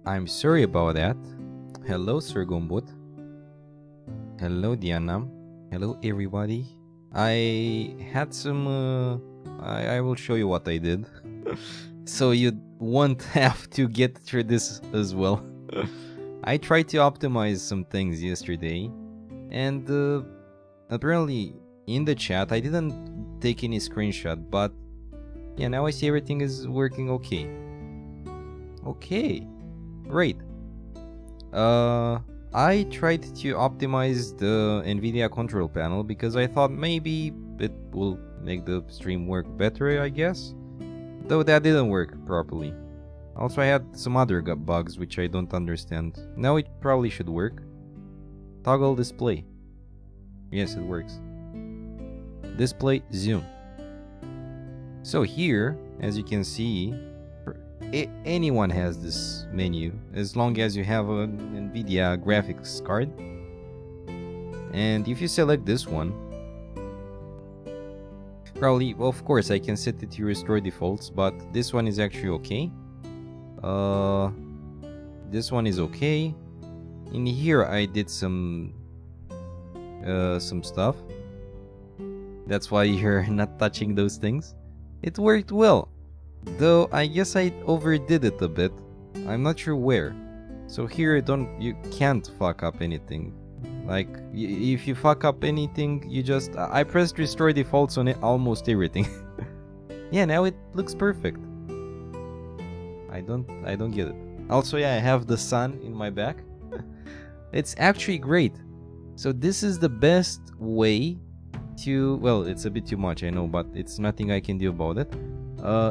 I'm sorry about that. Hello, Sir Gumbut. Hello, Diana. Hello, everybody. I had some. I will show you what I did. So you won't have to get through this as well. I tried to optimize some things yesterday, and apparently in the chat I didn't take any screenshot, but yeah, now I see everything is working okay. Okay, great. I tried to optimize the Nvidia control panel because I thought maybe it will make the stream work better, I guess. Though that didn't work properly. Also, I had some other bugs which I don't understand. Now it probably should work. Toggle display. Yes, it works. Display zoom. So here, as you can see, anyone has this menu as long as you have an Nvidia graphics card. And if you select this one, probably, well, of course I can set it to restore defaults, but this one is actually okay. This one is okay. In here I did some stuff. That's why you're not touching those things. It worked well, though I guess I overdid it a bit. I'm not sure where. So here you can't fuck up anything. Like, if you fuck up anything, you just... I pressed restore defaults on it, almost everything. Yeah, now it looks perfect. I don't get it. Also, yeah, I have the sun in my back. It's actually great. So this is the best way to... Well, it's a bit too much, I know, but it's nothing I can do about it.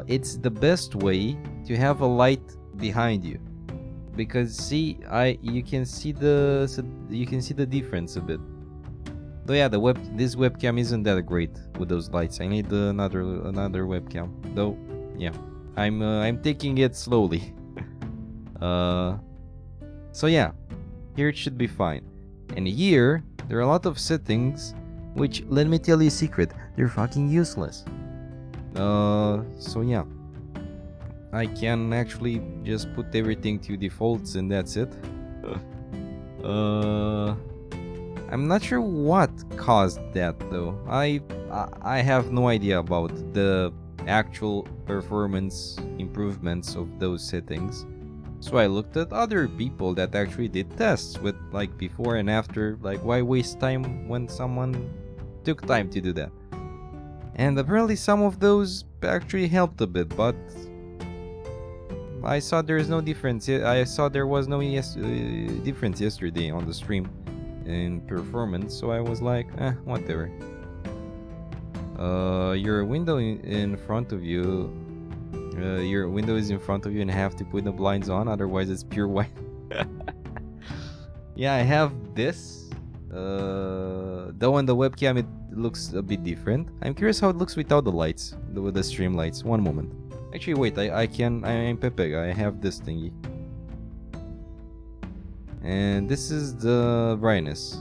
It's the best way to have a light behind you. Because see, you can see the difference a bit. Though yeah, this webcam isn't that great with those lights. I need another webcam. Though yeah, I'm taking it slowly. So yeah, here it should be fine. And here there are a lot of settings which, let me tell you a secret, they're fucking useless. So yeah, I can actually just put everything to defaults and that's it. I'm not sure what caused that though. I have no idea about the actual performance improvements of those settings. So I looked at other people that actually did tests with like before and after. Like, why waste time when someone took time to do that? And apparently some of those actually helped a bit, but I saw there is no difference. I saw there was no difference yesterday on the stream in performance, so I was like, whatever. Your window in front of you. Your window is in front of you and have to put the blinds on, otherwise it's pure white. Yeah, I have this. Though on the webcam it looks a bit different. I'm curious how it looks without the lights, with the stream lights. One moment. Actually, wait, I'm Pepe. I have this thingy. And this is the brightness.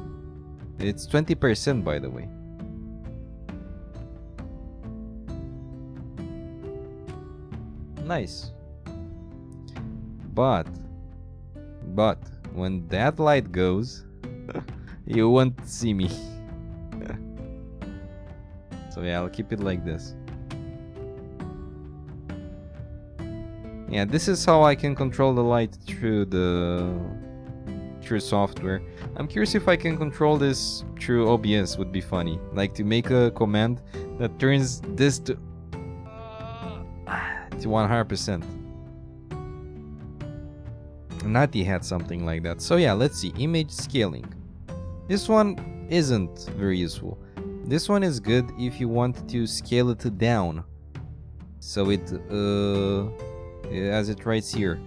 It's 20%, by the way. Nice. But when that light goes, you won't see me. So yeah, I'll keep it like this. Yeah, this is how I can control the light through software. I'm curious if I can control this through OBS. Would be funny. Like to make a command that turns this to 100%. Nati had something like that. So yeah, let's see. Image scaling. This one isn't very useful. This one is good if you want to scale it down. So it as it writes here.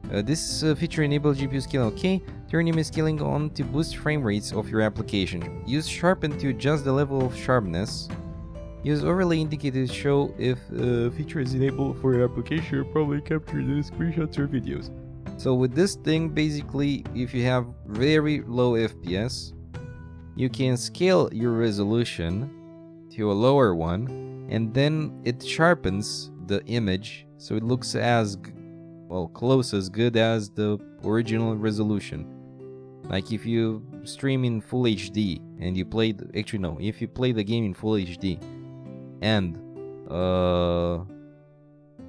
This feature enables GPU scaling. Okay, turn image scaling on to boost frame rates of your application. Use sharpen to adjust the level of sharpness. Use overlay indicator to show if feature is enabled for your application. Probably capture the screenshots or videos. So with this thing, basically, if you have very low FPS, you can scale your resolution to a lower one, and then it sharpens the image so it looks as well, close as good as the original resolution. Like if you stream in full HD and you play actually no, if you play the game in full HD and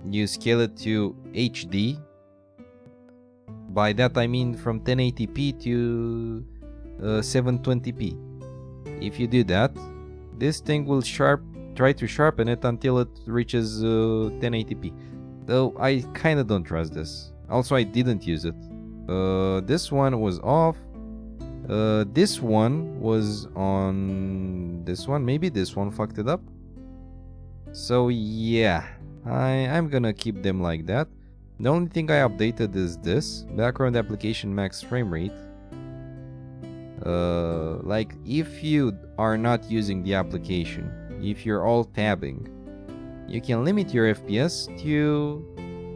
you scale it to HD, by that I mean from 1080p to 720p. If you do that, this thing will try to sharpen it until it reaches 1080p. Though I kinda don't trust this. Also, I didn't use it. This one was off. This one was on this one. Maybe this one fucked it up. So yeah, I'm gonna keep them like that. The only thing I updated is this background application max frame rate. Like if you are not using the application, if you're all tabbing, you can limit your FPS to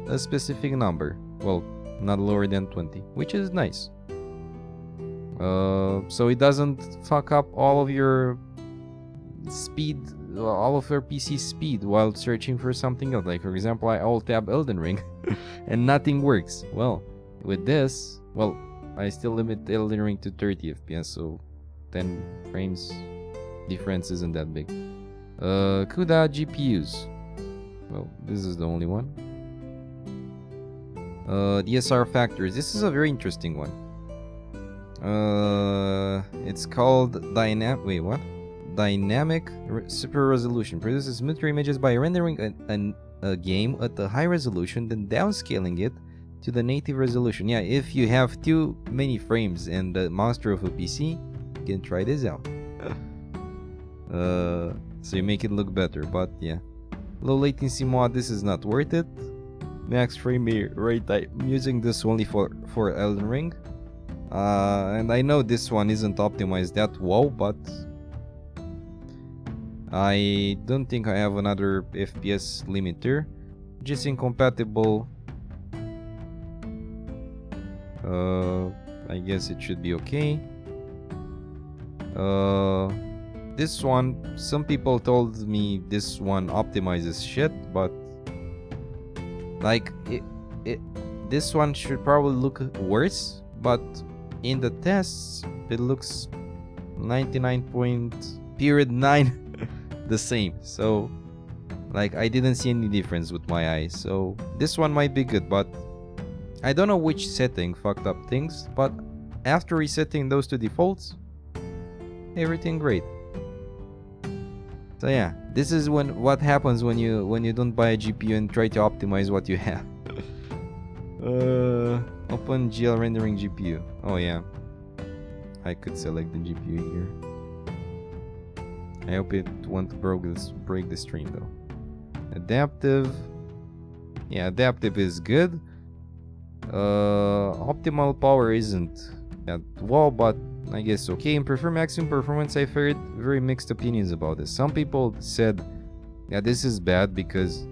a specific number. Well, not lower than 20, which is nice. So it doesn't fuck up all of your speed, all of your PC speed while searching for something else. Like for example, I alt tab Elden Ring and nothing works. Well, with this, well, I still limit Elden Ring to 30 FPS, so 10 frames difference isn't that big. CUDA GPUs. Well, this is the only one. DSR factors. This is a very interesting one. It's called Dynamic Super Resolution. Produces smoother images by rendering a game at a high resolution, then downscaling it to the native resolution. Yeah, if you have too many frames and the monster of a PC, you can try this out. So you make it look better, but yeah. Low latency mod, this is not worth it. Max frame rate, I'm using this only for Elden Ring. And I know this one isn't optimized that well, but I don't think I have another FPS limiter. Just incompatible. I guess it should be okay. This one, some people told me this one optimizes shit, but like this one should probably look worse, but in the tests it looks 99.9 the same. So like I didn't see any difference with my eyes. So this one might be good, but I don't know which setting fucked up things, but after resetting those to defaults, everything great. So yeah, this is what happens when you don't buy a GPU and try to optimize what you have. Open GL rendering GPU. Oh yeah, I could select the GPU here. I hope it won't break the stream though. Adaptive. Yeah, adaptive is good. Optimal power isn't that well, but I guess okay. And prefer maximum performance, I've heard very mixed opinions about this. Some people said, yeah, this is bad because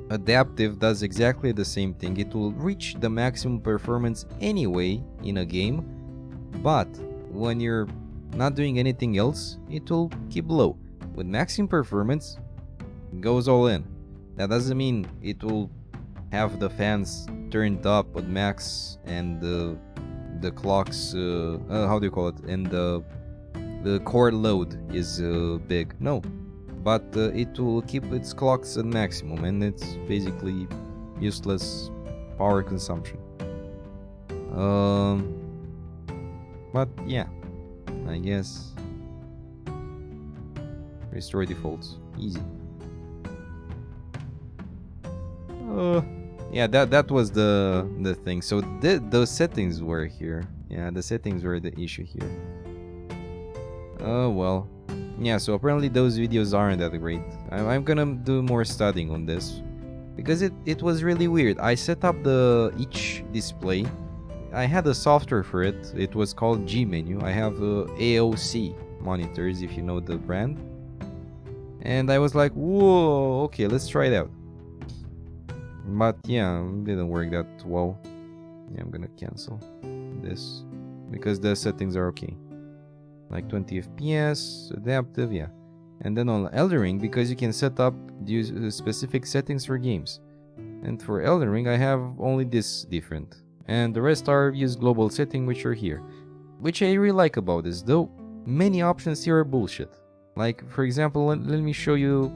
adaptive does exactly the same thing. It will reach the maximum performance anyway in a game, but when you're not doing anything else, it will keep low. With maximum performance, it goes all in. That doesn't mean it will have the fans turned up at max and the clocks, how do you call it, and the core load is big. No, but it will keep its clocks at maximum, and it's basically useless power consumption. But yeah, I guess restore defaults, easy. Yeah, that was the thing. So those settings were here. Yeah, the settings were the issue here. Oh well. Yeah, so apparently those videos aren't that great. I'm gonna do more studying on this because it was really weird. I set up each display. I had a software for it. It was called G Menu. I have AOC monitors, if you know the brand. And I was like, whoa, okay, let's try it out. But yeah, it didn't work that well. Yeah, I'm gonna cancel this because the settings are okay. Like 20 FPS, adaptive, yeah. And then on Elden Ring, because you can set up use specific settings for games. And for Elden Ring, I have only this different. And the rest are use global setting, which are here. Which I really like about this, though many options here are bullshit. Like, for example, let me show you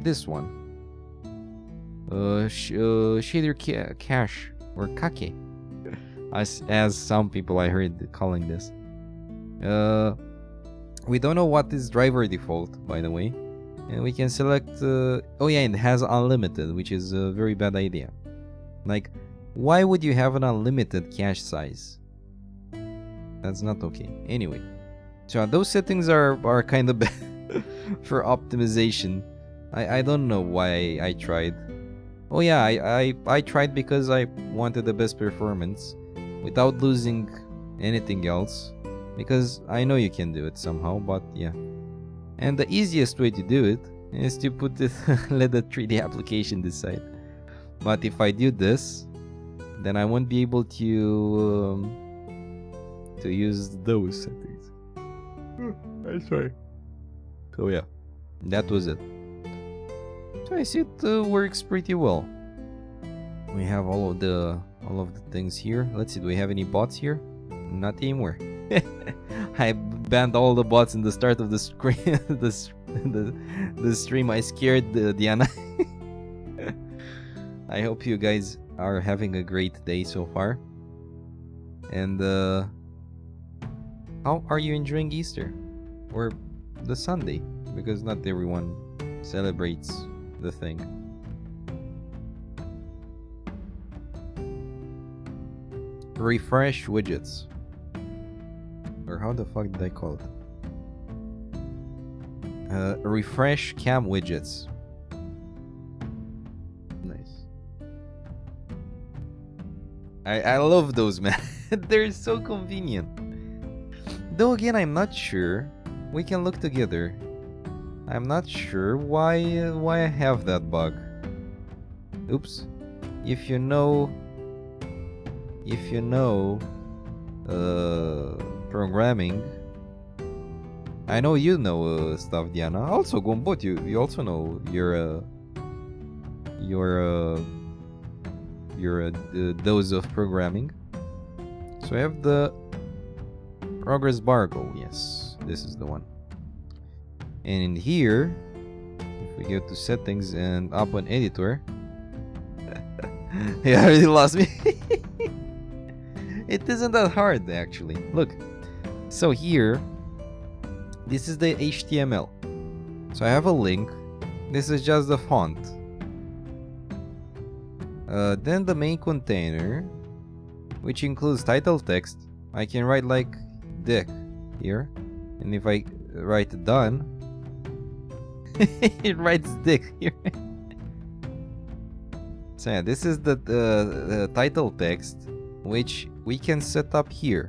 this one. Shader cache, or kake, as some people I heard calling this. We don't know what is driver default, by the way. And we can select, oh yeah, it has unlimited, which is a very bad idea. Like, why would you have an unlimited cache size? That's not okay. Anyway, so those settings are kind of bad for optimization. I don't know why I tried. Oh yeah, I tried because I wanted the best performance without losing anything else. Because I know you can do it somehow, but yeah. And the easiest way to do it is to put it, let the 3D application decide. But if I do this, then I won't be able to use those settings. I'm sorry. So yeah, that was it. So I see it works pretty well. We have all of the things here. Let's see, do we have any bots here? Not anymore. I banned all the bots in the start of the screen. the stream. I scared Diana. I hope you guys are having a great day so far. And how are you enjoying Easter or the Sunday? Because not everyone celebrates the thing. Refresh widgets. Or how the fuck did I call it? Refresh cam widgets. Nice. I love those, man. They're so convenient. Though again, I'm not sure. We can look together. I'm not sure why I have that bug. Oops. If you know programming. I know you know stuff, Diana. Also, Gombot, you also know your dose of programming. So I have the progress bar go. Yes, this is the one. And in here, if we go to settings and up on editor, yeah, I already lost me. It isn't that hard actually. Look, so here, this is the HTML. So I have a link. This is just the font. Then the main container, which includes title text. I can write like dick here, and if I write done, it writes dick here. So yeah, this is the title text, which we can set up here.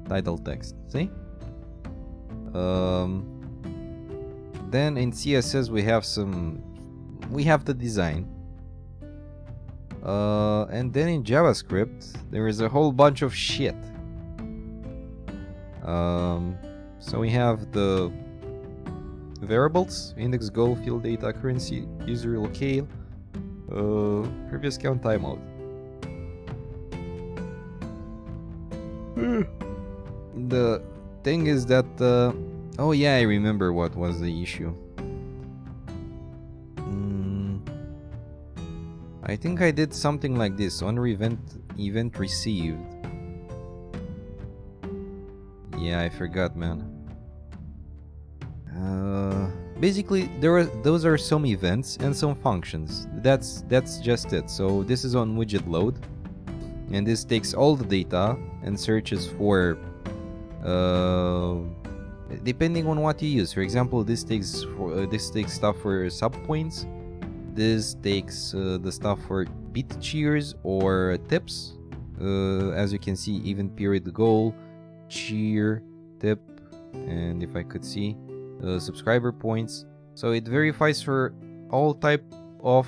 Title text, see? Then in CSS we have the design. And then in JavaScript there is a whole bunch of shit. So we have the variables, index, goal, field data, currency, user locale, previous count, timeout. The thing is that oh yeah, I remember what was the issue. I think I did something like this on event received. Yeah, I forgot, man. Basically those are some events and some functions. That's just it. So this is on widget load, and this takes all the data and searches for depending on what you use. For example, this takes stuff for subpoints. This takes the stuff for beat cheers or tips. As you can see, even period, goal, cheer, tip, and if I could see subscriber points. So it verifies for all type of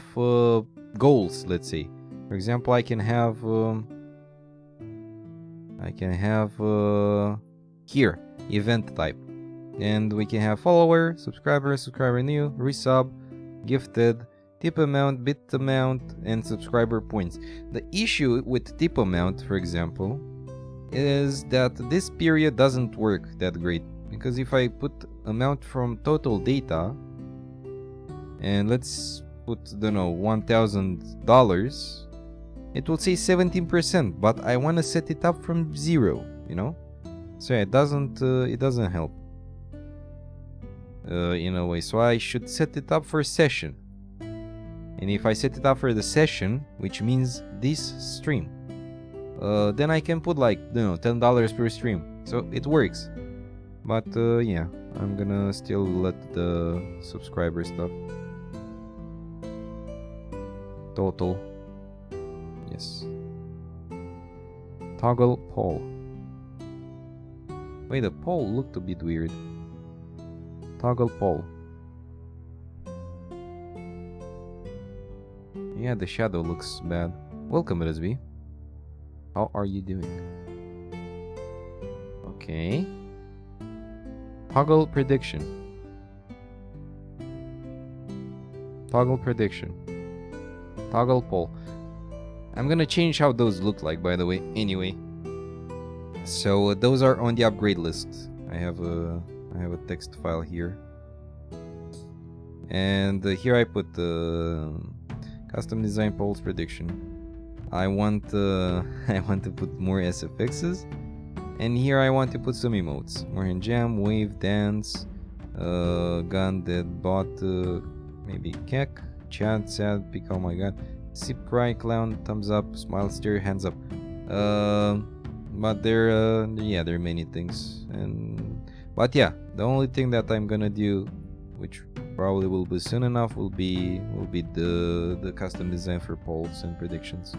goals. Let's say, for example, I can have here event type. And we can have follower, subscriber, subscriber new, resub, gifted, tip amount, bit amount, and subscriber points. The issue with tip amount, for example, is that this period doesn't work that great. Because if I put amount from total data, and let's put, don't know, $1,000, it will say 17%, but I want to set it up from 0, you know? So yeah, it doesn't help. In a way, so I should set it up for session. And if I set it up for the session, which means this stream, then I can put like, you know, $10 per stream. So it works. But yeah, I'm gonna still let the subscriber stuff. Total. Yes. Toggle poll. Wait, the poll looked a bit weird. Toggle poll. Yeah, the shadow looks bad. Welcome, LSB. How are you doing? Okay. Toggle prediction. Toggle prediction. Toggle poll. I'm gonna change how those look like, by the way, anyway. So those are on the upgrade list. I have a text file here. And here I put the custom design polls prediction. I want to put more SFXs. And here I want to put some emotes. More in jam, wave, dance, gun, dead, bot, maybe kek, chat, sad, pick, oh my god, sip, cry, clown, thumbs up, smile, stare, hands up. But there are many things. But yeah, the only thing that I'm gonna do, which probably will be soon enough, will be the custom design for polls and predictions.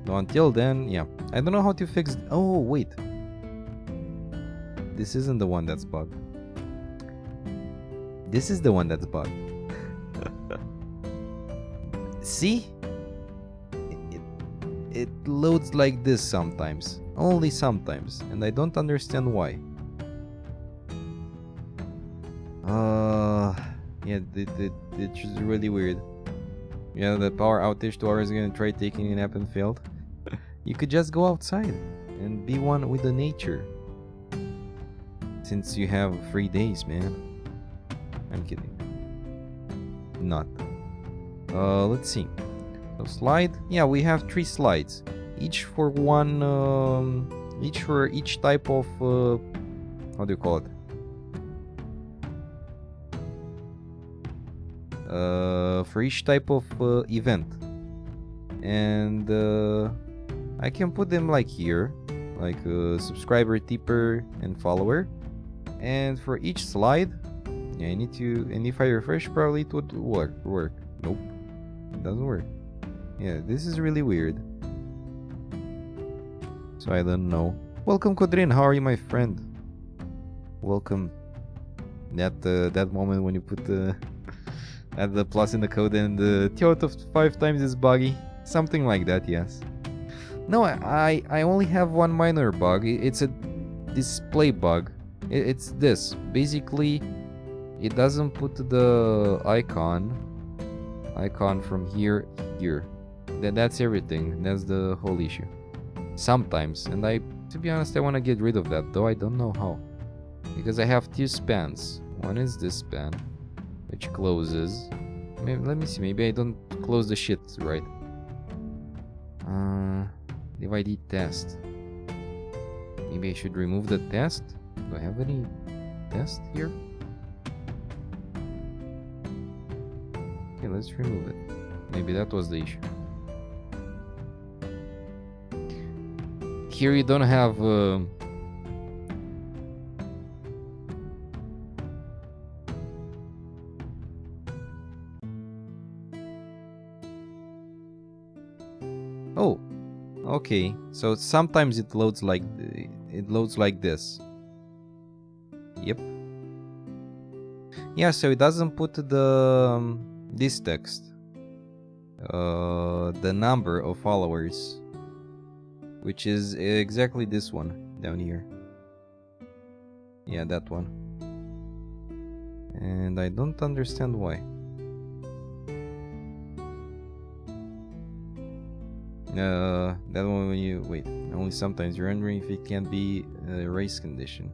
So until then, yeah, I don't know how to fix. Oh wait. This isn't the one that's bugged. This is the one that's bugged. See? It loads like this sometimes. Only sometimes. And I don't understand why. Yeah, it's just really weird. Yeah, the power outage 2 hours ago and tried taking a nap and failed. You could just go outside and be one with the nature. Since you have 3 days, man. I'm kidding. Not. Let's see. So slide. Yeah, we have 3 slides. Each for one. Each for each type of. How do you call it? For each type of event. And I can put them like here, like subscriber, tipper, and follower. And for each slide, yeah, I need to, and if I refresh, probably it would work. Nope, it doesn't work. Yeah, this is really weird. So I don't know. Welcome, Kodrin. How are you, my friend? Welcome. That moment when you put the add the plus in the code and the 2 out of 5 times is buggy. Something like that, yes. No, I only have one minor bug. It's a display bug. It's this. Basically, it doesn't put the icon from here. That's everything. That's the whole issue. Sometimes, and to be honest, I want to get rid of that, though I don't know how. Because I have 2 spans. One is this span, which closes. Maybe, let me see. Maybe I don't close the shit right. Divide test. Maybe I should remove the test. Do I have any test here? Okay, let's remove it. Maybe that was the issue. Here you don't have oh, okay. So sometimes it loads like this. Yep. Yeah, so it doesn't put the this text, the number of followers, which is exactly this one down here. Yeah, that one. And I don't understand why. That one when you wait. Only sometimes you're wondering if it can be a race condition.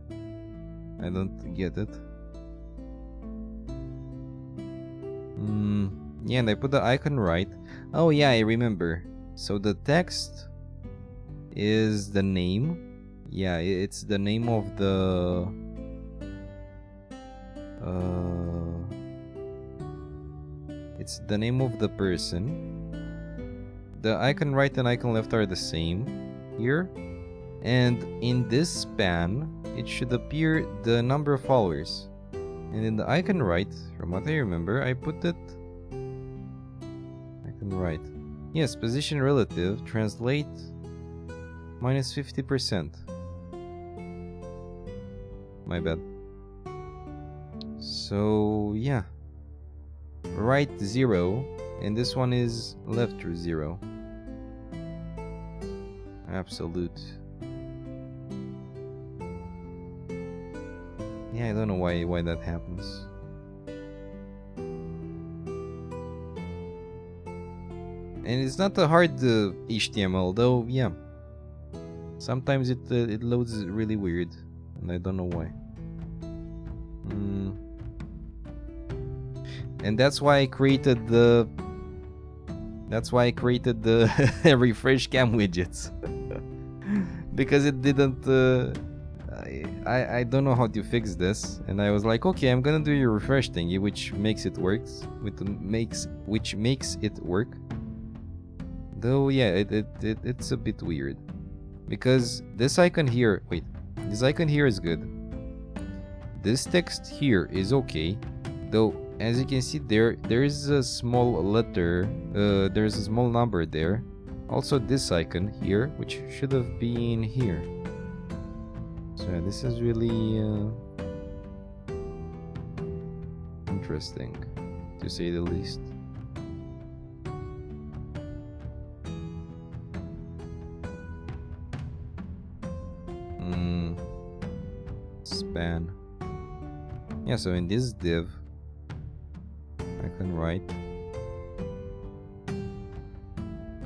I don't get it. Yeah, and I put the icon right. Oh yeah, I remember. So the text is the name. Yeah, it's the name of the it's the name of the person. The icon right and icon left are the same here. And in this span, it should appear the number of followers. And in the icon right, from what I remember, I put it icon right. Yes, position relative, translate minus 50%. My bad. So yeah, right 0, and this one is left 0. Absolute. Yeah, I don't know why that happens. And it's not a hard HTML, though. Yeah, sometimes it loads really weird, and I don't know why. And that's why I created the. That's why I created the refresh cam widgets. Because it didn't. I don't know how to fix this, and I was like, okay, I'm gonna do your refresh thingy, which makes it works. Which makes it work. Though yeah, it's a bit weird, because this icon here. Wait, this icon here is good. This text here is okay, though. As you can see, there is a small letter. There's a small number there. Also, this icon here, which should have been here. So yeah, this is really interesting, to say the least. Span. Yeah, so in this div, icon right,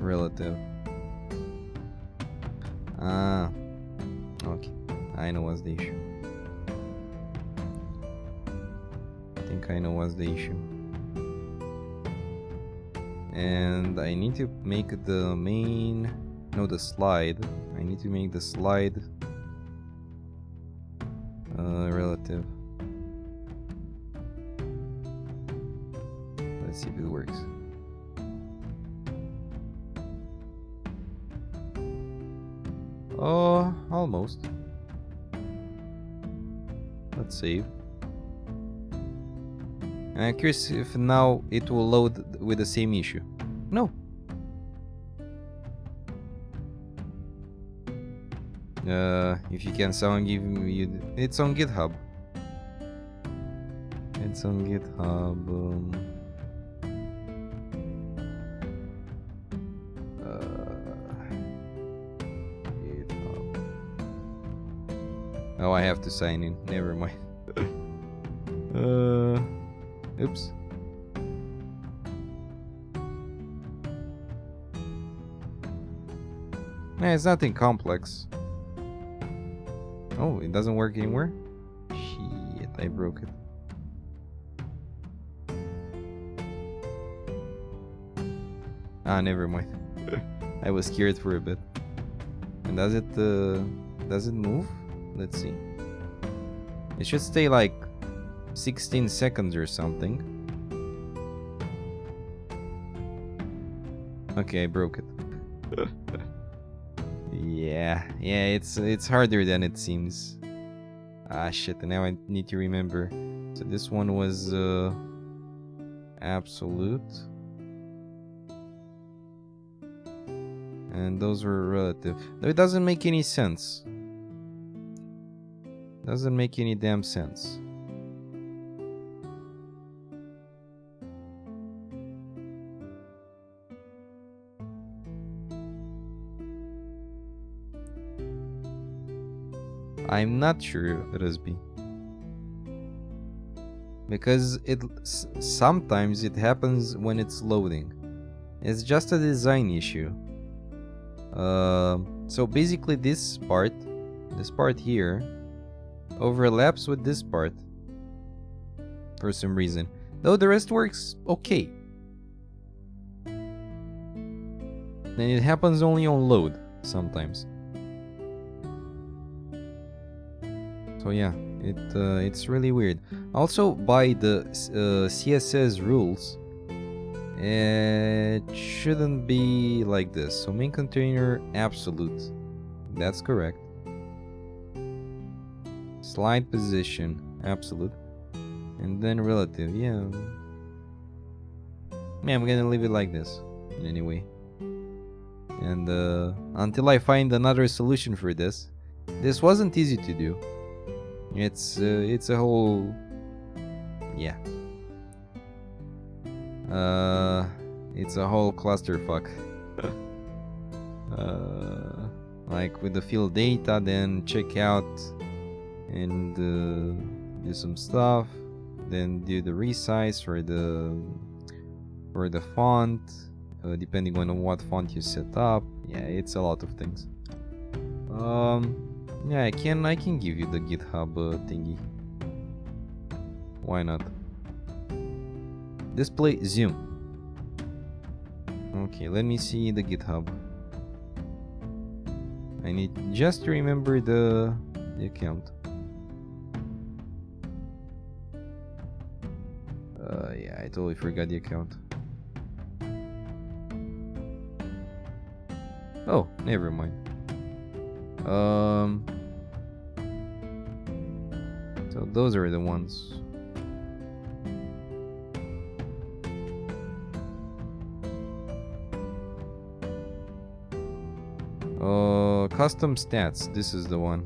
relative. Okay, I know what's the issue. I think I know what's the issue. And I need to make the main, no, the slide. I need to make the slide relative. Let's see if it works. Oh, almost. Let's save. And I'm curious if now it will load with the same issue. No. If you can sound give me, it's on GitHub. It's on GitHub. GitHub. Oh, I have to sign in. Never mind. Oops. Nah, it's nothing complex. Oh, it doesn't work anymore? Shit, I broke it. Ah, never mind. I was scared for a bit. And does it move? Let's see. It should stay like 16 seconds or something. Okay, I broke it. Yeah, it's harder than it seems. Ah shit, and now I need to remember. So this one was absolute. And those were relative. Though it doesn't make any sense. Doesn't make any damn sense. I'm not sure, Rasby. because sometimes it happens when it's loading. It's just a design issue. So basically this part here overlaps with this part for some reason, though the rest works okay. And it happens only on load sometimes. So yeah, it's really weird. Also, by the CSS rules, it shouldn't be like this. So main container absolute, that's correct. Slide position absolute, and then relative. Yeah, I'm gonna leave it like this anyway. And until I find another solution for this wasn't easy to do. It's a whole, yeah. It's a whole clusterfuck. Like with the field data, then check out and do some stuff, then do the resize for the font, depending on what font you set up. Yeah, it's a lot of things. Yeah, I can give you the GitHub thingy. Why not? Display zoom. Okay, let me see the GitHub. I need just to remember the account. Yeah, I totally forgot the account. Oh, never mind. So those are the ones. Custom stats. This is the one.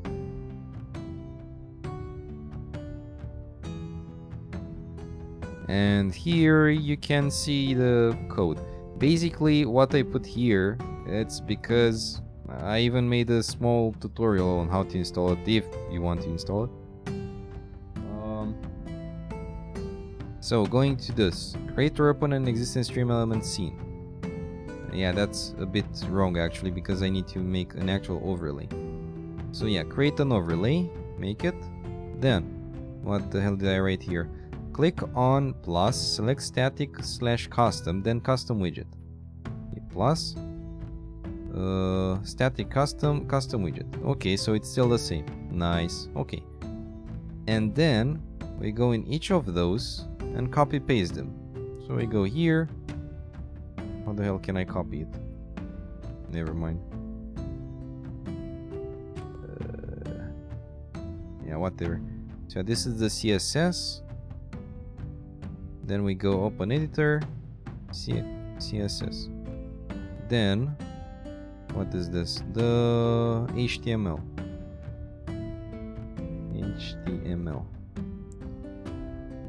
And here you can see the code. Basically, what I put here, it's because I even made a small tutorial on how to install it if you want to install it. So going to this, create or open an existing stream element scene. Yeah, that's a bit wrong actually, because I need to make an actual overlay. So yeah, create an overlay, make it. Then, what the hell did I write here? Click on plus, select static/custom, then custom widget. Okay, plus, static custom widget. Okay, so it's still the same. Nice. Okay. And then we go in each of those and copy paste them. So we go here. How the hell can I copy it? Never mind. Yeah, whatever. So this is the CSS. Then we go open editor, CSS. Then, what is this? The HTML.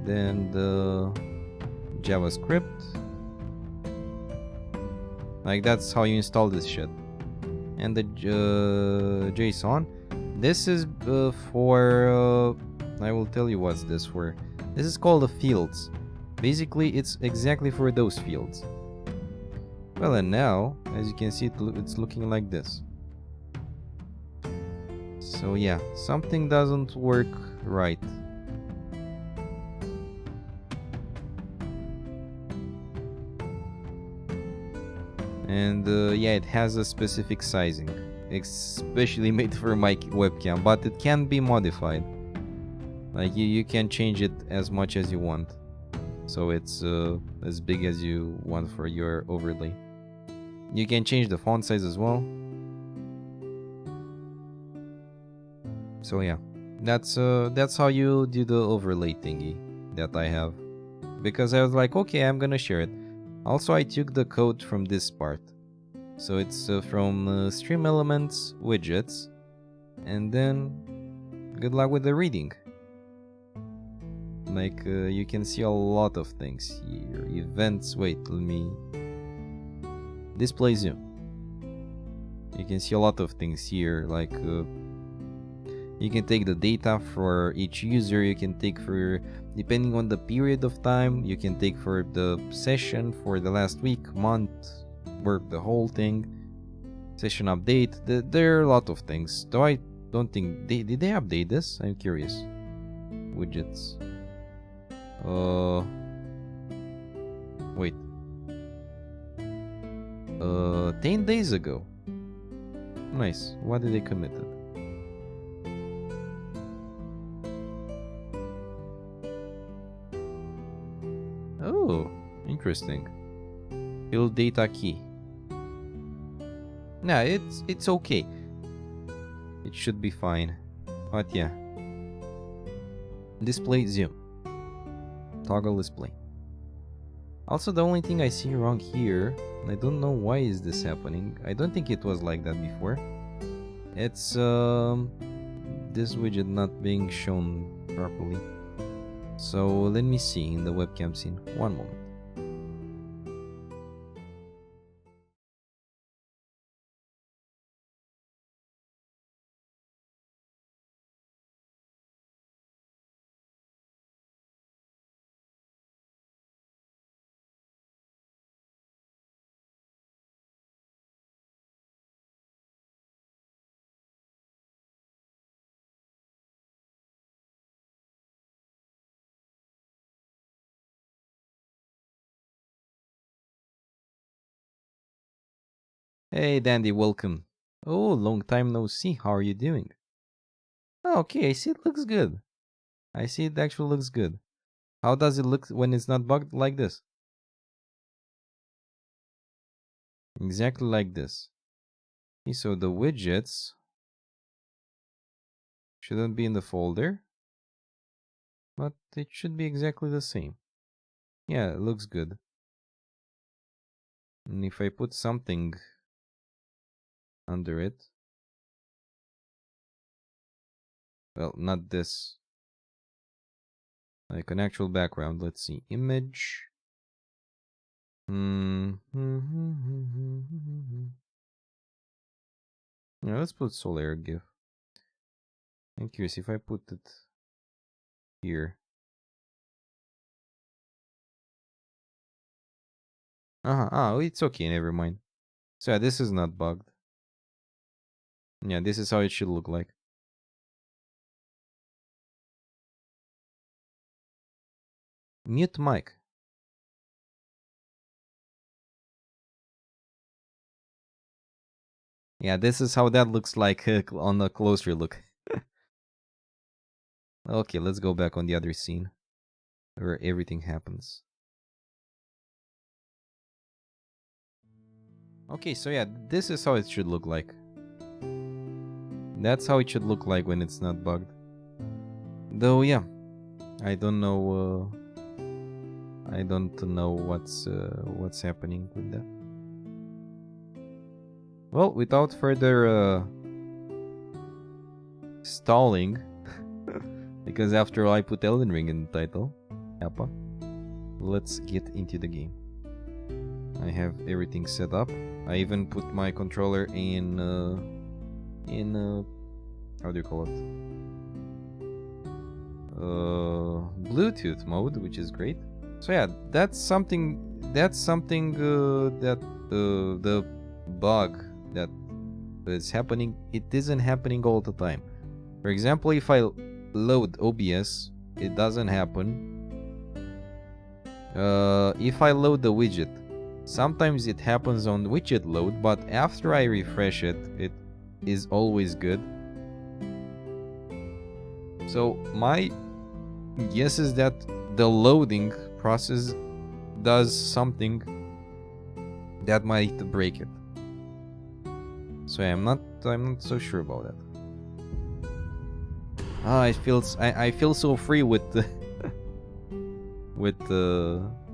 Then the JavaScript. Like, that's how you install this shit. And the JSON. This is for, I will tell you what's this for. This is called the fields. Basically, it's exactly for those fields. Well, and now, as you can see, it's looking like this. So yeah, something doesn't work right. And yeah, it has a specific sizing, especially made for my webcam, but it can be modified. Like, you can change it as much as you want, so it's as big as you want for your overlay. You can change the font size as well. So yeah, that's how you do the overlay thingy that I have, because I was like, okay, I'm gonna share it. Also, I took the code from this part, so it's from stream elements widgets, and then good luck with the reading. Like, you can see a lot of things here. Events, wait, let me display zoom. You can see a lot of things here, like You can take the data for each user. You can take for, depending on the period of time, you can take for the session for the last week, month, or the whole thing. Session update. There are a lot of things. Though I don't think did they update this? I'm curious. Widgets. Wait. 10 days ago. Nice. What did they commit it? Oh, interesting. Build data key. Nah, it's okay. It should be fine. But yeah. Display zoom. Toggle display. Also, the only thing I see wrong here, and I don't know why is this happening. I don't think it was like that before. It's this widget not being shown properly. So let me see in the webcam scene. One moment. Hey Dandy, welcome. Oh, long time no see. How are you doing? Oh, okay, I see it looks good. I see it actually looks good. How does it look when it's not bugged like this? Exactly like this. Okay, so the widgets shouldn't be in the folder, but it should be exactly the same. Yeah, it looks good. And if I put something under it, well, not this, like an actual background. Let's see, image. Yeah, let's put Solar GIF. I'm curious if I put it here. Oh, it's okay, never mind. So yeah, this is not bugged. Yeah, this is how it should look like. Mute mic. Yeah, this is how that looks like on a closer look. Okay, let's go back on the other scene where everything happens. Okay, so yeah, this is how it should look like. That's how it should look like when it's not bugged. Though, yeah, I don't know. I don't know what's happening with that. Well, without further stalling, because after all, I put Elden Ring in the title. Appa. Let's get into the game. I have everything set up. I even put my controller in how do you call it? Bluetooth mode, which is great. So yeah, that's something that the bug that is happening, it isn't happening all the time. For example, if I load OBS, it doesn't happen. If I load the widget, sometimes it happens on widget load, but after I refresh it, it is always good. So my guess is that the loading process does something that might break it. So I'm not so sure about that. I feel so free with the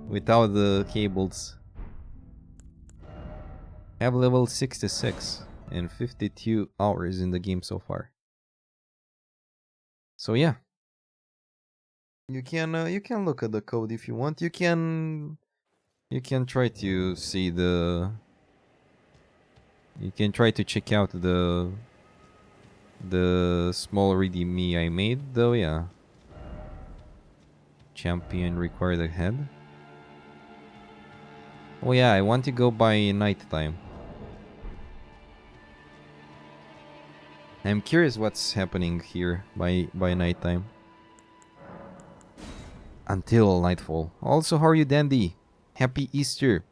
without the cables. Have level 66 and 52 hours in the game so far. So yeah, you can look at the code if you want. You can try to see the. You can try to check out the The small redeem me I made, though, yeah. Champion required ahead. Oh yeah, I want to go by night time. I'm curious what's happening here by night time. Until nightfall. Also, how are you, Dandy? Happy Easter.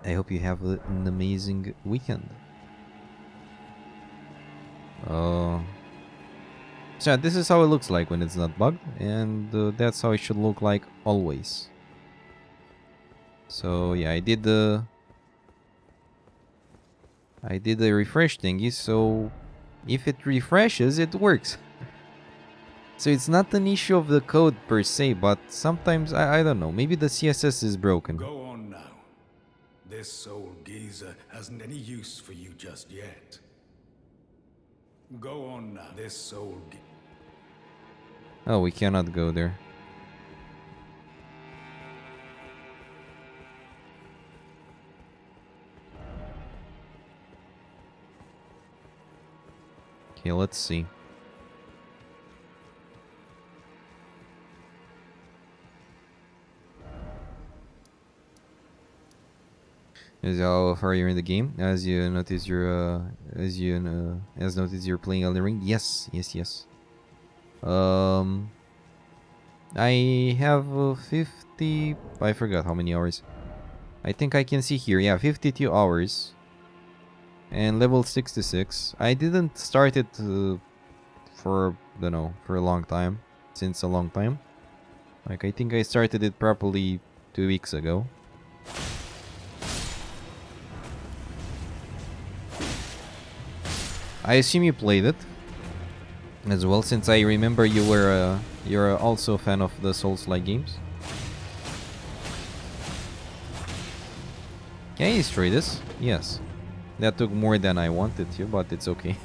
I hope you have an amazing weekend. So this is how it looks like when it's not bugged, and that's how it should look like always. So yeah, I did the refresh thingy, so if it refreshes, it works. So it's not an issue of the code per se, but sometimes, I don't know, maybe the CSS is broken. Go on now. This old geezer hasn't any use for you just yet. Go on now. This old Oh, we cannot go there. Okay, let's see. Is how far you're in the game? As you notice, you're playing Elden Ring. Yes, yes, yes. I have 50. I forgot how many hours. I think I can see here. Yeah, 52 hours. And level 66. I didn't start it for, I don't know, for a long time. Since a long time. Like, I think I started it properly 2 weeks ago. I assume you played it as well, since I remember you're also a fan of the Souls-like games. Can I destroy this? Yes. That took more than I wanted to, but it's okay.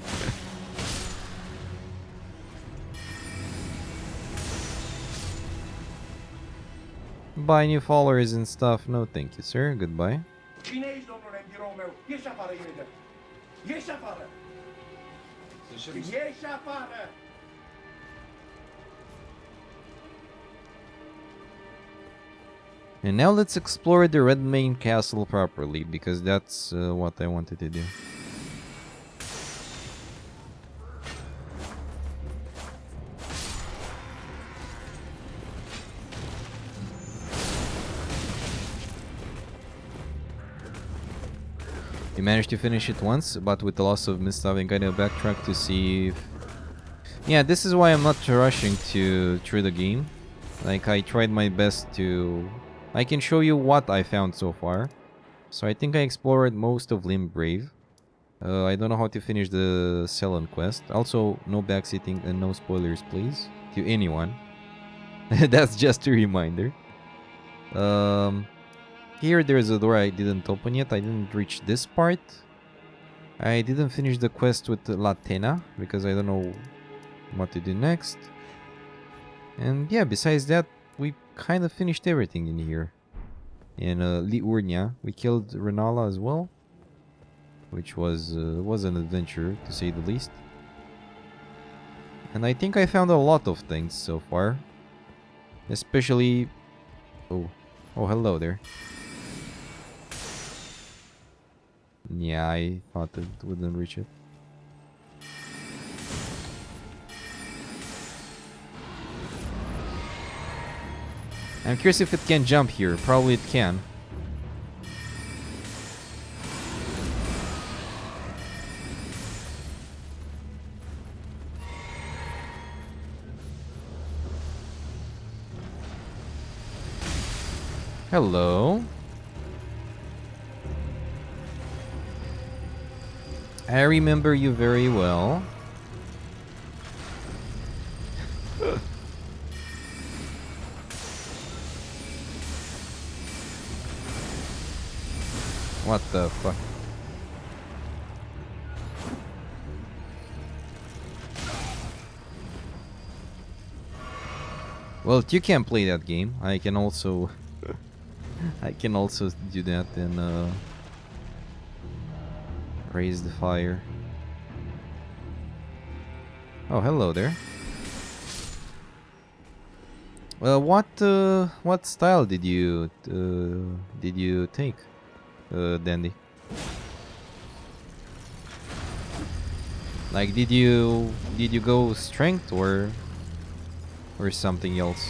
Buy new followers and stuff. No, thank you, sir. Goodbye. And now let's explore the Red Main Castle properly, because that's what I wanted to do. We managed to finish it once, but with the loss of mist, I'm gonna backtrack to see if... Yeah, this is why I'm not rushing through the game. Like, I tried my best to... I can show you what I found so far. So I think I explored most of Limbrave. I don't know how to finish the Cellon quest. Also, no backseating and no spoilers, please. To anyone. That's just a reminder. Here there's a door I didn't open yet. I didn't reach this part. I didn't finish the quest with Latena because I don't know what to do next. And yeah, besides that, we kind of finished everything in here. In Liurnia, we killed Renala as well, which was an adventure to say the least. And I think I found a lot of things so far, especially... oh, hello there. Yeah, I thought it wouldn't reach it. I'm curious if it can jump here. Probably it can. Hello. I remember you very well. What the fuck? Well, if you can't play that game, I can also I can also do that and raise the fire. Oh, hello there. What style did you take, Dandy? Like, did you go strength or something else?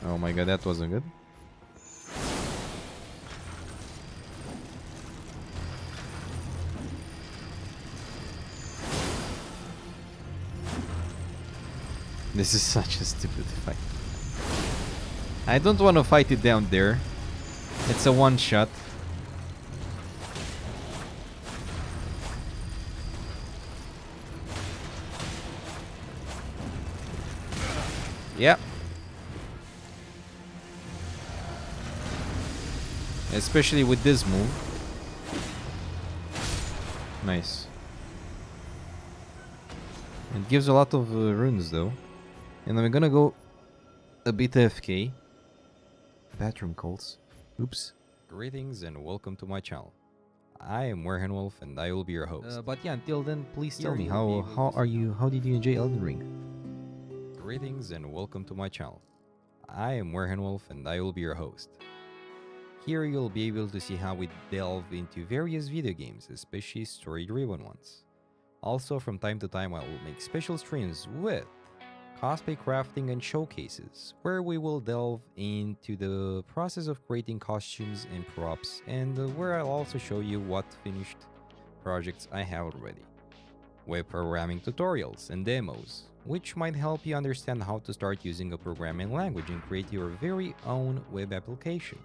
Oh my god, that wasn't good. This is such a stupid fight. I don't want to fight it down there. It's a one shot. Yep. Especially with this move. Nice. It gives a lot of runes though. And I'm gonna go a bit AFK. Bathroom calls. Oops. Greetings and welcome to my channel. I am Werhenwolf and I will be your host. But yeah, until then, please tell me how did you enjoy Elden Ring? Greetings and welcome to my channel. I am Werhenwolf and I will be your host. Here you'll be able to see how we delve into various video games, especially story-driven ones. Also, from time to time I will make special streams with cosplay crafting and showcases, where we will delve into the process of creating costumes and props, and where I'll also show you what finished projects I have already. Web programming tutorials and demos, which might help you understand how to start using a programming language and create your very own web application.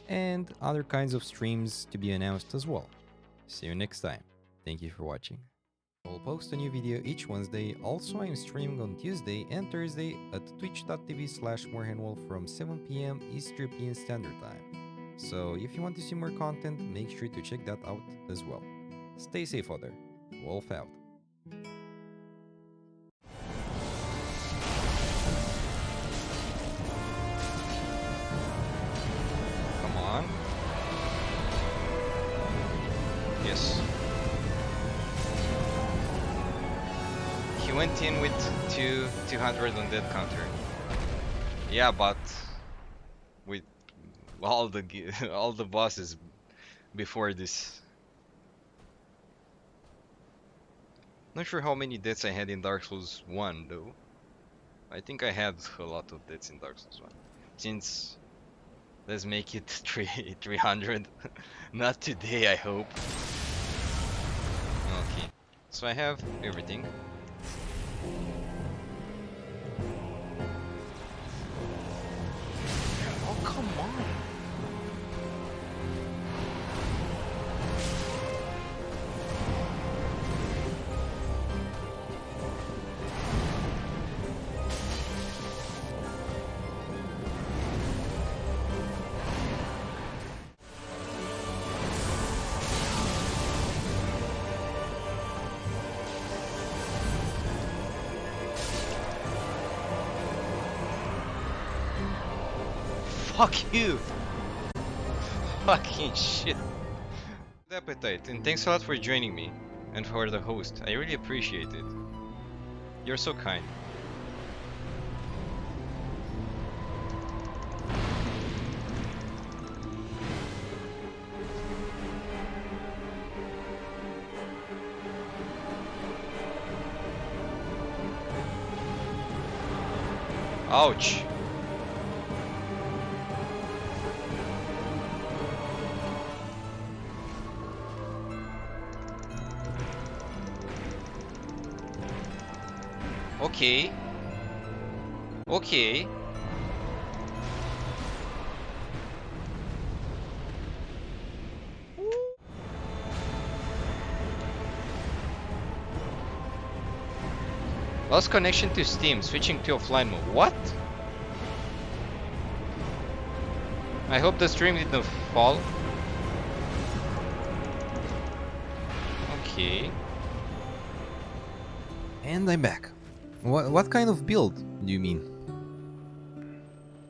And other kinds of streams to be announced as well. See you next time. Thank you for watching. I'll post a new video each Wednesday. Also, I'm streaming on Tuesday and Thursday at twitch.tv/morehandwolf from 7 p.m. East European Standard Time. So if you want to see more content, make sure to check that out as well. Stay safe out there. Wolf out. Come on. Yes. He went in with 200 on dead counter. Yeah, but with all the bosses before this. Not sure how many deaths I had in Dark Souls 1 though. I think I had a lot of deaths in Dark Souls 1. Since let's make it 300. Not today, I hope. Okay. So I have everything. Oh, come on. Fuck you! Fucking shit. Good appetite, and thanks a lot for joining me, and for the host. I really appreciate it. You're so kind. Ouch! Okay. Okay. Lost connection to Steam, switching to offline mode. What? I hope the stream didn't fall. Okay. And I'm back. What kind of build do you mean?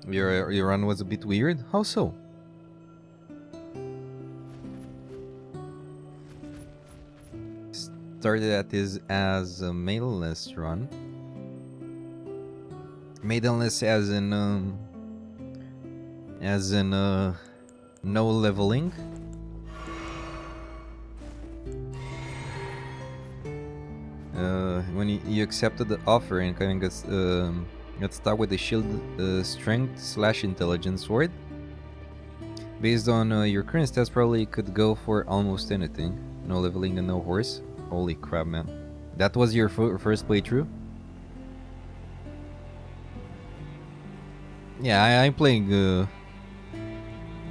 Your run was a bit weird? How so? started at this as a maidenless run. Maidenless as in no leveling. When you accepted the offer and kind of got stuck with the shield strength / intelligence sword. Based on your current stats, probably could go for almost anything. No leveling and no horse. Holy crap, man. That was your first playthrough? Yeah, I'm playing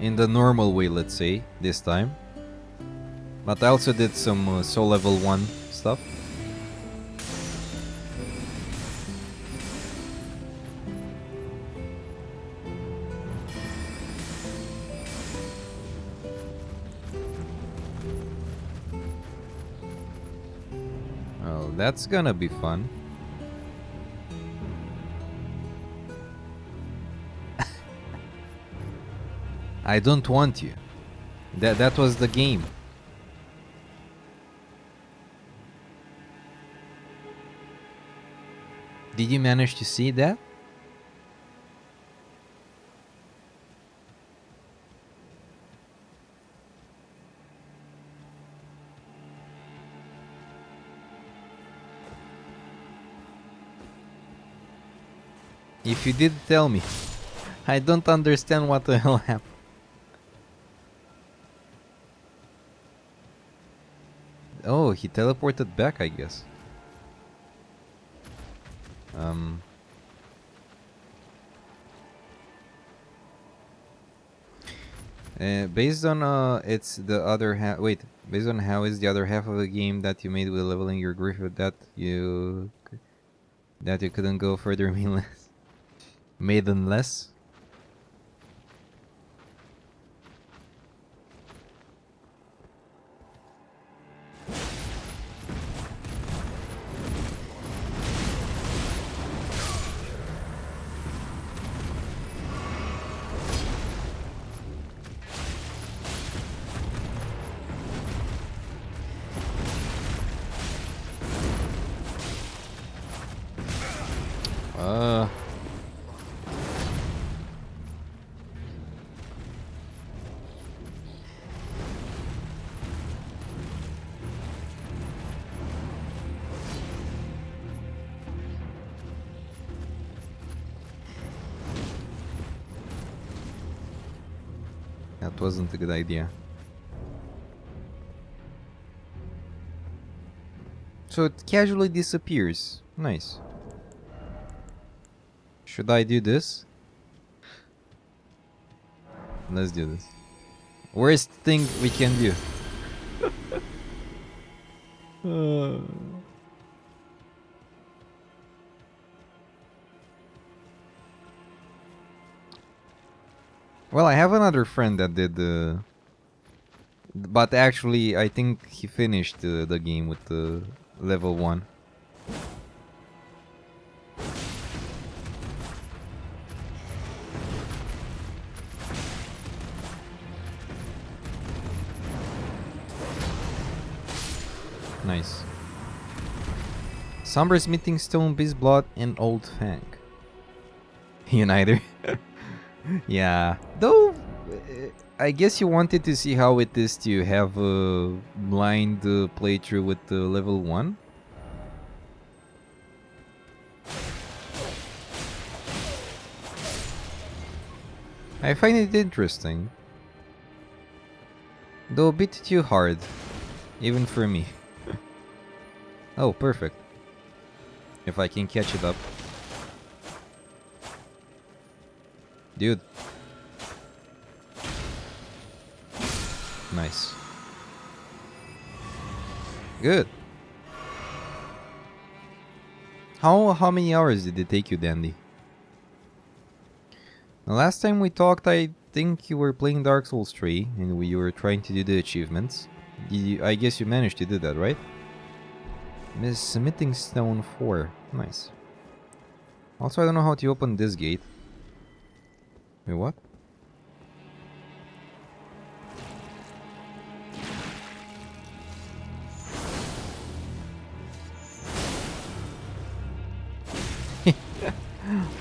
in the normal way, let's say, this time. But I also did some soul level 1 stuff. Well, that's gonna be fun. I don't want you. That was the game. Did you manage to see that? If you did, tell me. I don't understand what the hell happened. Oh, he teleported back, I guess. Based on it's the other half. Wait, based on how is the other half of the game that you made with leveling your grief with that you couldn't go further maidenless. That wasn't a good idea. So it casually disappears. Nice. Should I do this? Let's do this. Worst thing we can do. Well, I have another friend that did but actually I think he finished the game with the level 1. Nice. Somber Smithing Stone, Beast Blood, and Old Fang. You neither. Yeah. Though, I guess you wanted to see how it is to have a blind playthrough with the level 1. I find it interesting. Though a bit too hard. Even for me. Oh, perfect. If I can catch it up. Dude. Nice. Good. How many hours did it take you, Dandy? The last time we talked, I think you were playing Dark Souls 3 and you were trying to do the achievements. I guess you managed to do that, right? Miss Smithing Stone 4. Nice. Also, I don't know how to open this gate. Wait, what?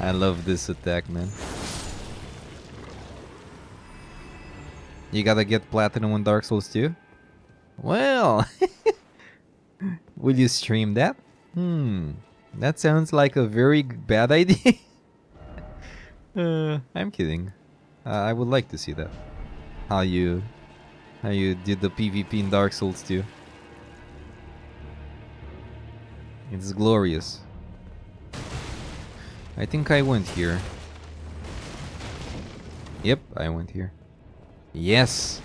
I love this attack, man. You gotta get platinum on Dark Souls 2? Well, will you stream that? That sounds like a very bad idea. I'm kidding. I would like to see that. How you did the PvP in Dark Souls 2. It's glorious. I think I went here. Yep, I went here. Yes.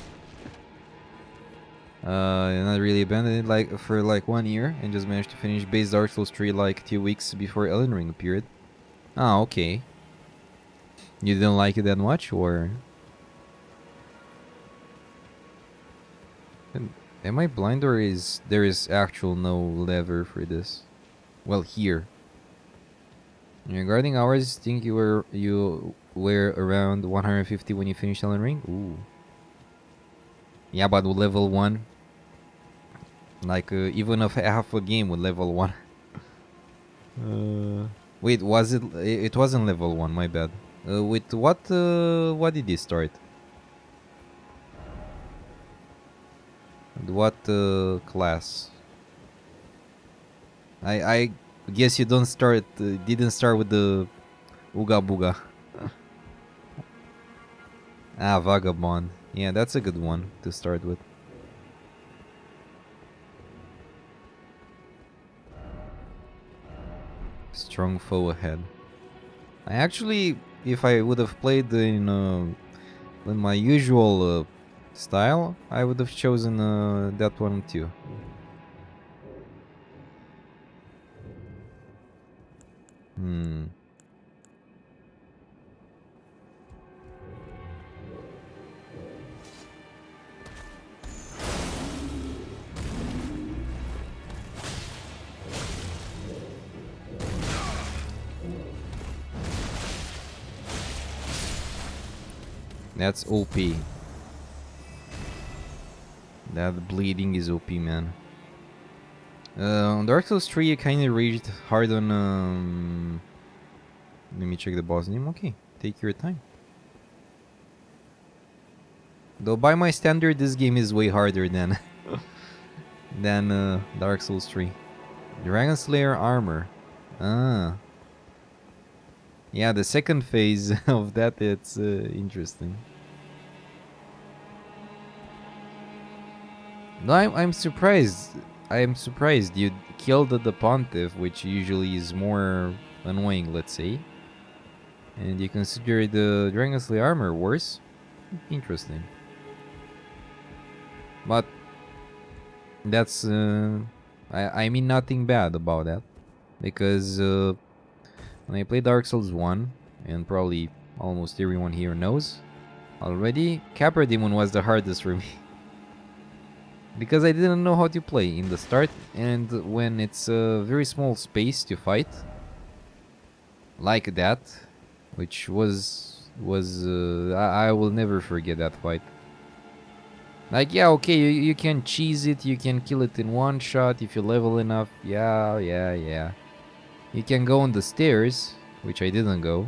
Not really abandoned it for 1 year and just managed to finish base Dark Souls 3 like 2 weeks before Elden Ring appeared. Ah, okay. You didn't like it that much, or? Am I blind, or is there actual no lever for this? Well, here. Regarding hours, think you were around 150 when you finished Elden Ring? Ooh. Yeah, but with level 1. Even if half a game with level 1. Wait, was it? It wasn't level 1, my bad. With what did you start? What class? I guess you didn't start with the Ooga Booga. Ah, Vagabond. Yeah, that's a good one to start with. Strong foe ahead. I actually, if I would have played in my usual style, I would have chosen that one too. That's OP. That bleeding is OP, man. On Dark Souls 3, I kinda raged hard on. Let me check the boss name. Okay, take your time. Though by my standard, this game is way harder than Dark Souls 3. Dragon Slayer armor. Ah. Yeah, the second phase of that, it's interesting. No, I'm surprised. I'm surprised you killed the Pontiff, which usually is more annoying, let's say. And you consider the Dragon Slayer armor worse? Interesting. But that's I mean nothing bad about that, because when I played Dark Souls 1, and probably almost everyone here knows already, Capra Demon was the hardest for me. Because I didn't know how to play in the start, and when it's a very small space to fight, like that, which was I will never forget that fight. Like, yeah, okay, you can cheese it, you can kill it in one shot if you level enough. Yeah. You can go on the stairs, which I didn't go.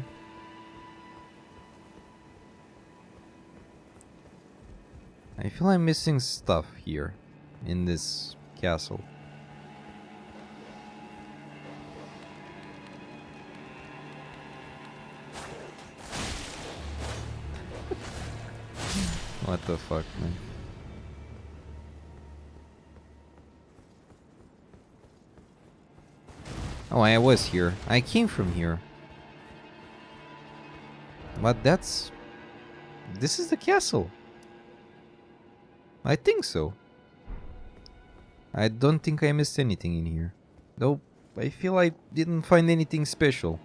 I feel I'm missing stuff here in this castle. What the fuck, man? Oh, I was here. I came from here. But this is the castle. I think so. I don't think I missed anything in here. Though, I feel I didn't find anything special.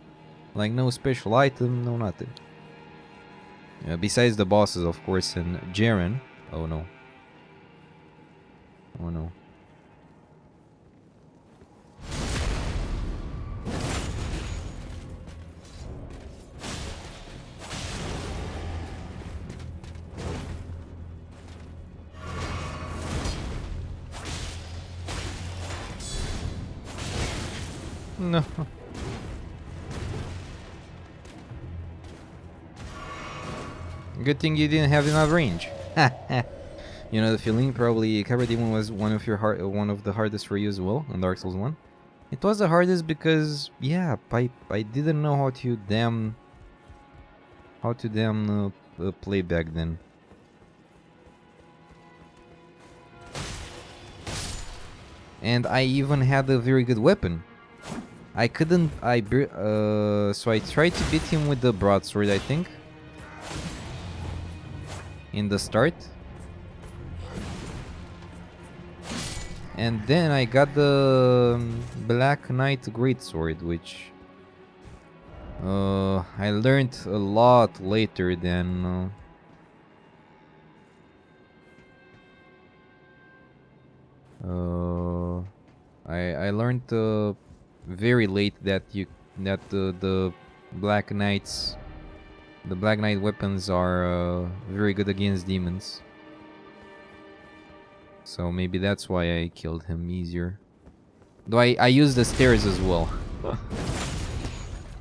Like, no special item, no nothing. Besides the bosses, of course, and Jaren. Oh no. Oh no. No. Good thing you didn't have enough range. You know the feeling. Probably Cabra Demon was one of the hardest for you as well on Dark Souls 1. It was the hardest because yeah, I didn't know how to play back then. And I even had a very good weapon. I couldn't. So I tried to beat him with the broadsword, I think, in the start. And then I got the Black Knight Greatsword, which I learned a lot later than. I learned very late that the Black Knights, the Black Knight weapons are very good against demons. So maybe that's why I killed him easier. Though I used the stairs as well.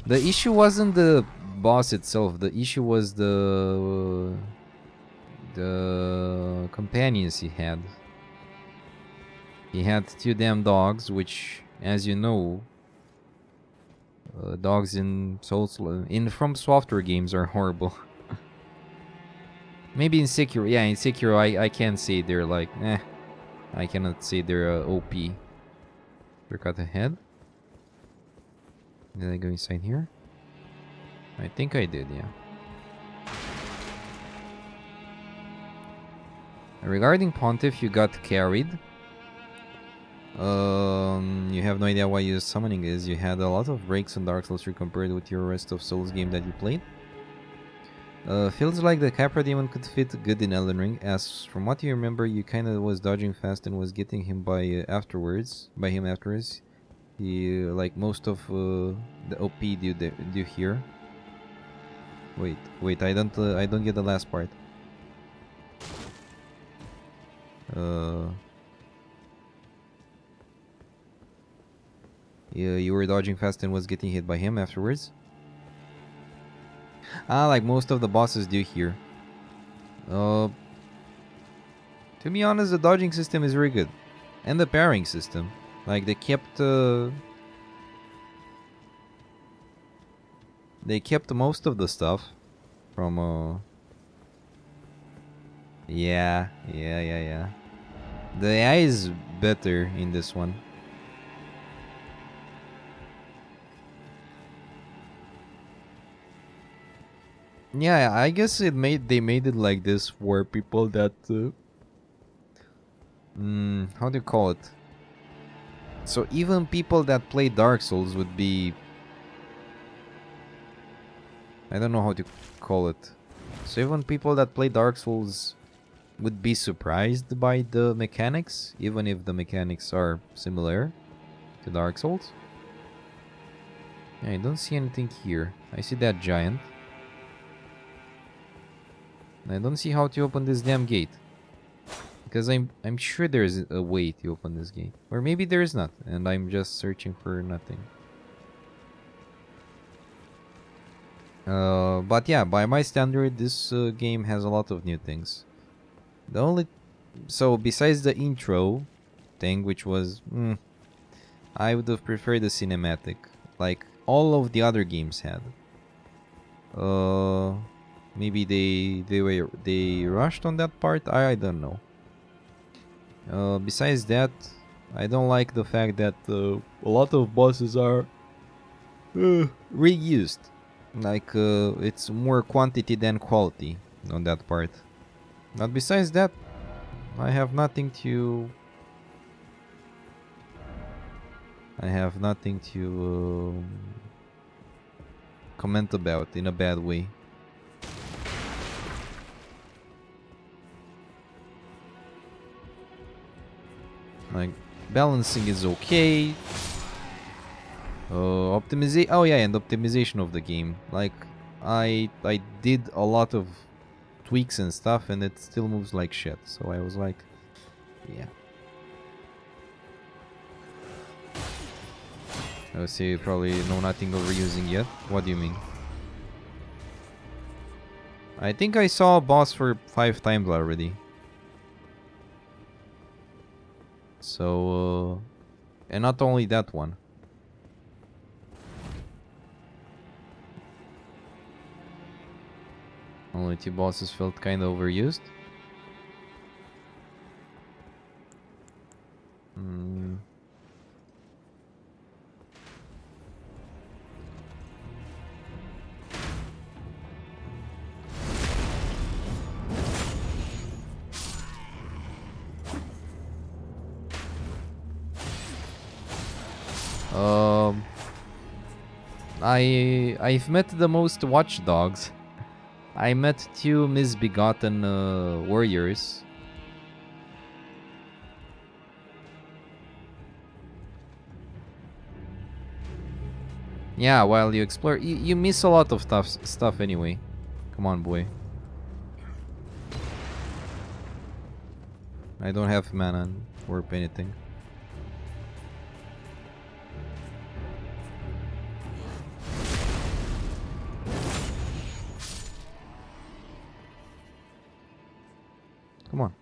The issue wasn't the boss itself. The issue was the companions he had. He had 2 damn dogs, which, as you know, dogs in From Software games are horrible. Maybe in Sekiro, yeah, in Sekiro I can't say they're like, I cannot say they're OP. Forgot ahead. Did I go inside here? I think I did, yeah. Regarding Pontiff, you got carried. You have no idea why your summoning is. You had a lot of breaks on Dark Souls 3 compared with your rest of Souls game that you played. Feels like the Capra Demon could fit good in Elden Ring, as from what you remember, you kinda was dodging fast and was getting him by him afterwards. He like most of the OP do here. Wait, I don't get the last part. Yeah, you were dodging fast and was getting hit by him afterwards. Like most of the bosses do here. To be honest, the dodging system is very good, and the parrying system. Like they kept most of the stuff from yeah. The AI is better in this one. Yeah, I guess they made it like this for people that how do you call it? So even people that play Dark Souls would be, I don't know how to call it. So even people that play Dark Souls would be surprised by the mechanics, even if the mechanics are similar to Dark Souls. Yeah, I don't see anything here. I see that giant. I don't see how to open this damn gate. Because I'm sure there's a way to open this gate. Or maybe there is not, and I'm just searching for nothing. But yeah, by my standard, this game has a lot of new things. So besides the intro thing, which was, I would have preferred the cinematic, like all of the other games had. Maybe they rushed on that part. I don't know. Besides that, I don't like the fact that a lot of bosses are reused. Like it's more quantity than quality on that part. But besides that, I have nothing to comment about in a bad way. Like balancing is okay. Optimization. Oh yeah, and optimization of the game. Like I did a lot of tweaks and stuff, and it still moves like shit. So I was like, yeah. I would say you probably know nothing of reusing yet. What do you mean? I think I saw a boss for 5 times already. So, and not only that one. Only 2 bosses felt kind of overused. Hmm. I've met the most watchdogs. I met 2 misbegotten warriors. Yeah, while you explore, you miss a lot of stuff anyway. Come on, boy. I don't have mana or anything. Come on.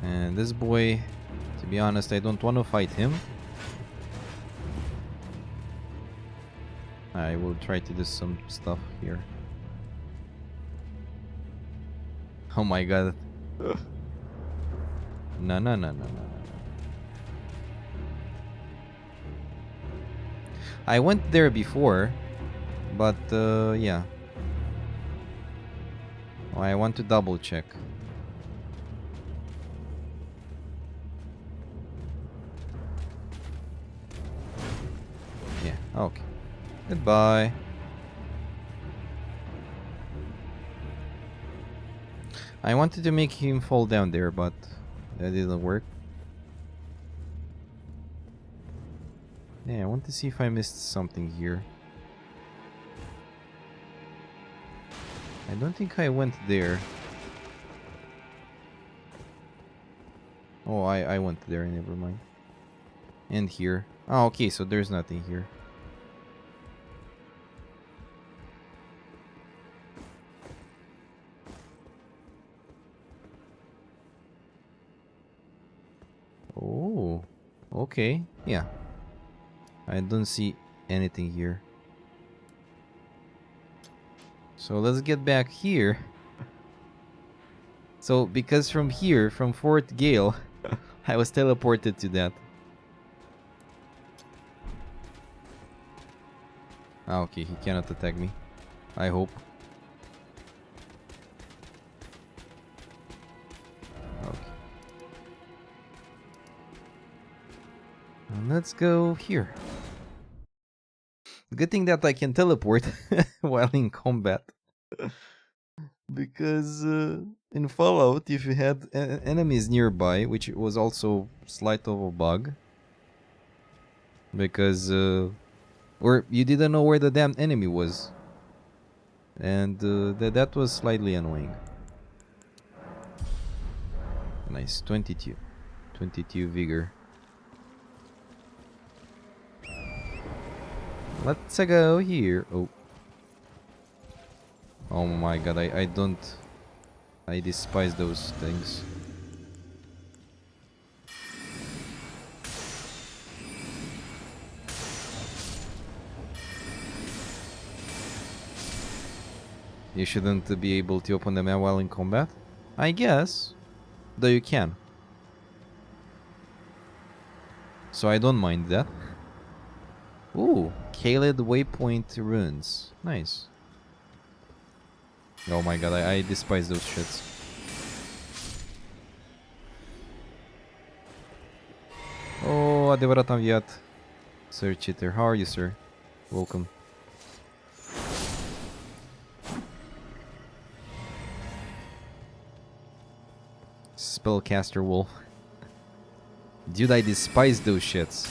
And this boy, to be honest, I don't want to fight him. I will try to do some stuff here. Oh my god. No, no, no, no, no. I went there before, but yeah. Oh, I want to double check. Yeah, okay. Goodbye. I wanted to make him fall down there, but that didn't work. Yeah, I want to see if I missed something here. I don't think I went there. Oh, I went there, never mind. And here. Oh, okay, so there's nothing here. Oh, okay, yeah. I don't see anything here. So let's get back here. So, because from here, from Fort Gale, I was teleported to that. Ah, okay, he cannot attack me. I hope. Okay. And let's go here. Good thing that I can teleport while in combat. Because in Fallout, if you had enemies nearby, which was also slight of a bug, because or you didn't know where the damn enemy was, and that was slightly annoying. Nice, 22 vigor. Let's go here. Oh my god, I despise those things. You shouldn't be able to open them while in combat? I guess. Though you can. So I don't mind that. Ooh, Kaled Waypoint runes. Nice. Oh my god, I despise those shits. Oh, adevărat viat. Sir Cheater, how are you, sir? Welcome. Spellcaster Wolf. Dude, I despise those shits.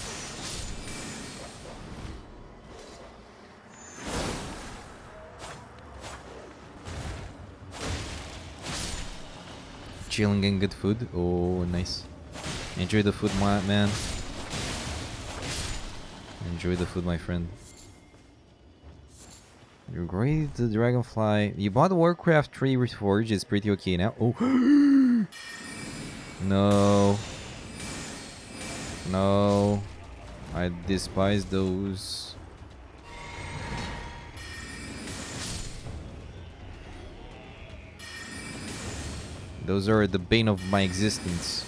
Chilling and good food. Oh, nice. Enjoy the food, my man. Enjoy the food, my friend. You're great, the Dragonfly. You bought Warcraft 3 Reforged, it's pretty okay now. Oh. No. No. I despise those. Those are the bane of my existence.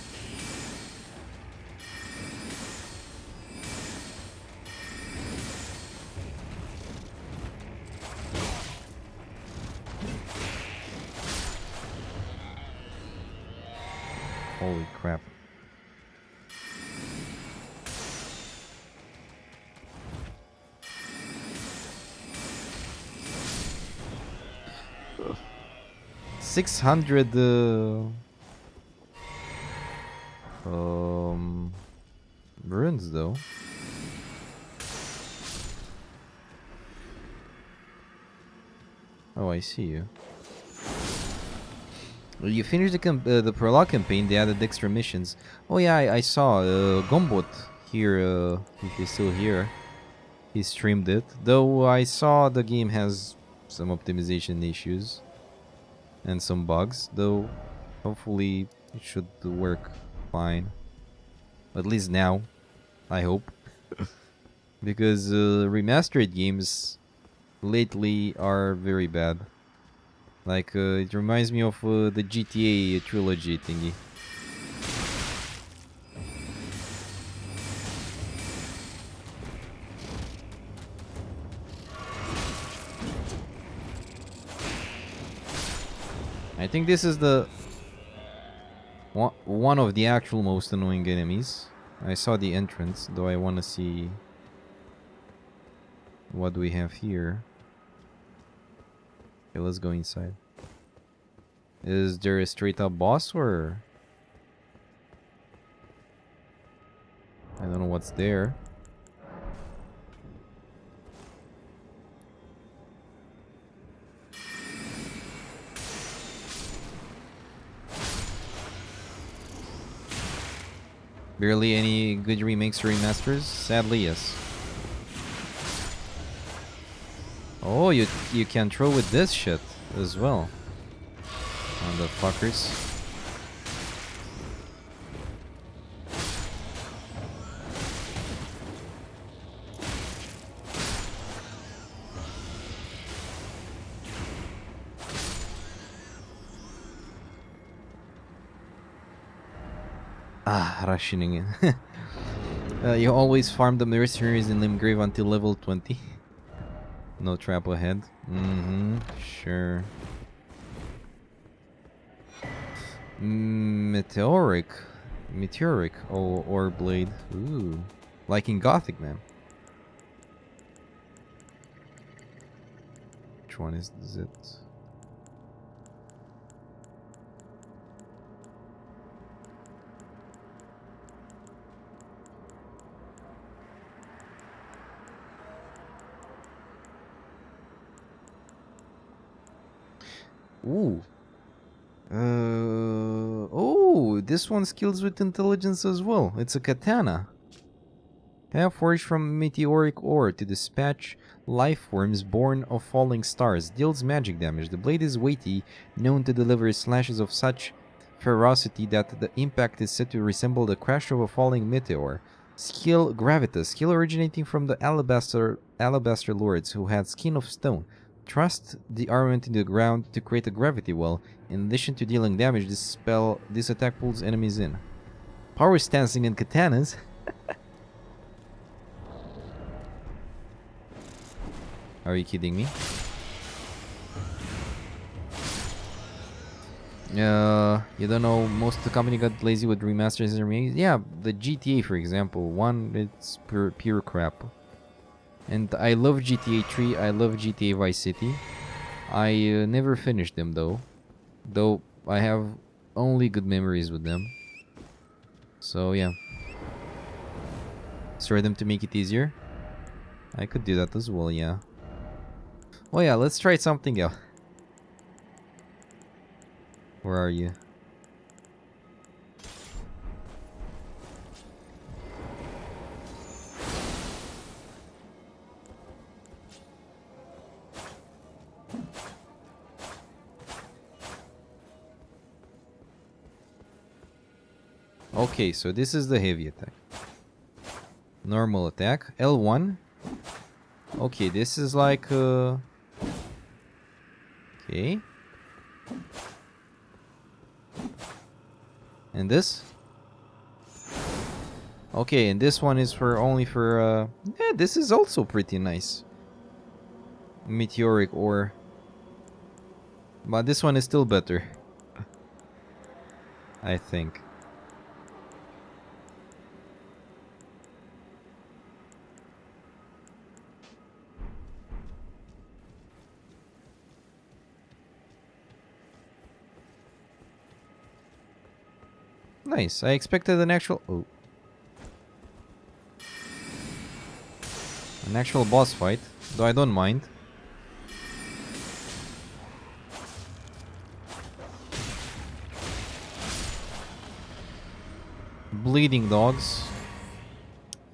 Holy crap. Ugh. 600 runes though. Oh, I see you. Well, you finished the prologue campaign. They added extra missions. Oh yeah, I saw Gombot here. If he's still here, he streamed it. Though I saw the game has some optimization issues and some bugs. Though, hopefully it should work fine. At least now, I hope. Because remastered games lately are very bad. Like, it reminds me of the GTA trilogy thingy. I think this is the one of the actual most annoying enemies. I saw the entrance, though I want to see what we have here. Okay, let's go inside. Is there a straight up boss or... I don't know what's there. Barely any good remakes or remasters? Sadly, yes. Oh, you can throw with this shit as well. Motherfuckers. Ah, rationing it. You always farm the mercenaries in Limgrave until level 20. No trap ahead. Sure. Meteoric. Or blade. Ooh. Like in Gothic, man. Which one is it? Ooh. Oh, this one skills with intelligence as well. It's a katana. Have forged from meteoric ore to dispatch life forms born of falling stars. Deals magic damage. The blade is weighty, known to deliver slashes of such ferocity that the impact is said to resemble the crash of a falling meteor. Skill Gravitas. Skill originating from the Alabaster Lords who had skin of stone. Thrust the armament into the ground to create a gravity well. In addition to dealing damage, this attack pulls enemies in. Power stancing and katanas. Are you kidding me? You don't know, most of the company got lazy with remasters and remakes. Yeah, the GTA, for example, one, it's pure crap. And I love GTA 3, I love GTA Vice City. I never finished them though. Though I have only good memories with them. So yeah. Store them to make it easier. I could do that as well, yeah. Oh yeah, let's try something else. Where are you? Okay, so this is the heavy attack. Normal attack. L1. Okay, this is like... Okay. And this? Okay, and this one is for only for... Yeah, this is also pretty nice. Meteoric ore. But this one is still better. I think. Nice. I expected an actual... Oh. An actual boss fight. Though I don't mind. Bleeding dogs.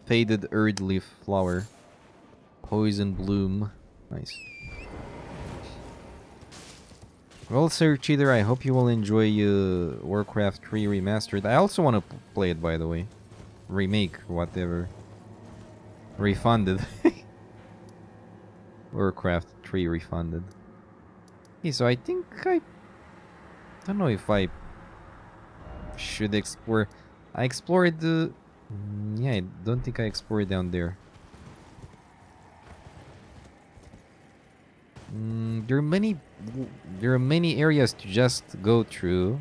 Faded Earth Leaf Flower. Poison Bloom. Nice. Well, Sir Cheater, I hope you will enjoy Warcraft 3 Remastered. I also want to play it, by the way. Remake, whatever. Refunded. Warcraft 3 refunded. Okay, so I think I don't know if I should explore. I explored the... Yeah, I don't think I explored down there. There are many areas to just go through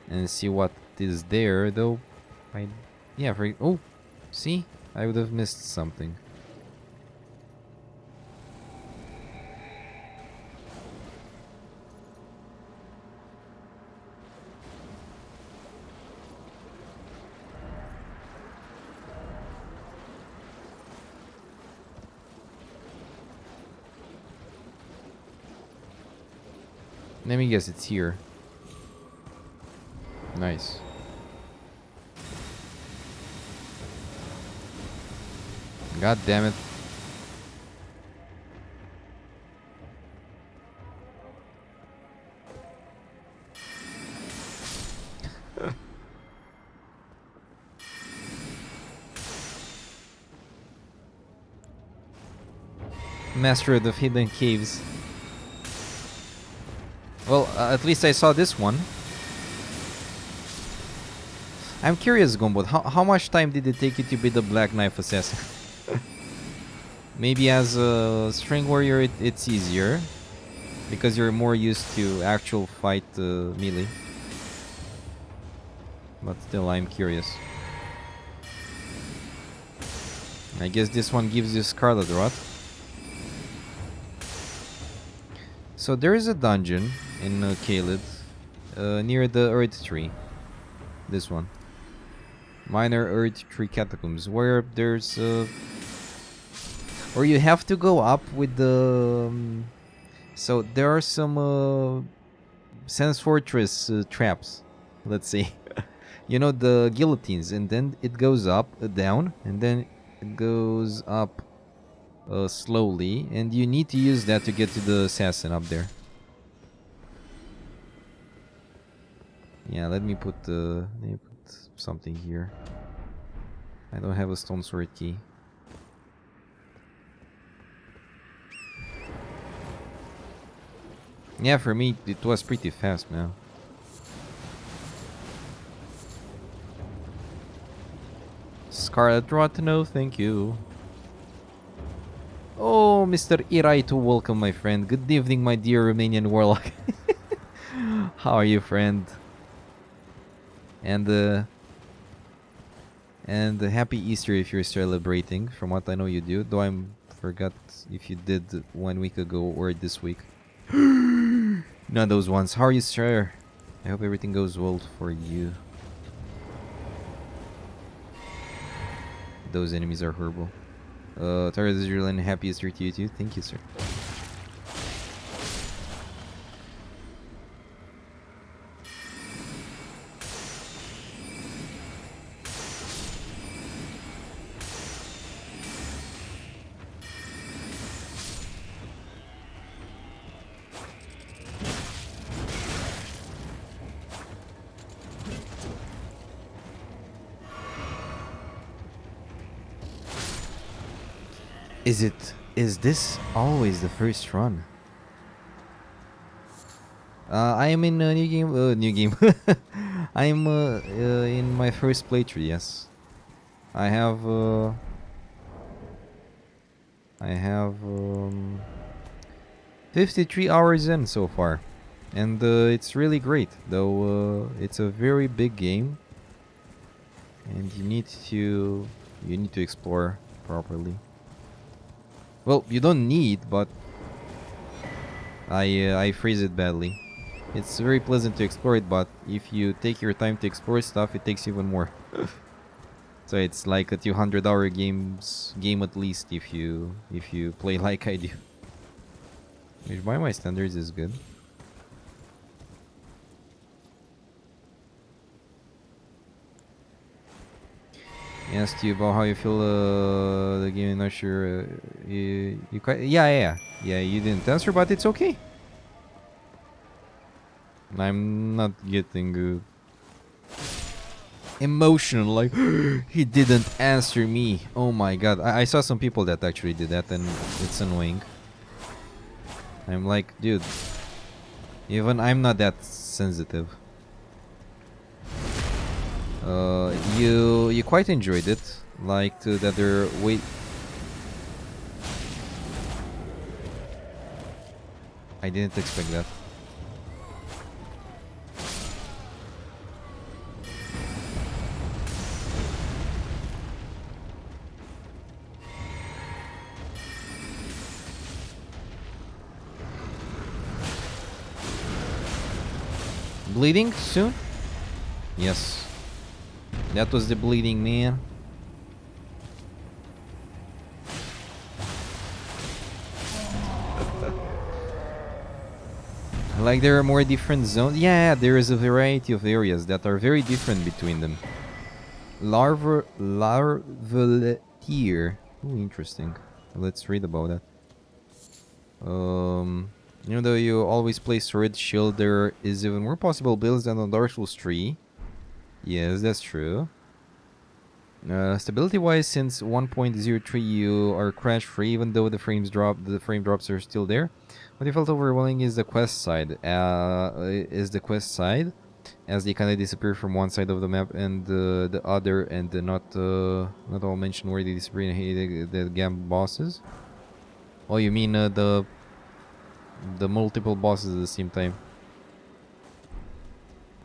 and see what is there, though. Yeah, oh, see, I would have missed something. Let me guess, it's here. Nice. God damn it. Master of the Hidden Caves. Well, at least I saw this one. I'm curious, Gumbot, how much time did it take you to be the Black Knife Assassin? Maybe as a String Warrior it's easier, because you're more used to actual fight melee. But still, I'm curious. I guess this one gives you Scarlet Rot. So there is a dungeon in Caelid, near the Earth Tree. This one. Minor Earth Tree Catacombs, where there's... or you have to go up with the... so there are some Sense Fortress traps, let's say. You know, the guillotines, and then it goes up, down, and then it goes up slowly, and you need to use that to get to the assassin up there. Yeah, let me put something here. I don't have a stone sword key. Yeah, for me it was pretty fast, man. Scarlet Rot, no, thank you. Oh, Mr. Iraito, welcome, my friend. Good evening, my dear Romanian warlock. How are you, friend? And happy Easter if you're celebrating, from what I know you do. Though I forgot if you did 1 week ago or this week. Not those ones. How are you, sir? I hope everything goes well for you. Those enemies are horrible. Tara Zerlin, happy Easter to you too. Thank you, sir. Is this always the first run? I am in a new game. New game. I am in my first playthrough. Yes, I have. I have 53 hours in so far, and it's really great. Though it's a very big game, and you need to explore properly. Well, you don't need, but I phrase it badly. It's very pleasant to explore it, but if you take your time to explore stuff, it takes even more. So it's like a 200-hour game at least if you play like I do. Which by my standards is good. I asked you about how you feel the game. I'm not sure. You quite yeah. You didn't answer, but it's okay. I'm not getting emotional like he didn't answer me. Oh my god. I saw some people that actually did that, and it's annoying. I'm like, dude, even I'm not that sensitive. You quite enjoyed it, like that there wait. I didn't expect that. Bleeding soon? Yes. That was the bleeding, man. Like there are more different zones. Yeah, there is a variety of areas that are very different between them. Larvaletier. Ooh, interesting. Let's read about that. Even though you always play sword shield, there is even more possible builds than on Dark Souls 3. Yes, that's true. Stability-wise, since 1.03 you are crash-free, even though the frame drops are still there. What you felt overwhelming is the quest side. As they kind of disappear from one side of the map and the other, and not all mention where they disappear in the game bosses. Oh, you mean the multiple bosses at the same time?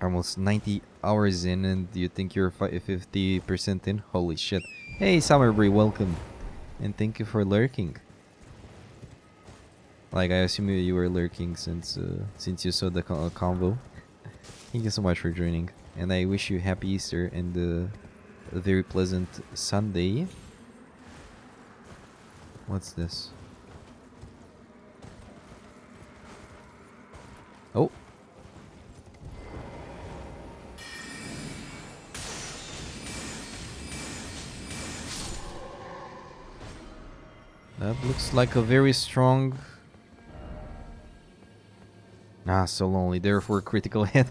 Almost 90 hours in, and you think you're 50% in? Holy shit. Hey, Summerbree, welcome. And thank you for lurking. Like, I assume you were lurking since you saw the convo. Thank you so much for joining. And I wish you happy Easter and a very pleasant Sunday. What's this? Oh. That looks like a very strong... Ah, so lonely, therefore critical hit.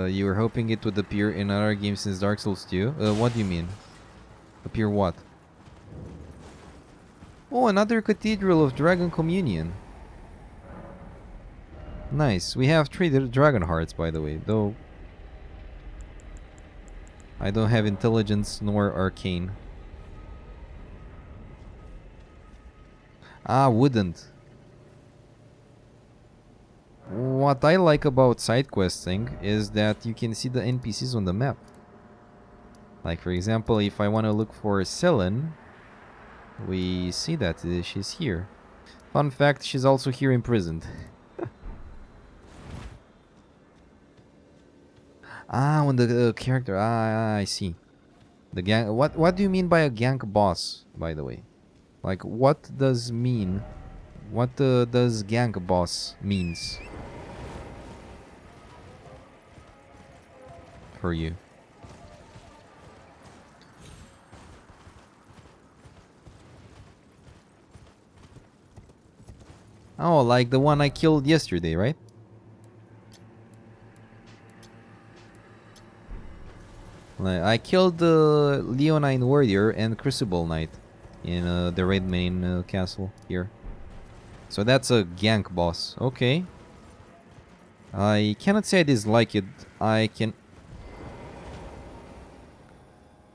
You were hoping it would appear in another game since Dark Souls 2? What do you mean? Appear what? Oh, another Cathedral of Dragon Communion. Nice. We have 3 Dragon Hearts, by the way, though I don't have Intelligence nor Arcane. Ah, wouldn't. What I like about side questing is that you can see the NPCs on the map. Like, for example, if I want to look for Selen, we see that she's here. Fun fact, she's also here imprisoned. Ah, when the character... I see. The gang... What do you mean by a gank boss, by the way? Like, what does mean... What does gank boss means? For you. Oh, like the one I killed yesterday, right? I killed the Leonine Warrior and Crucible Knight in the Red Main castle here. So that's a gank boss. Okay. I cannot say I dislike it. I can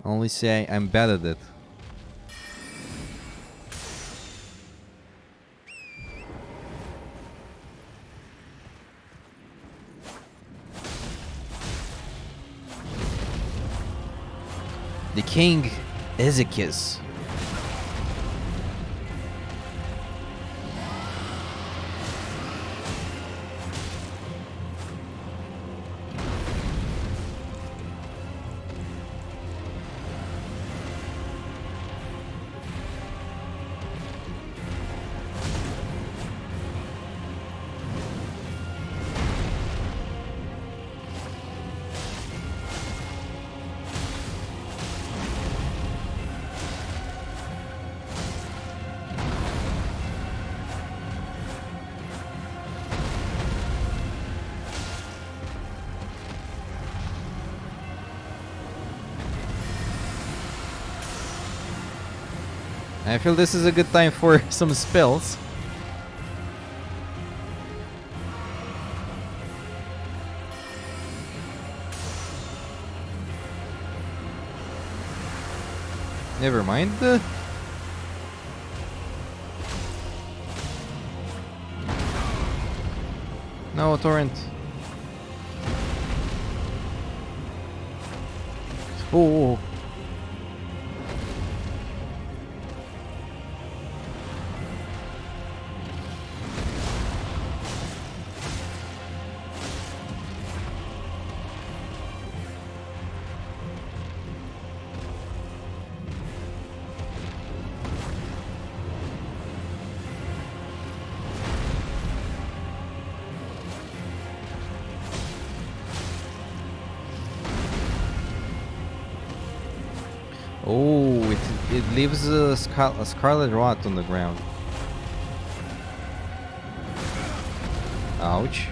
only say I'm bad at it. The King Ezekis. I feel this is a good time for some spells. Never mind. No, torrent. Oh. Oh, it leaves a scarlet rot on the ground. Ouch.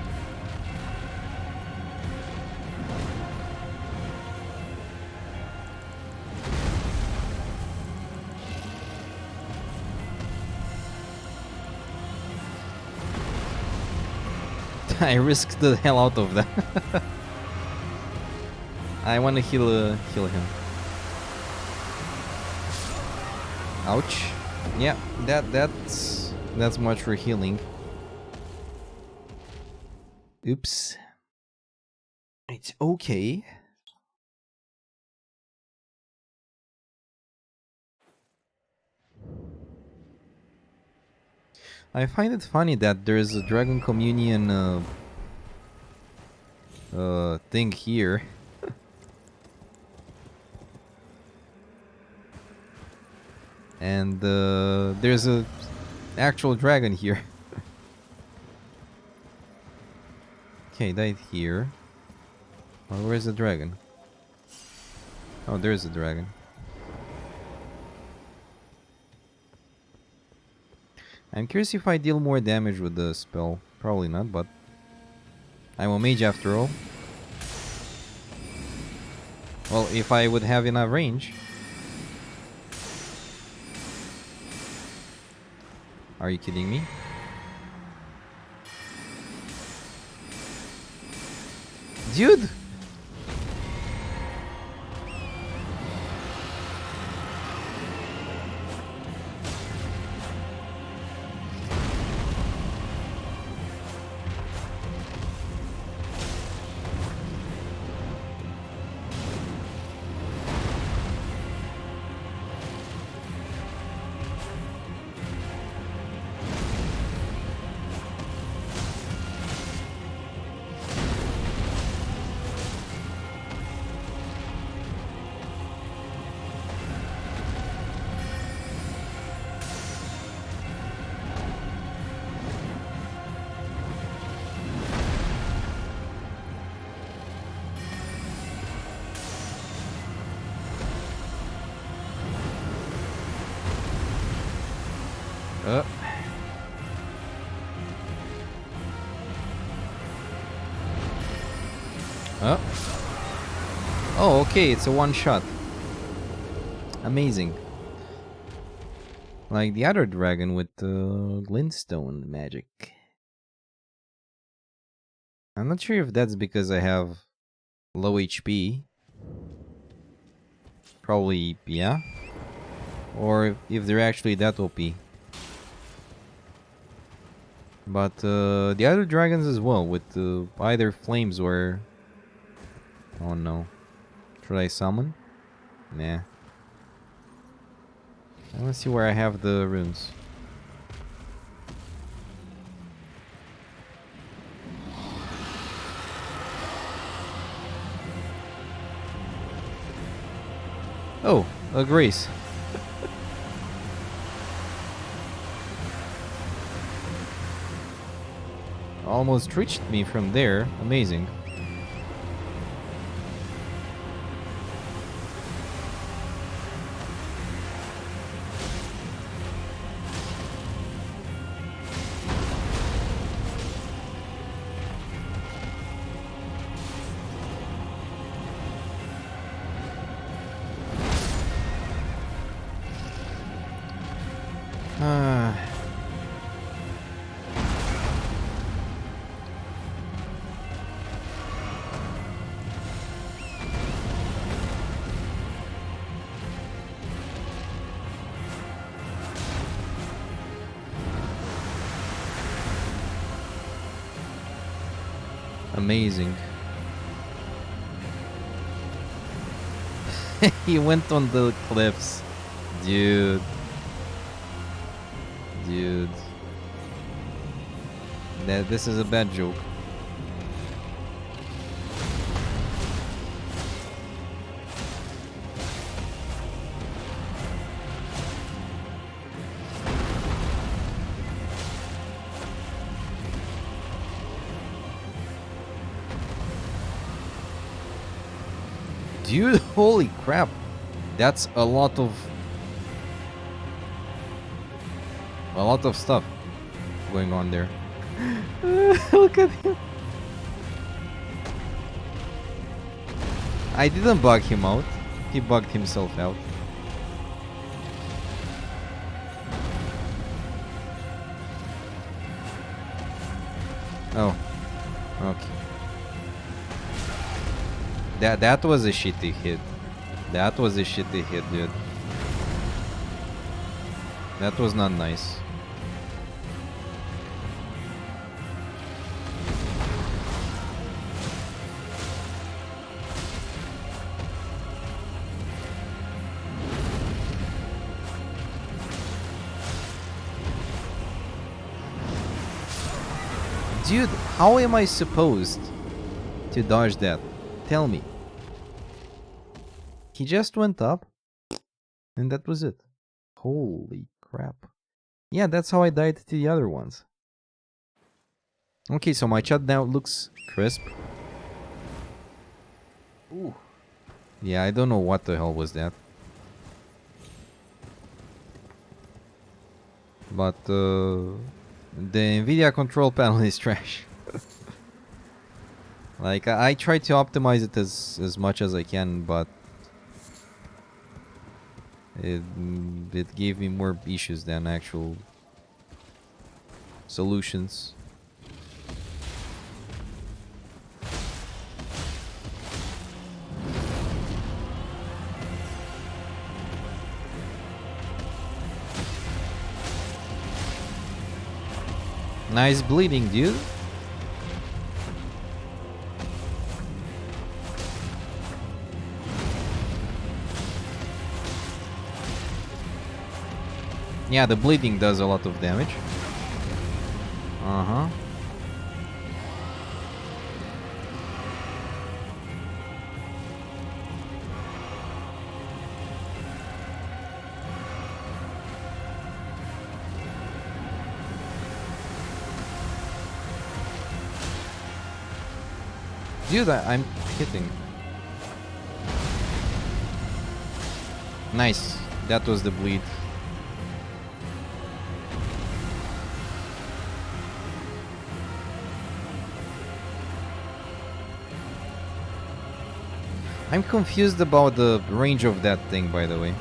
I risked the hell out of that. I want to heal him. Ouch. Yeah, that's much for healing. Oops. It's okay. I find it funny that there's a Dragon Communion thing here. And there's a actual dragon here. Okay, died here. Well, where's the dragon? Oh, there's a dragon. I'm curious if I deal more damage with the spell. Probably not, but I'm a mage after all. Well, if I would have enough range. Are you kidding me? Dude! Oh, okay, it's a one shot. Amazing. Like the other dragon with glintstone magic. I'm not sure if that's because I have low HP. Probably, yeah. Or if they're actually that OP. But the other dragons as well, with either flames or... Oh no. Should I summon? Nah. I want to see where I have the runes. Oh, a grace. Almost reached me from there. Amazing. Amazing. He went on the cliffs. Dude. Dude. This is a bad joke. Dude, holy crap. That's a lot of stuff going on there. Look at him. I didn't bug him out. He bugged himself out. Oh. Okay. That was a shitty hit. That was a shitty hit, dude. That was not nice. Dude, how am I supposed to dodge that? Tell me. He just went up, and that was it. Holy crap. Yeah, that's how I died to the other ones. Okay, so my chat now looks crisp. Ooh. Yeah, I don't know what the hell was that. But the Nvidia control panel is trash. Like, I try to optimize it as much as I can, but it gave me more issues than actual solutions. Nice bleeding, dude. Yeah, the bleeding does a lot of damage. Uh-huh. Dude, I'm hitting. Nice. That was the bleed. I'm confused about the range of that thing, by the way.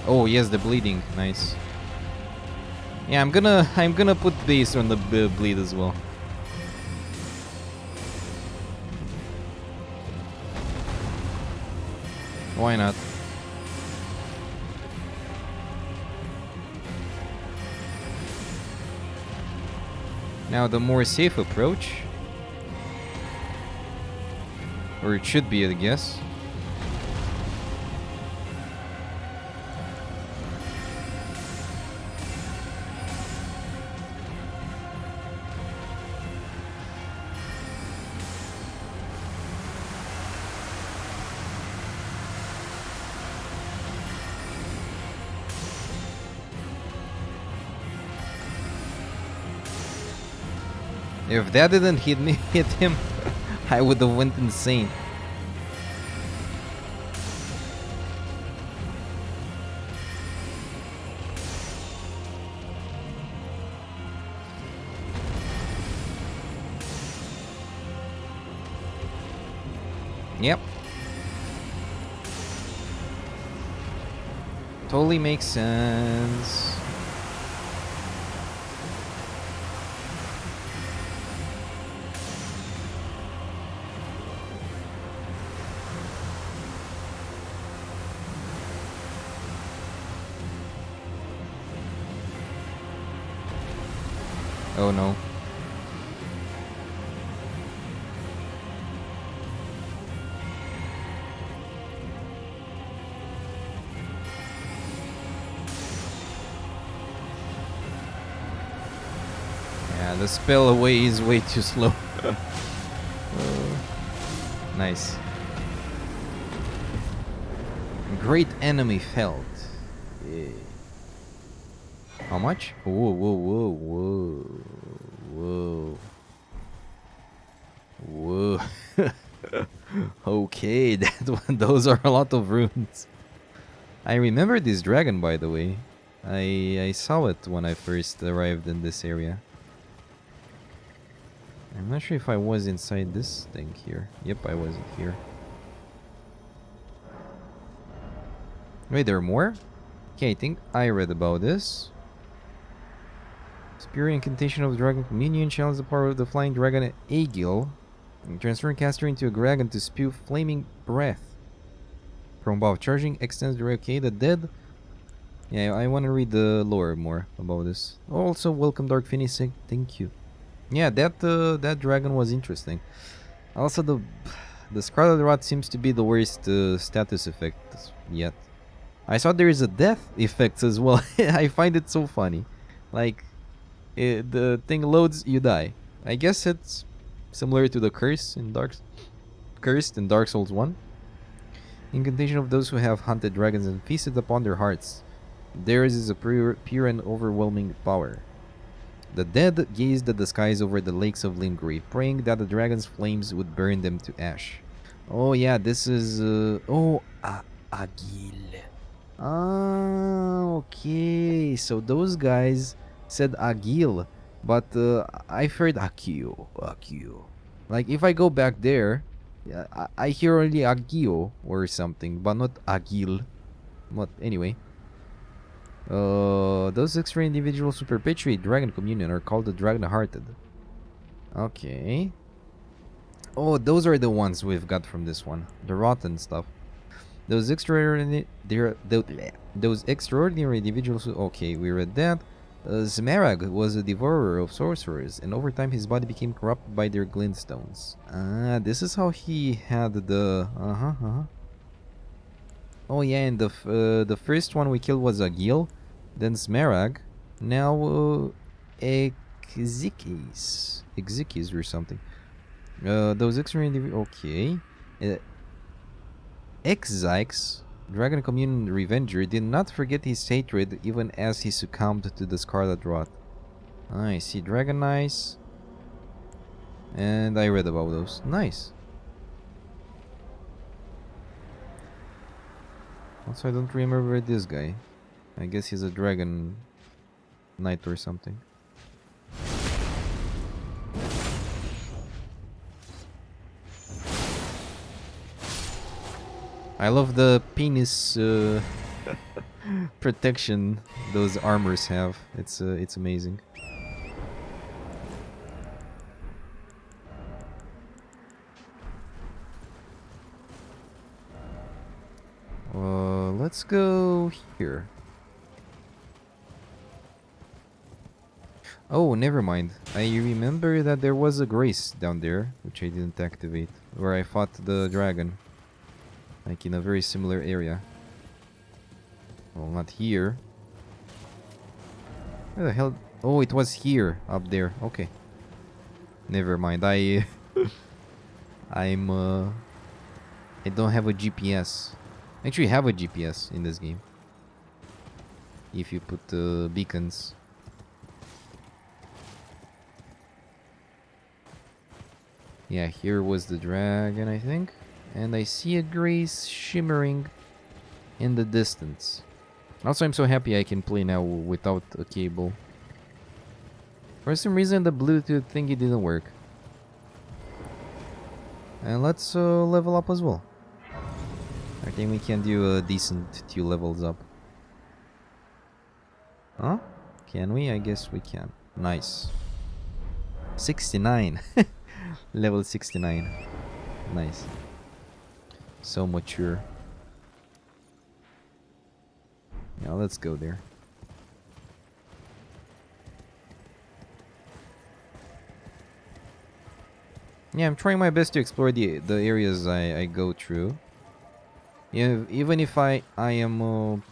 Oh yes, the bleeding, nice. Yeah, I'm gonna put base on the bleed as well. Why not? Now the more safe approach, or it should be, I guess. If that didn't hit him, I would have went insane. Yep. Totally makes sense. Oh no. Yeah, the spell away is way too slow. Nice. Great enemy felled. Yeah. How much? Whoa, whoa, whoa, whoa, whoa. Whoa. Okay, those are a lot of runes. I remember this dragon, by the way. I saw it when I first arrived in this area. I'm not sure if I was inside this thing here. Yep, I was here. Wait, there are more? Okay, I think I read about this. Spirit incantation of the dragon communion channels the power of the flying dragon Aegil, and transferring caster into a dragon to spew flaming breath. From above, charging extends the okay, the dead. Yeah, I want to read the lore more about this. Also, welcome Dark Phoenix, thank you. Yeah, that dragon was interesting. Also, the Scarlet Rot seems to be the worst status effect yet. I saw there is a death effect as well. I find it so funny. Like, the thing loads, you die. I guess it's similar to the Cursed in Dark Souls 1. Incantation of those who have hunted dragons and feasted upon their hearts. Theirs is a pure and overwhelming power. The dead gazed at the skies over the lakes of Limgrave, praying that the dragon's flames would burn them to ash. Oh yeah, this is Agil. Ah, okay. So those guys said Agil, but I've heard Akio. Like if I go back there, yeah, I hear only Agio or something, but not Agil. What? Anyway. Those extra individuals who perpetuate Dragon Communion are called the Dragon-Hearted. Okay. Oh, those are the ones we've got from this one. The rotten stuff. Those extraordinary individuals who... Okay, we read that. Zmarag was a devourer of sorcerers, and over time his body became corrupted by their glintstones. Ah, this is how he had the... Oh yeah, and the first one we killed was Agil, then Smarag, now Exikis or something. Those extra individuals... Okay. Exikes, Dragon Communion Revenger, did not forget his hatred even as he succumbed to the Scarlet Rot. I see. Dragon Eyes. And I read about those. Nice. Also, I don't remember this guy. I guess he's a dragon knight or something. I love the penis protection those armors have. It's amazing. Let's go here. Oh, never mind. I remember that there was a grace down there, which I didn't activate, where I fought the dragon. Like in a very similar area. Well, not here. Where the hell? Oh, it was here, up there. Okay. Never mind. I don't have a GPS. I actually have a GPS in this game. If you put beacons. Yeah, here was the dragon, I think. And I see a grace shimmering in the distance. Also, I'm so happy I can play now without a cable. For some reason, the Bluetooth thingy didn't work. And let's level up as well. I think we can do a decent 2 levels up. Huh? Can we? I guess we can. Nice. 69. Level 69. Nice. So mature. Yeah, let's go there. Yeah, I'm trying my best to explore the areas I go through. Yeah, even if I am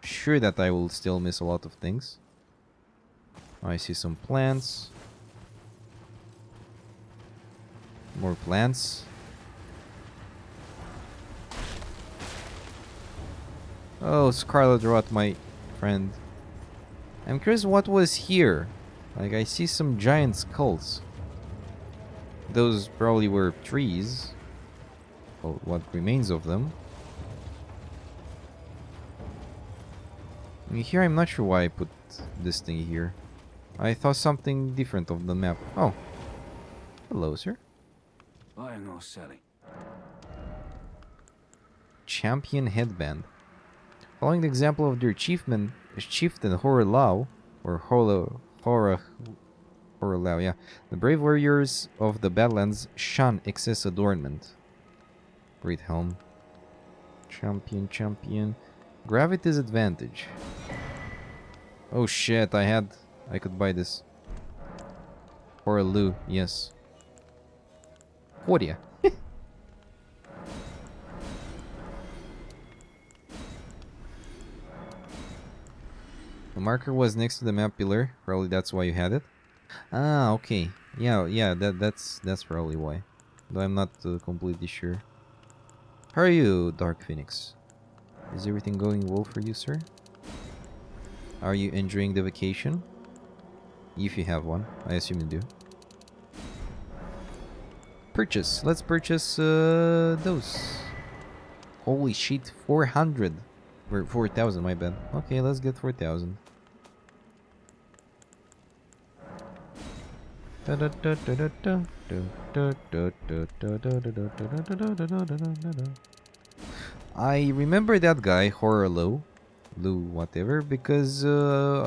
sure that I will still miss a lot of things. I see some plants. More plants. Oh, Scarlet Rot, my friend. I'm curious what was here. Like, I see some giant skulls. Those probably were trees. Or what remains of them. I mean, here I'm not sure why I put this thing here. I thought something different of the map. Oh. Hello, sir. Buying or selling? Champion headband. Following the example of their chieftain Horalao, or Horalao, yeah. The brave warriors of the Badlands shun excess adornment. Great helm. Champion. Gravity's advantage. Oh shit, I could buy this. Horaloo, yes. Horia. The marker was next to the map pillar. Probably that's why you had it. Ah, okay. Yeah, that's probably why. Though I'm not completely sure. How are you, Dark Phoenix? Is everything going well for you, sir? Are you enjoying the vacation? If you have one. I assume you do. Purchase. Let's purchase those. Holy shit, 400. Or 4,000, my bad. Okay, let's get 4,000. I remember that guy, Horror Lou whatever, because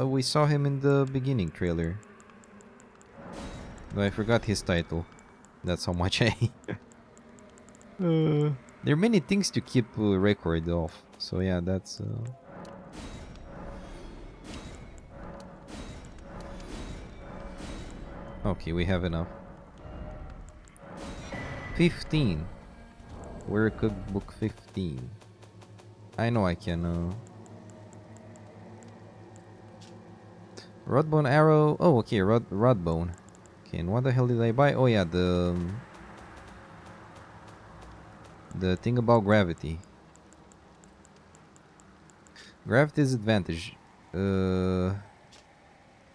we saw him in the beginning trailer. Though I forgot his title. That's how much I... there are many things to keep record of. So yeah, that's... Okay, we have enough. 15. We're cookbook 15. I know I can... Rodbone arrow. Oh, okay, Rodbone. Okay, and what the hell did I buy? Oh yeah, the thing about gravity. Gravity's advantage.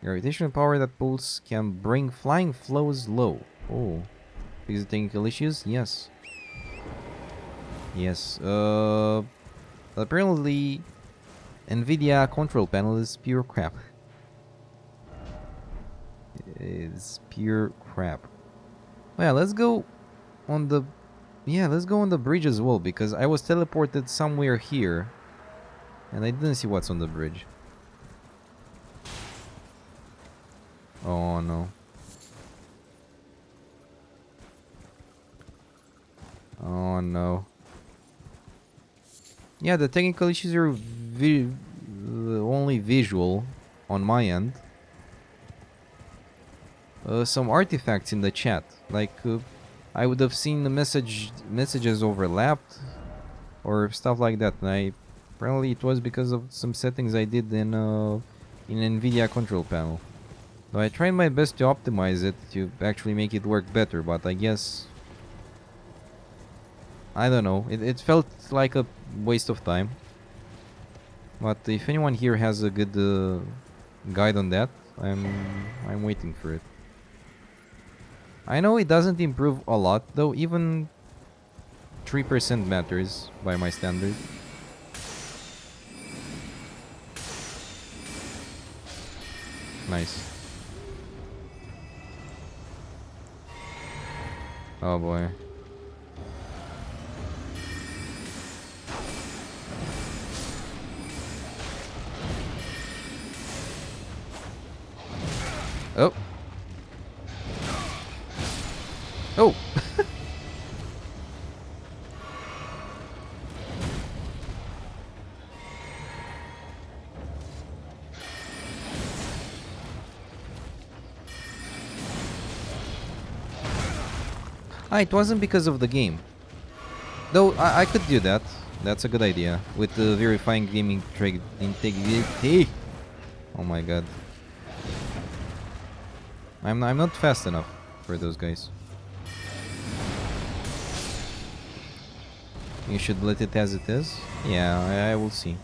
Gravitational power that pulls can bring flying flows low Oh. Fix the technical issues? Yes. Yes. Apparently, Nvidia control panel is pure crap. It's pure crap. Well, let's go on the... Yeah, let's go on the bridge as well, because I was teleported somewhere here. And I didn't see what's on the bridge. Oh no. Oh no. Yeah, the technical issues are only visual on my end. Some artifacts in the chat, like I would have seen the messages overlapped or stuff like that. And apparently it was because of some settings I did in Nvidia control panel. So I tried my best to optimize it to actually make it work better, but I guess I don't know. It felt like a waste of time. But if anyone here has a good guide on that, I'm waiting for it. I know it doesn't improve a lot, though. Even 3% matters by my standard. Nice. Oh boy. Oh. Oh. It wasn't because of the game. Though I could do that. That's a good idea. With the verifying gaming integrity. Oh my god. I'm not fast enough for those guys. You should let it as it is. Yeah, I will see.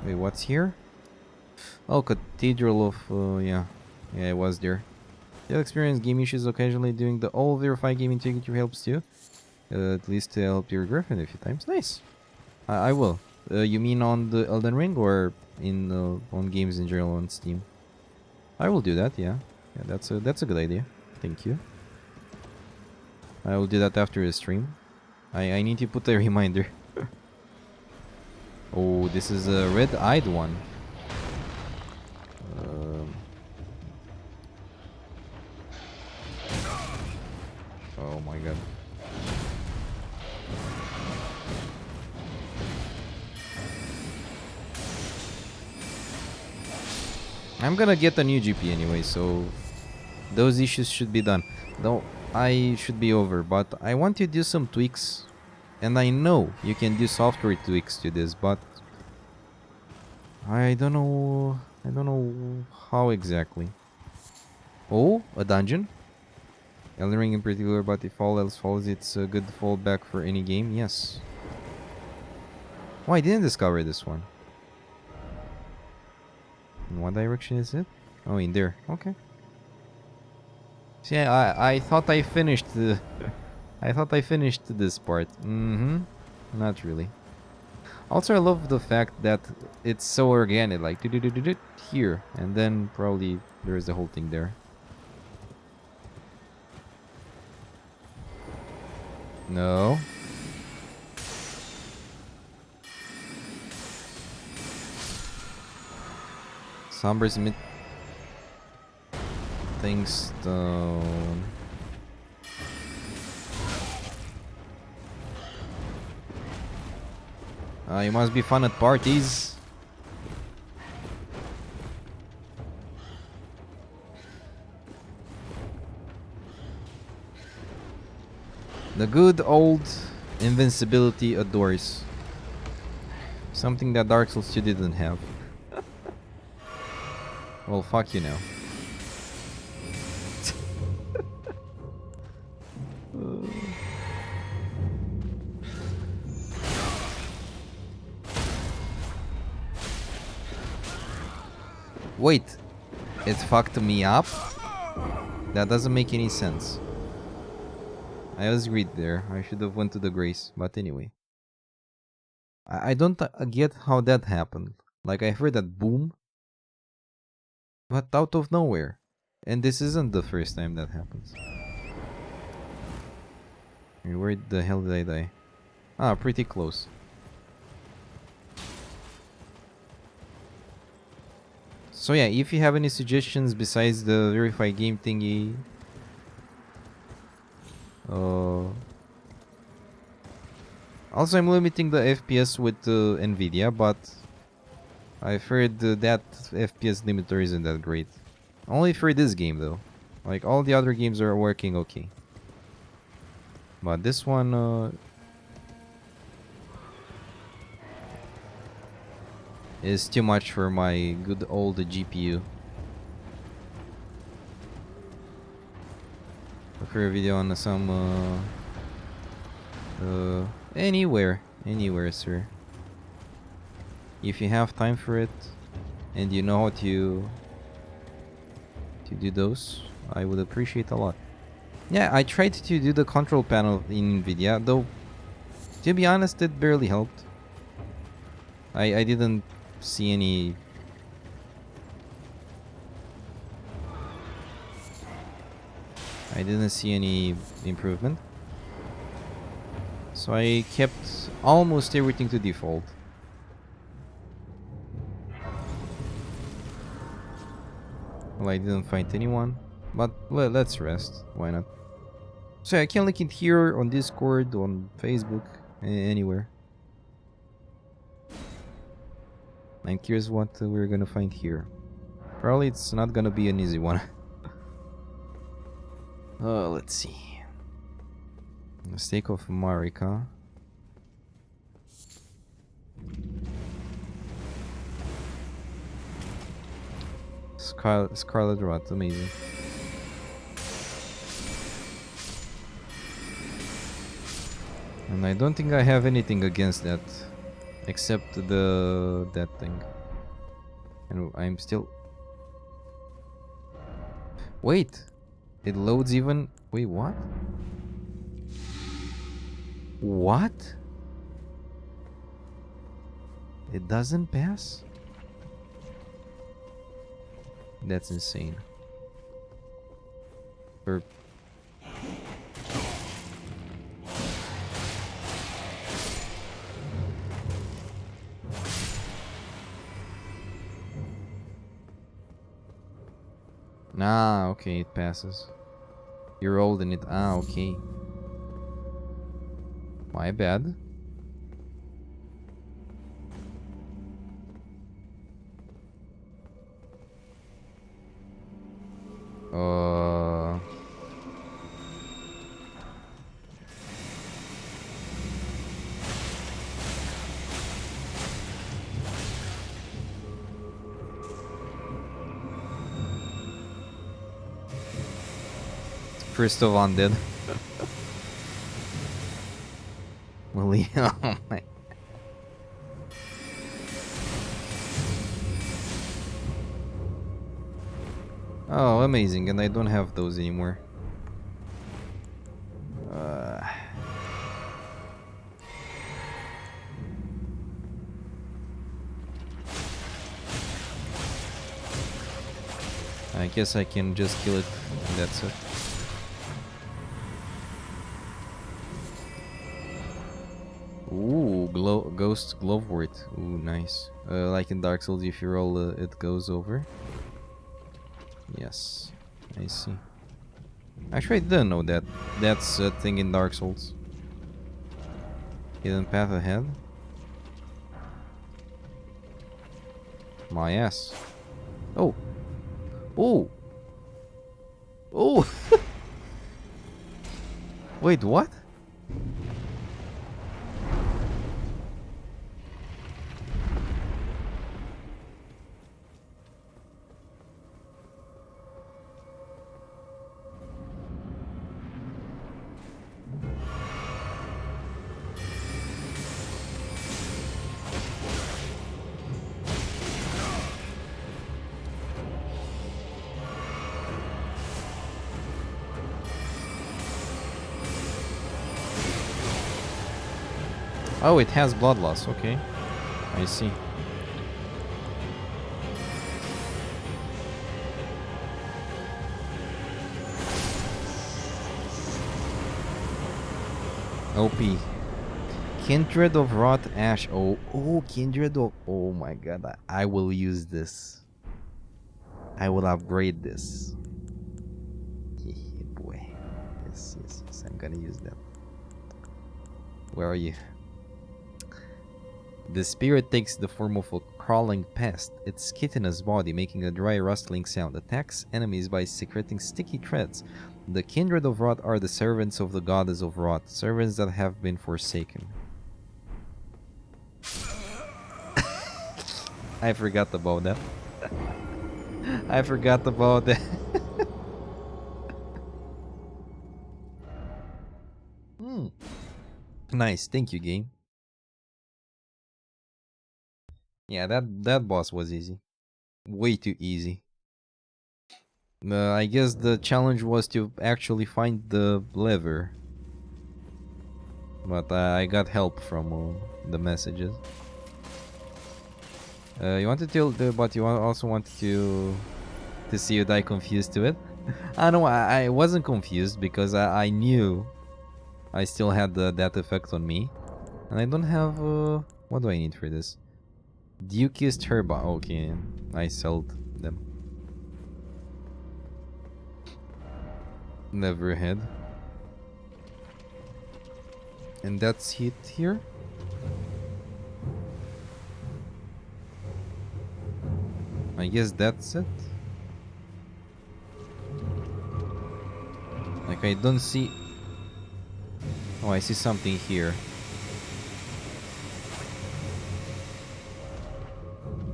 Wait, what's here? Oh, Cathedral of... yeah. Yeah, it was there. You'll experience game issues occasionally. Doing the all verify game integrity helps too. At least help your girlfriend a few times. Nice. I will. You mean on the Elden Ring or in on games in general on Steam? I will do that. Yeah. Yeah, that's a good idea. Thank you. I will do that after the stream. I need to put a reminder. Oh, this is a red-eyed one. Oh my god. I'm gonna get a new GP anyway, so those issues should be done. Though I should be over, but I want to do some tweaks. And I know you can do software tweaks to this, but I don't know how exactly. Oh, a dungeon. Elden Ring in particular, but if all else falls, it's a good fallback for any game. Yes. Oh, I didn't discover this one. In what direction is it? Oh, in there. Okay. See, I thought I finished the... I thought I finished this part. Mm-hmm. Not really. Also, I love the fact that it's so organic, like here, and then probably there's the whole thing there. No. Somber's mid thing stone. You must be fun at parties. The good old invincibility adores. Something that Dark Souls 2 didn't have. Well, fuck you now. Wait, it fucked me up? That doesn't make any sense. I was greedy there. I should have went to the grace. But anyway. I don't get how that happened. Like, I heard that boom. But out of nowhere. And this isn't the first time that happens. Where the hell did I die? Ah, pretty close. So yeah, if you have any suggestions besides the verify game thingy, also I'm limiting the FPS with Nvidia, but I've heard that FPS limiter isn't that great. Only for this game though. Like all the other games are working okay. But this one is too much for my good old GPU. For a video on some anywhere, sir. If you have time for it and you know how to do those, I would appreciate a lot. Yeah, I tried to do the control panel in Nvidia, though to be honest it barely helped. I didn't see any improvement. So I kept almost everything to default. Well, I didn't find anyone, but let's rest. Why not? So I can link it here on Discord, on Facebook, anywhere. I'm curious what we're gonna find here. Probably it's not gonna be an easy one. Let's see. Mistake of Marika. Scarlet Rot, amazing. And I don't think I have anything against that, except that thing. And I'm still. Wait, it loads even. Wait, what? What? It doesn't pass? That's insane. Ah, okay, it passes. You're old in it. Ah, okay. My bad. First of undead. Militia. Oh my. Oh, amazing, and I don't have those anymore. I guess I can just kill it, and that's it. Ooh, Ghost Glovewort. Ooh, nice. Like in Dark Souls, if you roll, it goes over. Yes, I see. Actually, I didn't know that. That's a thing in Dark Souls. Hidden path ahead. My ass. Oh. Oh. Oh. Wait, what? Oh, it has blood loss. Okay. I see. OP. Kindred of Wrought Ash. Oh, Kindred of... Oh my god, I will use this. I will upgrade this. Yeah, boy. Yes, yes, yes, I'm gonna use that. Where are you? The spirit takes the form of a crawling pest. Its chitinous body, making a dry rustling sound, attacks enemies by secreting sticky threads. The Kindred of Wrath are the servants of the goddess of Wrath, servants that have been forsaken. I forgot about that. I forgot about that. Nice, thank you, game. Yeah, that boss was easy. Way too easy. I guess the challenge was to actually find the lever. But I got help from the messages. You wanted to, but you also wanted to see you die confused to it. I know I wasn't confused because I knew I still had that effect on me, and I don't have. What do I need for this? Duke's Turbo. Okay, I sold them. Never had. And that's it here. I guess that's it. Like I don't see. Oh, I see something here.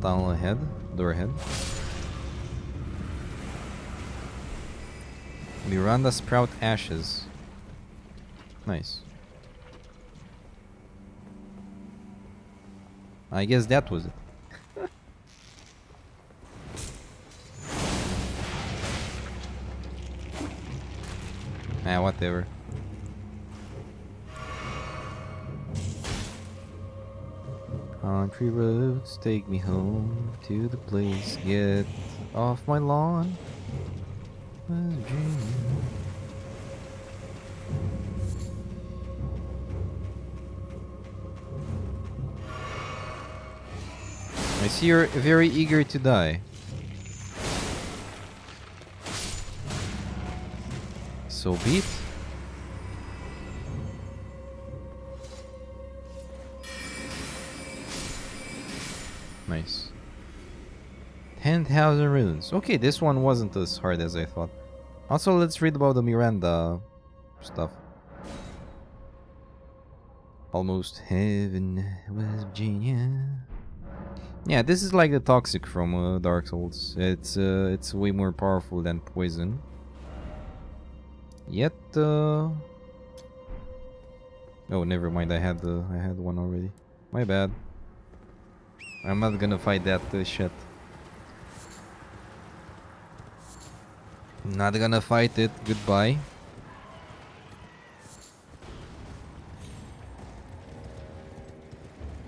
Tunnel ahead, door ahead. Miranda Sprout Ashes. Nice. I guess that was it. Ah, whatever. Country roads take me home to the place. Get off my lawn, West Virginia. I see you're very eager to die. So be it. Nice. 10,000 runes. Okay, this one wasn't as hard as I thought. Also, let's read about the Miranda stuff. Almost heaven, West Virginia. Yeah, this is like the toxic from Dark Souls. It's way more powerful than poison. Yet, oh, never mind. I had one already. My bad. I'm not gonna fight that shit. Not gonna fight it. Goodbye.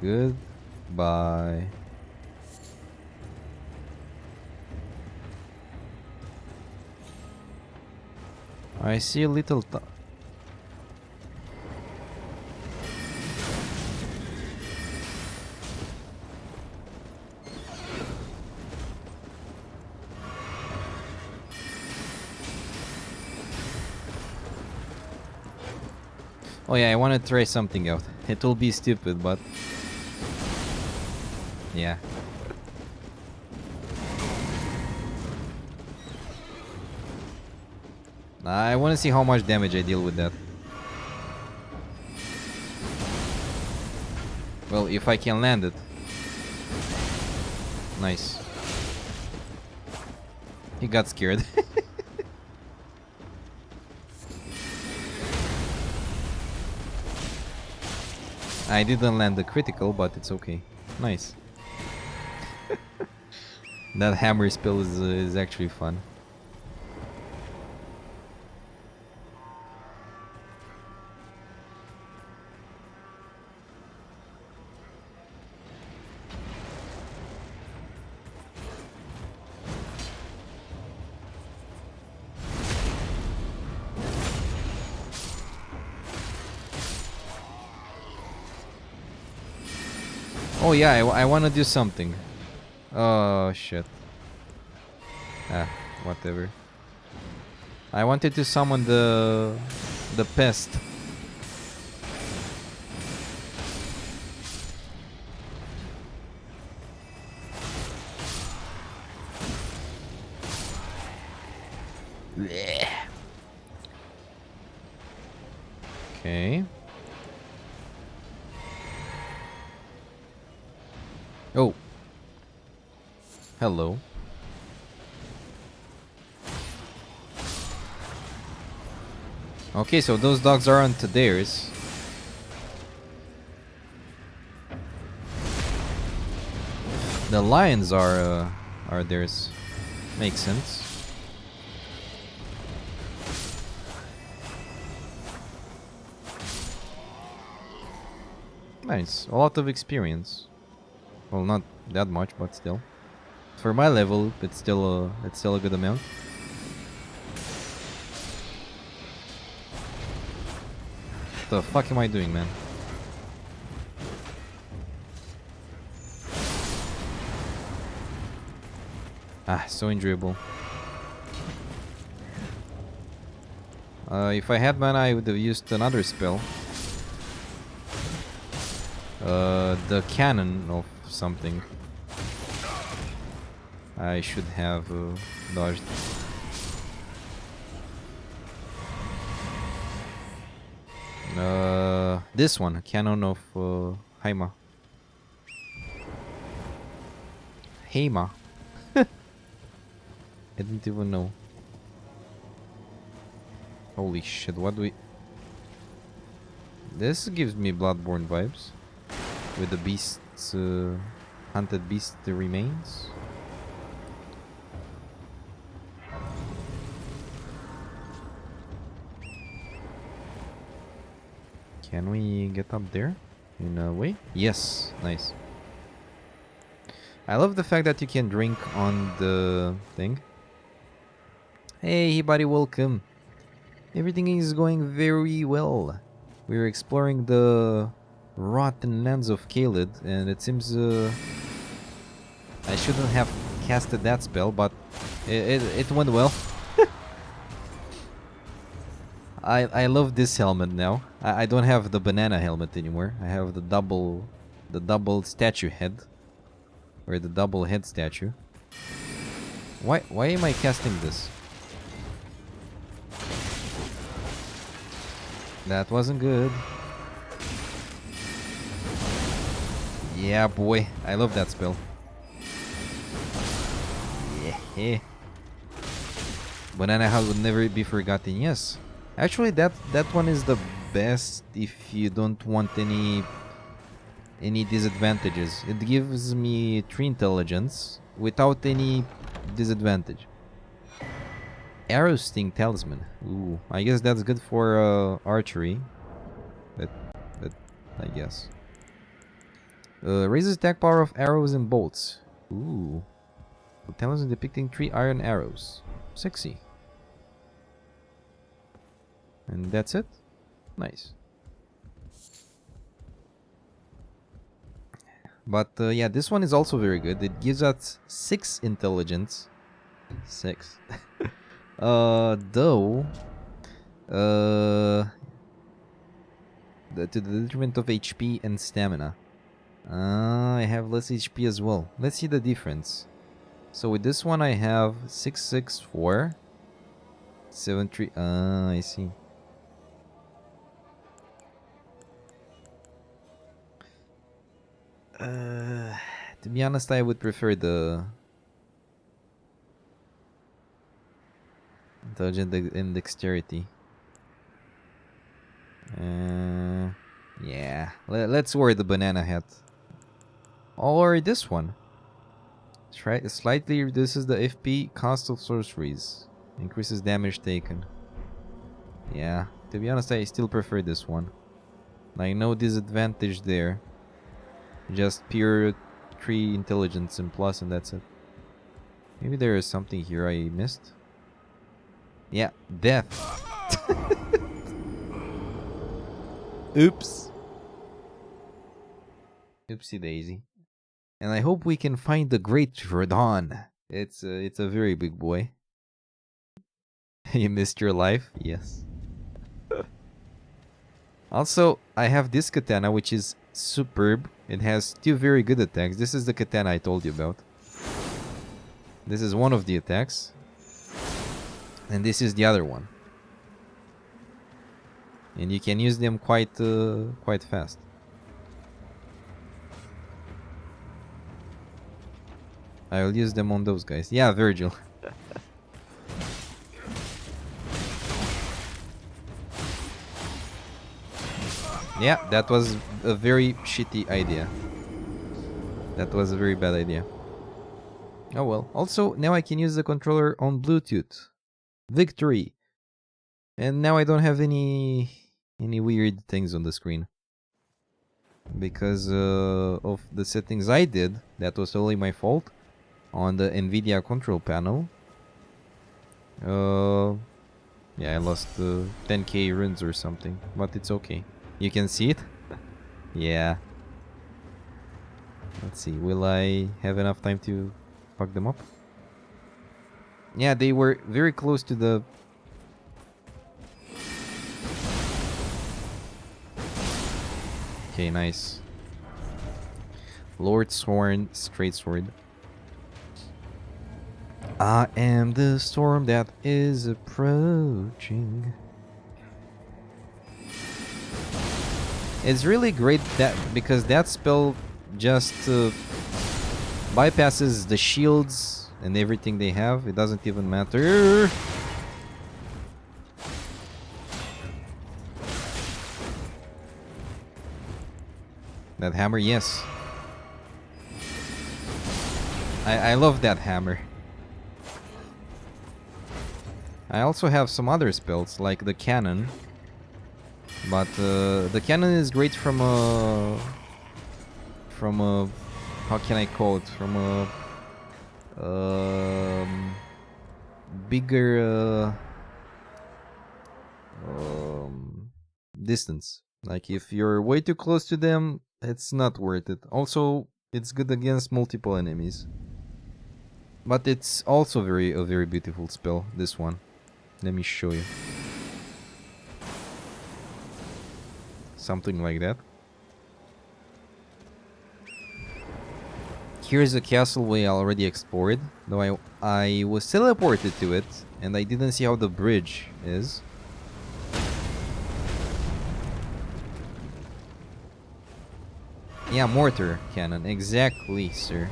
Goodbye. I see a little. Oh yeah, I want to try something out. It will be stupid, but yeah. I want to see how much damage I deal with that. Well, if I can land it. Nice. He got scared. I didn't land the critical, but it's okay. Nice. That hammer spell is actually fun. Oh yeah, I want to do something. Oh shit. Ah, whatever. I wanted to summon the pest. Blech. Okay. Oh. Hello. Okay, so those dogs are onto theirs. The lions are theirs. Makes sense. Nice. A lot of experience. Well, not that much, but still. For my level, it's still a good amount. What the fuck am I doing, man? Ah, so enjoyable. If I had mana, I would have used another spell. The cannon of something. I should have dodged. This one, cannon of Haima. Haima. I didn't even know. Holy shit, what do we... This gives me Bloodborne vibes. With the beasts, hunted beast remains. Can we get up there? In a way? Yes, nice. I love the fact that you can drink on the thing. Hey buddy, welcome. Everything is going very well. We're exploring the rotten lands of Kaled, and it seems I shouldn't have casted that spell, but it went well. I love this helmet now. I don't have the banana helmet anymore. I have the double statue head, or the double head statue. Why am I casting this? That wasn't good. Yeah, boy. I love that spell. Yeah. Banana Hut would never be forgotten. Yes. Actually, that one is the best if you don't want any disadvantages. It gives me 3 intelligence without any disadvantage. Arrow Sting Talisman. Ooh, I guess that's good for archery. But I guess. Raises attack power of arrows and bolts. Ooh. Talisman depicting 3 iron arrows. Sexy. And that's it? Nice. But yeah, this one is also very good. It gives us 6 intelligence. 6. Though... to the detriment of HP and stamina. I have less HP as well. Let's see the difference. So with this one I have 664 73. I see. To be honest, I would prefer the intelligence and dexterity. Yeah. Let's wear the banana hat. Or this one. Slightly reduces the FP cost of sorceries. Increases damage taken. Yeah. To be honest, I still prefer this one. Like, no disadvantage there. Just pure 3 intelligence and plus, and that's it. Maybe there is something here I missed. Yeah, death. Oops. Oopsie daisy. And I hope we can find the Great Rodon. It's a very big boy. You missed your life? Yes. Also, I have this katana, which is superb. It has 2 very good attacks. This is the katana I told you about. This is one of the attacks. And this is the other one. And you can use them quite fast. I'll use them on those guys. Yeah, Virgil. Yeah, that was a very shitty idea. That was a very bad idea. Oh well. Also, now I can use the controller on Bluetooth. Victory! And now I don't have any weird things on the screen. Because of the settings I did, that was totally my fault. On the Nvidia control panel. Yeah, I lost 10k runes or something. But it's okay. You can see it? Yeah. Let's see, will I have enough time to fuck them up? Yeah, they were very close to the... Okay, nice. Lord Sworn, straight sword. I am the storm that is approaching. It's really great that because that spell just bypasses the shields and everything they have. It doesn't even matter. That hammer, yes. I love that hammer. I also have some other spells like the cannon. But the cannon is great from a how can I call it, from a bigger distance. Like if you're way too close to them, it's not worth it. Also, it's good against multiple enemies. But it's also a very beautiful spell, this one. Let me show you. Something like that. Here's a castle we already explored, though I was teleported to it and I didn't see how the bridge is. Yeah, mortar cannon, exactly, sir.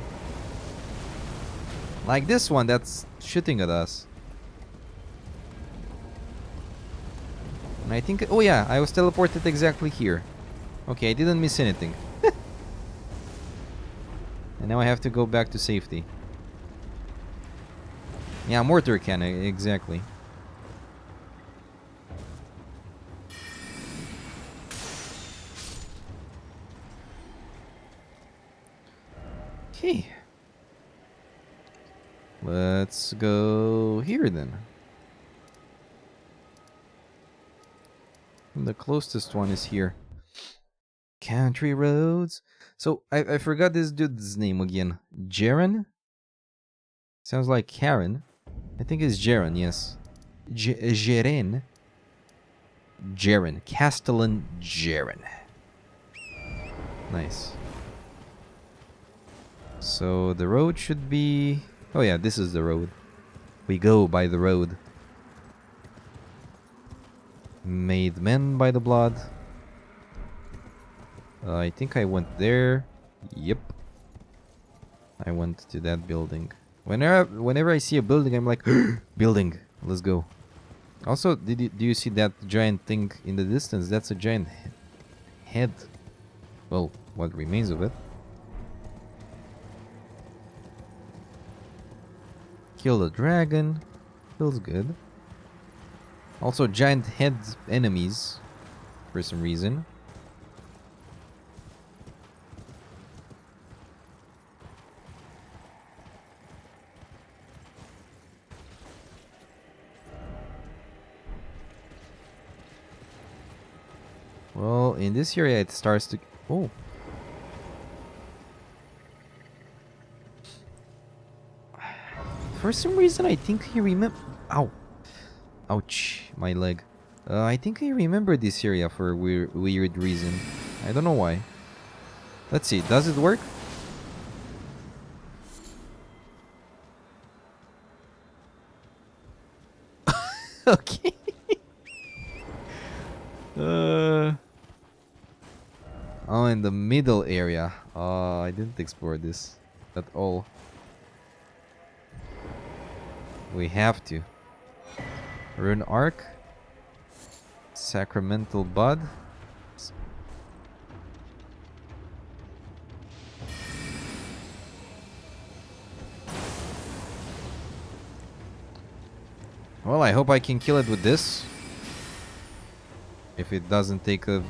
Like this one that's shooting at us. And I think, oh yeah, I was teleported exactly here. Okay, I didn't miss anything. And now I have to go back to safety. Yeah, mortar cannon, exactly. Okay. Let's go here then. And the closest one is here. Country roads. So I forgot this dude's name again. Jaren? Sounds like Karen. I think it's Jaren, yes. Jaren. Jaren. Castellan Jaren. Nice. So the road should be... Oh yeah, this is the road. We go by the road. Made men by the blood. I think I went there. Yep. I went to that building. Whenever I see a building, I'm like, building. Let's go. Also, do you see that giant thing in the distance? That's a giant head. Well, what remains of it. Kill the dragon. Feels good. Also, giant head enemies for some reason. Well, in this area it starts to... Oh. For some reason, I think he remember. Ow. Ouch. My leg. I think I remember this area for a weird reason. I don't know why. Let's see. Does it work? Okay. Oh, in the middle area. I didn't explore this at all. We have to. Rune Arc. Sacramental Bud. Well, I hope I can kill it with this. If it doesn't take a...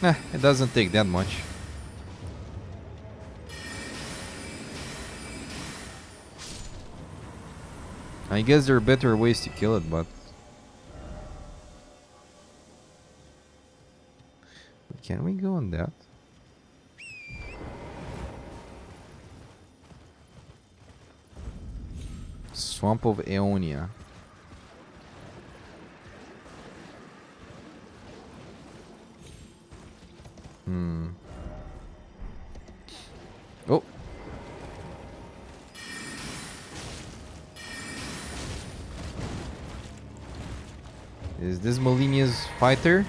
Nah, it doesn't take that much. I guess there are better ways to kill it, but... Can we go on that? Swamp of Aeonia. Oh. Is this Militia's fighter?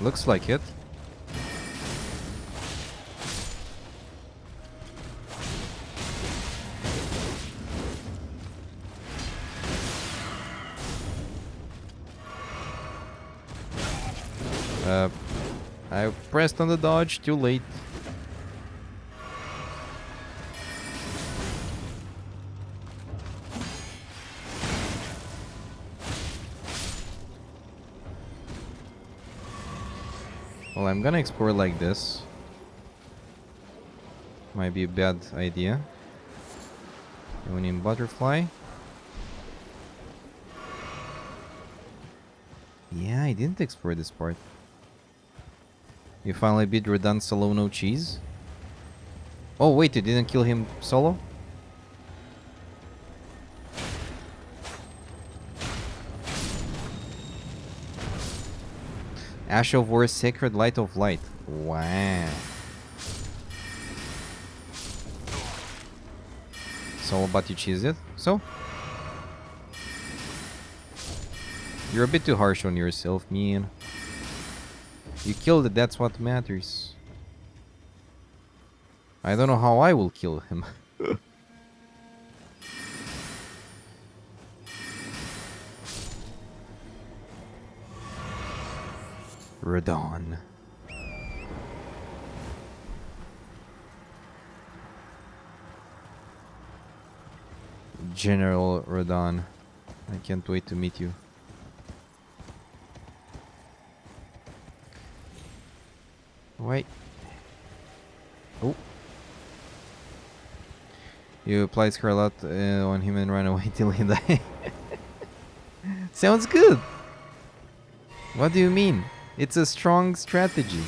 Looks like it. I pressed on the dodge too late. Well, I'm gonna explore like this. Might be a bad idea. Union Butterfly. Yeah, I didn't explore this part. You finally beat Redan solo, no cheese? Oh wait, you didn't kill him solo? Ash of War, Sacred Light of Light. Wow. Solo, but you cheese it? So? You're a bit too harsh on yourself, man. You killed it, that's what matters. I don't know how I will kill him. Radon. General Radon. I can't wait to meet you. Wait. Oh. You applied Scarlet on him and ran away till he died. Sounds good. What do you mean? It's a strong strategy.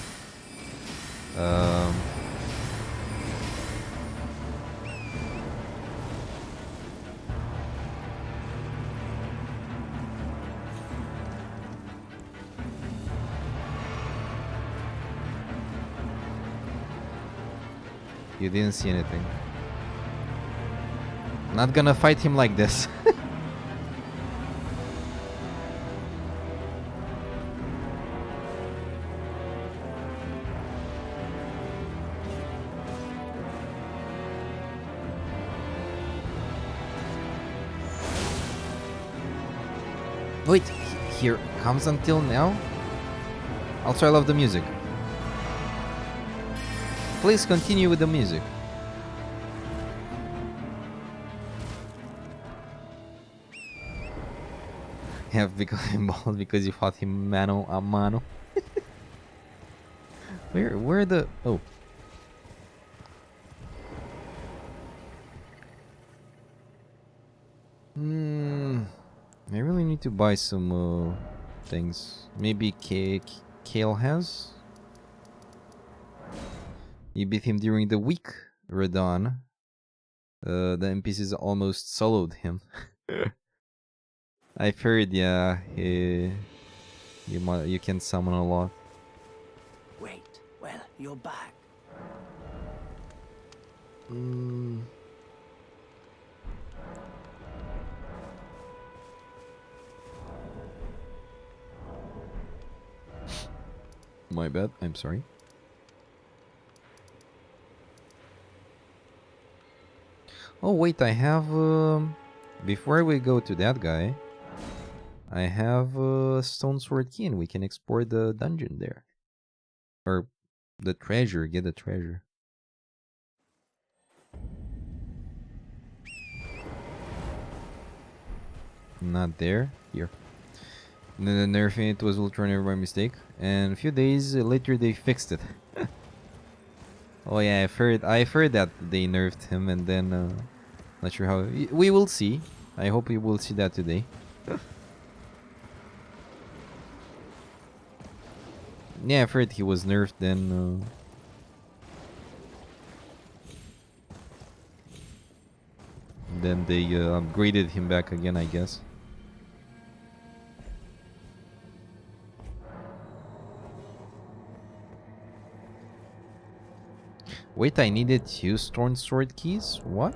You didn't see anything. Not gonna fight him like this. Wait, here comes until now? Also, I love the music. Please continue with the music. Have become bald because you fought him mano a mano. Where the... Oh. I really need to buy some things. Maybe Kale has? You beat him during the week, Radon. The NPCs almost soloed him. I've heard, yeah, you can summon a lot. Wait, well, you're back. My bad, I'm sorry. Oh wait, I have before we go to that guy, I have a stone sword key and we can explore the dungeon there. Or the treasure, get the treasure. Not there. Here. And then the nerfing it was ultra nerf by mistake. And a few days later they fixed it. Oh yeah, I've heard that they nerfed him and then not sure how we will see. I hope we will see that today. Yeah, I've heard he was nerfed then then they upgraded him back again, I guess. Wait, I needed 2 stone sword keys? What?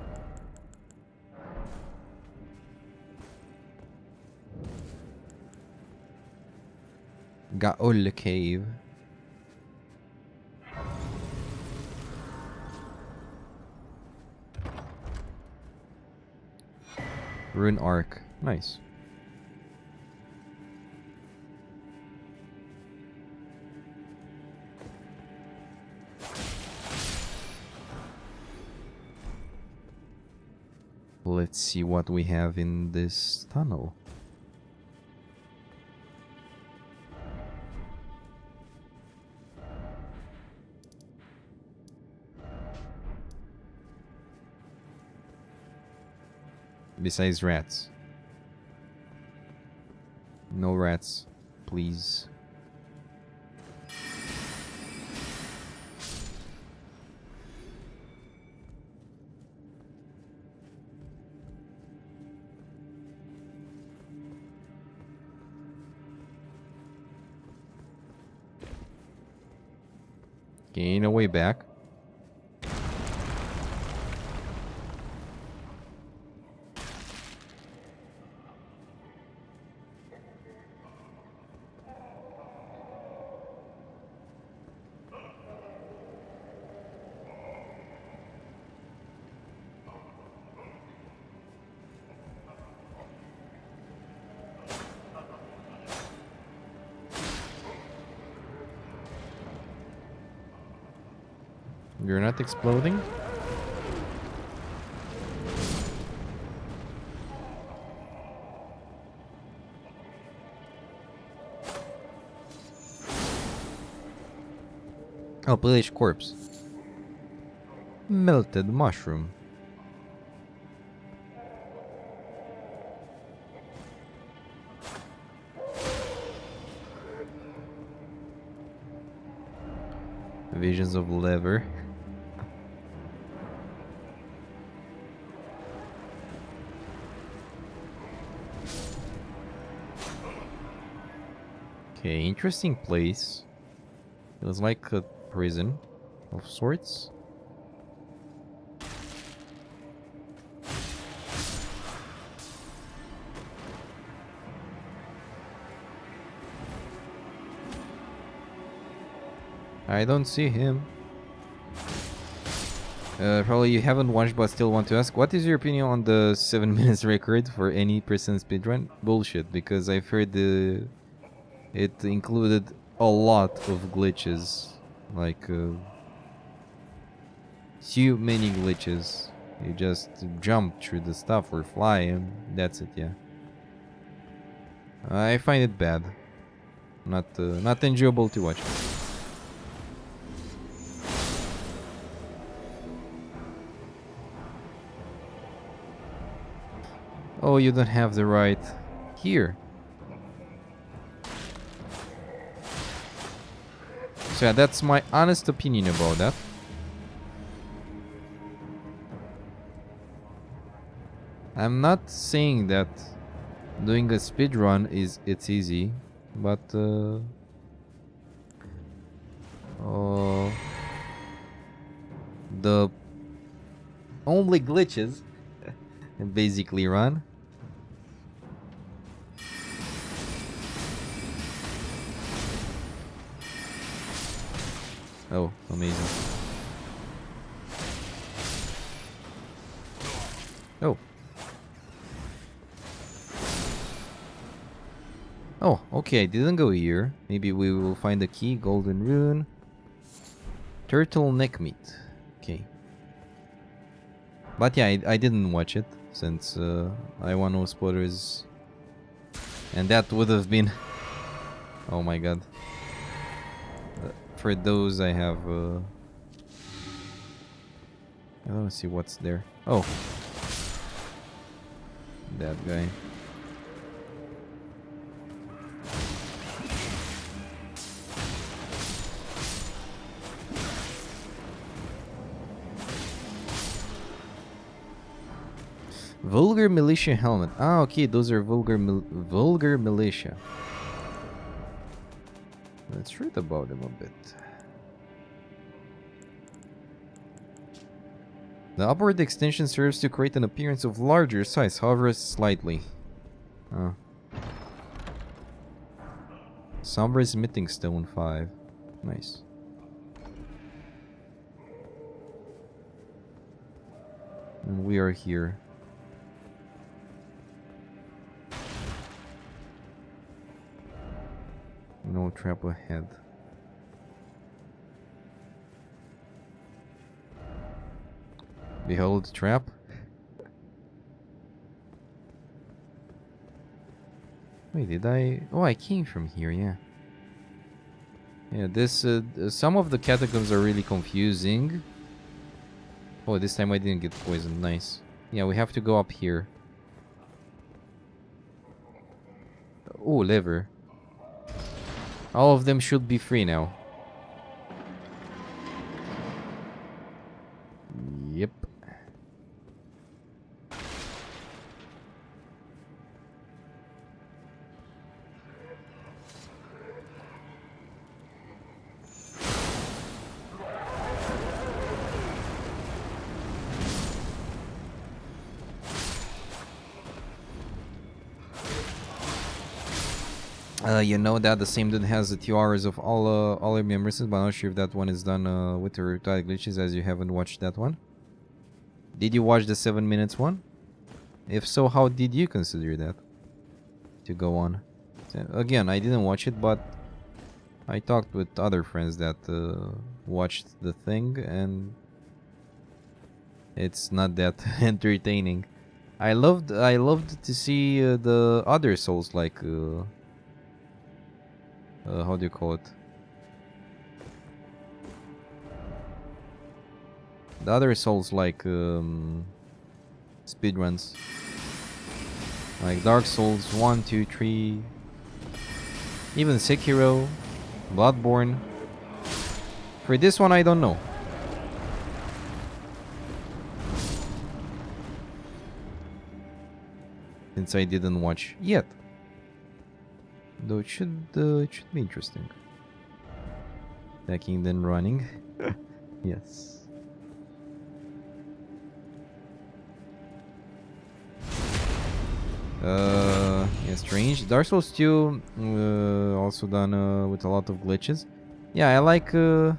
Gaol Cave. Rune Arc. Nice. Let's see what we have in this tunnel. Besides rats. No rats, please. Gain a way back. You're not exploding? Oh, pillaged corpse. Melted mushroom. Visions of lever. Okay, interesting place. It was like a prison of sorts. I don't see him. Probably you haven't watched but still want to ask. What is your opinion on the 7 minutes record for any person speedrun? Bullshit, because I've heard it included a lot of glitches. Like, too many glitches. You just jump through the stuff or fly and that's it, yeah. I find it bad. Not enjoyable to watch. Oh, you don't have the right here. So yeah, that's my honest opinion about that. I'm not saying that doing a speed run it's easy, but the only glitches basically run. Oh, amazing. Oh. Oh, okay, I didn't go here. Maybe we will find the key. Golden rune. Turtleneck meat. Okay. But yeah, I didn't watch it since I want no spoilers. And that would have been... Oh my god. For those I have... I don't see what's there. Oh. That guy. Vulgar Militia helmet. Ah, okay, those are Vulgar Militia. Let's read about them a bit. The upward extension serves to create an appearance of larger size, however slightly. Oh. Somber Smithing Stone 5. Nice. And we are here. No trap ahead. Behold trap. Wait, did I? Oh, I came from here, yeah. Yeah, this, some of the catacombs are really confusing. Oh, this time I didn't get poisoned, nice. Yeah, we have to go up here. Oh, lever. All of them should be free now. Yep. You know that the same dude has the tiaras of all our members, but I'm not sure if that one is done with the retired glitches, as you haven't watched that one. Did you watch the 7 minutes one? If so, how did you consider that to go on? Again, I didn't watch it, but I talked with other friends that watched the thing, and it's not that entertaining. I loved to see the other souls, like how do you call it? The other souls, like speedruns, like Dark Souls 1, 2, 3, even Sekiro, Bloodborne. For this one, I don't know. Since I didn't watch yet. Though it should be interesting. Attacking then running. Yes. Yeah, strange. Dark Souls 2 also done with a lot of glitches. Yeah, I like the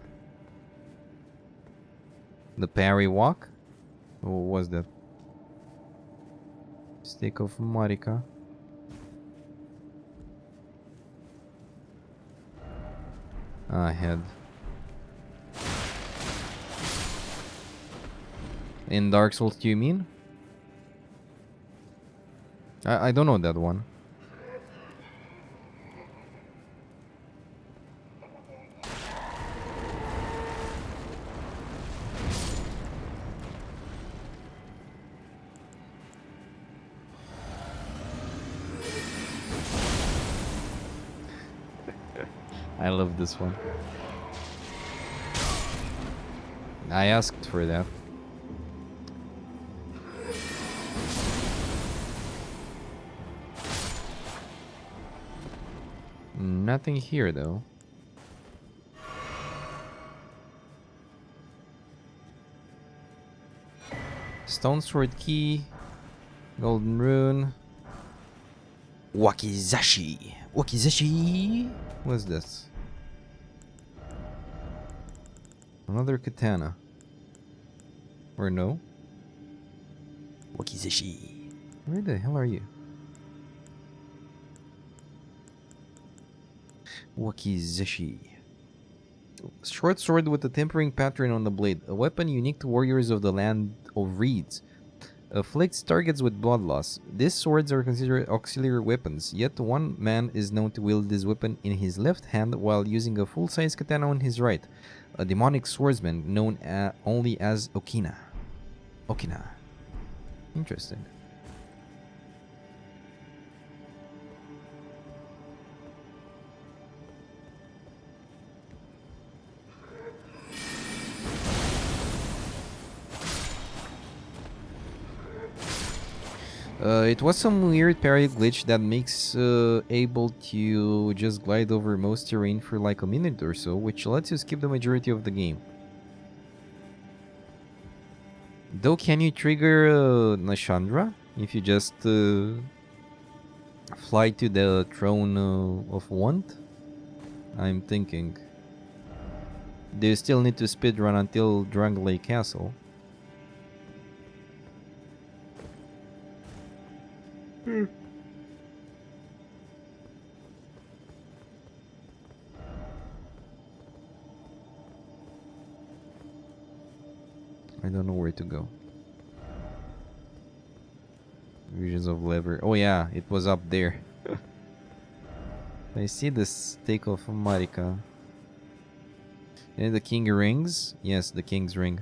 parry walk. What was that? Stick of Marika. Head. In Dark Souls 2, you mean? I don't know that one. I love this one. I asked for that. Nothing here, though. Stone sword key. Golden rune. Wakizashi. Wakizashi. What's this? Another katana. Or no? Wakizashi. Where the hell are you? Wakizashi. Short sword with a tempering pattern on the blade. A weapon unique to warriors of the land of reeds. Afflicts targets with blood loss. These swords are considered auxiliary weapons, yet one man is known to wield this weapon in his left hand while using a full-size katana on his right. A demonic swordsman known only as Okina. Okina. Interesting. It was some weird parry glitch that makes able to just glide over most terrain for like a minute or so, which lets you skip the majority of the game. Though, can you trigger Nashandra if you just fly to the throne of want? I'm thinking. Do you still need to speedrun until Drangley Castle? I don't know where to go. Visions of lever. Oh yeah, it was up there. I see the stake of Marika. And the king rings? Yes, the king's ring.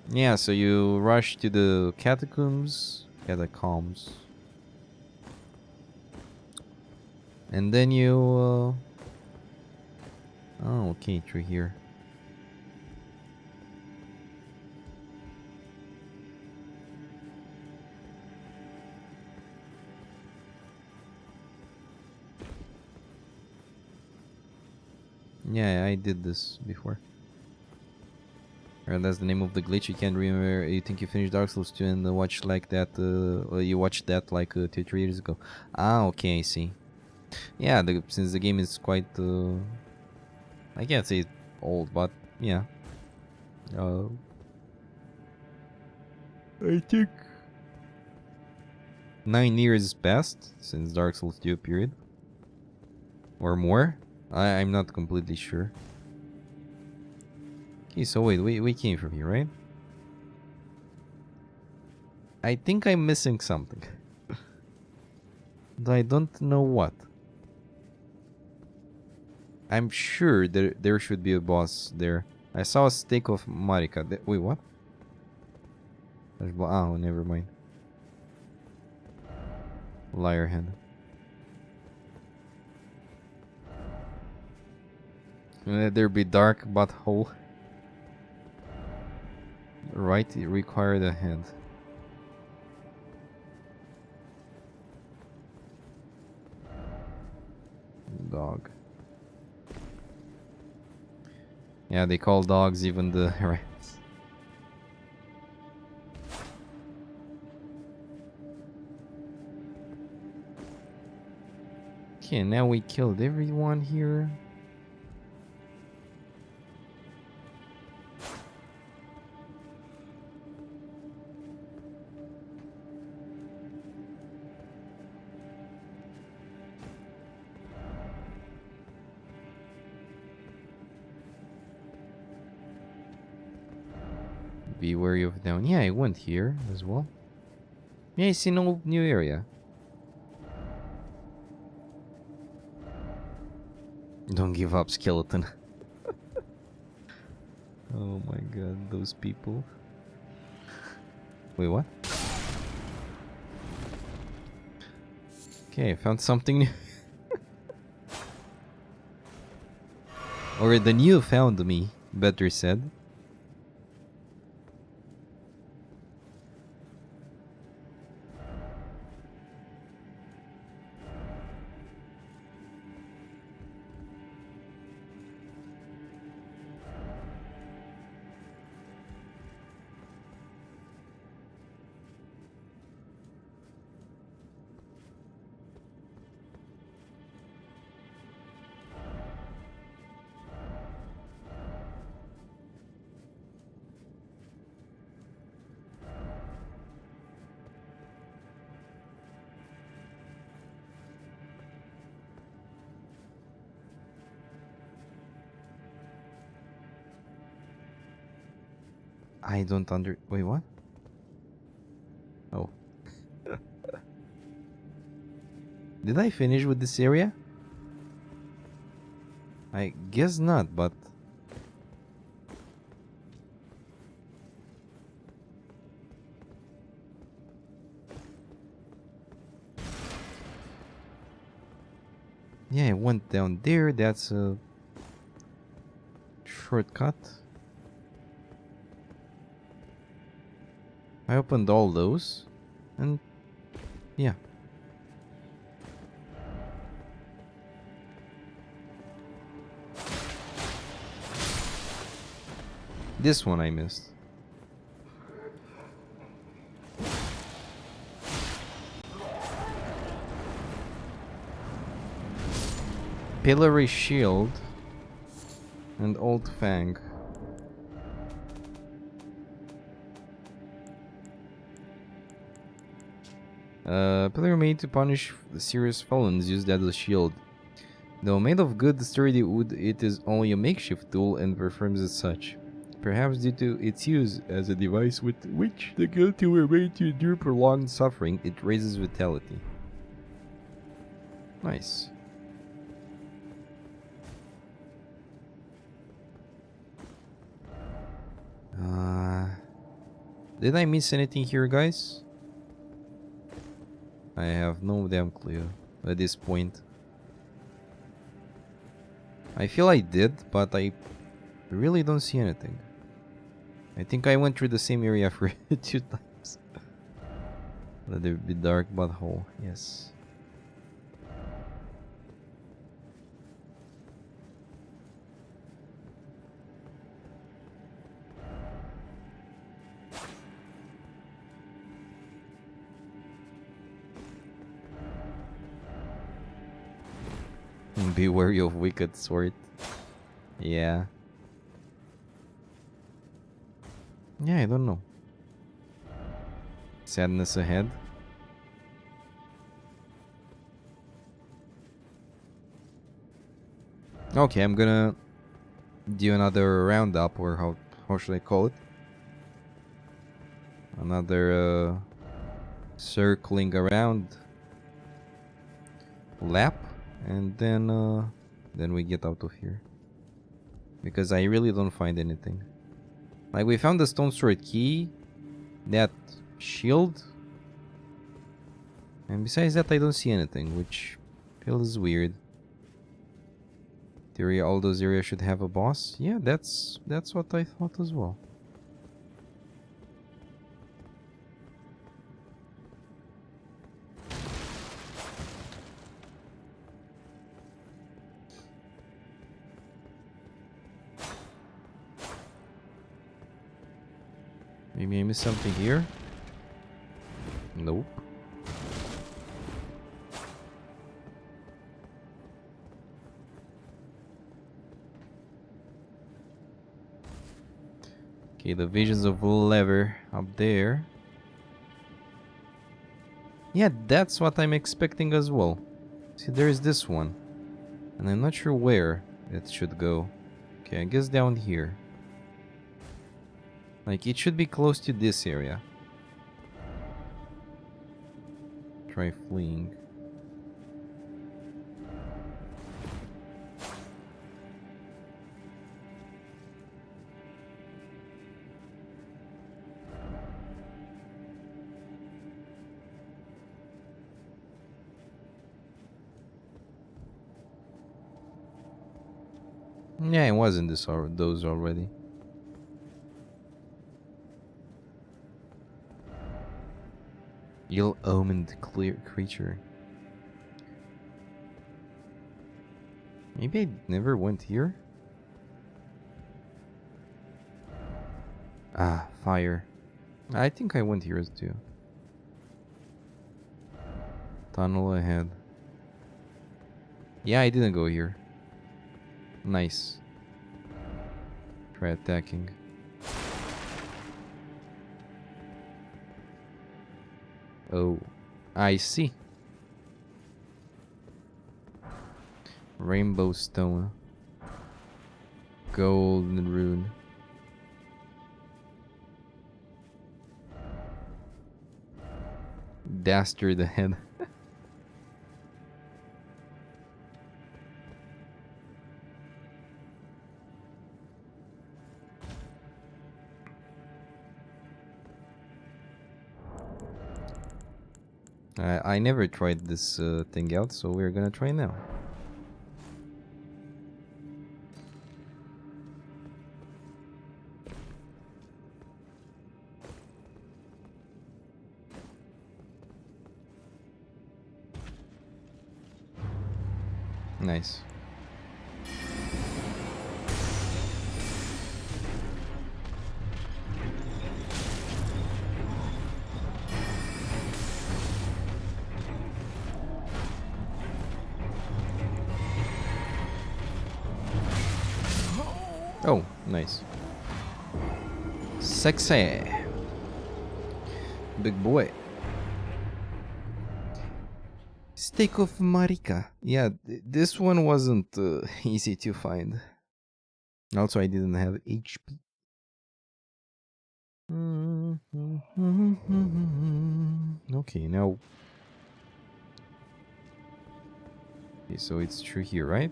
Yeah, so you rush to the catacombs. Catacombs. And then you... Oh, okay, through here. Yeah, I did this before. Or that's the name of the glitch. You can't remember. You think you finished Dark Souls 2 and watched like that. You watched that like 2-3 years ago. Ah, okay, I see. Yeah, since the game is quite. I can't say old, but yeah. I think 9 years passed since Dark Souls 2 appeared, or more. I'm not completely sure. Okay, so wait, we came from here, right? I think I'm missing something. But I don't know what. I'm sure there should be a boss there. I saw a stake of Marika. Wait, what? Oh, never mind. Liar hand. Let there be dark butthole. Right, require the hand. Dog. Yeah, they call dogs even the rats. Okay, now we killed everyone here. Be wary of down. Yeah, I went here as well. Yeah, I see no new area. Don't give up, skeleton. Oh my god, those people. Wait, what? Okay, I found something new. Or the new found me, better said. I don't wait, what? Oh. Did I finish with this area? I guess not, but... Yeah, I went down there. That's a shortcut. I opened all those. And yeah. This one I missed. Pillory Shield and Old Fang. Pillar made to punish the serious felons used as a shield. Though made of good, sturdy wood, it is only a makeshift tool and performs as such. Perhaps due to its use as a device with which the guilty were made to endure prolonged suffering, it raises vitality. Nice. Did I miss anything here, guys? I have no damn clue at this point. I feel I did, but I really don't see anything. I think I went through the same area for 2 times. Let there be dark butthole, yes. Be wary of wicked sword. Yeah. Yeah, I don't know. Sadness ahead. Okay, I'm gonna do another roundup, or how should I call it? Another circling around lap, and then we get out of here. Because I really don't find anything. Like, we found the stone sword key, that shield, and besides that I don't see anything, which feels weird. Theory, all those areas should have a boss. Yeah, that's what I thought as well. Maybe I missed something here? Nope. Okay, the visions of lever up there. Yeah, that's what I'm expecting as well. See, there's this one. And I'm not sure where it should go. Okay, I guess down here. Like, it should be close to this area. Try fleeing. Yeah, it was in this or those already. Ill-omened creature. Maybe I never went here? Ah, fire. I think I went here too. Tunnel ahead. Yeah, I didn't go here. Nice. Try attacking. Oh, I see. Rainbow stone. Golden rune. dastard ahead. I never tried this thing out, so we're gonna try now. Nice. Oh, nice. Sexy. Big boy. Steak of Marika. Yeah, this one wasn't easy to find. Also, I didn't have HP. Okay, now... Okay, so it's through here, right?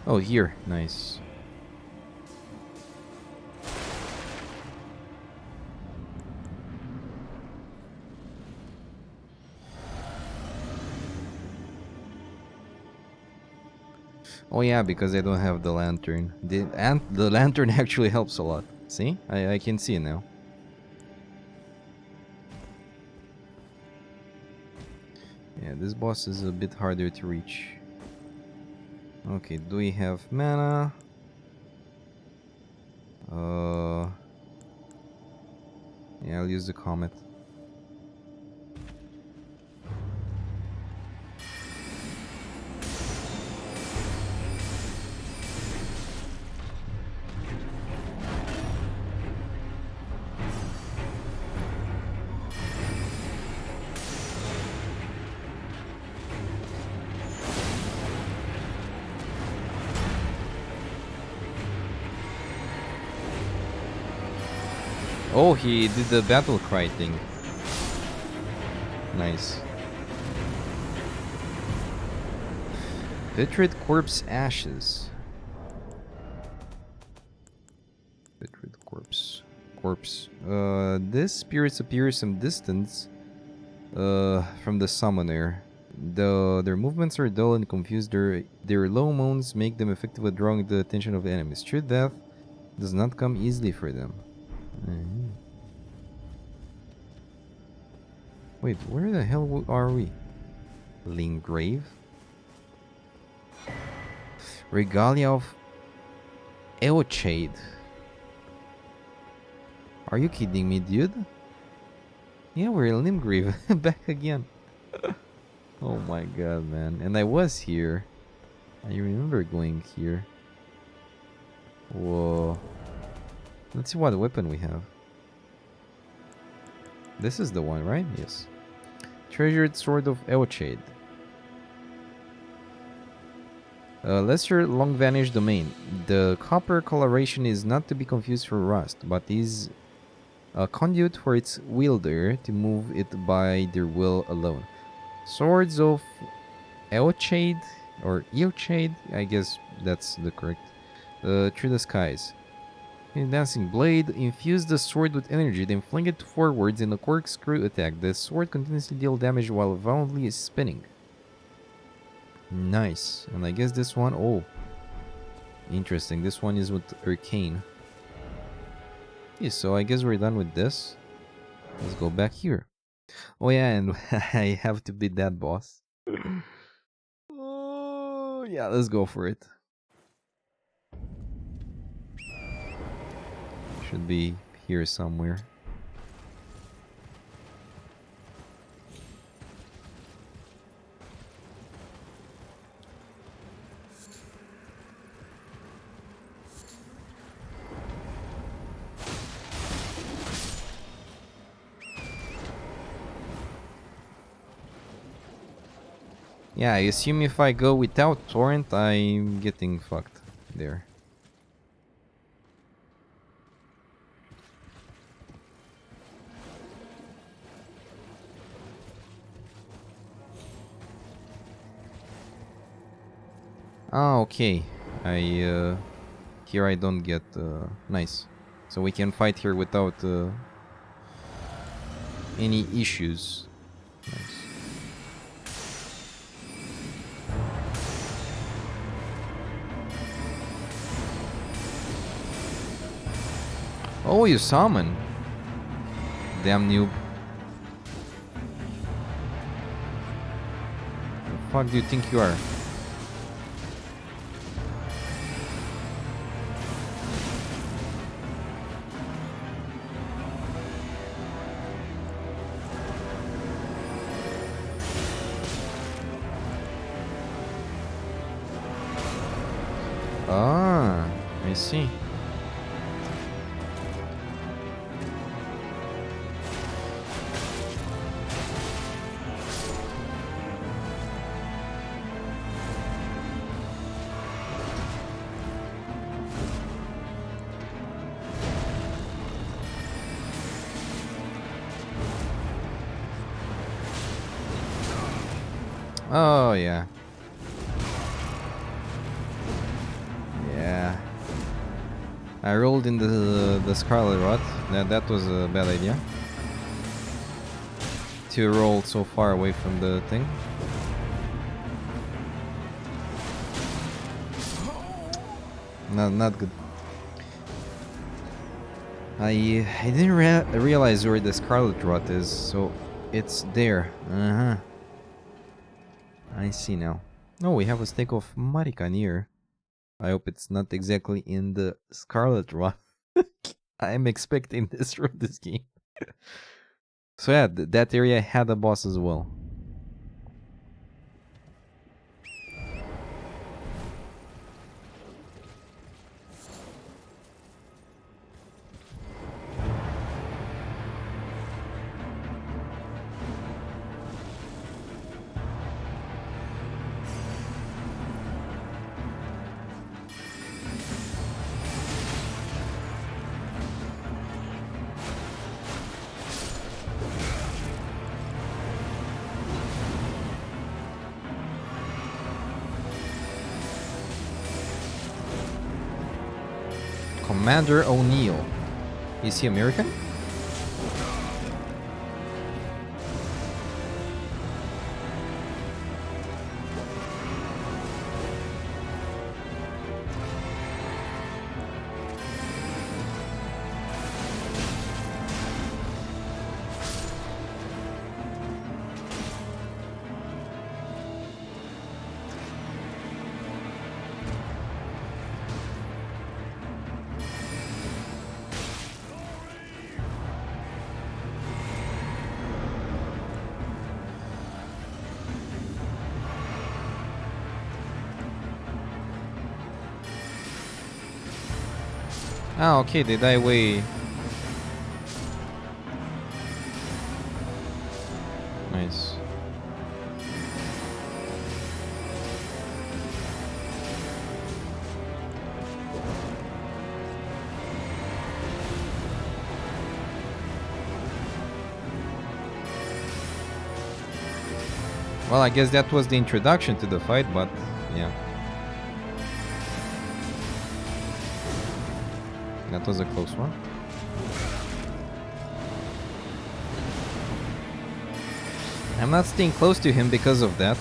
Oh, here. Nice. Oh yeah, because I don't have the lantern. The lantern actually helps a lot. See? I can see it now. Yeah, this boss is a bit harder to reach. Okay, do we have mana? Yeah, I'll use the comet. Oh, he did the battle cry thing. Nice. Vitrate corpse ashes. Vitrate corpse. This spirits appear some distance from the summoner. Though their movements are dull and confused, their low moans make them effective at drawing the attention of enemies. True death does not come easily for them. Wait, where the hell are we? Lingrave? Regalia of Eochaid. Are you kidding me, dude? Yeah, we're in Limgrave. Back again. Oh my god, man. And I was here. I remember going here. Whoa. Let's see what weapon we have. This is the one, right? Yes. Treasured Sword of Eochaid. Lesser long vanished domain. The copper coloration is not to be confused for rust, but is a conduit for its wielder to move it by their will alone. Swords of Eochaid, or Eochaid, I guess that's the correct. Through the skies. In Dancing Blade, infuse the sword with energy, then fling it forwards in a corkscrew attack. The sword continuously deals damage while violently spinning. Nice. And I guess this one... Oh. Interesting. This one is with Arcane. Okay, so I guess we're done with this. Let's go back here. Oh yeah, and I have to beat that boss. Oh, yeah, let's go for it. Should be here somewhere. Yeah, I assume if I go without torrent, I'm getting fucked there. Ah, okay. Here I don't get nice. So we can fight here without any issues. Nice. Oh, you summon. Damn noob. The fuck do you think you are? Ah, I see. Oh, yeah. Yeah. I rolled in the Scarlet Rot. That was a bad idea. To roll so far away from the thing. Not good. I didn't realize where the Scarlet Rot is, so it's there. Uh-huh. I see now. Oh, we have a stake of Marika near. I hope it's not exactly in the Scarlet Rot. I'm expecting this from this game. So yeah, that area had a boss as well. Commander O'Neill. Is he American? Ah, okay, they die way. Nice. Well, I guess that was the introduction to the fight, but yeah. That was a close one. I'm not staying close to him because of that.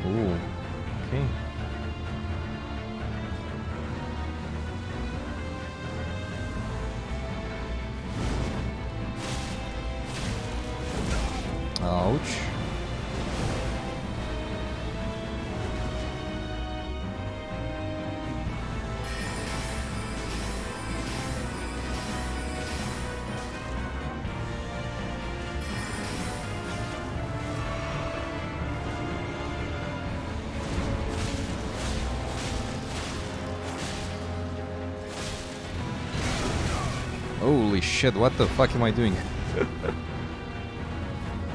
Ooh, okay. Ouch. Holy shit, what the fuck am I doing?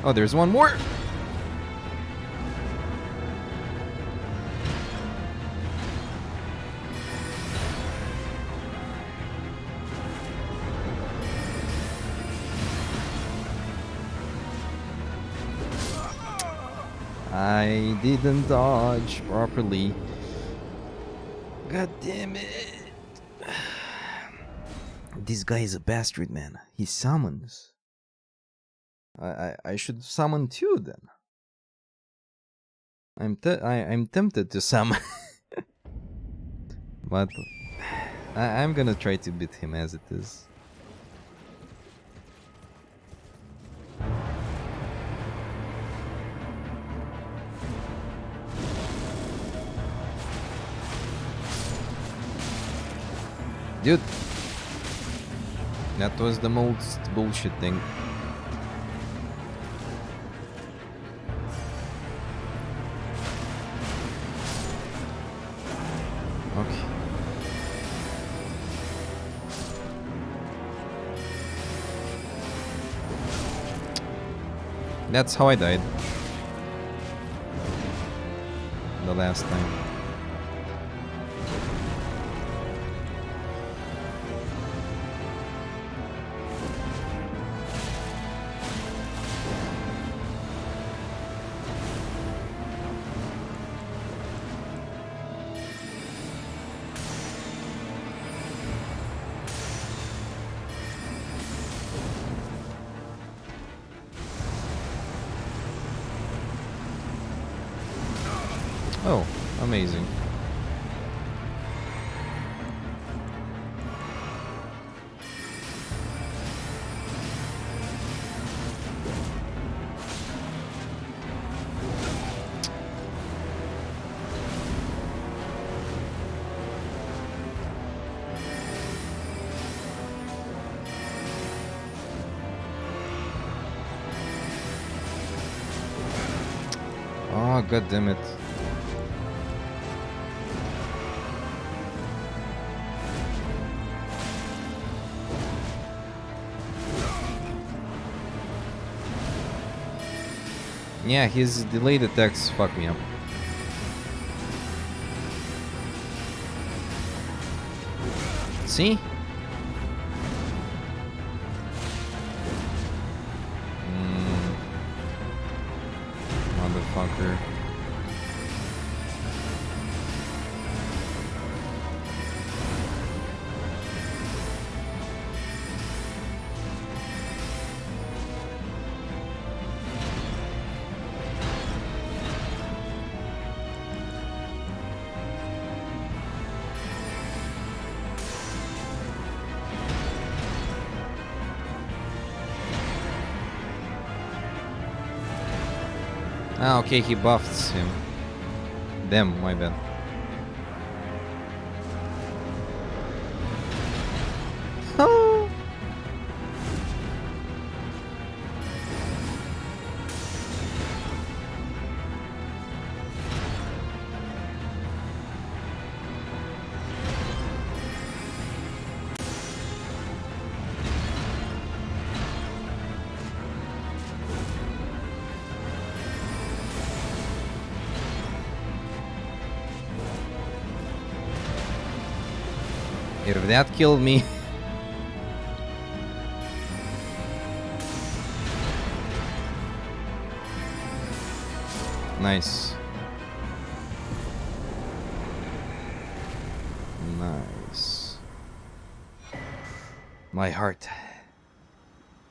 Oh, there's one more! I didn't dodge properly. God damn it. This guy is a bastard, man. He summons. I should summon too then. I'm tempted to summon. But I'm gonna try to beat him as it is. Dude, that was the most bullshit thing. Okay. That's how I died. The last time. Oh, amazing. Oh, god damn it. Yeah, his delayed attacks fuck me up. See? Motherfucker. Ah, okay, he buffs him. Them, my bad. Oh. If that killed me. Nice. Nice. My heart.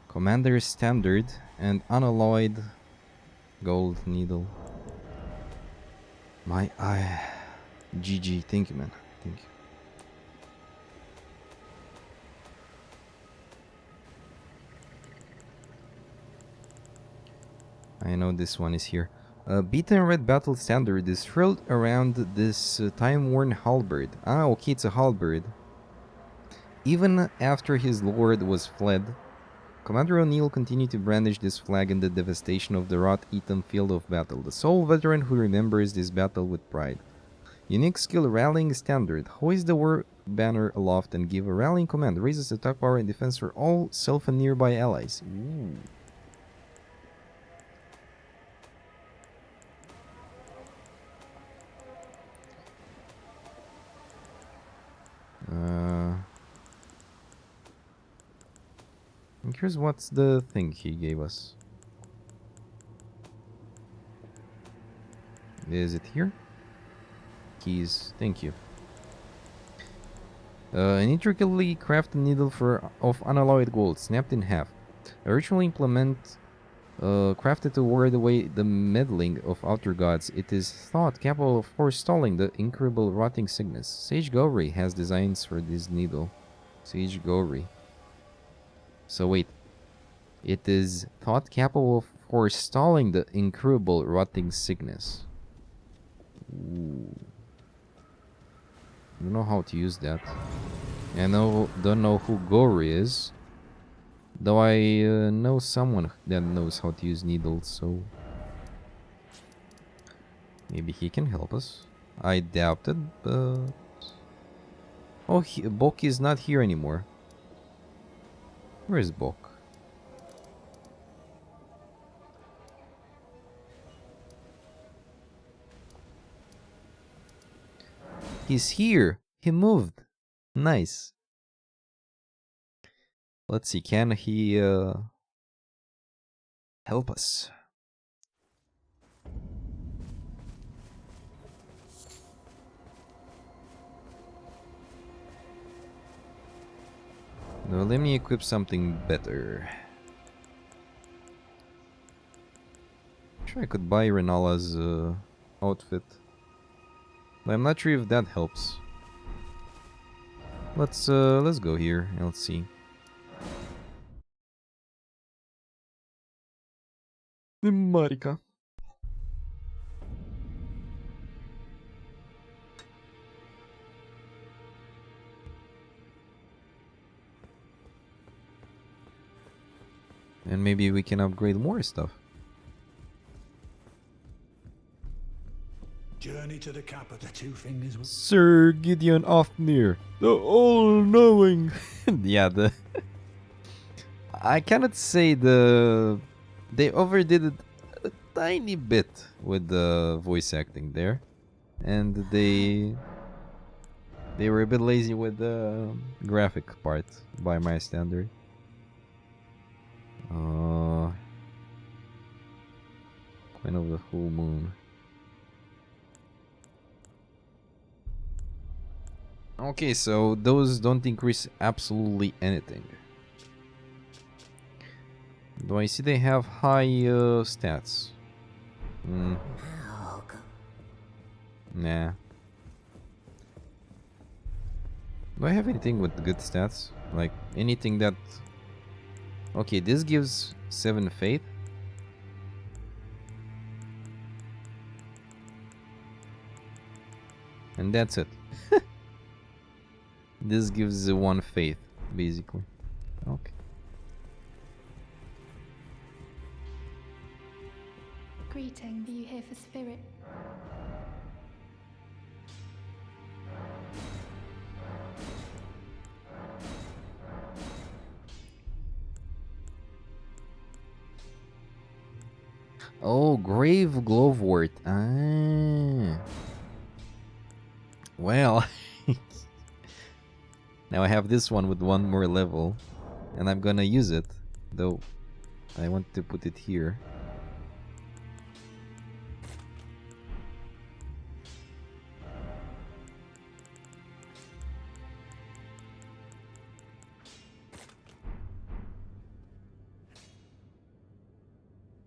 Commander Standard and unalloyed gold needle. My eye. GG. Thank you, man. Thank you. I know this one is here. Beaten Red Battle Standard is furled around this time-worn halberd. Ah, okay, it's a halberd. Even after his lord was fled, Commander O'Neill continued to brandish this flag in the devastation of the rot-eaten field of battle, the sole veteran who remembers this battle with pride. Unique skill Rallying Standard. Hoist the banner aloft and give a rallying command. Raises attack power and defense for all self and nearby allies. Ooh. I'm curious what's the thing he gave us. Is it here? Keys. Thank you. An intricately crafted needle of unalloyed gold, snapped in half. A ritual implement crafted to ward away the meddling of outer gods. It is thought capable of forestalling the incurable rotting sickness. Sage Gowry has designs for this needle. Sage Gowry. So wait. It is thought capable of forestalling the incurable rotting sickness. Ooh. I don't know how to use that. I don't know who Gowry is. Though I know someone that knows how to use needles, so... maybe he can help us. I doubt it, but... oh, Bok is not here anymore. Where is Bok? He's here! He moved! Nice. Let's see, can he help us? No, let me equip something better. Sure, I could buy Renala's outfit. But I'm not sure if that helps. Let's go here and let's see. Marika. And maybe we can upgrade more stuff. Journey to the capital. The two fingers. Sir Gideon Ofnir, the all-knowing. Yeah, the. I cannot say they overdid it a tiny bit with the voice acting there, and they were a bit lazy with the graphic part by my standard. Queen of the Full Moon. Okay, so those don't increase absolutely anything. Do I see they have high stats? Nah. Do I have anything with good stats? Like anything that... okay, this gives 7 faith. And that's it. This gives 1 faith, basically. Okay. Greeting, are you here for spirit? Oh, Grave Glovewort. Ah. Well. Now I have this one with 1 more level. And I'm gonna use it. Though, I want to put it here.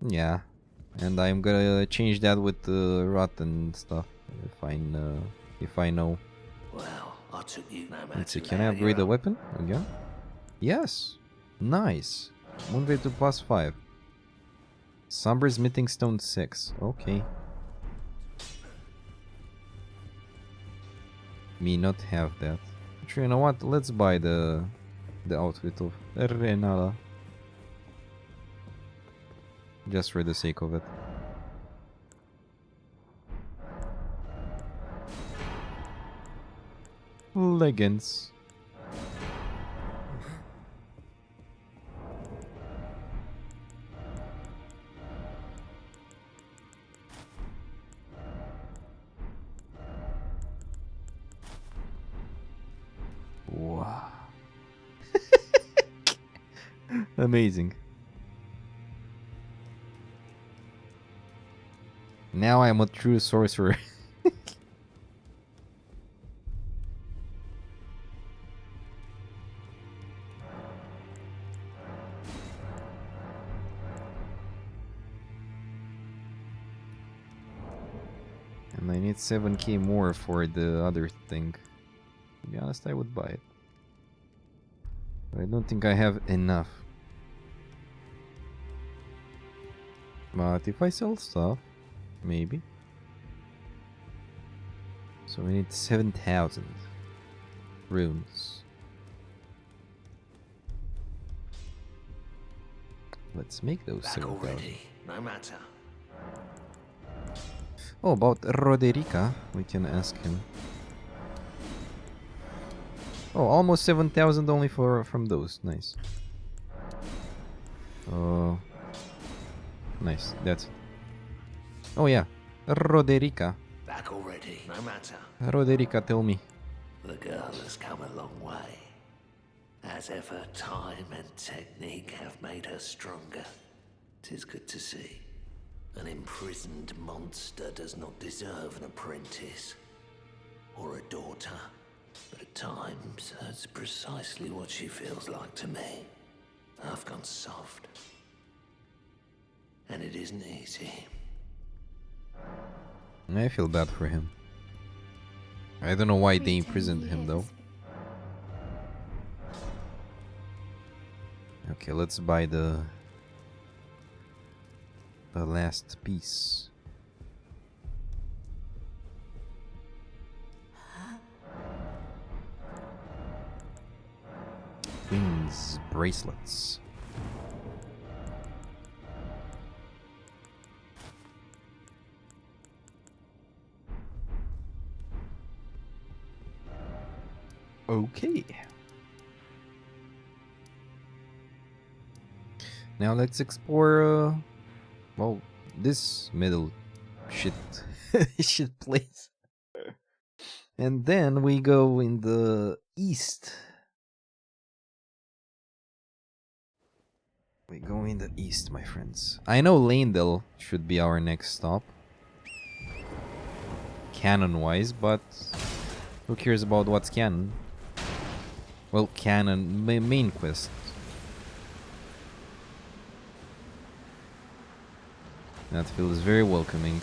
Yeah, and I'm gonna change that with rot and stuff if I know. Well, I took you no matter. Let's see, can I upgrade the weapon again? Yes, nice. Moonveil to +5. Somber Smithing Stone 6. Okay. Me not have that. Actually, you know what? Let's buy the outfit of Renala. Just for the sake of it. Leggings. Wow. Amazing. Now I'm a true sorcerer. And I need 7k more for the other thing. To be honest, I would buy it. But I don't think I have enough. But if I sell stuff, maybe. So we need 7,000 runes. Let's make those Back 7,000. already, no matter. Oh, about Roderica, we can ask him. Oh, almost 7,000 only from those. Nice. Nice. That's it. Oh yeah, Roderica. Back already, no matter. Roderica, tell me. The girl has come a long way. As ever, time and technique have made her stronger. 'Tis good to see. An imprisoned monster does not deserve an apprentice. Or a daughter. But at times, that's precisely what she feels like to me. I've gone soft. And it isn't easy. I feel bad for him. I don't know why they Greetings, imprisoned you him hear though. the Okay, let's buy the last piece. Wings bracelets. Okay. Now let's explore well, this middle shit shit place. And then we go in the east. We go in the east, my friends. I know Lanedale should be our next stop. Canon-wise, but who cares about what's canon? Well, canon, main quest. That feels very welcoming.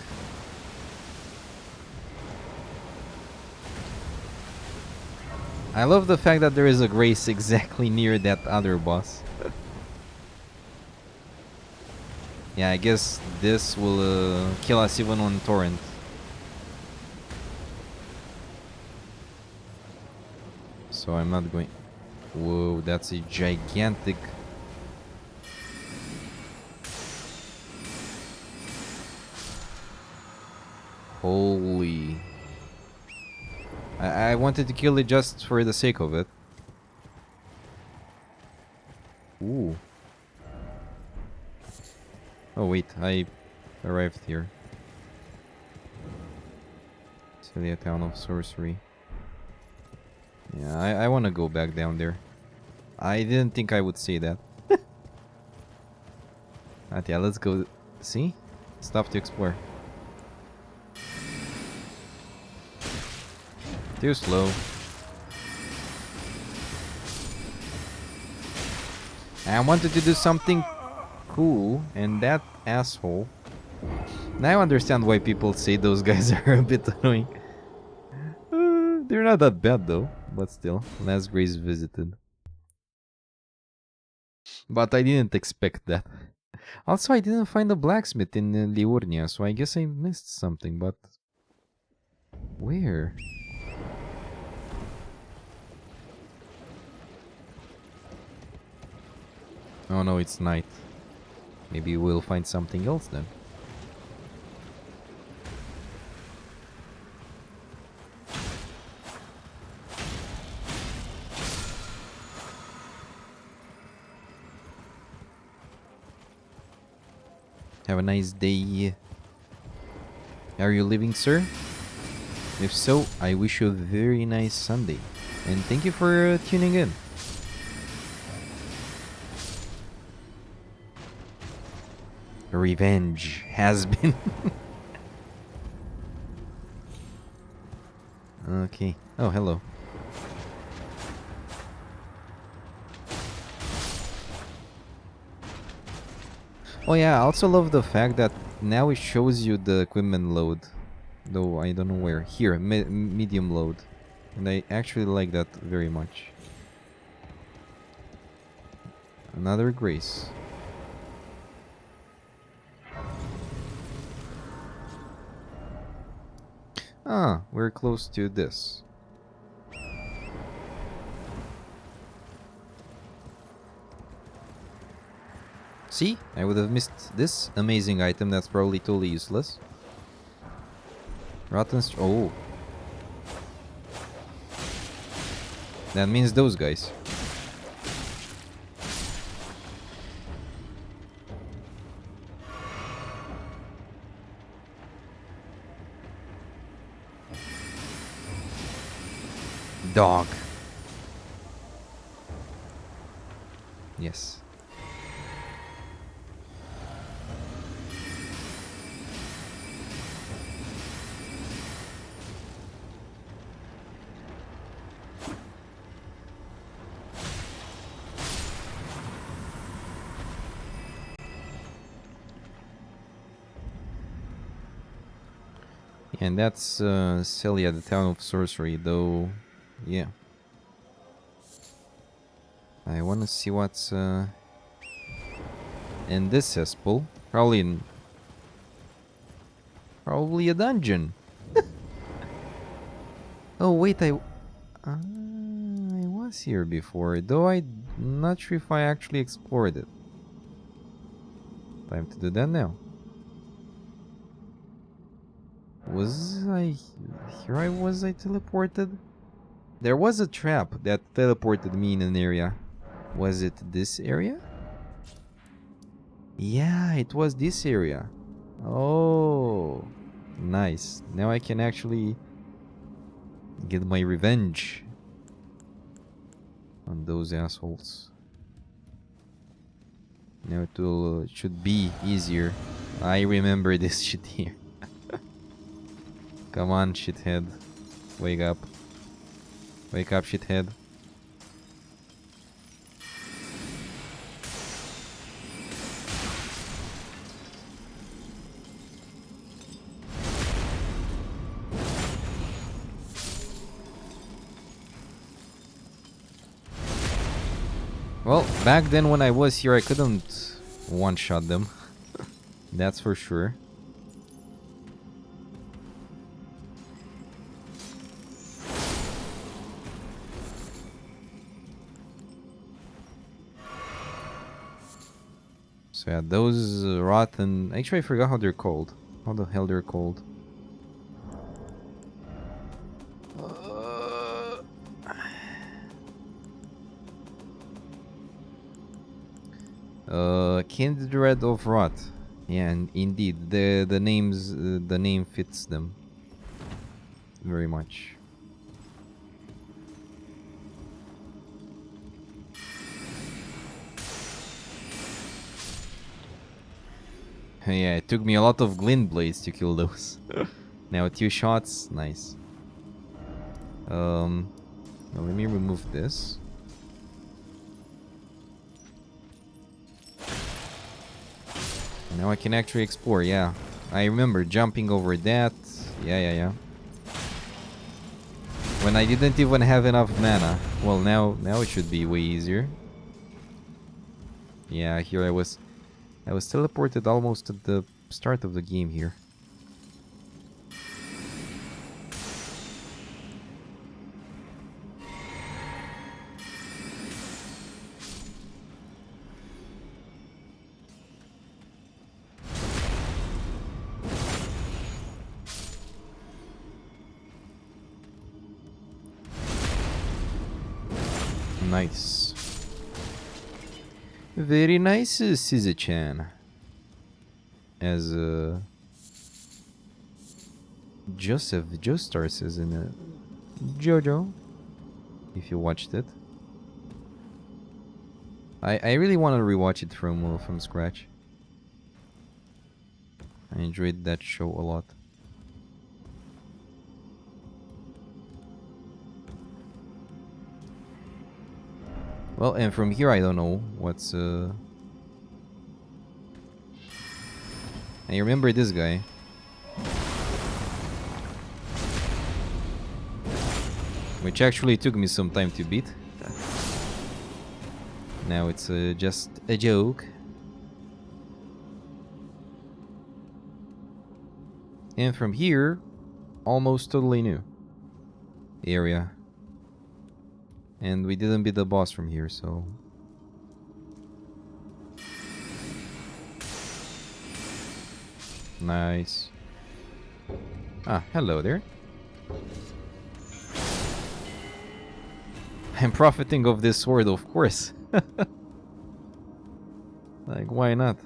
I love the fact that there is a grace exactly near that other boss. Yeah, I guess this will kill us even on torrent. So I'm not going... Whoa, that's a gigantic... Holy... I wanted to kill it just for the sake of it. Ooh. Oh wait, I arrived here. Silly town of sorcery. Yeah, I want to go back down there. I didn't think I would say that. But yeah, let's go. See? Stuff to explore. Too slow. I wanted to do something cool, and that asshole. Now I understand why people say those guys are a bit annoying. They're not that bad though, but still. Last Grace visited. But I didn't expect that. Also, I didn't find a blacksmith in Liurnia, so I guess I missed something, but... Where? Oh no, it's night. Maybe we'll find something else then. Have a nice day. Are you leaving, sir? If so, I wish you a very nice Sunday. And thank you for tuning in. Revenge has been. Okay. Oh, hello. Oh yeah, I also love the fact that now it shows you the equipment load. Though I don't know where. Here, medium load. And I actually like that very much. Another grace. Ah, we're close to this. See? I would have missed this amazing item that's probably totally useless. Rotten oh. That means those guys. Dog. Yes. And that's Celia, the town of sorcery, though. Yeah. I want to see what's in this cesspool. Probably a dungeon. Oh wait, I was here before, though I'm not sure if I actually explored it. Time to do that now. Was I here? Was I teleported? There was a trap that teleported me in an area. Was it this area? Yeah, it was this area. Oh, nice. Now I can actually get my revenge on those assholes. Now it should be easier. I remember this shit here. Come on, shithead. Wake up. Wake up, shithead. Well, back then when I was here, I couldn't one-shot them. That's for sure. So yeah, those rotten... Actually, I forgot how they're called. How the hell they're called. Kindred of Rot. Yeah, and indeed, the name fits them very much. Yeah, it took me a lot of glint blades to kill those. Now 2 shots, nice. Now let me remove this. Now I can actually explore, yeah. I remember jumping over that. Yeah. When I didn't even have enough mana. Well, now it should be way easier. Yeah, here I was teleported almost at the start of the game here. Nice. Very nice, Scissor-chan. as Joseph Joestar says in JoJo, if you watched it. I really want to rewatch it from scratch. I enjoyed that show a lot. Well, and from here I don't know what's I remember this guy. Which actually took me some time to beat. Now it's just a joke. And from here, almost totally new area. And we didn't beat the boss from here, so... Nice. Ah, hello there. I'm profiting of this sword, of course. Like, why not?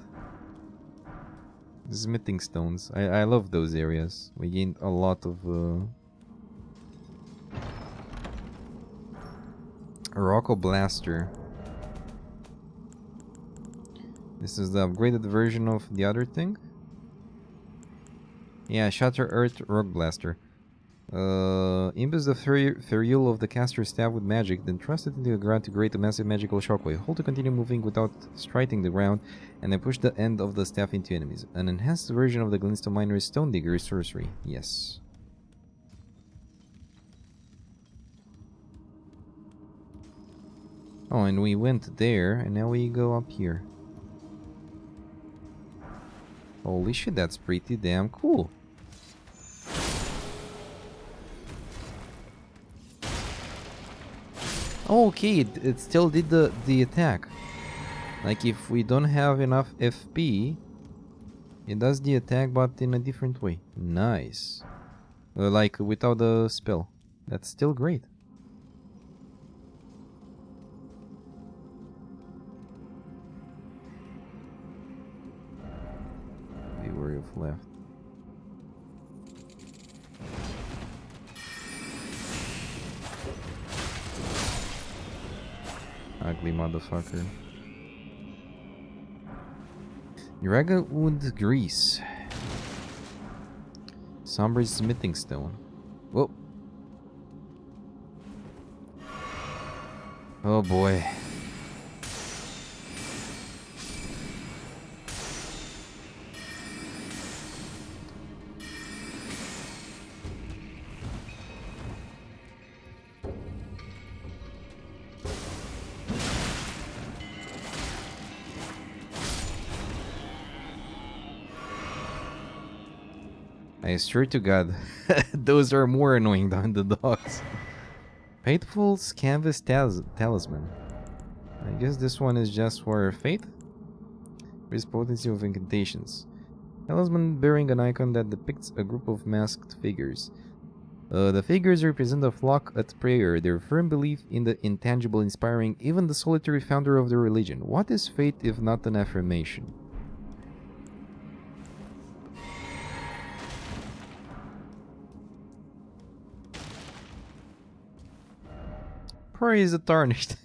Smithing stones. I love those areas. We gained a lot of Rocco Blaster. This is the upgraded version of the other thing. Yeah, Shatter Earth Rock Blaster. Imbue the ferrule of the caster's staff with magic, then thrust it into the ground to create a massive magical shockwave. Hold to continue moving without striking the ground, and then push the end of the staff into enemies. An enhanced version of the Glintstone Miner's Stone Digger sorcery. Yes. Oh, and we went there, and now we go up here. Holy shit, that's pretty damn cool. Okay, it still did the attack. Like, if we don't have enough FP, it does the attack, but in a different way. Nice. Like, without the spell. That's still great. Be wary of left. Ugly motherfucker. Dragonwood Grease. Somber Smithing Stone. Whoa. Oh boy. I swear to God, those are more annoying than the dogs. Faithful's Canvas Talisman. I guess this one is just for faith. Increased potency of incantations. Talisman bearing an icon that depicts a group of masked figures. The figures represent a flock at prayer, their firm belief in the intangible inspiring even the solitary founder of the religion. What is faith if not an affirmation? Praise the tarnished.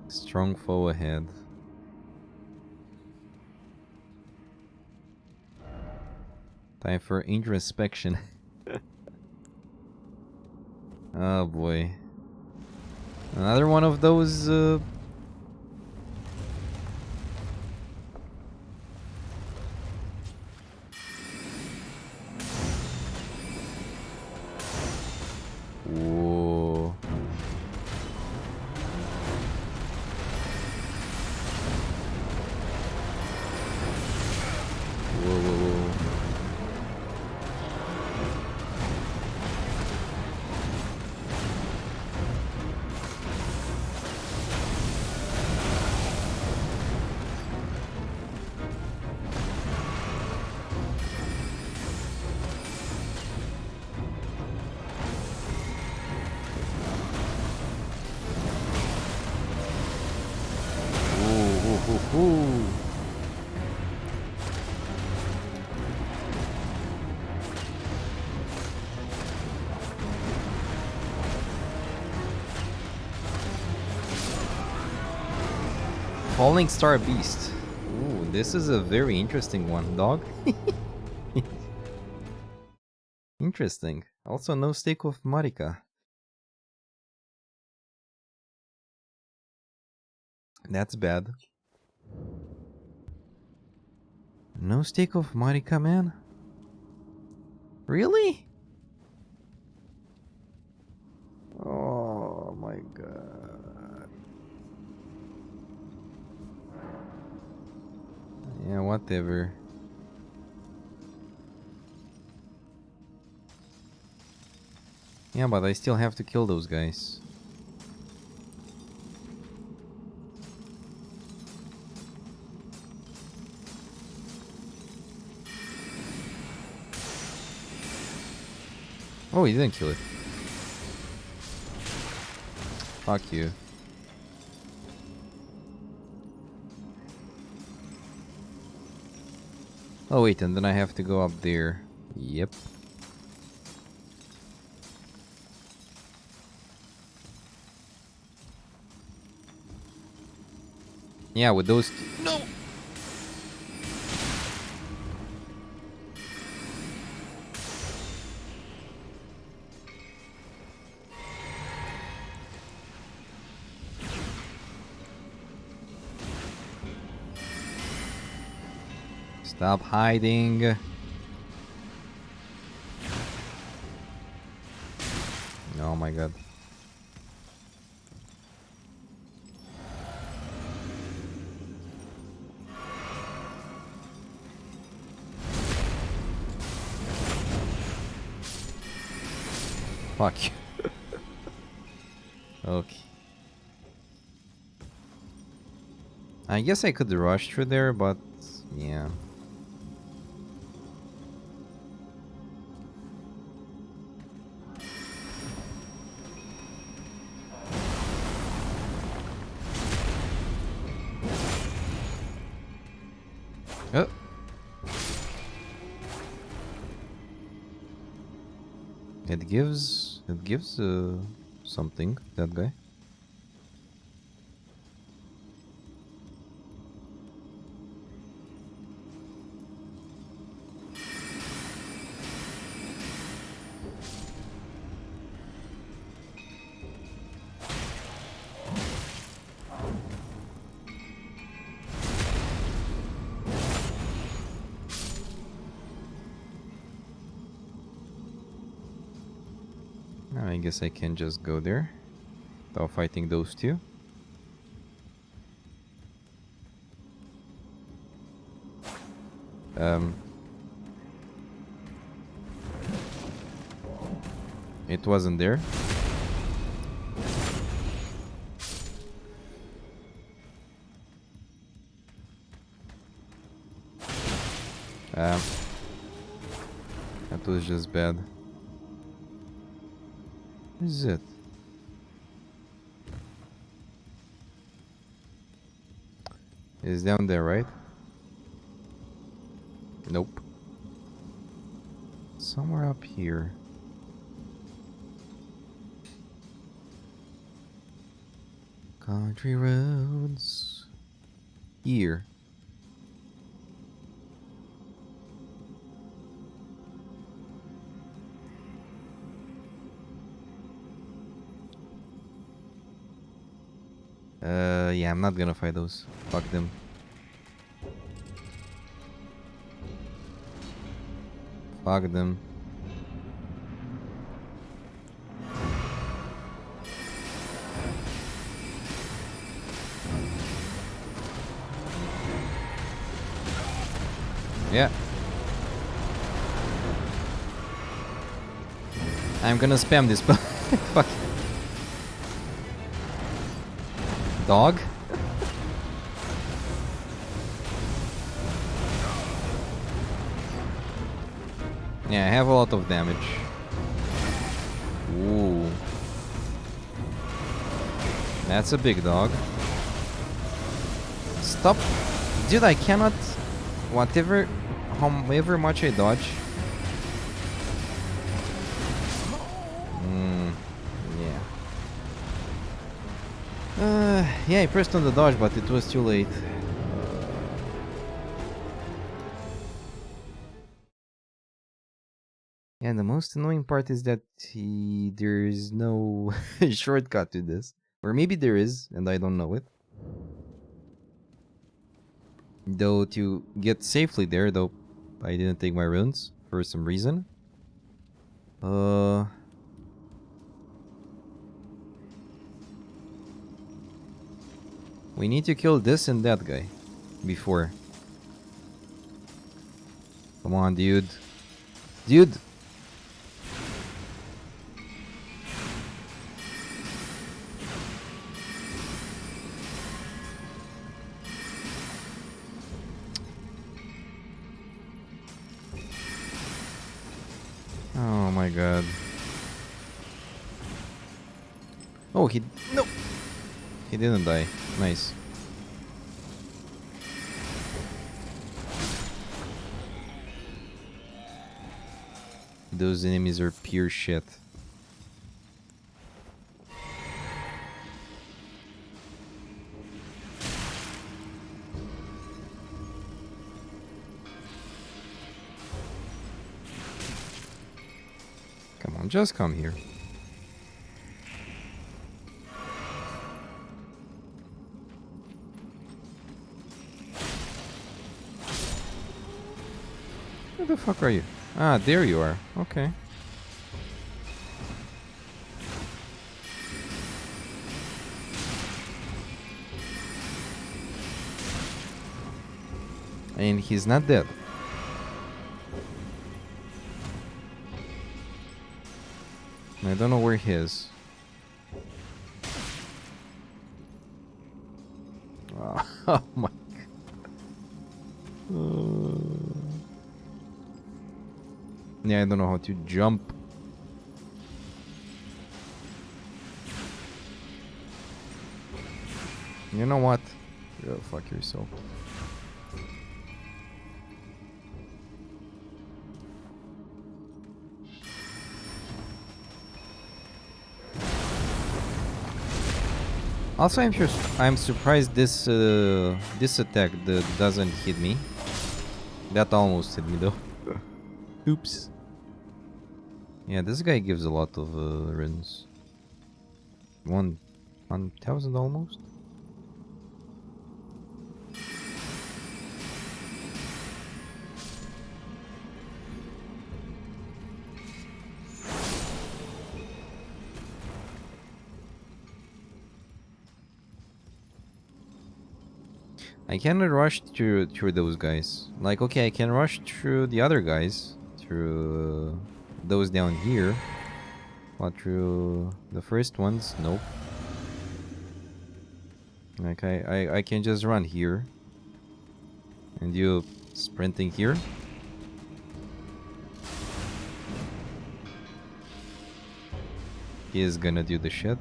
Strong foe ahead. Time for introspection. Oh boy. Another one of those Whoa. Whoa. Ooh. Falling Star Beast. Ooh, this is a very interesting one, dog. Interesting. Also, no stake of Marika. That's bad. No stake of Marika, man? Really? Oh my god. Yeah, whatever. Yeah, but I still have to kill those guys. Oh, he didn't kill it. Fuck you. Oh wait, and then I have to go up there. Yep. Yeah, with those... No! Stop hiding. Oh my god. Fuck you. Okay. I guess I could rush through there, but yeah. Oh. It gives something, that guy. I guess I can just go there without fighting those two. It wasn't there. That was just bad. What is it? It's down there, right? Nope. Somewhere up here. Country roads. Here. Yeah, I'm not gonna fight those. Fuck them. Fuck them. Yeah. I'm gonna spam this, but fuck. Dog? Yeah, I have a lot of damage. Ooh. That's a big dog. stop. Dude, I cannot. Whatever. However much I dodge. Yeah. Yeah, I pressed on the dodge, but it was too late. Yeah, the most annoying part is that there's no shortcut to this. Or maybe there is, and I don't know it. Though to get safely there, though I didn't take my runes for some reason. We need to kill this and that guy before. Come on, dude. Dude! Oh my god. Oh, no! He didn't die. Nice. Those enemies are pure shit. Come on, just come here. Where the fuck are you? Ah, there you are. Okay. And he's not dead. I don't know where he is. Oh my god. Yeah, I don't know how to jump. You know what? Go fuck yourself. Also, I'm surprised this this attack doesn't hit me. That almost hit me though. Oops. Yeah, this guy gives a lot of runs. 1,000 almost. I cannot rush through those guys. Like, okay, I can rush through the other guys, through those down here, but through the first ones, nope. Like, I can just run here, and you sprinting here. He is gonna do the shit.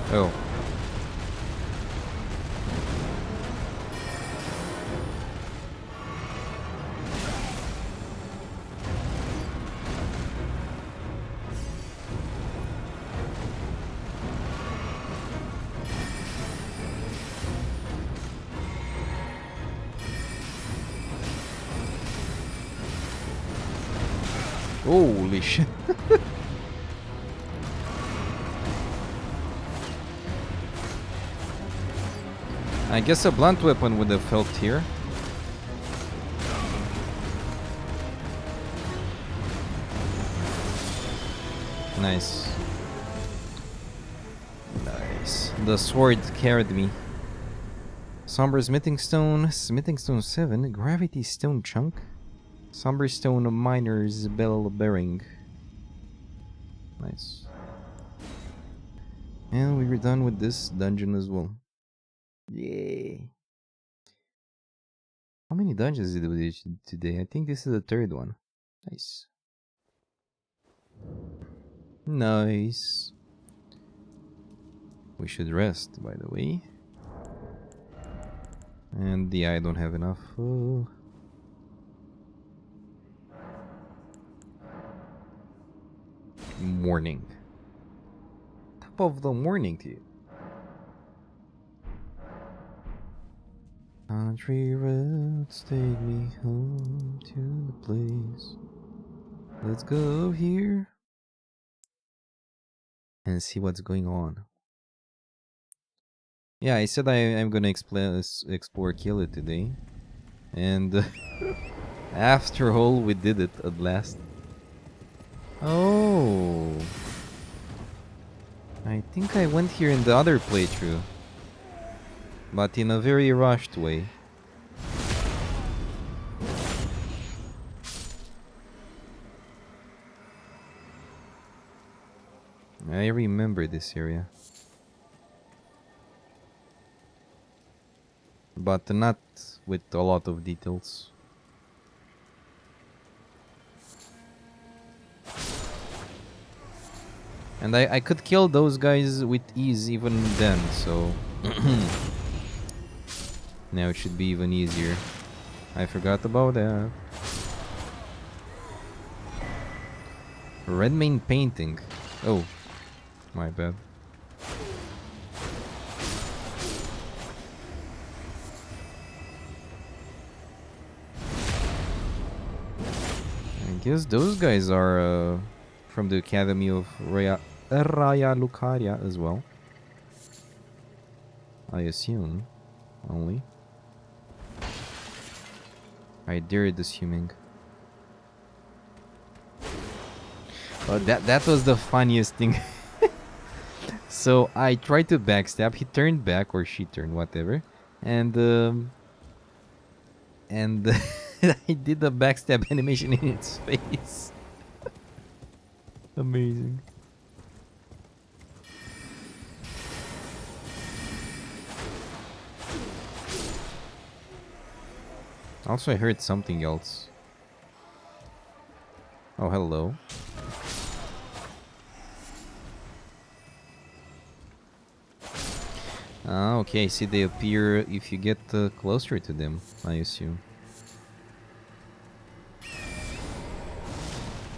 Oh. Holy shit. I guess a blunt weapon would have helped here. Nice. Nice. The sword carried me. Somber Smithing Stone, Smithing Stone 7, Gravity Stone Chunk, Somber Stone Miner's Bell Bearing. Nice. And we were done with this dungeon as well. Yay. How many dungeons did we do today? I think this is the third one. Nice. Nice. We should rest, by the way. And yeah, I don't have enough. Morning. Top of the morning to you. Country roads take me home to the place. Let's go here and see what's going on. Yeah, I said I'm gonna explore Killer today. And after all, we did it at last. Oh. I think I went here in the other playthrough. But in a very rushed way. I remember this area. But not with a lot of details. And I could kill those guys with ease even then, so... now it should be even easier. I forgot about that. Red main painting. Oh, my bad. I guess those guys are from the Academy of Raya Lucaria as well. I assume, only. I dared assuming. But that was the funniest thing. So I tried to backstab. He turned back, or she turned, whatever, and I did the backstab animation in its face. Amazing. Also, I heard something else. Oh, hello. Ah, okay. See, they appear if you get closer to them, I assume.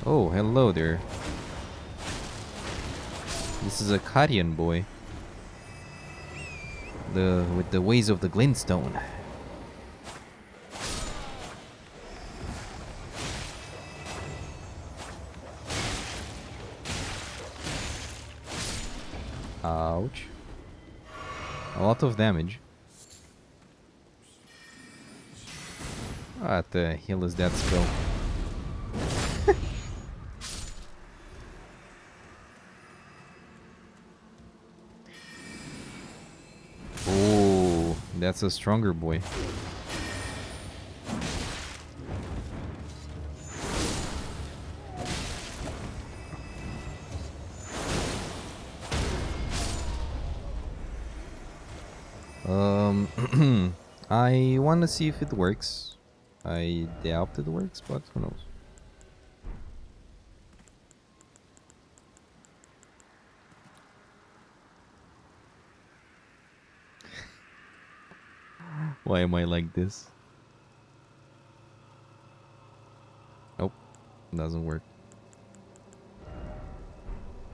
Oh, hello there. This is a Karian boy. With the ways of the glintstone. Ouch. A lot of damage. What the hell is that spell? Oh, that's a stronger boy. I want to see if it works. I doubt it works, but who knows. Why am I like this? Nope, doesn't work.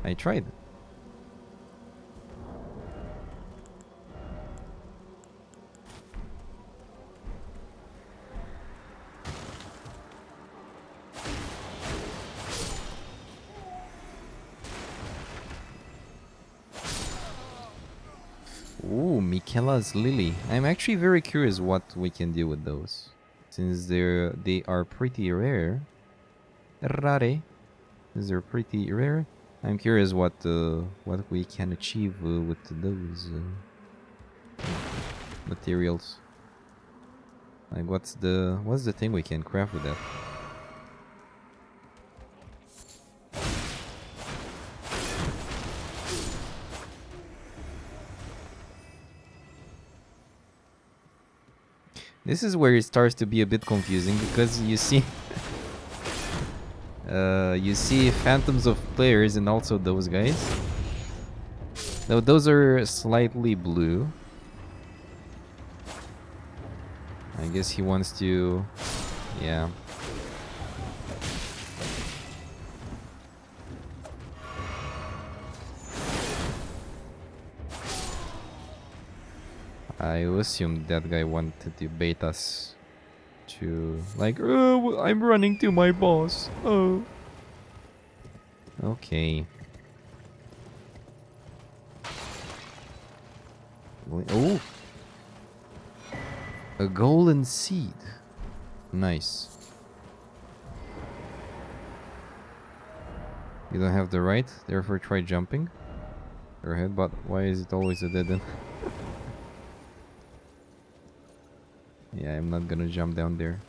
I tried. Ooh, Michela's Lily. I'm actually very curious what we can do with those. Since they are pretty rare. Rare. Since they're pretty rare. I'm curious what we can achieve with those materials. Like what's the thing we can craft with that? This is where it starts to be a bit confusing because you see you see phantoms of players and also those guys. Though those are slightly blue. I guess he wants to, yeah. I assumed that guy wanted to bait us to, like, oh, I'm running to my boss. Oh. Okay. Oh. A golden seed. Nice. You don't have the right, therefore try jumping. Your head, but why is it always a dead end? Yeah, I'm not gonna jump down there.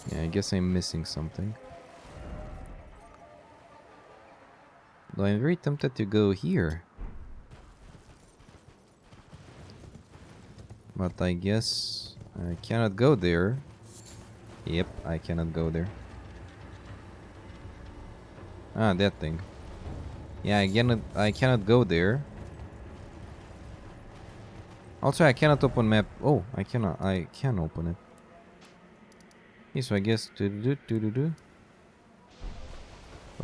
Yeah, I guess I'm missing something. Though I'm very tempted to go here. But I guess I cannot go there. Yep, I cannot go there. Ah, that thing. Yeah, I cannot go there. Also, I cannot open map. Oh, I can open it. Okay, so I guess do.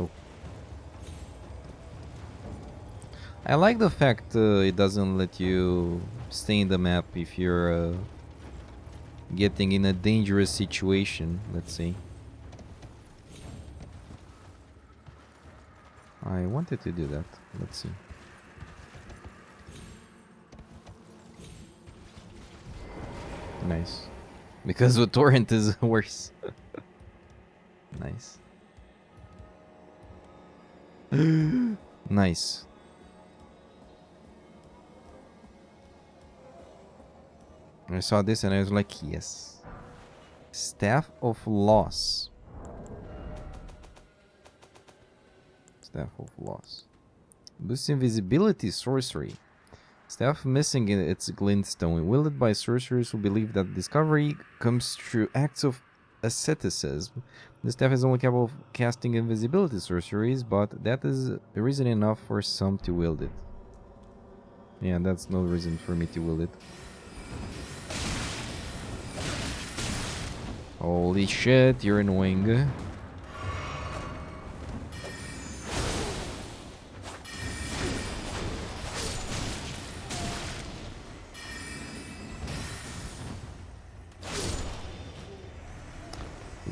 Oh. I like the fact it doesn't let you stay in the map if you're getting in a dangerous situation, let's say. I wanted to do that. Let's see. Nice. Because the torrent is worse. Nice. Nice. I saw this and I was like, yes. Staff of Loss. Staff of Loss. Boosts invisibility sorcery. Staff missing in its glintstone, wielded by sorcerers who believe that discovery comes through acts of asceticism. The staff is only capable of casting invisibility sorceries, but that is a reason enough for some to wield it. Yeah, that's no reason for me to wield it. Holy shit, you're annoying.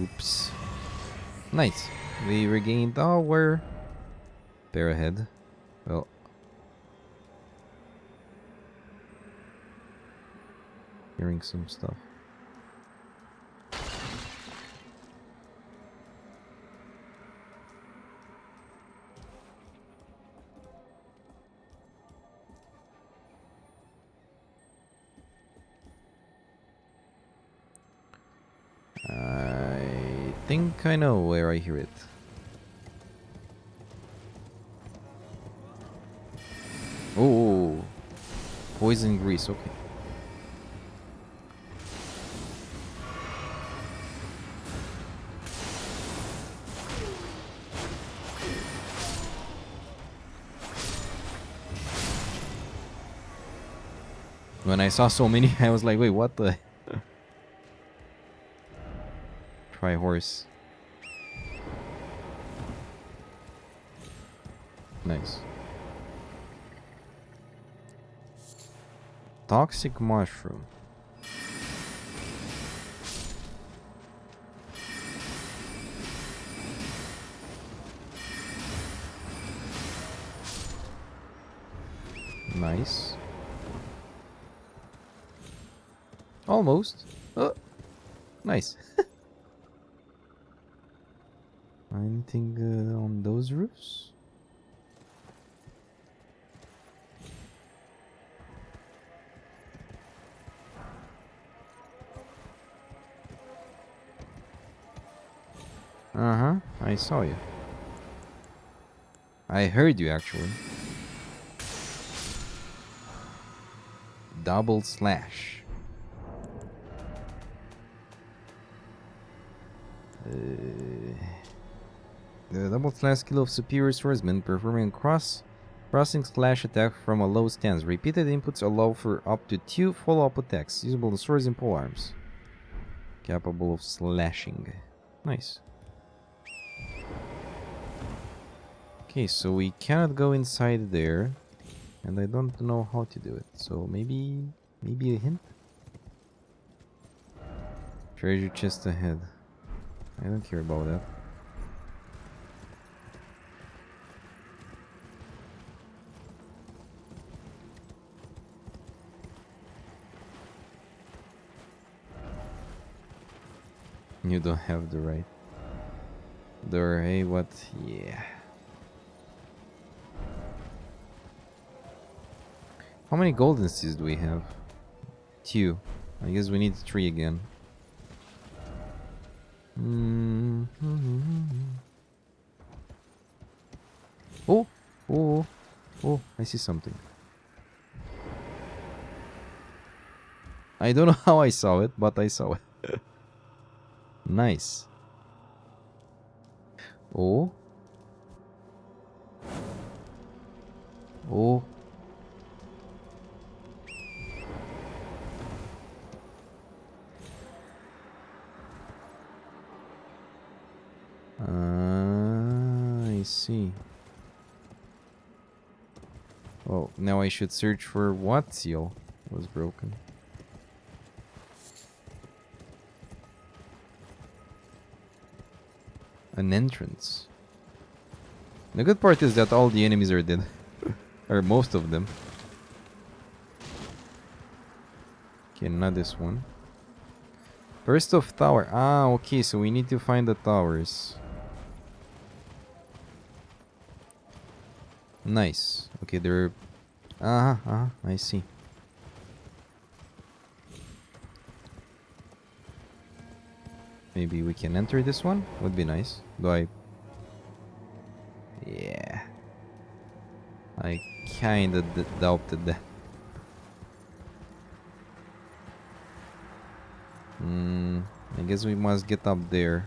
Oops. Nice. We regained our pair ahead. Well. Hearing some stuff. I think I know where I hear it. Oh, poison grease. Okay. When I saw so many, I was like, wait, what the? Try horse. Nice. Toxic mushroom. Nice. Almost. Oh, nice. Anything on those roofs? I saw you. I heard you actually. Double slash. The double slash skill of superior swordsman performing crossing slash attack from a low stance. Repeated inputs allow for up to 2 follow-up attacks, usable in swords and polearms. Capable of slashing. Nice. Okay, so we cannot go inside there, and I don't know how to do it. So maybe a hint? Treasure chest ahead. I don't care about that. You don't have the right door. Hey, what? Yeah. How many golden seeds do we have? 2. I guess we need 3 again. Oh, oh, oh! I see something. I don't know how I saw it, but I saw it. Nice. Oh. Oh. I see. Oh, now I should search for what seal was broken. An entrance. The good part is that all the enemies are dead. Or most of them. Okay, not this one. Burst of tower. Ah, okay, so we need to find the towers. Nice. Okay, they're... I see. Maybe we can enter this one? Would be nice. Do I... Yeah. I kinda doubted that. I guess we must get up there.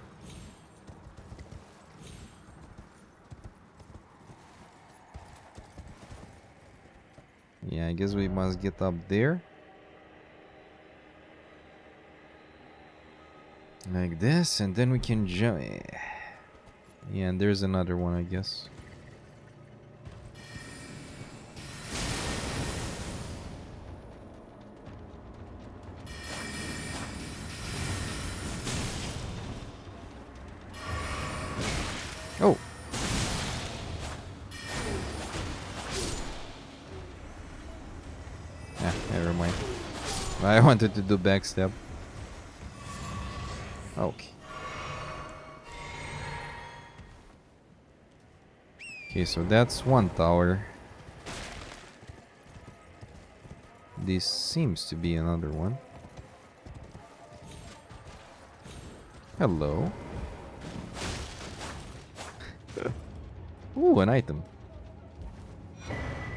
Yeah, I guess we must get up there. Like this, and then we can jump. Yeah, and there's another one, I guess. Oh. Ah, never mind. I wanted to do backstab. Okay. Okay, so that's one tower. This seems to be another one. Hello. Ooh, an item.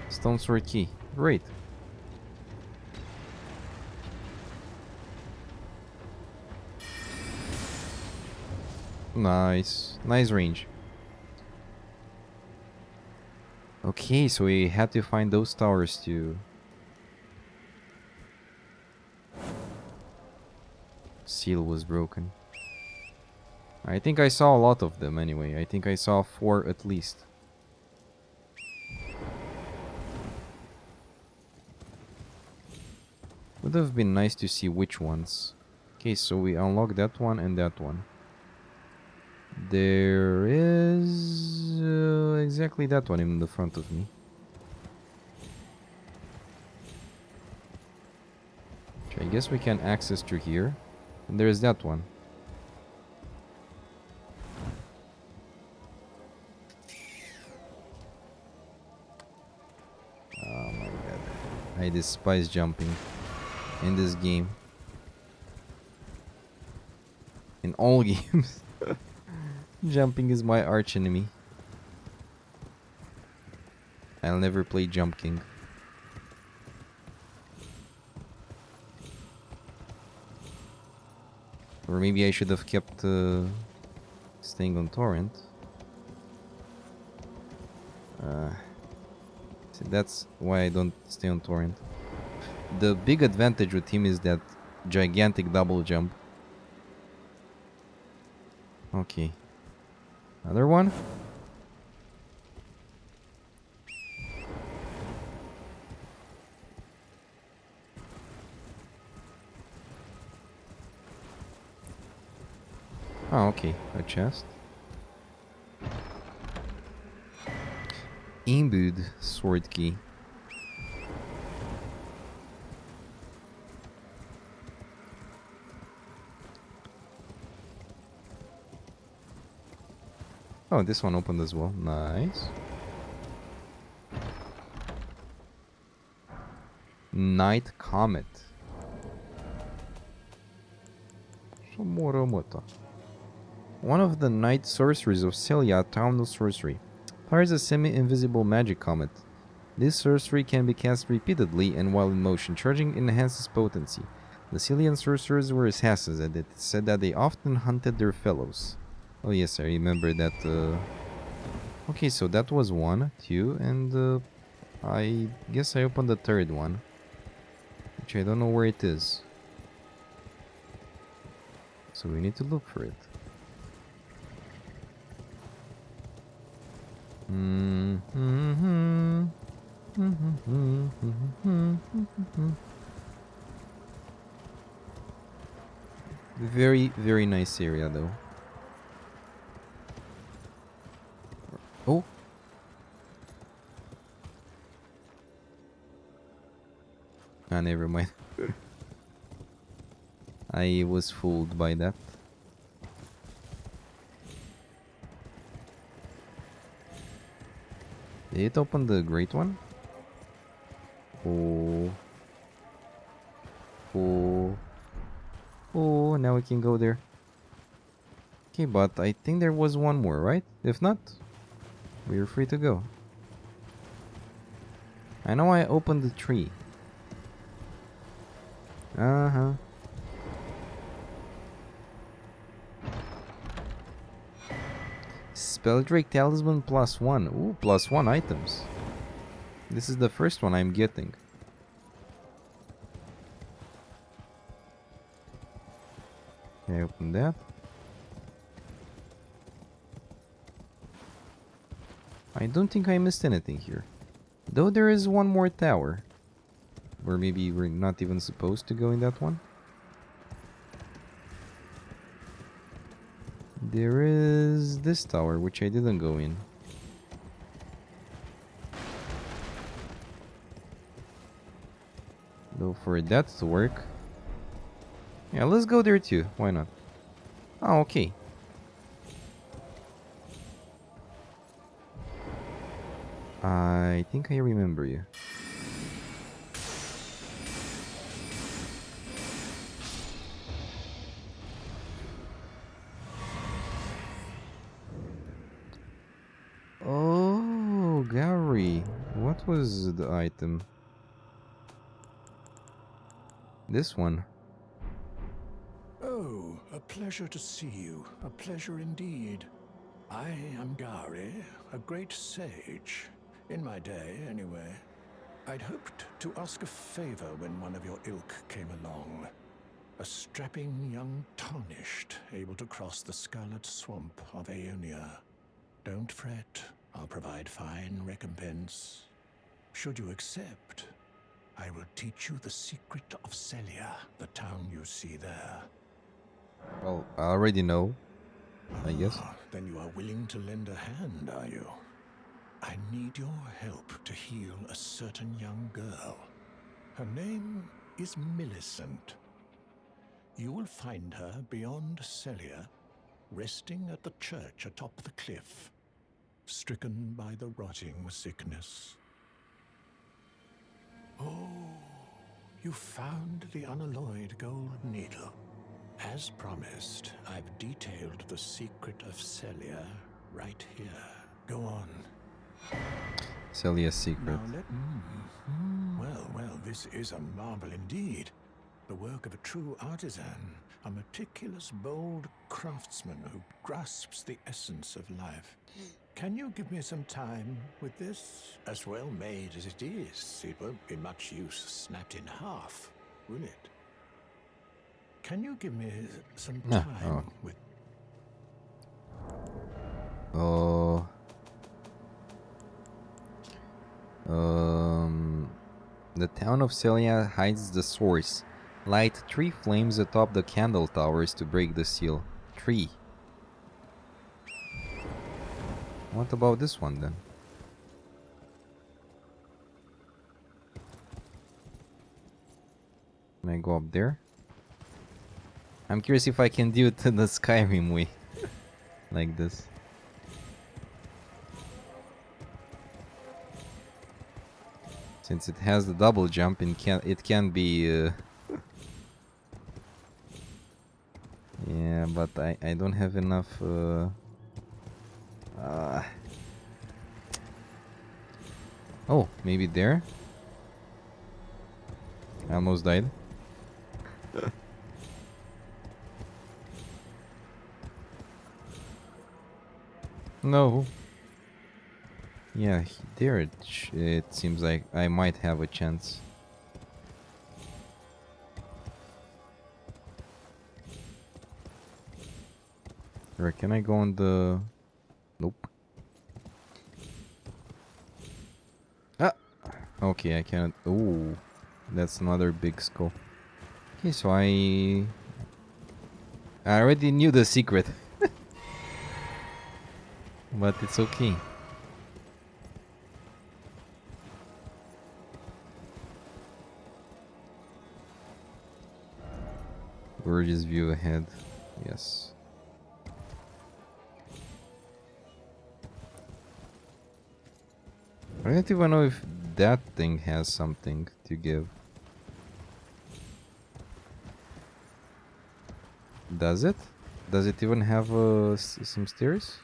Stone sword key. Great. Nice. Nice range. Okay, so we had to find those towers too. Seal was broken. I think I saw a lot of them anyway. I think I saw 4 at least. Would have been nice to see which ones. Okay, so we unlock that one and that one. There is exactly that one in the front of me. Which I guess we can access through here. And there's that one. Oh my god. I despise jumping in this game. In all games. Jumping is my arch enemy. I'll never play Jump King. Or maybe I should have kept staying on torrent. See, that's why I don't stay on torrent. The big advantage with him is that gigantic double jump. Okay. Another one? Oh, okay. A chest. Imbued sword key. Oh, this one opened as well. Nice. Night Comet. One of the night sorceries of Celia, Town of Sorcery, fires a semi-invisible magic comet. This sorcery can be cast repeatedly and while in motion, charging enhances potency. The Celian sorcerers were assassins and it said that they often hunted their fellows. Oh yes, I remember that. Okay, so that was 1, 2, and I guess I opened the third one, which I don't know where it is. So we need to look for it. Very, very nice area though. Oh. Ah, never mind. I was fooled by that. Did it open the great one? Oh. Oh. Oh, now we can go there. Okay, but I think there was one more, right? If not, we're free to go. I know I opened the tree. Uh-huh. Spelldrake Talisman +1. Ooh, +1 items. This is the first one I'm getting. Okay, open that. I don't think I missed anything here. Though there is one more tower. Or maybe we're not even supposed to go in that one. There is this tower, which I didn't go in. Though for that to work... Yeah, let's go there too. Why not? Oh, okay. I think I remember you. Oh, Gary. What was the item? This one. Oh, a pleasure to see you. A pleasure indeed. I am Gary, a great sage. In my day, anyway. I'd hoped to ask a favor when one of your ilk came along. A strapping young tarnished, able to cross the scarlet swamp of Aeonia. Don't fret, I'll provide fine recompense. Should you accept, I will teach you the secret of Celia, the town you see there. Well, I already know, I guess. Then you are willing to lend a hand, are you? I need your help to heal a certain young girl. Her name is Millicent. You will find her beyond Celia, resting at the church atop the cliff, stricken by the rotting sickness. Oh, you found the unalloyed gold needle. As promised, I've detailed the secret of Celia right here. Go on. Celia's secret. Now let... Well, this is a marvel indeed. The work of a true artisan, a meticulous, bold craftsman who grasps the essence of life. Can you give me some time with this? As well made as it is, it won't be much use snapped in half, will it? Can you give me some No. time with... Oh. The town of Celia hides the source. Light 3 flames atop the candle towers to break the seal. 3. What about this one then? Can I go up there? I'm curious if I can do it in the Skyrim way. Like this. Since it has the double jump, it can be... yeah, but I don't have enough... Oh, maybe there? I almost died. No. Yeah, there it seems like I might have a chance. Or can I go on the... Nope. Ah! Okay, I can't... Oh, that's another big skull. Okay, so I already knew the secret. But it's okay. Gorgeous view ahead. Yes. I don't even know if that thing has something to give. Does it? Does it even have some stairs?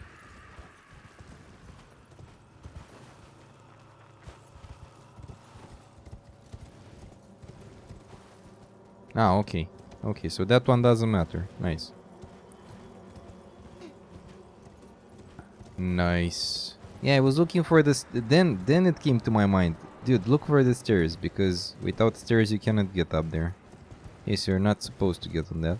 Ah, okay. Okay, so that one doesn't matter. Nice. Nice. Yeah, I was looking for this. Then it came to my mind. Dude, look for the stairs, because without stairs you cannot get up there. Yes, you're not supposed to get on that.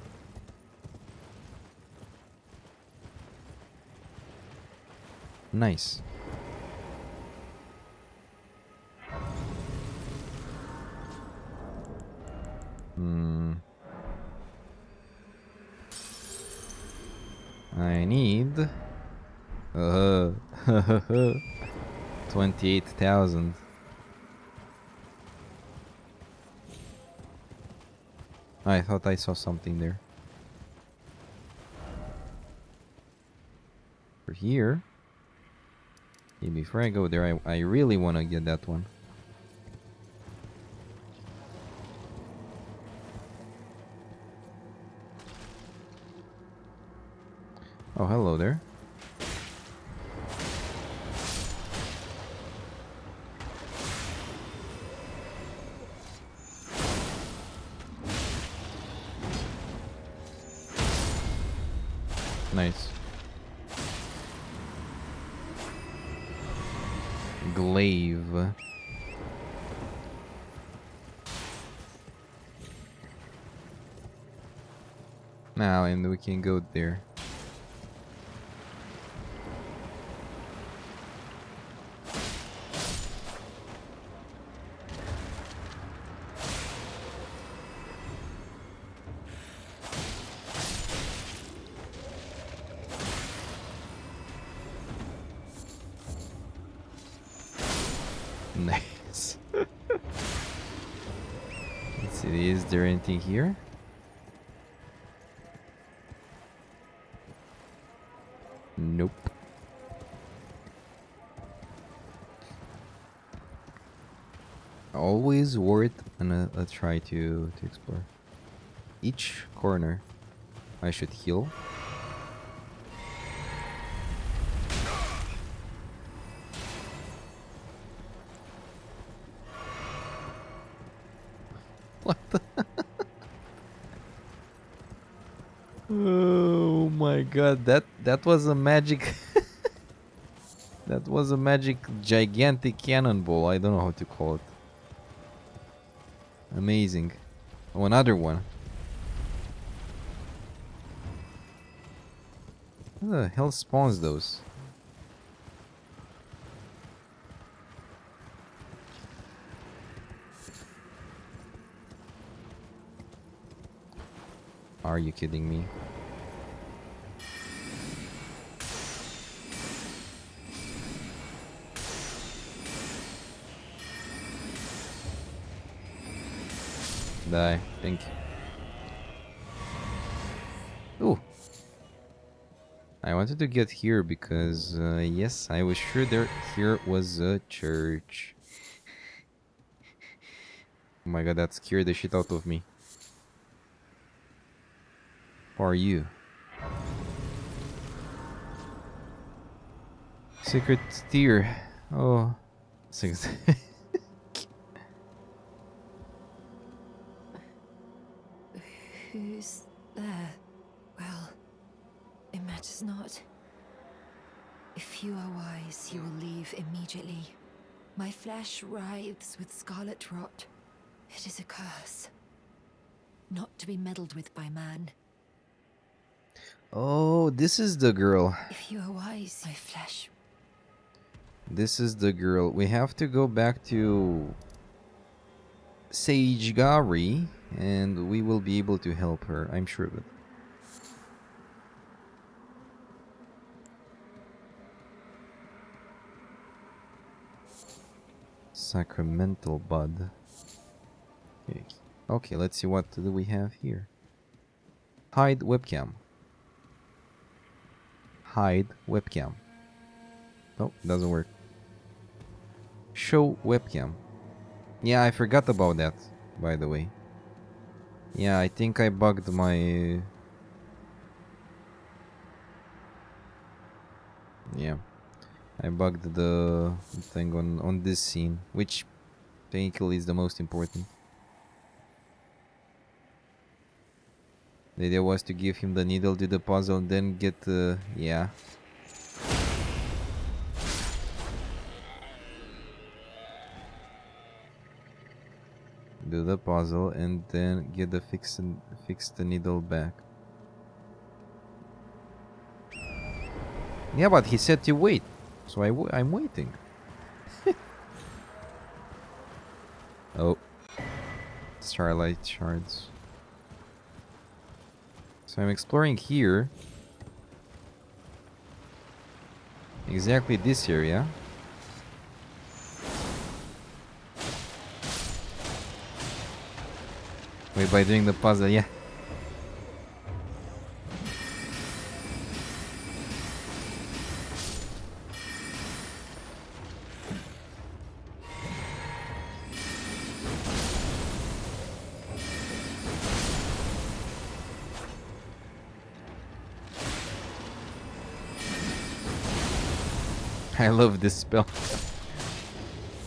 Nice. I need 28,000. I thought I saw something there. For here. Okay, before I go there, I really want to get that one. Oh, hello there. Nice. Glaive. Now, and we can go there. Nice. Let's see, is there anything here? Nope. Always worth a try to explore each corner. I should heal. What the? Oh my god, that was a magic that was a magic gigantic cannonball. I don't know how to call it. Amazing. Oh, another one. Who the hell spawns those? Are you kidding me? Die. Thank you. Ooh. I wanted to get here because, yes, I was sure here was a church. Oh my god, that scared the shit out of me. Who are you? Secret tier. Oh. Six. Who's there? Well, it matters not. If you are wise, you will leave immediately. My flesh writhes with scarlet rot. It is a curse. Not to be meddled with by man. Oh, this is the girl. If you are wise, my flesh. This is the girl. We have to go back to Sage Gari, and we will be able to help her. I'm sure of it. Sacramental Bud. Okay. Okay, let's see what do we have here. Hide webcam. Hide webcam. Oh, doesn't work. Show webcam. Yeah, I forgot about that, by the way. Yeah, I think I bugged my... Yeah. I bugged the thing on this scene, which technically is the most important. The idea was to give him the needle, do the puzzle, and then get the... yeah. Do the puzzle and then get the fix the needle back. Yeah, but he said to wait, so I'm waiting. Oh, Starlight Shards. So I'm exploring here. Exactly this area. Wait, by doing the puzzle, yeah. I love this spell.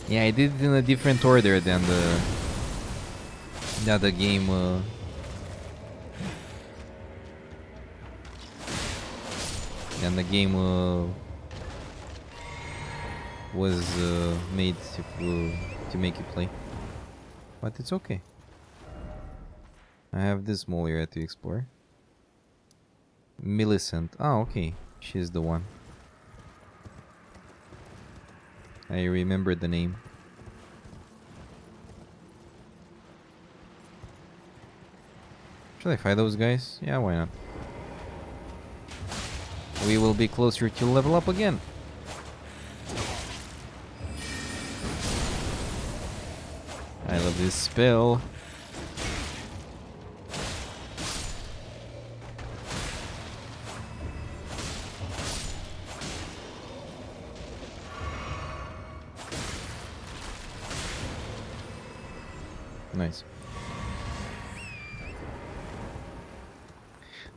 Yeah, I did it in a different order than the game. Than the game was made to make you play. But it's okay. I have this small area to explore. Millicent. Ah, okay. She's the one. I remember the name. Should I fight those guys? Yeah, why not? We will be closer to level up again. I love this spell. Nice.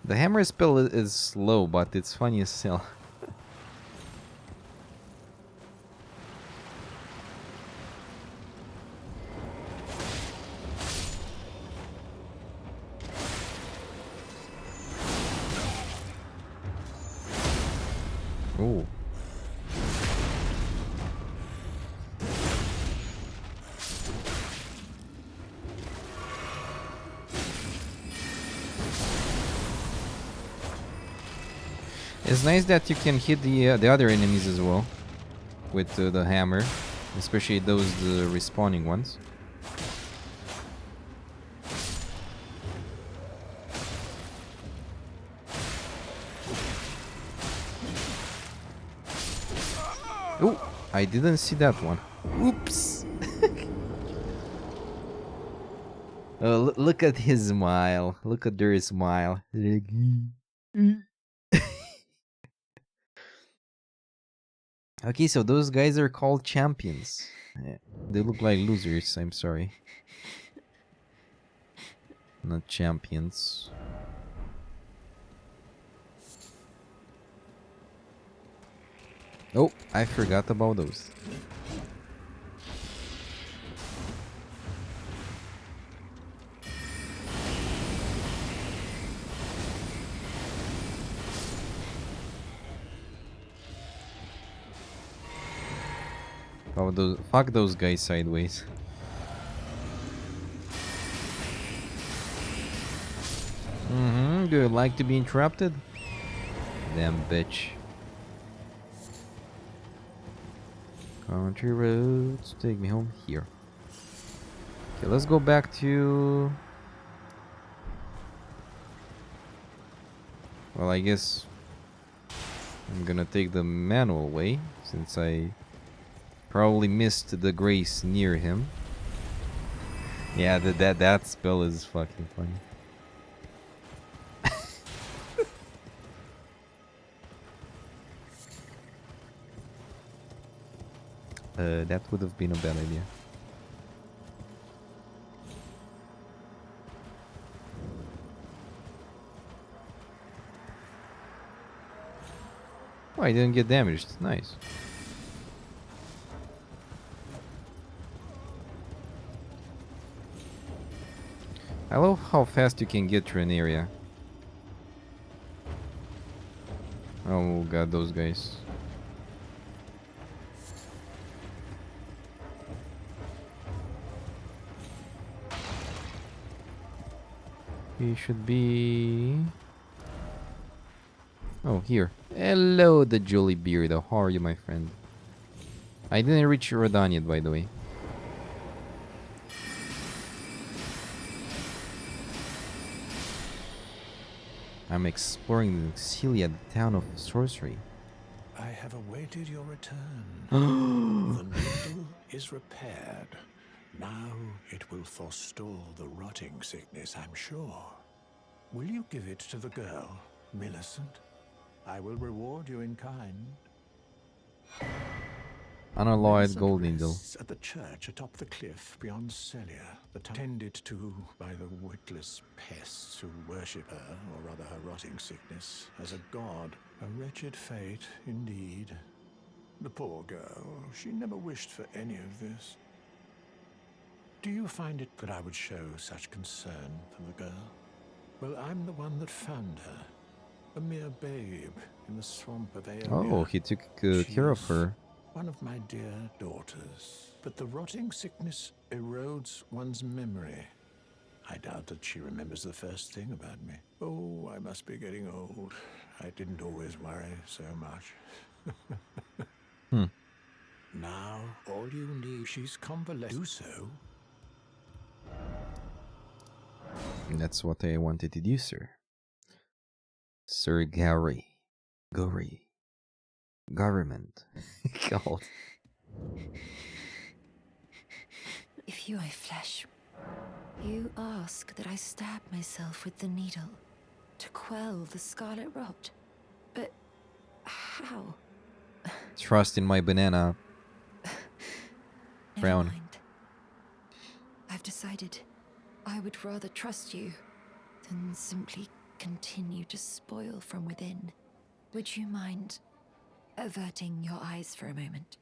The hammer spell is slow, but it's funny as hell. Oh. It's nice that you can hit the other enemies as well with the hammer, especially those respawning ones. Oh, I didn't see that one. Oops. Oh, look at his smile. Look at their smile. Okay, so those guys are called champions. They look like losers, I'm sorry. Not champions. Oh, I forgot about those. Oh, fuck those guys sideways. Do you like to be interrupted? Damn bitch. Country roads, take me home here. Okay, let's go back to... Well, I guess I'm gonna take the manual way, since I probably missed the grace near him. Yeah, that spell is fucking funny. That would have been a bad idea. Oh, I didn't get damaged. Nice. I love how fast you can get through an area. Oh god, those guys. He should be... Oh, here. Hello, the Jolly Beard. How are you, my friend? I didn't reach Rodan yet, by the way. I'm exploring Celia, the town of sorcery. I have awaited your return. The needle is repaired. Now it will forestall the rotting sickness, I'm sure. Will you give it to the girl, Millicent? I will reward you in kind. Unalloyed Millicent gold needle. rests at the church atop the cliff beyond Celia, the town tended to by the witless pests who worship her, or rather her rotting sickness, as a god. A wretched fate, indeed. The poor girl, she never wished for any of this. Do you find it that I would show such concern for the girl? Well, I'm the one that found her. A mere babe in the swamp of Aeolia. Oh, he took care of her. One of my dear daughters. But the rotting sickness erodes one's memory. I doubt that she remembers the first thing about me. Oh, I must be getting old. I didn't always worry so much. Now, all you need, she's convalescent. Do so. That's what I wanted to do, sir. Sir Gary. Gory. Government. God. If you are flesh, you ask that I stab myself with the needle to quell the scarlet rot. But how? Trust in my banana. Never Brown. mind. I've decided I would rather trust you than simply continue to spoil from within. Would you mind averting your eyes for a moment?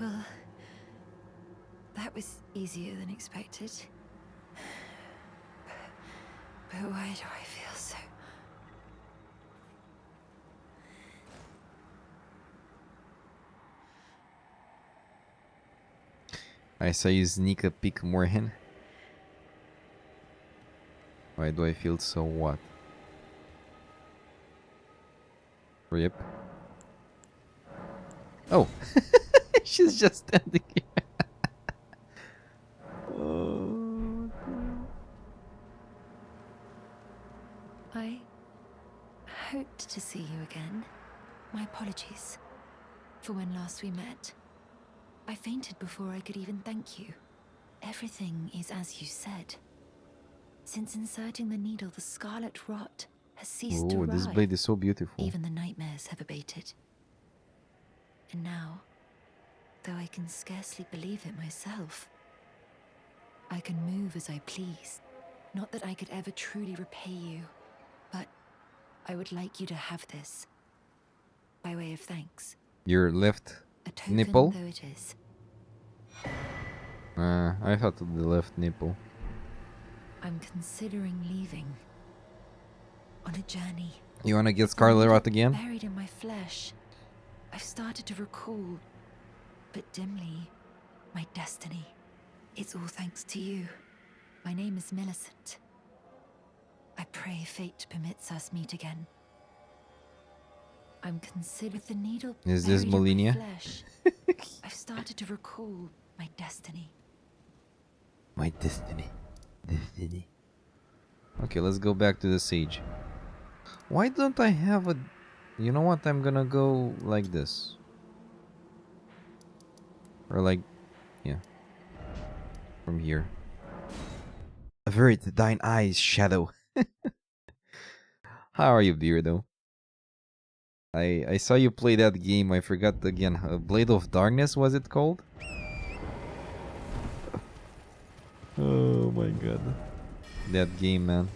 Well, that was easier than expected. But why do I feel so... I saw you sneak a peek, Morhen. Why do I feel so what? Rip. Oh! She's just standing here. Oh. I hoped to see you again. My apologies for when last we met. I fainted before I could even thank you. Everything is as you said. Since inserting the needle, the scarlet rot has ceased to Oh, rise. this blade is so beautiful. Even the nightmares have abated. And now, though I can scarcely believe it myself, I can move as I please. Not that I could ever truly repay you, but I would like you to have this, by way of thanks. Your left A token nipple? though it is. I thought of the left nipple. I'm considering leaving on a journey. You wanna get With the Scarlet needle Rot again? buried in my flesh, I've started to recall, but dimly, my destiny. It's all thanks to you. My name is Millicent. I pray fate permits us meet again. I'm considered the needle Is this buried in my Militia? flesh. I've started to recall my destiny. My destiny. Destiny. Okay, let's go back to the sage. Why don't I have a... You know what? I'm gonna go like this. Or like... Yeah. From here. Avert thine eyes, shadow. How are you, Beardo? I saw you play that game. I forgot again. Blade of Darkness, was it called? Oh my god. That game, man.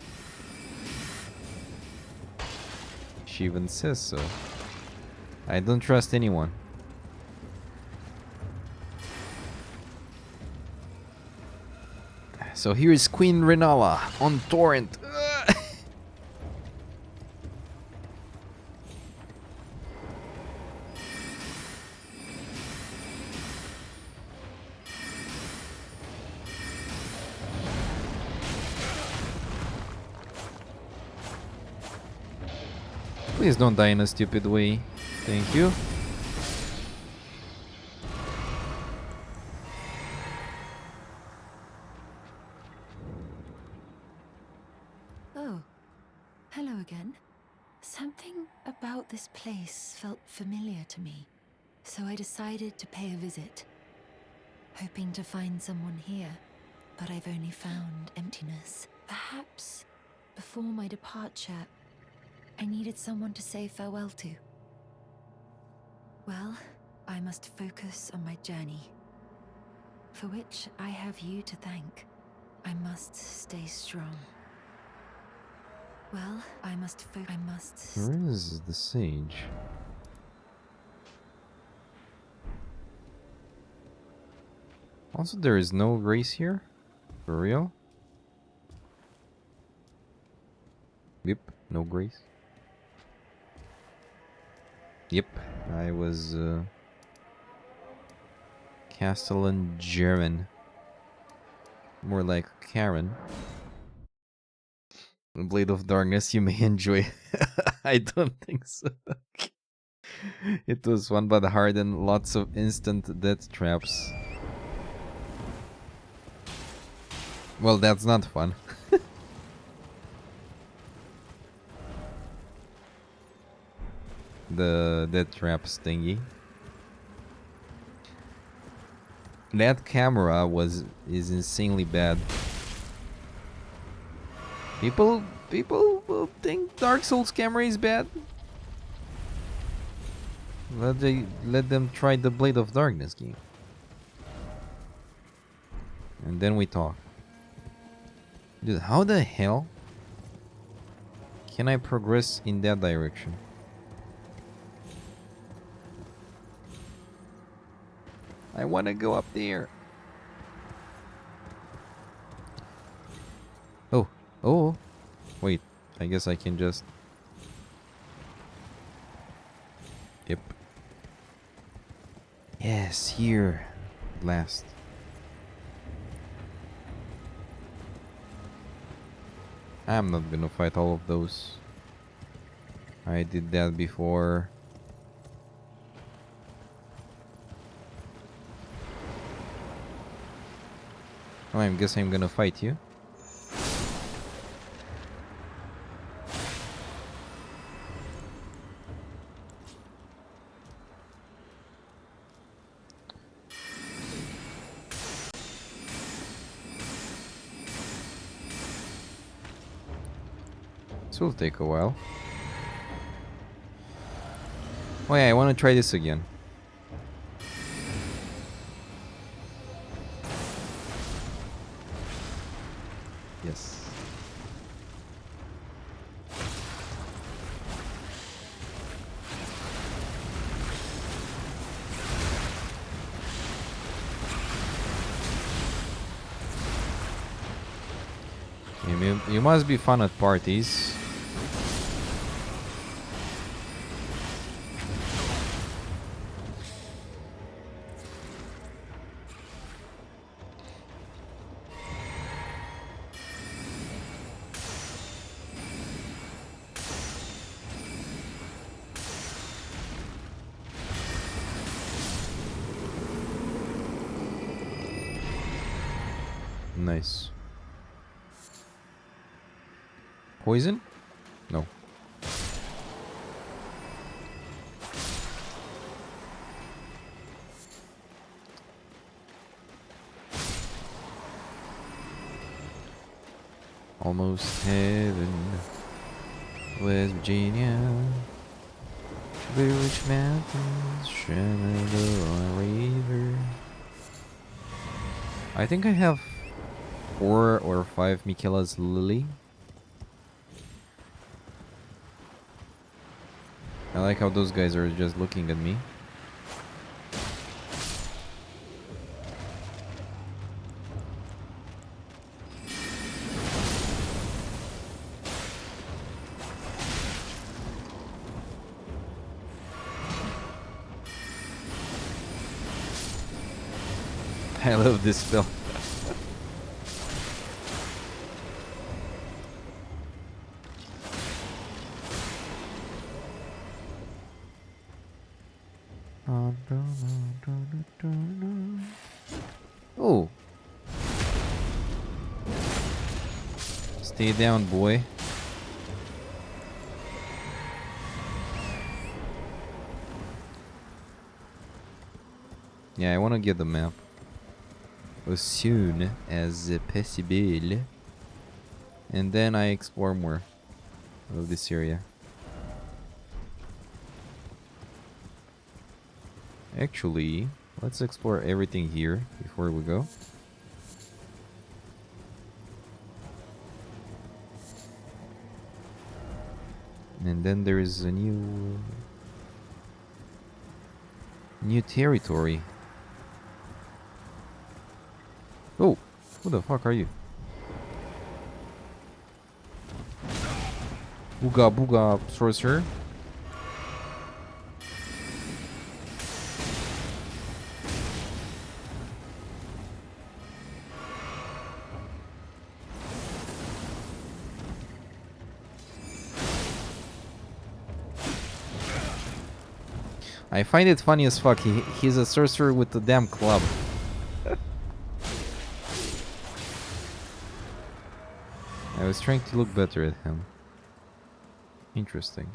She even says so. I don't trust anyone. So here is Queen Renala on torrent. Please don't die in a stupid way. Thank you. Oh, hello again. Something about this place felt familiar to me, so I decided to pay a visit, hoping to find someone here, but I've only found emptiness. Perhaps before my departure, I needed someone to say farewell to. Well, I must focus on my journey, for which I have you to thank. I must stay strong. Well, I must. Where is the sage? Also, there is no grace here? For real? Yep, no grace. Yep, I was Castellan German. More like Karen. Blade of Darkness, you may enjoy. I don't think so. It was fun but hard and lots of instant death traps. Well, that's not fun. The death traps thingy. That camera is insanely bad. People will think Dark Souls camera is bad. Let them try the Blade of Darkness game. And then we talk. Dude, how the hell can I progress in that direction? I want to go up there. Oh, oh, wait. I guess I can just... Yep. Yes, here. At last. I'm not gonna fight all of those. I did that before. Oh, I guess I'm gonna fight you. This will take a while. Oh yeah, I want to try this again. Yes. You must be fun at parties. Nice. Poison? No. Almost heaven. West Virginia. Blue Ridge Mountains. Shenandoah River. I think I have 4 or 5 Michaela's Lily. I like how those guys are just looking at me. I love this spell. Oh. Stay down, boy. Yeah, I want to get the map as soon as possible. And then I explore more of this area. Actually, let's explore everything here before we go. And then there is a new territory. Oh, who the fuck are you? Booga booga sorcerer. I find it funny as fuck. He's a sorcerer with a damn club. I was trying to look better at him. Interesting.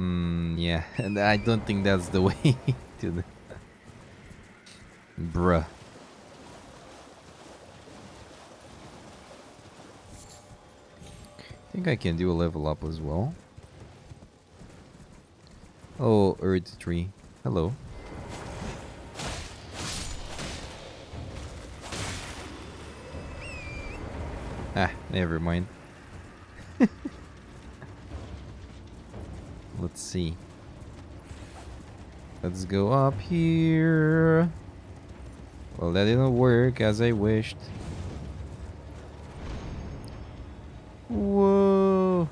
Yeah, and I don't think that's the way to the... Bruh. I think I can do a level up as well. Oh, Earth Tree. Hello. Ah, never mind. Let's see. Let's go up here. Well, that didn't work as I wished. Whoa.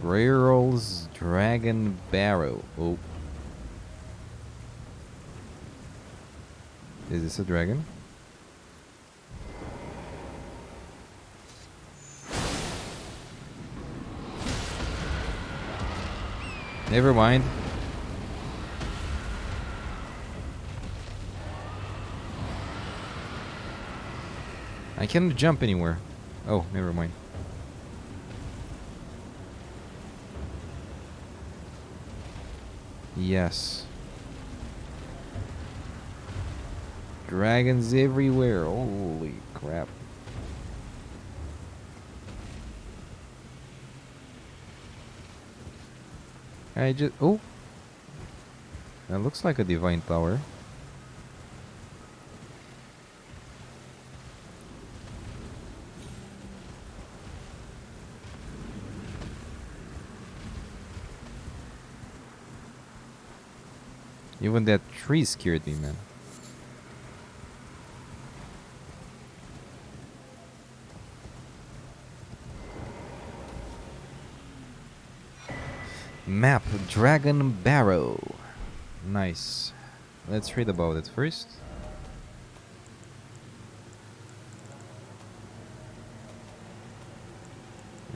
Grayrol's Dragon Barrow. Oh. Is this a dragon? Never mind. I can't jump anywhere. Oh, never mind. Yes. Dragons everywhere. Holy crap. I just... Oh! That looks like a divine tower. Even that tree scared me, man. Map Dragon Barrow. Nice. Let's read about it first.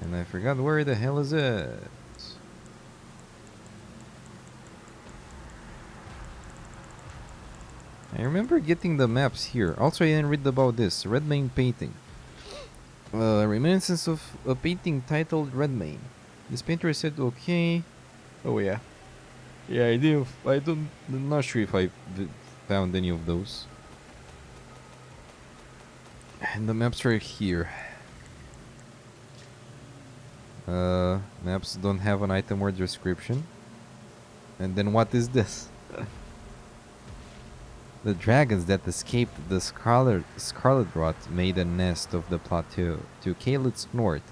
And I forgot where the hell is it. I remember getting the maps here. Also, I didn't read about this. Redmane painting. Reminiscence of a painting titled Redmane. This painter said, okay. Oh yeah. Yeah, I do. I'm not sure if I found any of those. And the maps are here. Maps don't have an item or description. And then what is this? The dragons that escaped the Scarlet Rot made a nest of the plateau to Caelid's north.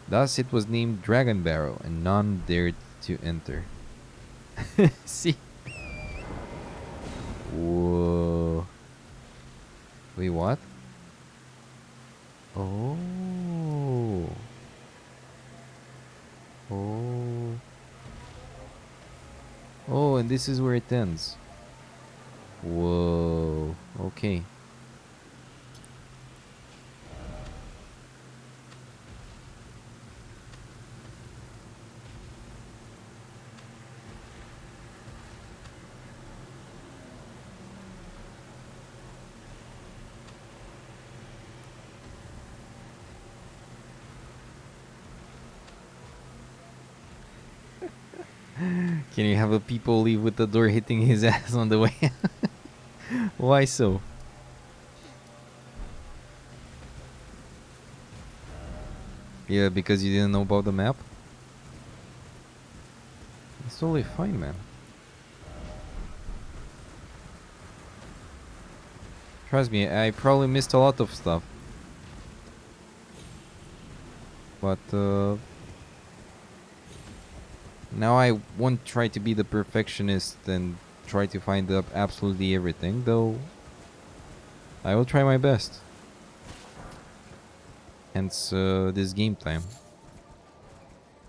Thus it was named Dragon Barrow, and none dared to enter. See? Whoa. Wait, what? Oh. Oh. Oh, and this is where it ends. Whoa. Okay. Can you have a people leave with the door hitting his ass on the way? Why so? Yeah, because you didn't know about the map? It's totally fine, man. Trust me, I probably missed a lot of stuff. But, now I won't try to be the perfectionist and try to find up absolutely everything, though I will try my best. Hence, this game time.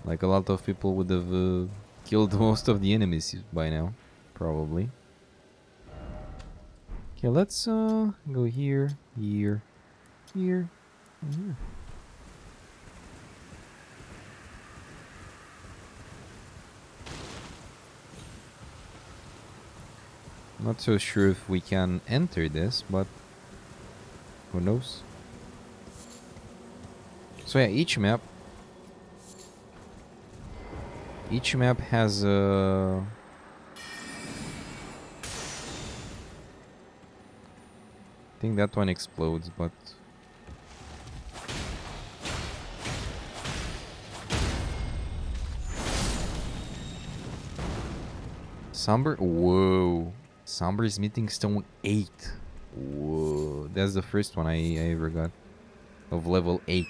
Like a lot of people would have killed most of the enemies by now, probably. Okay, let's go here, here, here, and here. Not so sure if we can enter this, but who knows? So yeah, each map Each map has a... I think that one explodes, but... Somber? Whoa. Somber is meeting stone 8. Whoa. That's the first one I ever got. Of level 8.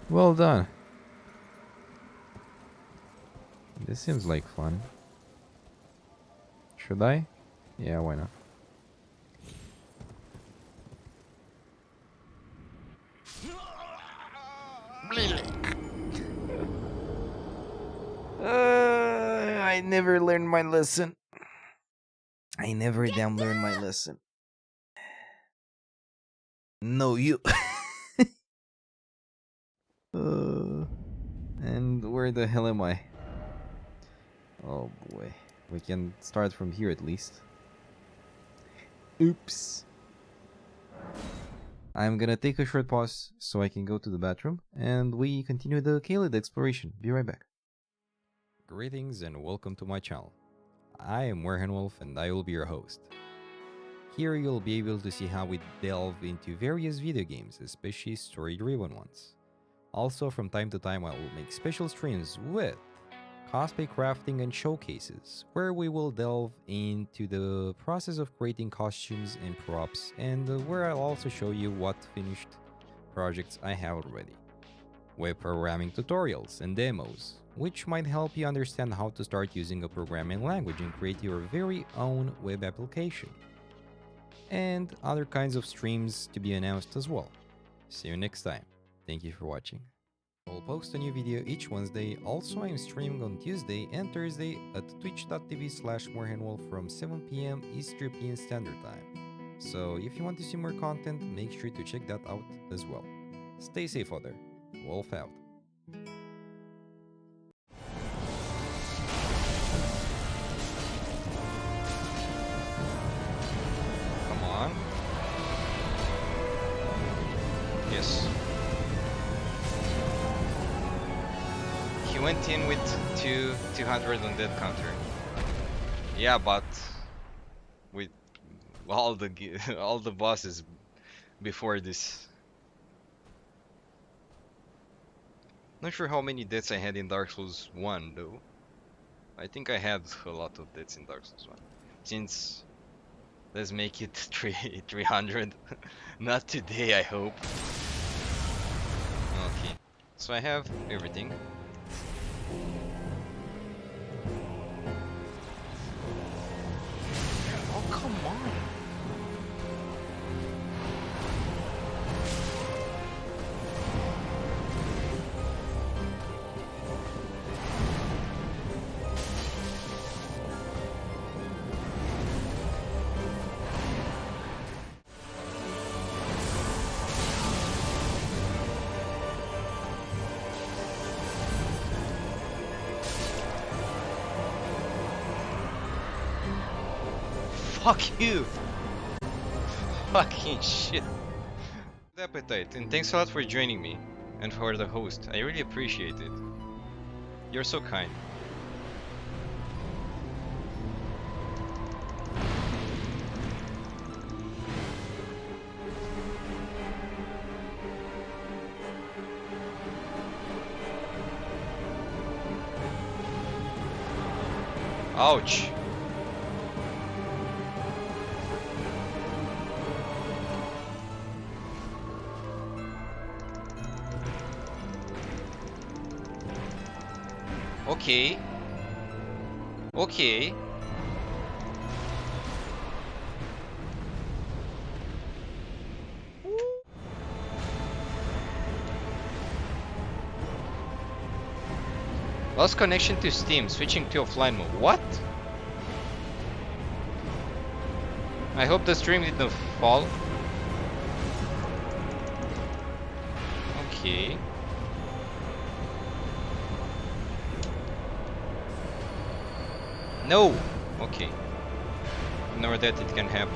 Well done. This seems like fun. Should I? Yeah, why not? I never learned my lesson. I never damn learned my lesson. No, you. And where the hell am I? Oh boy. We can start from here at least. Oops. I'm gonna take a short pause so I can go to the bathroom, and we continue the Kaled exploration. Be right back. Greetings and welcome to my channel. I am Werhenwolf and I will be your host. Here you'll be able to see how we delve into various video games, especially story-driven ones. Also, from time to time I will make special streams with cosplay crafting and showcases, where we will delve into the process of creating costumes and props, and where I'll also show you what finished projects I have already. Web programming tutorials and demos, which might help you understand how to start using a programming language and create your very own web application. And other kinds of streams to be announced as well. See you next time. Thank you for watching. I'll post a new video each Wednesday. Also, I'm streaming on Tuesday and Thursday at twitch.tv/morehandwolf from 7 PM East European Standard Time. So if you want to see more content, make sure to check that out as well. Stay safe out there. Wolf out. Come on. Yes. He went in with 200 on death counter. Yeah, but with all the bosses before this. Not sure how many deaths I had in Dark Souls 1 though. I think I had a lot of deaths in Dark Souls 1. Since let's make it 300. Not today, I hope. Okay. So I have everything. Oh, come on. Fuck you! Fucking shit. Good appetite, and thanks a lot for joining me, and for the host. I really appreciate it. You're so kind. Ouch! Okay. Okay. Lost connection to Steam, switching to offline mode. What? I hope the stream didn't fall. Okay. No! Okay. Ignore that, it can happen.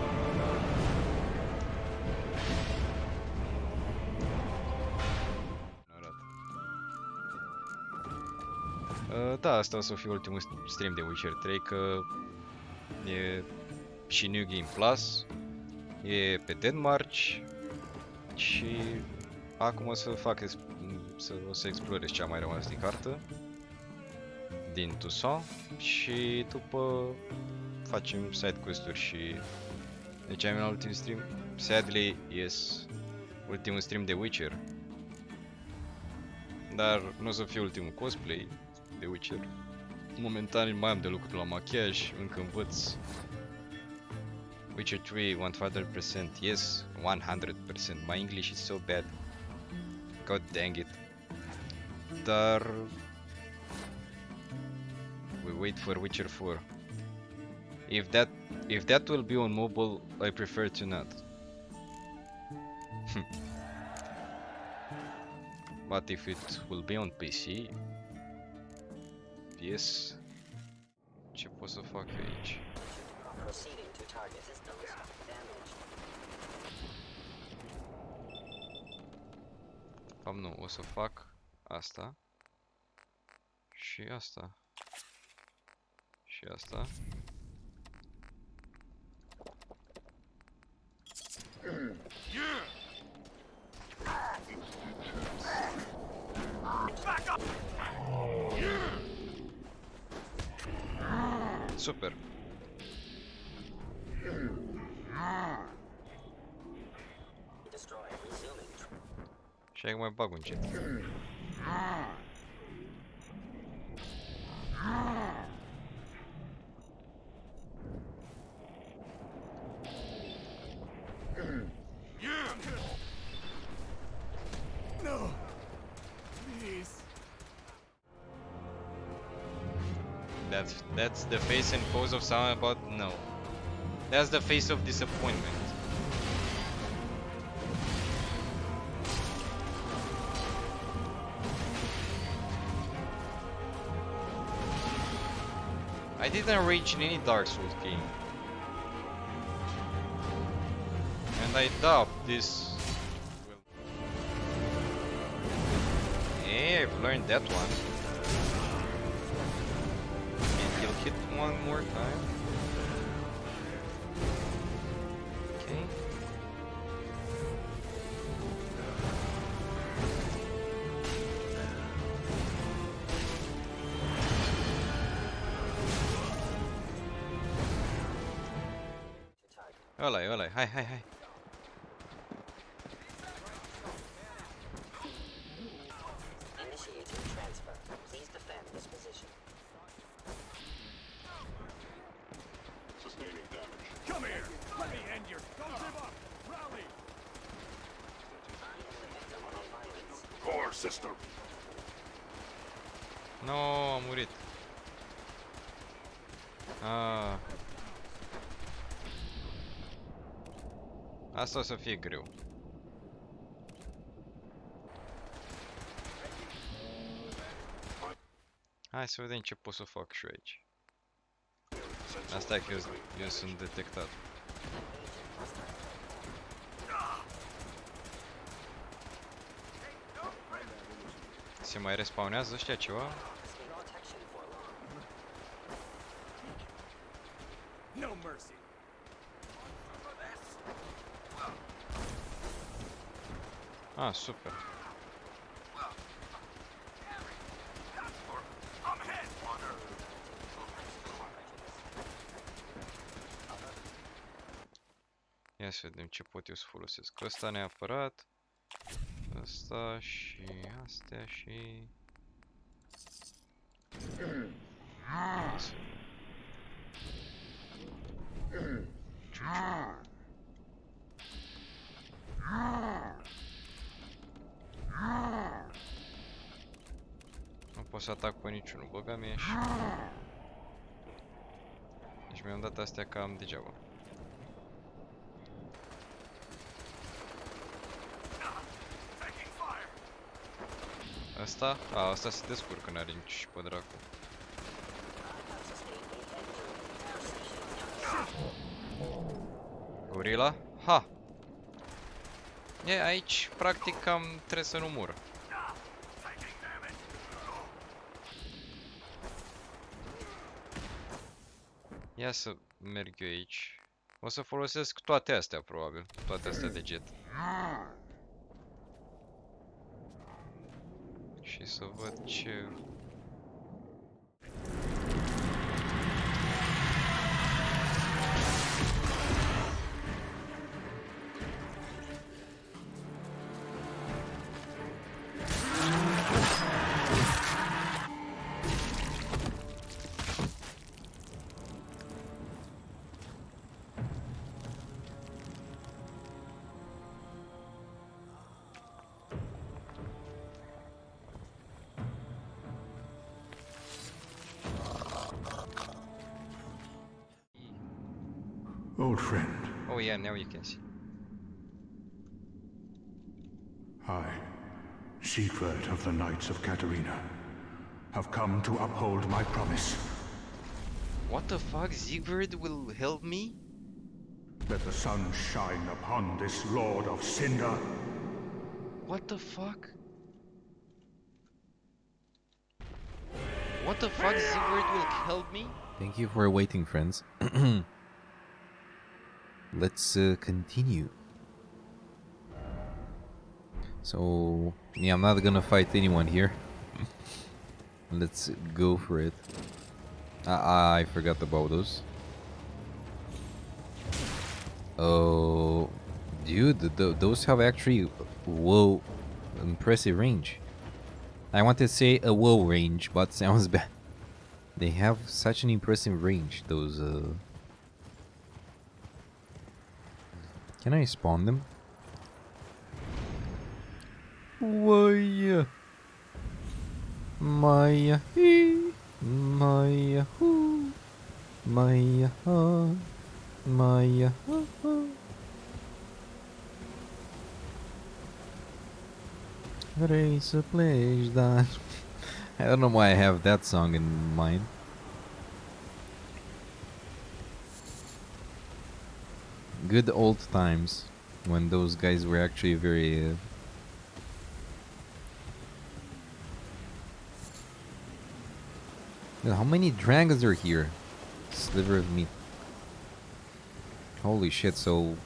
Da, asta o să fie ultimul stream de Witcher 3, că e și New Game Plus, e pe Denmark și acum o să fac o să explorez ce a mai rămas din cartă, din Toussaint, și după facem side quest-uri și deci am la ultimul stream. Sadly, yes, ultimul stream de Witcher. Dar nu o să fie ultimul cosplay de Witcher. Momentan mai am de lucru la machiaj, încă învăț. Witcher 3, 100%, yes, 100%. My English is so bad. God dang it. Dar we wait for Witcher 4. If that will be on mobile, I prefer to not. But if it will be on PC, yes. Ce pot să fac aici? Nu, o să fac asta și asta și asta. Super. Și acum mai bag un jet. No! Please! That's the face and pose of someone about no. That's the face of disappointment. I didn't rage in any Dark Souls game. And I doubt this will... Hey, I've learned that one. And he'll hit one more time. Okay. Ăla, hai. Initiating transfer. Please defend this position. Sustaining damage. Come here! Let me end your... Don't give up! Rally! Core system! No, a murit. Ah. Asta o să fie greu. Hai să vedem ce pot să fac și eu aici. Asta e că eu sunt detectat. Se mai respawnează ăștia ceva? No mercy! Ah, super. Ia să vedem ce pot eu să folosesc. Ăsta neapărat. Ăsta și astea și... Nu pot să atac pe niciunul, băga mie și... Deci mi-am dat astea cam degeaba. Asta? A, asta se descurcă, n-are nici pe dracu. Gorila? Ha! E, aici, practic, cam trebuie să nu mură. Ia să merg eu aici. O să folosesc toate astea, probabil. Toate astea legit. Și să văd ce... Old friend, Oh yeah, now you can see. I, Siegfried of the Knights of Katarina, have come to uphold my promise. What the fuck? Siegfried will help me? Let the sun shine upon this Lord of Cinder. What the fuck? What the fuck? Siegfried will help me? Thank you for waiting, friends. Let's continue. So, yeah, I'm not gonna fight anyone here. Let's go for it. I forgot about those. Oh, dude, those have actually, whoa, impressive range. I want to say a whoa range, but sounds bad. They have such an impressive range, those, Can I spawn them? Why? Maya, Maya, Maya, Maya. Race a place that. I don't know why I have that song in mind. Good old times when those guys were actually very. How many dragons are here? Sliver of meat. Holy shit, so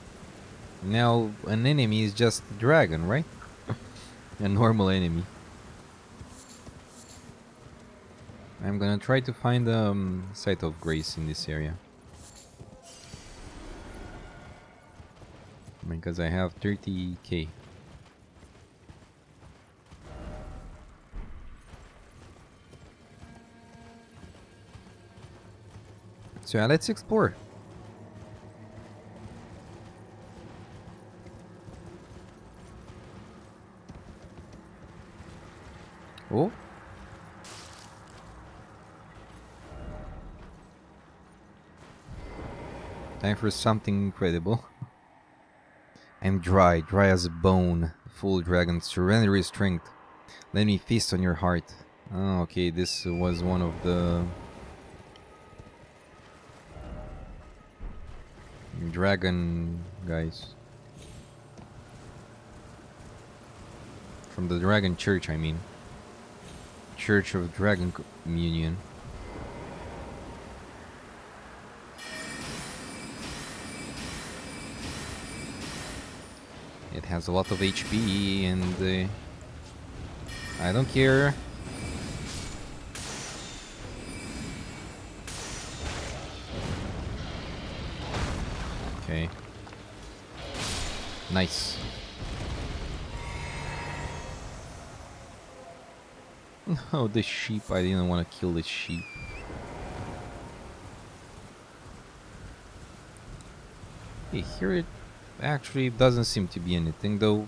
now an enemy is just a dragon, right? A normal enemy. I'm gonna try to find Site of Grace in this area. Because I have 30k. So yeah, let's explore. Oh. Time for something incredible. I'm dry as a bone, full dragon, surrender his strength. Let me feast on your heart. Oh, okay, this was one of the dragon guys. From the Dragon Church, I mean. Church of Dragon Communion. It has a lot of HP and I don't care. Okay. Nice. Oh, the sheep. I didn't want to kill the sheep. Hey, here it actually doesn't seem to be anything, though.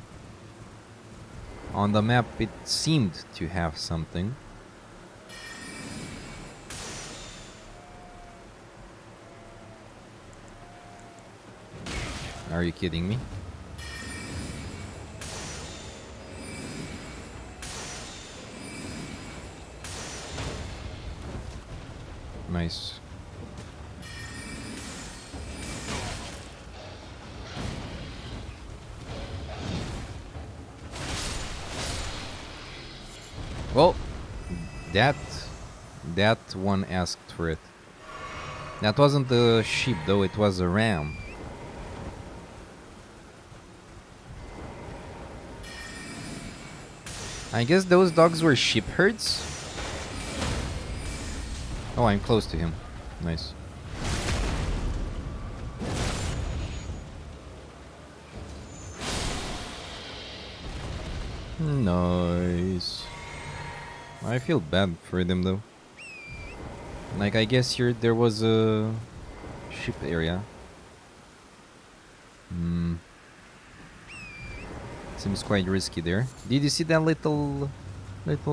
On the map, it seemed to have something. Are you kidding me? Nice. Well, that one asked for it. That wasn't a sheep though, it was a ram. I guess those dogs were sheep herds? Oh, I'm close to him. Nice. Nice. I feel bad for them though. Like, I guess here there was a ship area. Seems quite risky there. Did you see that little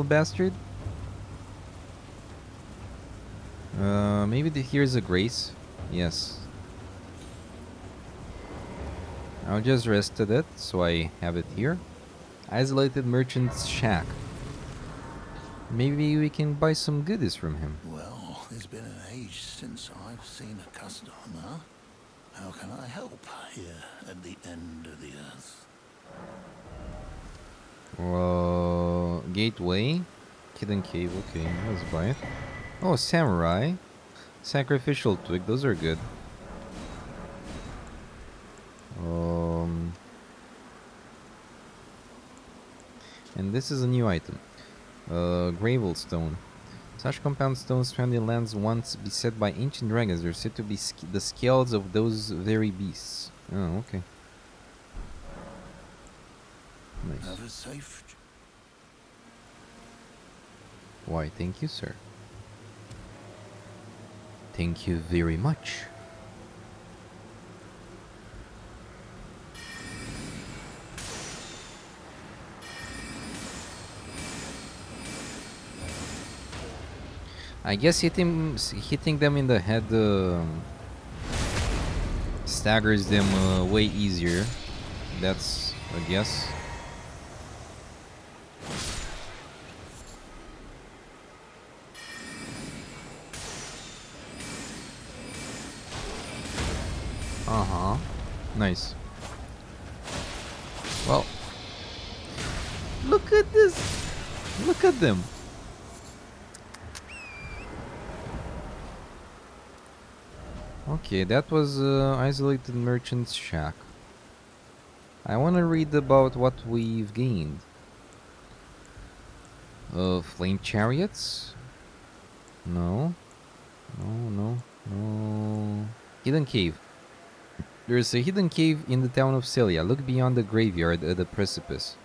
bastard? Maybe here's a grace. Yes. I'll just rest at it, so I have it here. Isolated merchant's shack. Maybe we can buy some goodies from him. Well, it's been an age since I've seen a customer. How can I help here at the end of the earth? Gateway. Hidden cave, okay, let's buy it. Oh, samurai. Sacrificial twig, those are good. And this is a new item. Gravel stone. Such compound stones found in lands once beset by ancient dragons are said to be the scales of those very beasts. Oh, okay. Nice. Have a safe. Why, thank you, sir. Thank you very much. I guess hitting them in the head staggers them way easier. That's a guess. Uh-huh. Nice. Well, look at this. Look at them. Okay, that was Isolated Merchant's Shack. I want to read about what we've gained. Flame chariots? No. No. Hidden cave. There's a hidden cave in the town of Celia. Look beyond the graveyard at the precipice.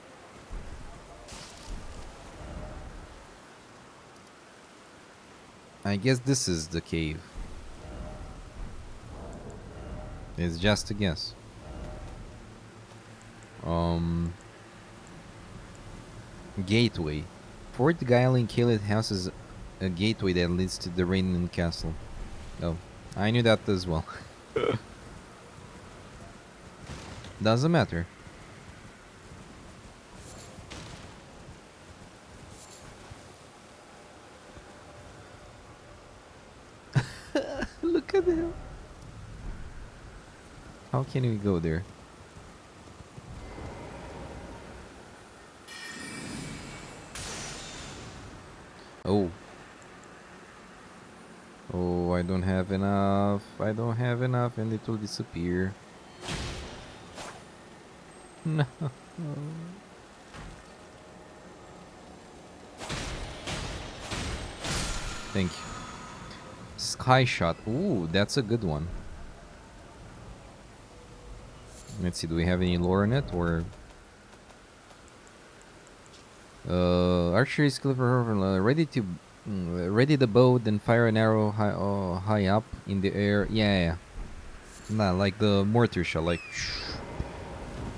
I guess this is the cave. It's just a guess. Gateway. Fort Giling Kalit houses a gateway that leads to the Rainen Castle. Oh, I knew that as well. Doesn't matter. Look at him. How can we go there? Oh. Oh, I don't have enough. I don't have enough and it will disappear. No. Thank you. Sky shot. Ooh, that's a good one. Let's see, do we have any lore in it or archery skill for ready the bow, then fire an arrow high up in the air. Yeah. Nah, like the mortar shot, like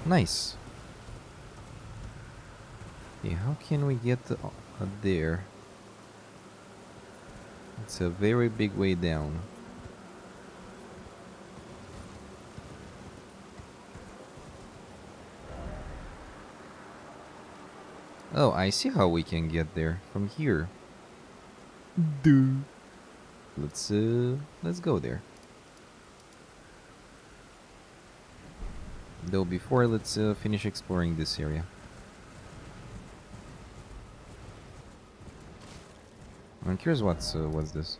nice. Okay, how can we get there? It's a very big way down. Oh, I see how we can get there from here. Let's go there. Though before, let's finish exploring this area. I'm curious what's this.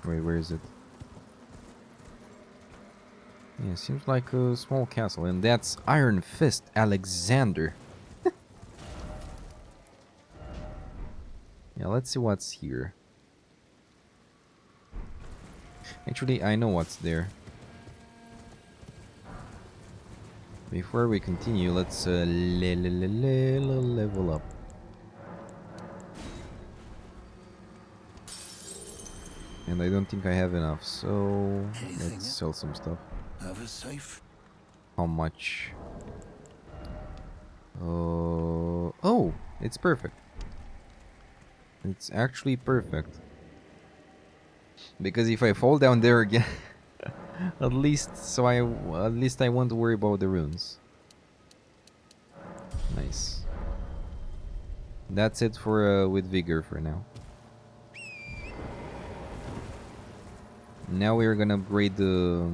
Wait, where is it? Yeah, seems like a small castle, and that's Iron Fist Alexander. Yeah, let's see what's here. Actually, I know what's there. Before we continue, let's level up. And I don't think I have enough, so let's sell some stuff. Have a safe. How much? Oh, it's perfect. It's actually perfect. Because if I fall down there again, at least I won't worry about the runes. Nice. That's it for with vigor for now. Now we're gonna upgrade the.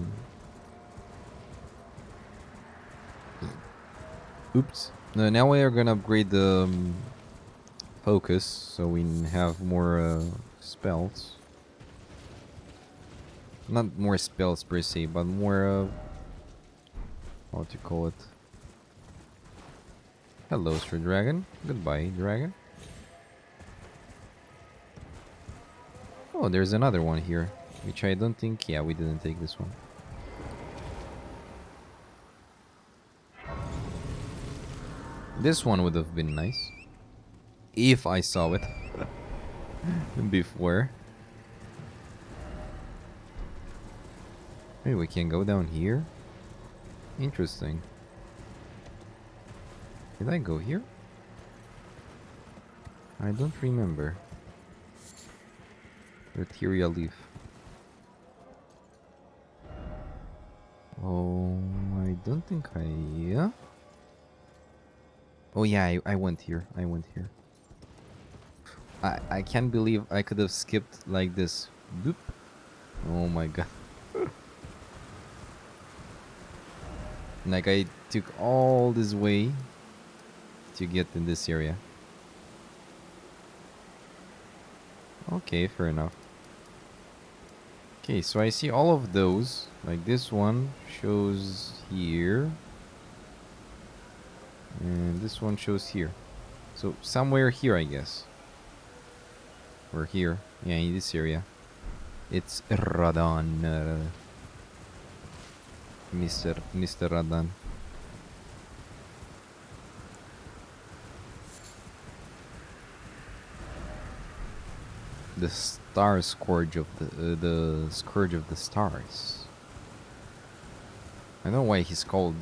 Oops. No, now we are gonna upgrade the focus so we have more spells. Not more spells per se, but more what do you call it? Hello, Sir Dragon. Goodbye, Dragon. Oh, there's another one here, which I don't think. Yeah, we didn't take this one. This one would have been nice if I saw it before. Maybe we can go down here. Interesting. Did I go here? I don't remember. Arteria leaf. Oh, I don't think I... Yeah? Oh yeah, I went here. I went here. I can't believe I could have skipped like this. Boop. Oh my god. Like I took all this way to get in this area. Okay, fair enough. Okay, so I see all of those. Like this one shows here. And this one shows here. So somewhere here, I guess. Or here. Yeah, in this area. It's Radan. Mr. Radan. The star scourge of the scourge of the stars. I don't know why he's called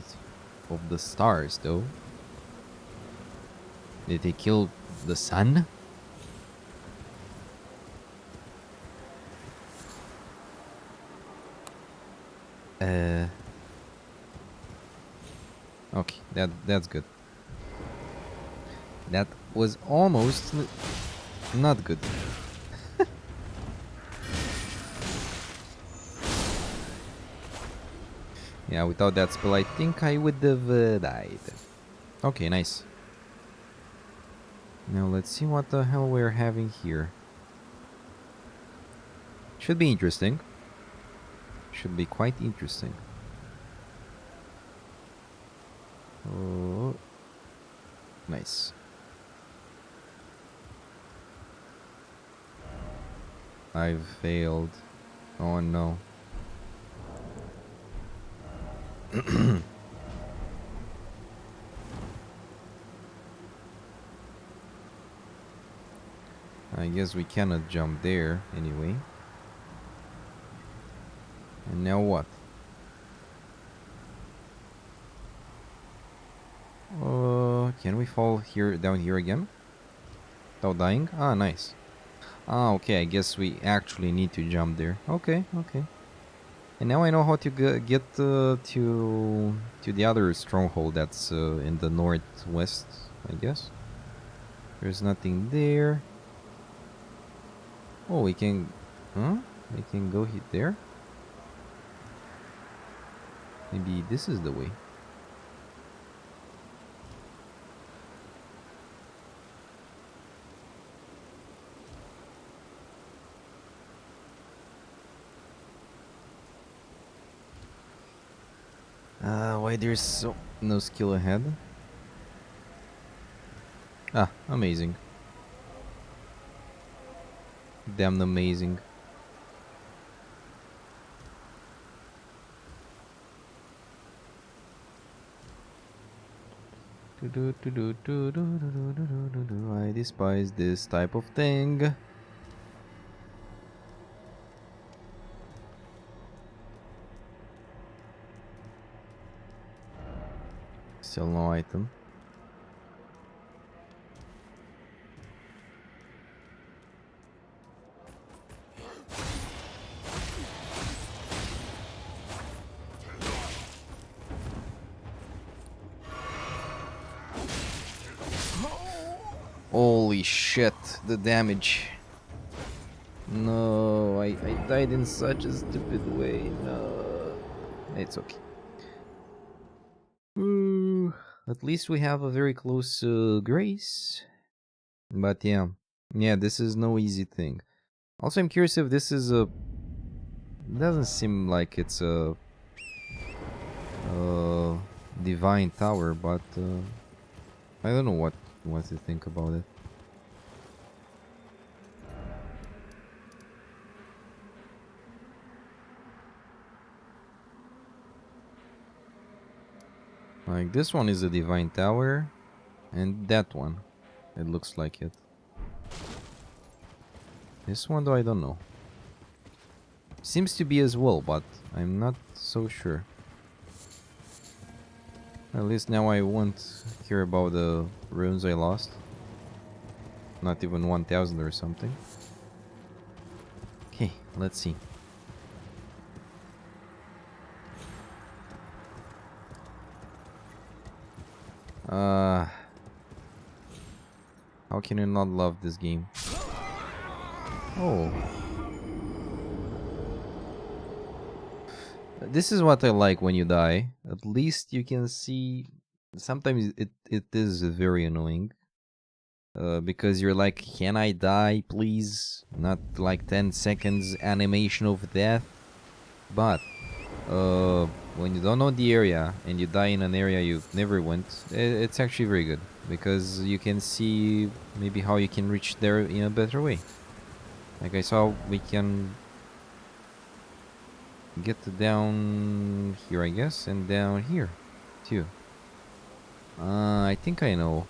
of the stars though. Did they kill the sun? Okay, that's good. That was almost not good. Yeah, without that spell, I think I would have died. Okay, nice. Now let's see what the hell we're having here. Should be interesting. Should be quite interesting. Oh, nice. I've failed. Oh no. I guess we cannot jump there anyway. And now what? Can we fall here down here again? Without dying? Ah, nice. Ah, okay, I guess we actually need to jump there. Okay, okay. And now I know how to get to the other stronghold that's in the northwest, I guess. There's nothing there. Oh, we can... Huh? We can go there? Maybe this is the way. why there's no skill ahead. Ah, amazing. Damn amazing. I despise this type of thing. Still no item. Holy shit, the damage. No, I died in such a stupid way. No. It's okay. At least we have a very close grace. But yeah. Yeah, this is no easy thing. Also, I'm curious if this is a... Doesn't seem like it's a... divine tower, but... I don't know what to think about it. Like, this one is a divine tower, and that one, it looks like it. This one, though, I don't know. Seems to be as well, but I'm not so sure. At least now I won't hear about the runes I lost. Not even 1000 or something. Okay, let's see. How can you not love this game? Oh. This is what I like when you die. At least you can see... Sometimes it is very annoying. Because you're like, can I die, please? Not like 10 seconds animation of death. But, when you don't know the area and you die in an area you never went, it's actually very good. Because you can see maybe how you can reach there in a better way. Like I saw, we can get down here, I guess, and down here, too. I think I know.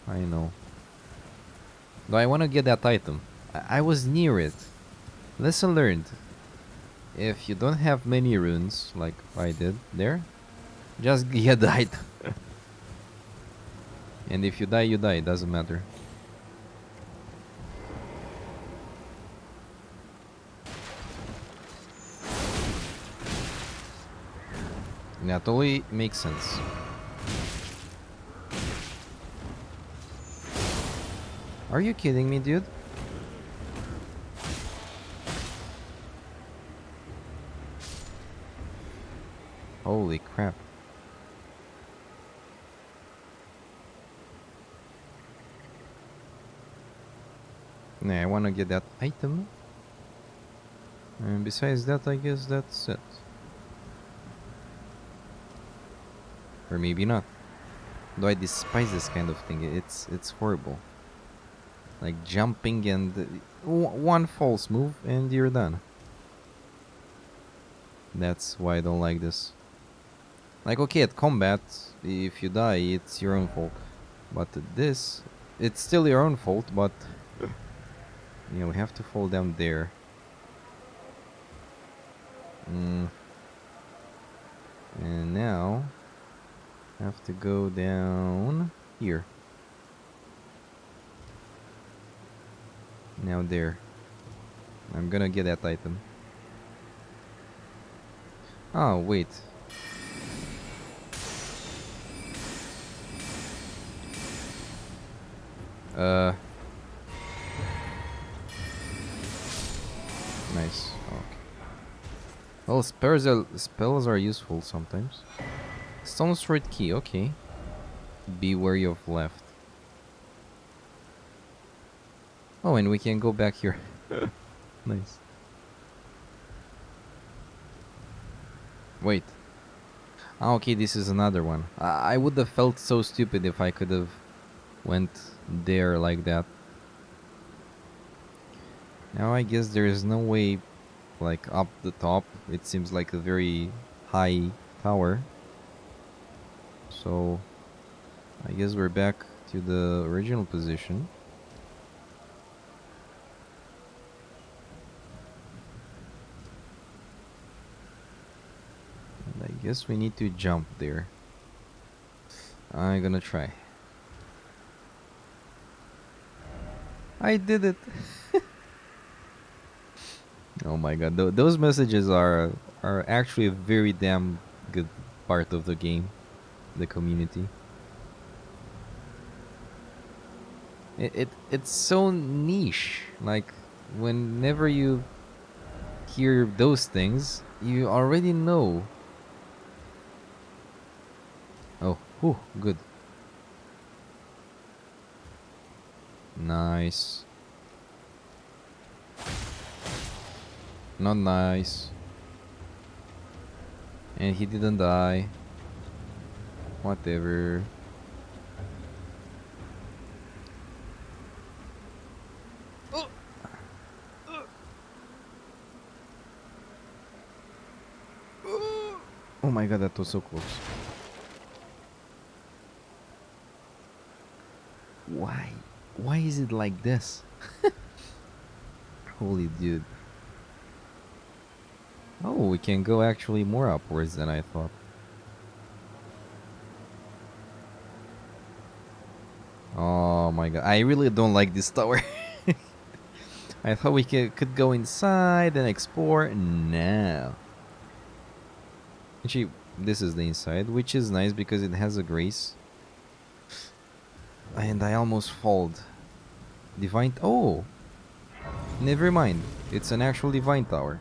Though I want to get that item. I was near it. Lesson learned. If you don't have many runes, like I did there, just get the item. And if you die, it doesn't matter. That totally makes sense. Are you kidding me, dude? Holy crap. Nah, I wanna get that item. And besides that, I guess that's it. Or maybe not. Though I despise this kind of thing. It's horrible. Like jumping and one false move and you're done. That's why I don't like this. Like, okay, at combat, if you die, it's your own fault. But this, it's still your own fault, but... Yeah, we have to fall down there. And now... have to go down here. Now there. I'm gonna get that item. Oh, wait. Nice. Okay. Well, spells are useful sometimes. Stone Sword key, okay. Be wary of left. Oh, and we can go back here. Nice. Ah, okay, this is another one. I would have felt so stupid if I could have went there like that. Now I guess there is no way, like, up the top. It seems like a very high tower. So I guess we're back to the original position. And I guess we need to jump there. I'm gonna try. I did it. Oh my god, those messages are actually a very damn good part of the game, the community. It's so niche. Like whenever you hear those things, you already know. Oh, whew, good. Nice. Not nice. And he didn't die. Whatever. Oh my god, that was so close. Why? Why is it like this? Holy dude. Oh, we can go actually more upwards than I thought. Oh my god, I really don't like this tower. I thought we could go inside and explore. No. Actually, this is the inside, which is nice because it has a grace. And I almost falled. Divine... Oh! Never mind. It's an actual divine tower.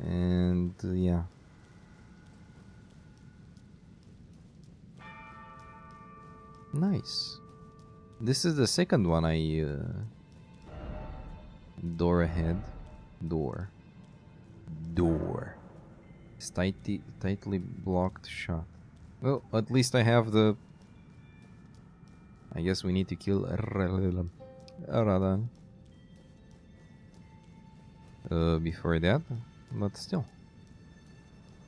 And yeah. Nice. This is the second one I... Door ahead. Door. Door. It's tightly blocked shot. Well, at least I have the... I guess we need to kill Radan. Before that, but still.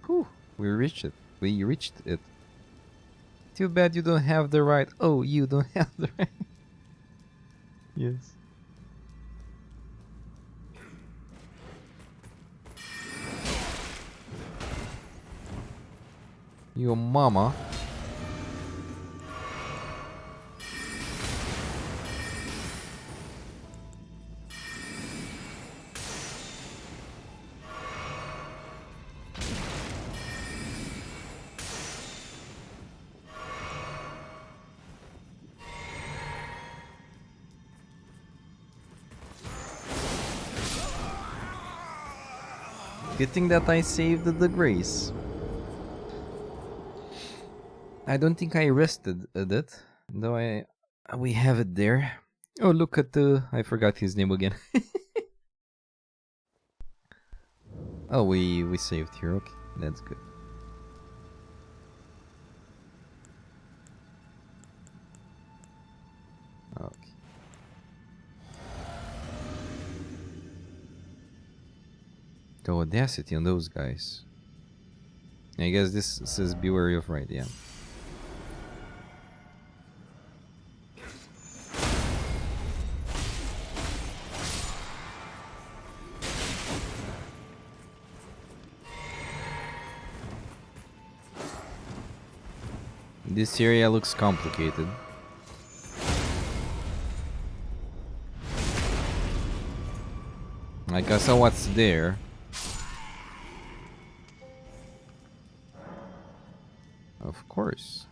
Whew, we reached it. We reached it. Too bad you don't have the right. Oh, you don't have the right. Yes. Your mama. Good thing that I saved the grace. I don't think I rested at it, though we have it there. Oh, look at the... I forgot his name again. Oh, we saved here. Okay, that's good. Okay. The audacity on those guys. I guess this says be wary of right, yeah. This area looks complicated. Like I saw what's there. Of course.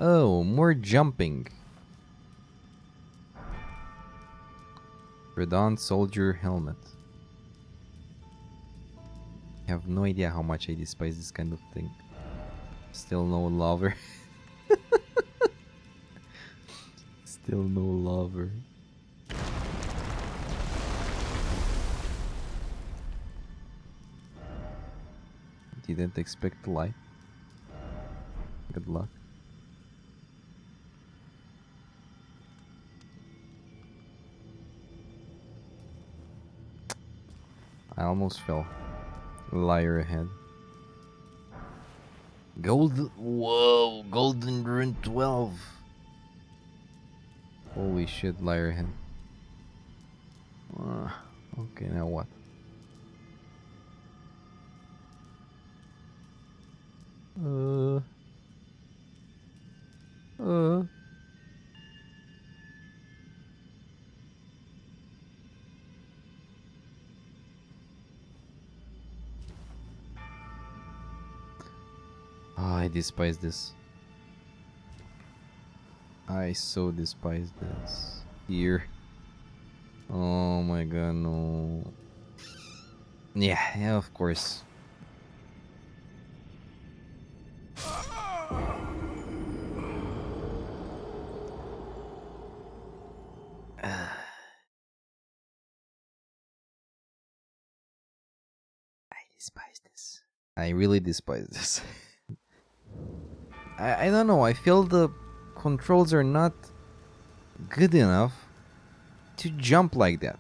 Oh, more jumping. Redon soldier helmet. have no idea how much I despise this kind of thing. Still no lover. Still no lover. Didn't expect to lie. Good luck. I almost fell. Liar ahead. Whoa, Golden Rune 12. Holy shit, liar ahead. Okay, now what? I despise this. I so despise this. Here. Oh my god, no. Yeah, of course. I despise this. I really despise this. I don't know, I feel the controls are not good enough to jump like that.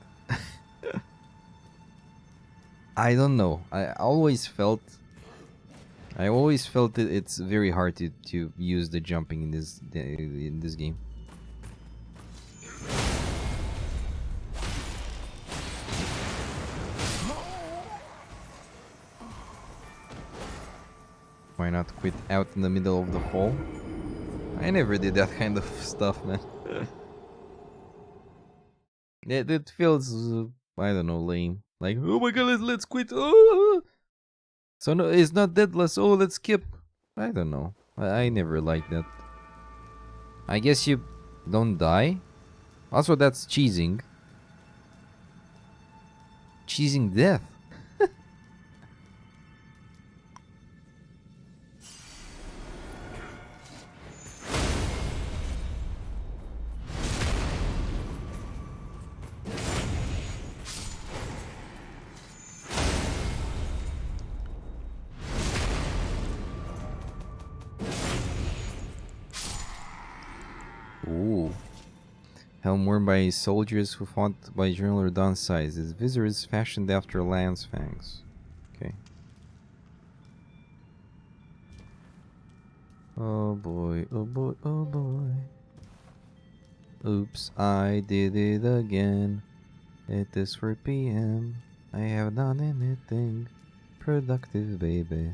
I don't know. I always felt that it's very hard to use the jumping in this game. Why not quit out in the middle of the fall? I never did that kind of stuff, man. It feels, I don't know, lame. Like, oh my god, let's quit. Oh! So no, it's not deadless. Oh, let's skip. I don't know. I never liked that. I guess you don't die. Also, that's cheesing. Cheesing death. Ooh. Helm worn by soldiers who fought by General Rodon's sides. Its visor is fashioned after lion's fangs. Okay. Oh boy, oh boy, oh boy. Oops, I did it again. It is 4 p.m. I have done anything productive, baby.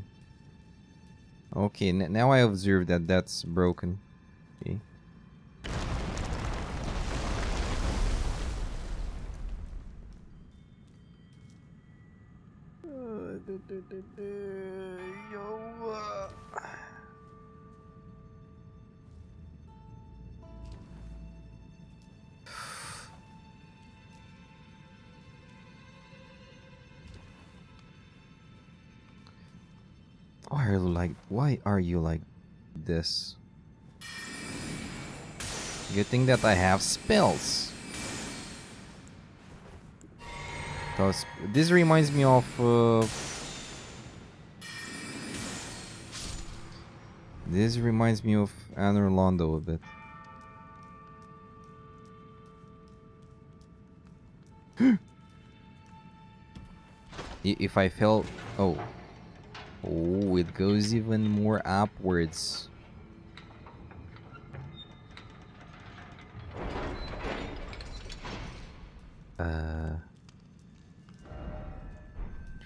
Okay, now I observe that that's broken. Okay. Why are you like this? Good thing that I have spells. This reminds me of Anor Londo a bit. If I fell, oh, it goes even more upwards.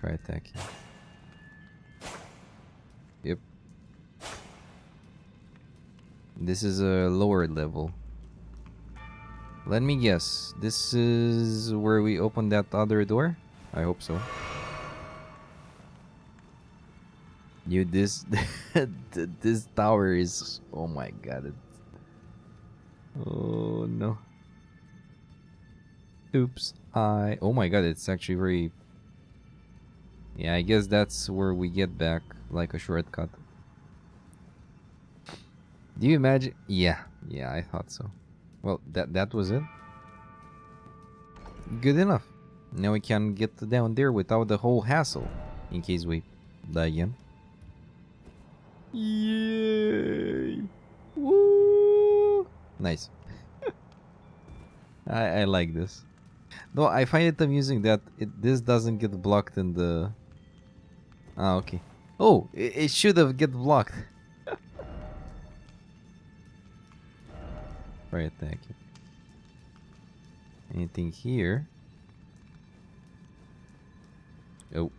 Try attacking. Yep. This is a lower level. Let me guess. This is where we open that other door? I hope so. This this tower is, oh my god. Oh no. Oops. Oh my god, it's actually very Yeah, I guess that's where we get back, like a shortcut. Do you imagine? Yeah, I thought so. Well, that was it. Good enough. Now we can get down there without the whole hassle, in case we die again. Yay! Woo! Nice. I like this. Though I find it amusing that this doesn't get blocked in the... Ah, okay. Oh, it should have get blocked. Right, thank you. Anything here? Oh.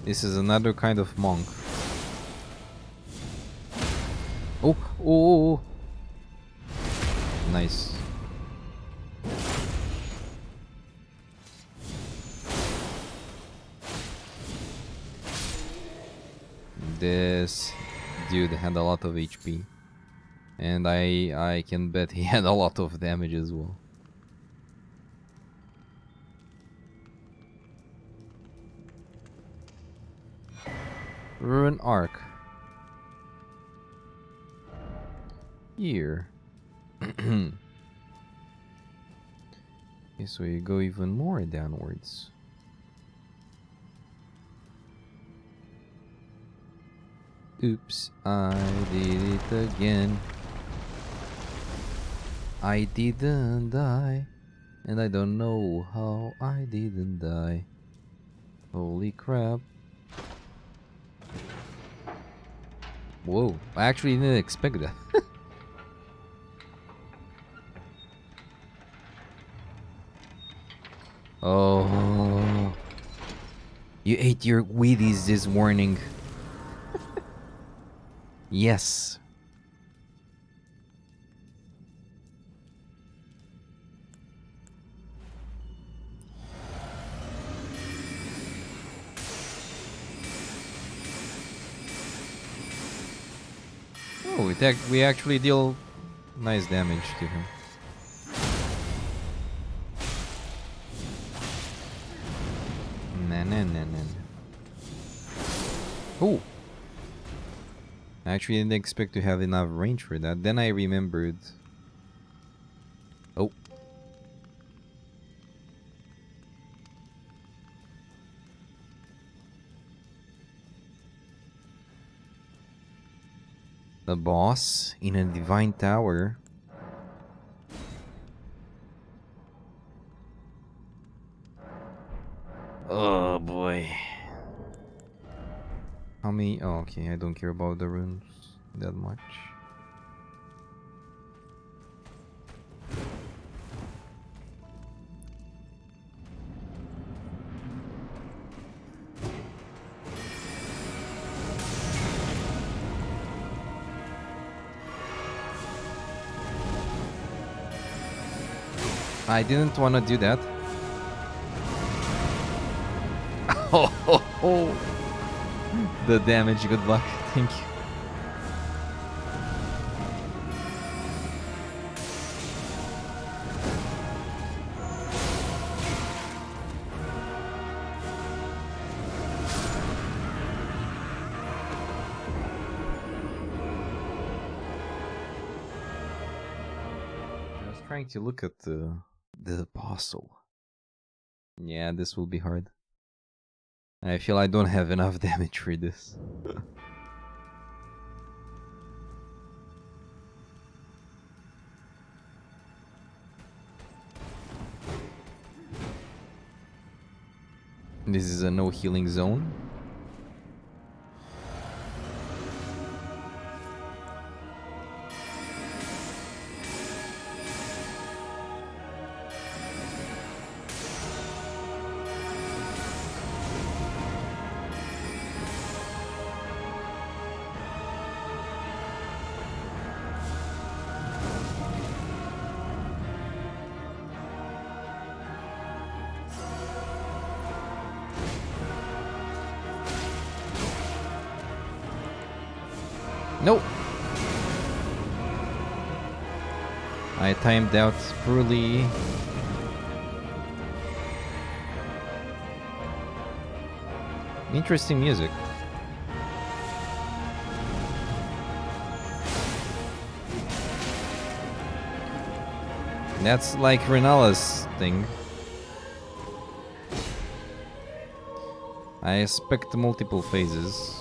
This is another kind of monk. Oh, oh, oh. Nice. This dude had a lot of HP, and I can bet he had a lot of damage as well. Ruin Arc. Here. Okay, so you go even more downwards. Oops, I did it again. I didn't die, and I don't know how I didn't die. Holy crap. Whoa, I actually didn't expect that. Oh, you ate your Wheaties this morning. Yes. Oh, we actually deal nice damage to him. Oh! I actually didn't expect to have enough range for that. Then I remembered. Oh. The boss in a divine tower. Oh boy. How many? Oh, okay. I don't care about the runes that much. I didn't want to do that. Oh. The damage, good luck. Thank you. I was trying to look at the apostle. Yeah, this will be hard. I feel I don't have enough damage for this. This is a no healing zone. No! I timed out poorly. Interesting music. That's like Renala's thing. I expect multiple phases.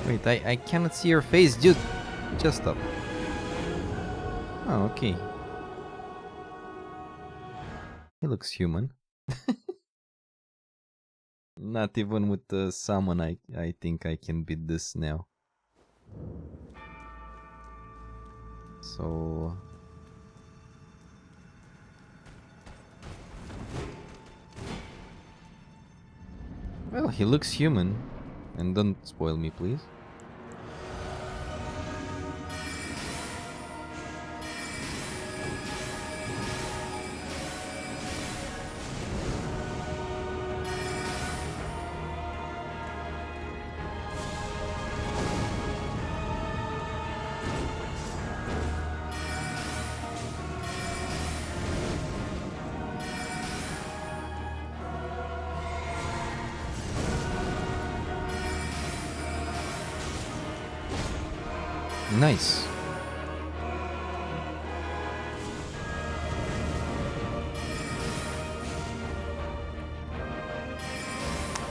Wait, I cannot see your face, dude. Just stop. Oh, okay. He looks human. Not even with the summon, I think I can beat this now. So... Well, he looks human. And don't spoil me, please. Nice.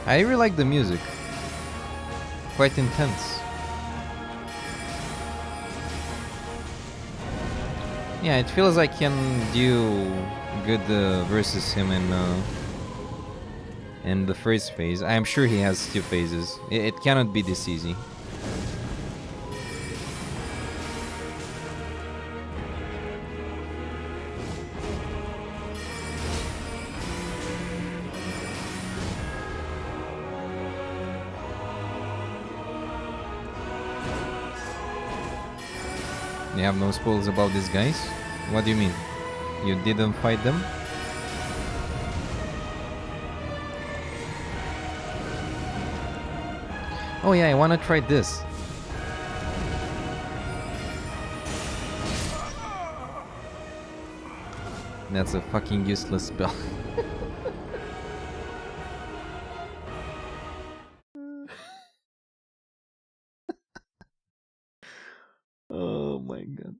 I really like the music. Quite intense. Yeah, it feels I can do good versus him in the first phase. I am sure he has 2 phases. It cannot be this easy. You have no spoils about these guys? What do you mean? You didn't fight them? Oh yeah, I wanna try this. That's a fucking useless spell. Oh my god.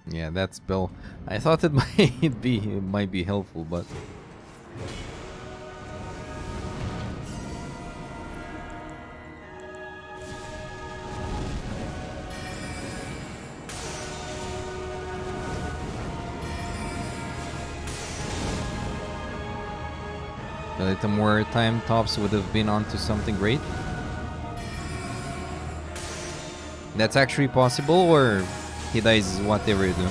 Yeah, that spell. I thought it might be helpful, but a little more time tops would have been onto something great. That's actually possible, or he dies whatever you do.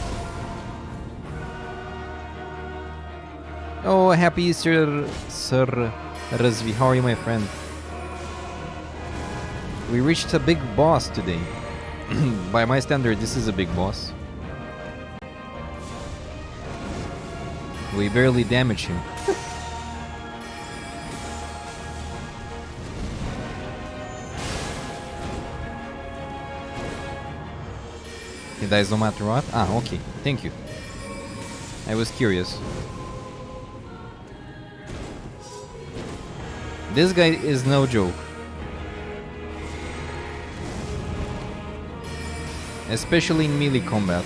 Oh, happy Easter, Sir Razvi. How are you, my friend? We reached a big boss today. By my standard, this is a big boss. We barely damage him. He dies no matter what? Ah, okay. Thank you. I was curious. This guy is no joke. Especially in melee combat.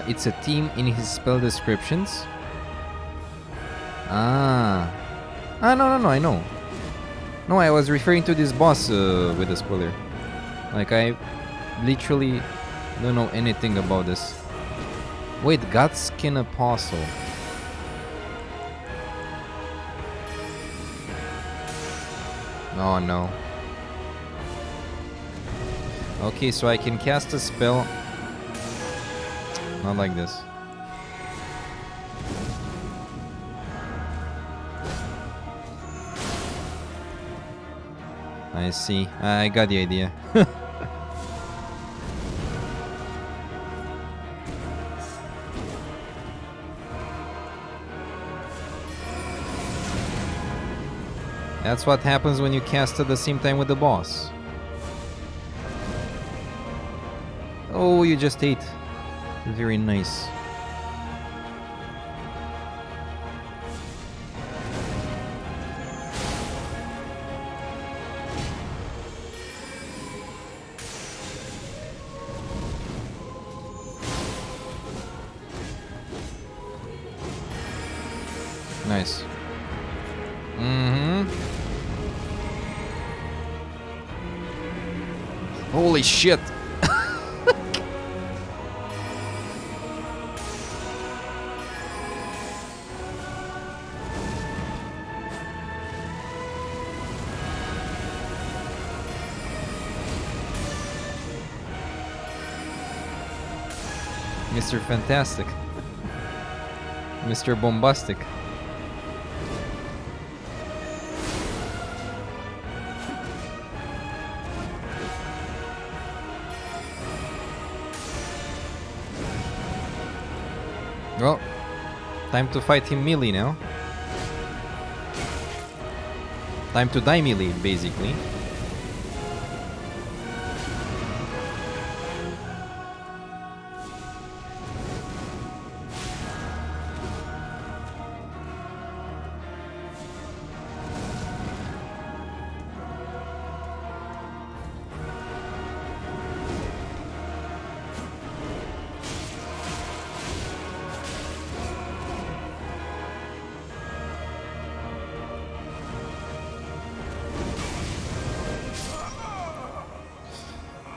It's a team in his spell descriptions. No, I know. No, I was referring to this boss with a spoiler. Like, I literally don't know anything about this. Wait, Godskin Apostle. Oh no. Okay, so I can cast a spell. Not like this. I see. I got the idea. That's what happens when you cast at the same time with the boss. Oh, you just ate. Very nice. Nice. Holy shit. Mr. Fantastic. Mr. Bombastic. Well, time to fight him melee now. Time to die melee, basically.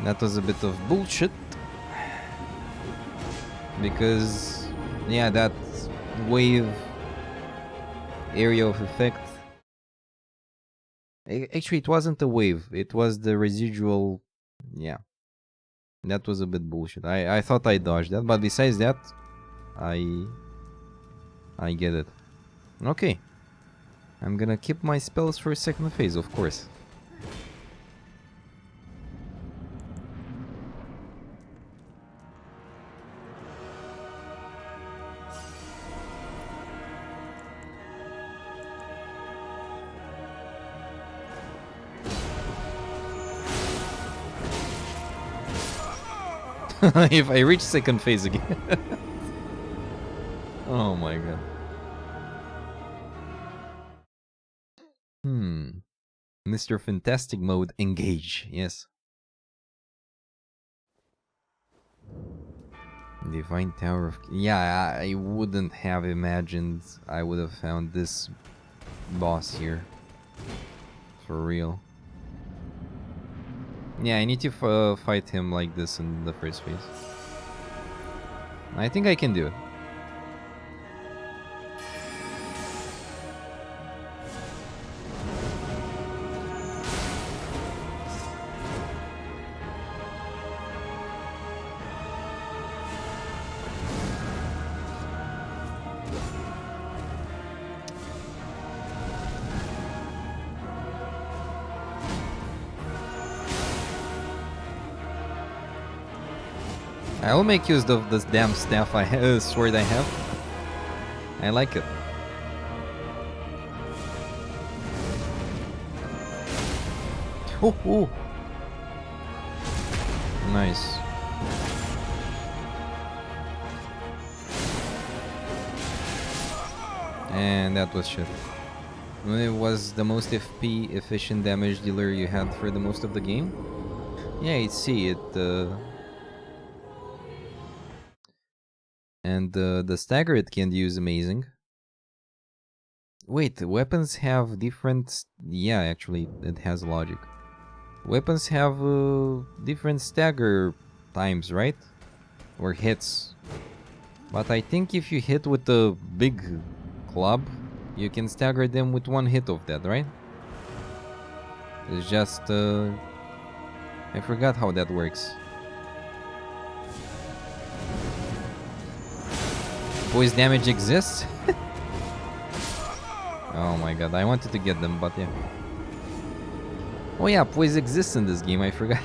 That was a bit of bullshit. Because, yeah, that wave area of effect. Actually, it wasn't a wave. It was the residual. Yeah. That was a bit bullshit. I thought I dodged that. But besides that, I get it. Okay. I'm gonna keep my spells for second phase, of course. If I reach second phase again. Oh my god. Mr. Fantastic mode, engage. Yes. Divine Tower of... Yeah, I wouldn't have imagined I would have found this boss here. For real. Yeah, I need to fight him like this in the first phase. I think I can do it. I'll make use of this damn staff sword I have. I like it. Oh, oh. Nice. And that was shit. It was the most FP efficient damage dealer you had for the most of the game. Yeah, I see it. And the stagger it can use amazing. Wait, weapons have different... Yeah, actually, it has logic. Weapons have different stagger times, right? Or hits. But I think if you hit with the big club, you can stagger them with one hit of that, right? It's just... I forgot how that works. Poise damage exists? Oh my god, I wanted to get them, but yeah. Oh yeah, poise exists in this game, I forgot.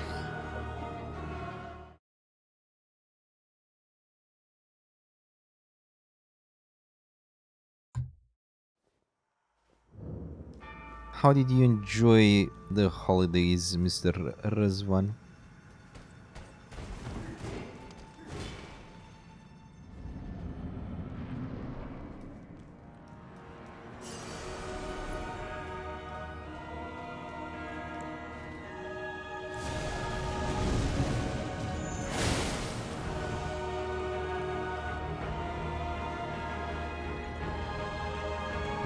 How did you enjoy the holidays, Mr. Razvan?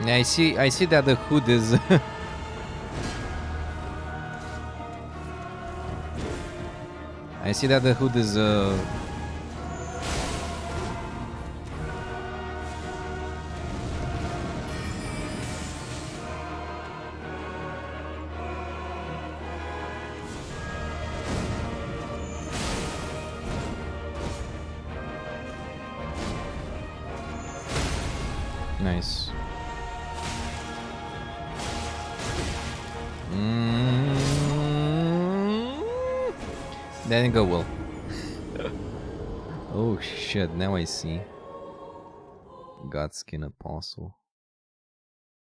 I see that the hood is I see that the hood is nice. That didn't go well. Oh shit, now I see. Godskin Apostle.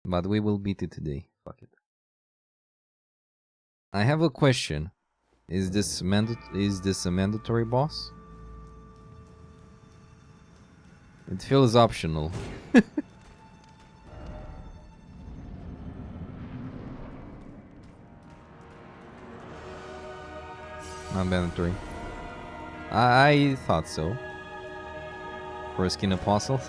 But we will beat it today. Fuck it. I have a question. Is this a mandatory boss? It feels optional. Not mandatory. I thought so. For a skin apostle.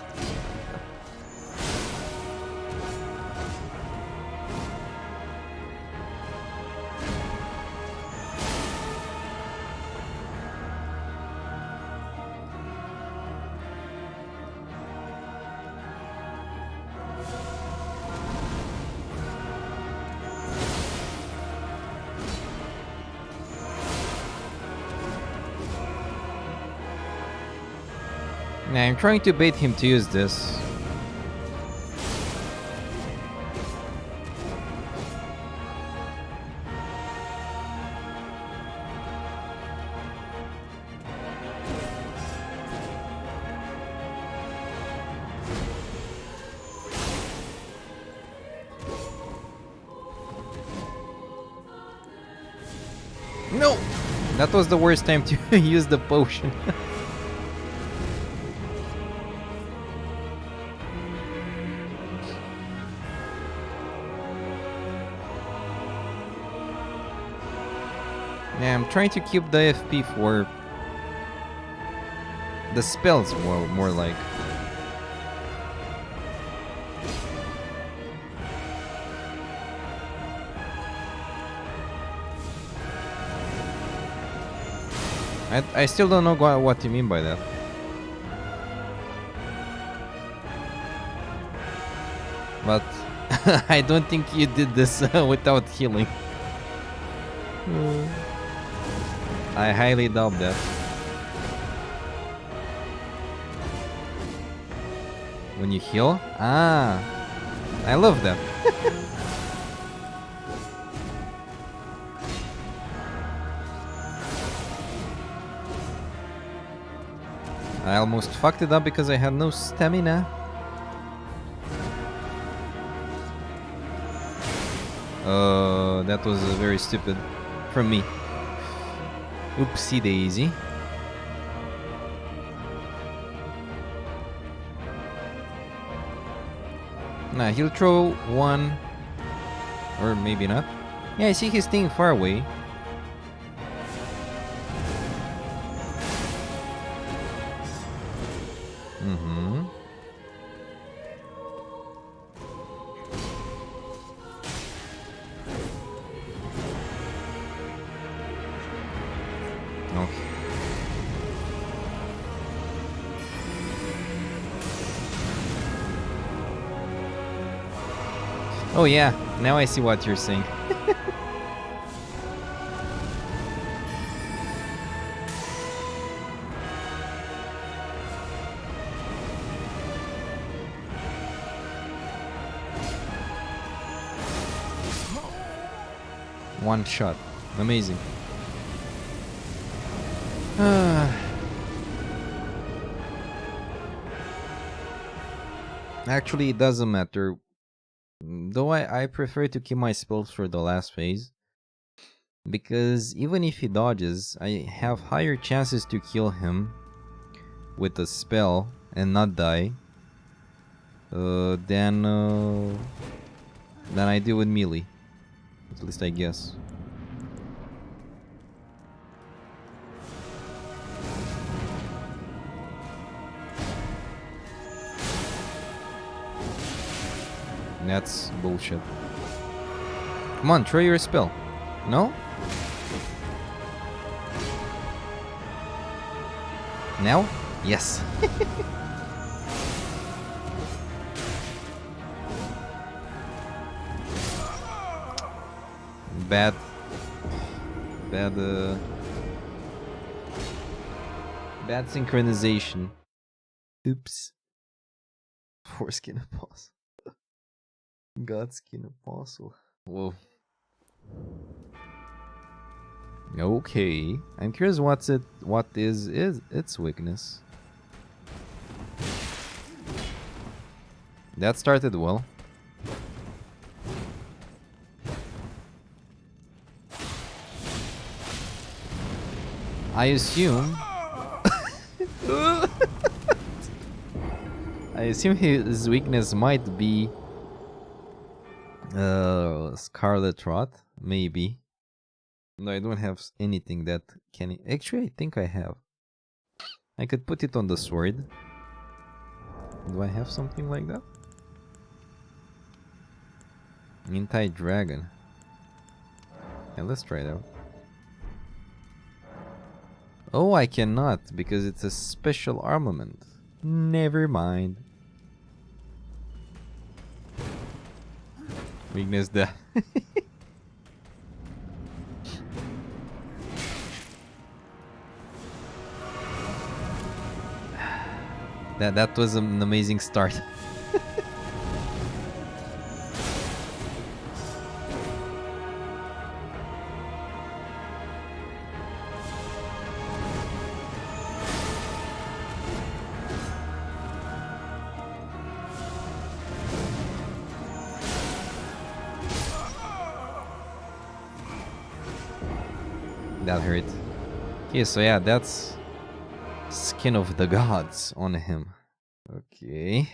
I'm trying to bait him to use this. No! That was the worst time to use the potion. Yeah, I'm trying to keep the FP for the spells more like. I still don't know what you mean by that. But I don't think you did this without healing. I highly doubt that. When you heal? Ah, I love that. I almost fucked it up because I had no stamina. That was very stupid. from me. Oopsie daisy. Nah, he'll throw one. Or maybe not. Yeah, I see he's staying far away. Mm-hmm. Okay. Oh yeah, now I see what you're saying. One shot. Amazing. Actually, it doesn't matter. Though I prefer to keep my spells for the last phase. Because even if he dodges, I have higher chances to kill him with a spell and not die than I do with melee. At least I guess. That's bullshit. Come on, try your spell. No? Now? Yes. Bad synchronization. Oops. Foreskin apostle. Godskin apostle. Whoa. Okay. I'm curious what is its weakness. That started well. I assume his weakness might be Scarlet Rot, maybe. No, I don't have anything that can... Actually, I think I have. I could put it on the sword. Do I have something like that? Anti-dragon. Yeah, let's try it out. Oh, I cannot, because it's a special armament. Never mind. Weakness that. That was an amazing start. That hurt. Okay, so yeah, that's Skin of the Gods on him. Okay.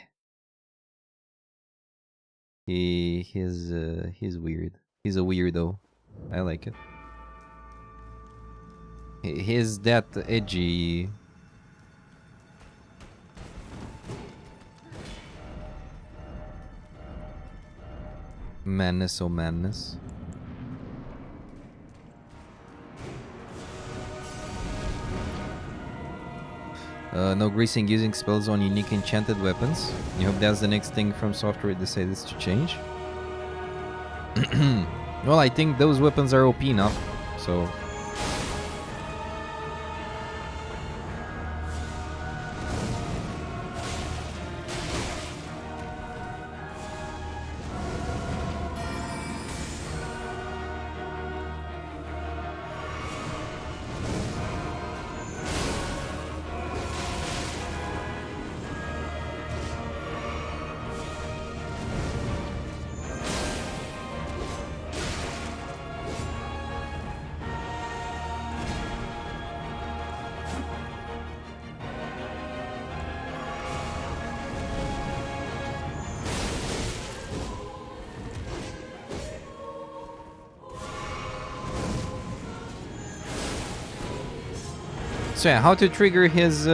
He's weird. He's a weirdo. I like it. He's that edgy. Madness, oh madness. No greasing using spells on unique enchanted weapons. You hope that's the next thing From Software decides to change. Well, I think those weapons are OP enough, so... So yeah, how to trigger his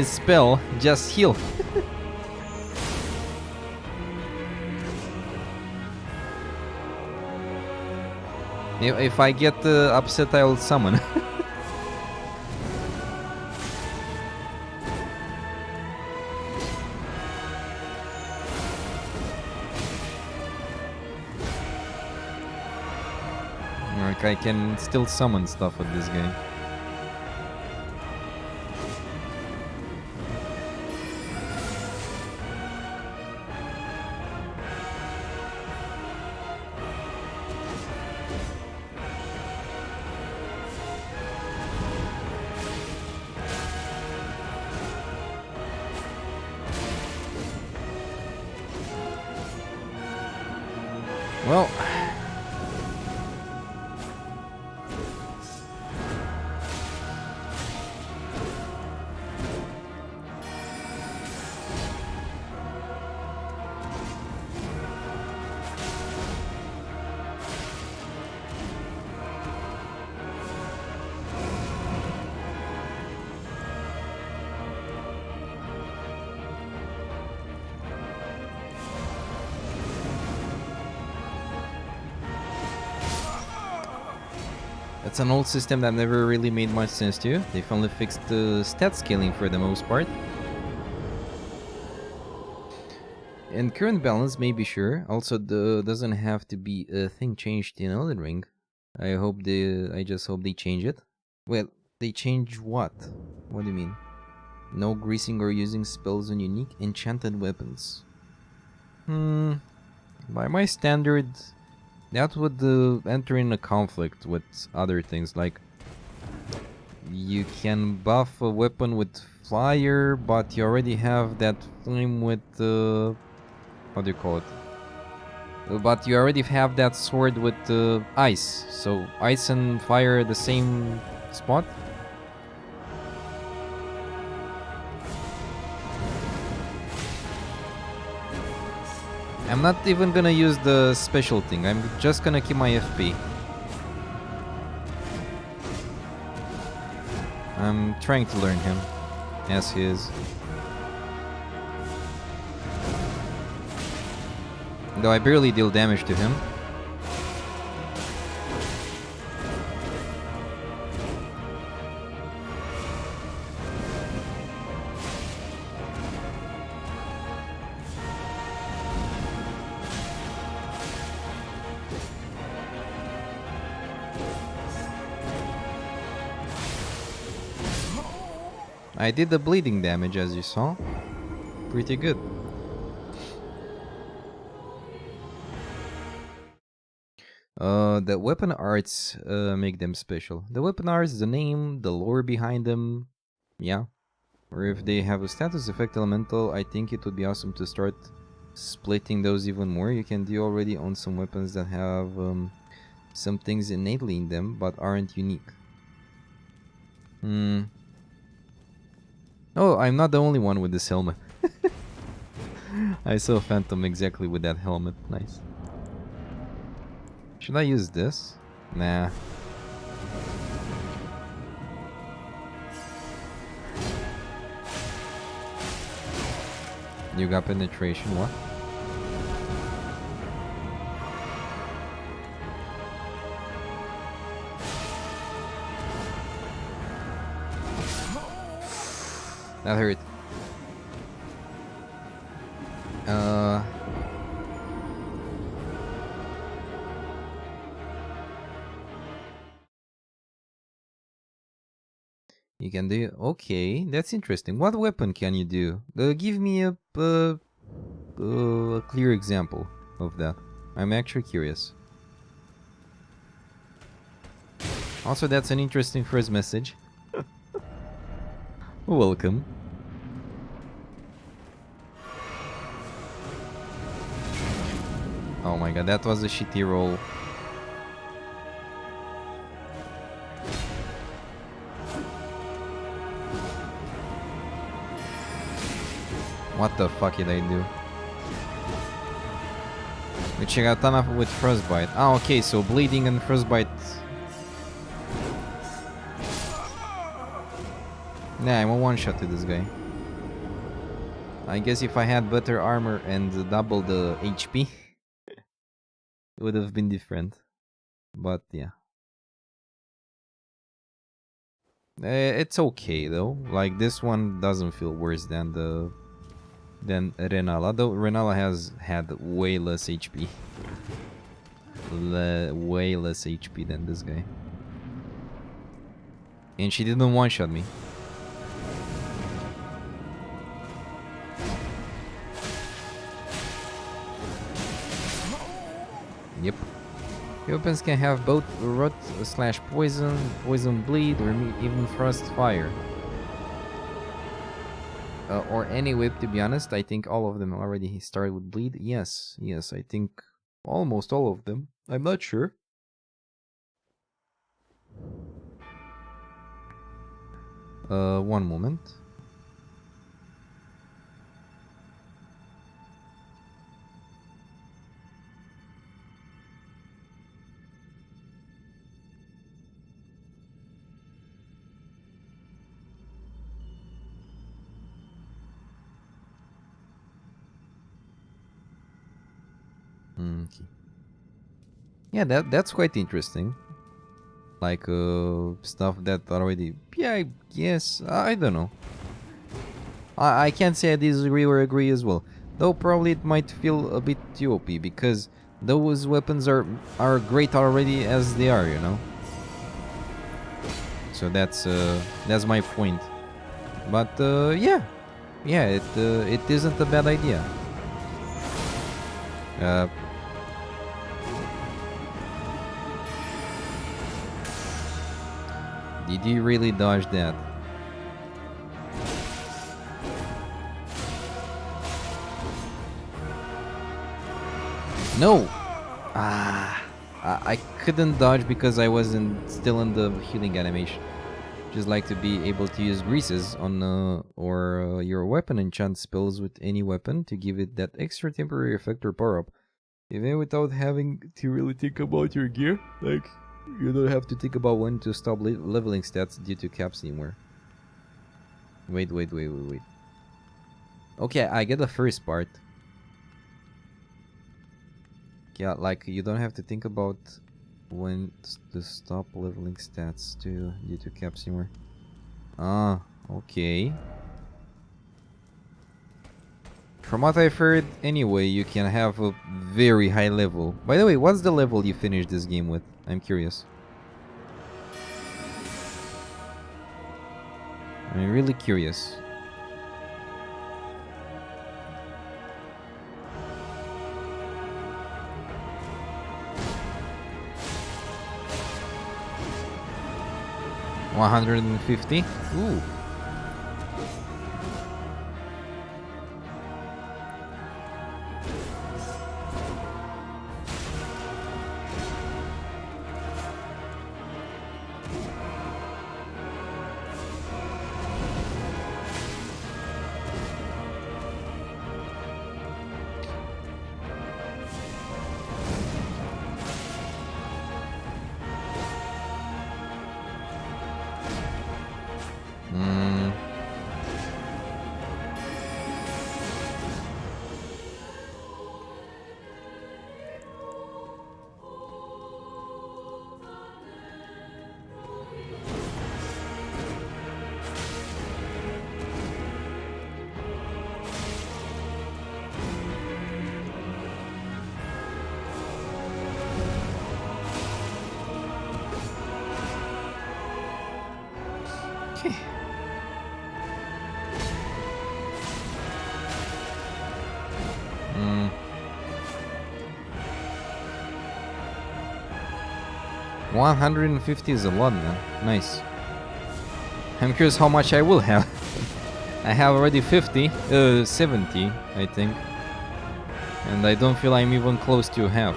spell? Just heal. If I get upset, I'll summon. Like I can still summon stuff with this guy. Well, that's an old system that never really made much sense to you. They finally fixed the stat scaling for the most part. And current balance may be sure. Also, doesn't have to be a thing changed in Elden Ring. I just hope they change it. Well, they change what? What do you mean? No greasing or using spells on unique enchanted weapons. By my standards, that would enter in a conflict with other things, like you can buff a weapon with fire, but you already have that flame with how do you call it? But you already have that sword with ice, so ice and fire at the same spot. I'm not even gonna use the special thing, I'm just gonna keep my FP. I'm trying to learn him, as he is. Though I barely deal damage to him. I did the bleeding damage, as you saw. Pretty good. The weapon arts make them special. The weapon arts, the name, the lore behind them, yeah. Or if they have a status effect elemental, I think it would be awesome to start splitting those even more. You can do already on some weapons that have some things innately in them, but aren't unique. Oh, I'm not the only one with this helmet. I saw Phantom exactly with that helmet. Nice. Should I use this? Nah. You got penetration, what? That hurt. You can do... Okay, that's interesting. What weapon can you do? Give me a clear example of that. I'm actually curious. Also, that's an interesting first message. Welcome. Oh my god, that was a shitty roll. What the fuck did I do? Uchigatana with frostbite. Ah, okay, so bleeding and frostbite. Nah, I'm a one-shot to this guy. I guess if I had better armor and double the HP, it would have been different. But yeah. It's okay though. Like this one doesn't feel worse than Renala. Though Renala has had way less HP. Way less HP than this guy. And she didn't one-shot me. Yep. Weapons can have both rot slash poison, poison bleed, or even frost fire. Or any whip, to be honest. I think all of them already start with bleed. Yes, yes, I think almost all of them. I'm not sure. One moment. Okay. Yeah, that's quite interesting. Like stuff that already. Yeah, I guess I don't know. I can't say I disagree or agree as well. Though probably it might feel a bit too OP because those weapons are great already as they are, you know. So that's my point. But yeah, it isn't a bad idea. Did you really dodge that? No! I couldn't dodge because I wasn't still in the healing animation. Just like to be able to use greases on your weapon enchant spells with any weapon to give it that extra temporary effect or power up. Even without having to really think about your gear. Like, you don't have to think about when to stop leveling stats due to caps anymore. Wait. Okay, I get the first part. Yeah, like, you don't have to think about when to stop leveling stats due to caps anymore. Ah, okay. From what I've heard, anyway, you can have a very high level. By the way, what's the level you finished this game with? I'm curious. I'm really curious. $150? Ooh. Okay. $150 is a lot, man. Nice. I'm curious how much I will have. I have already 70, I think. And I don't feel I'm even close to half.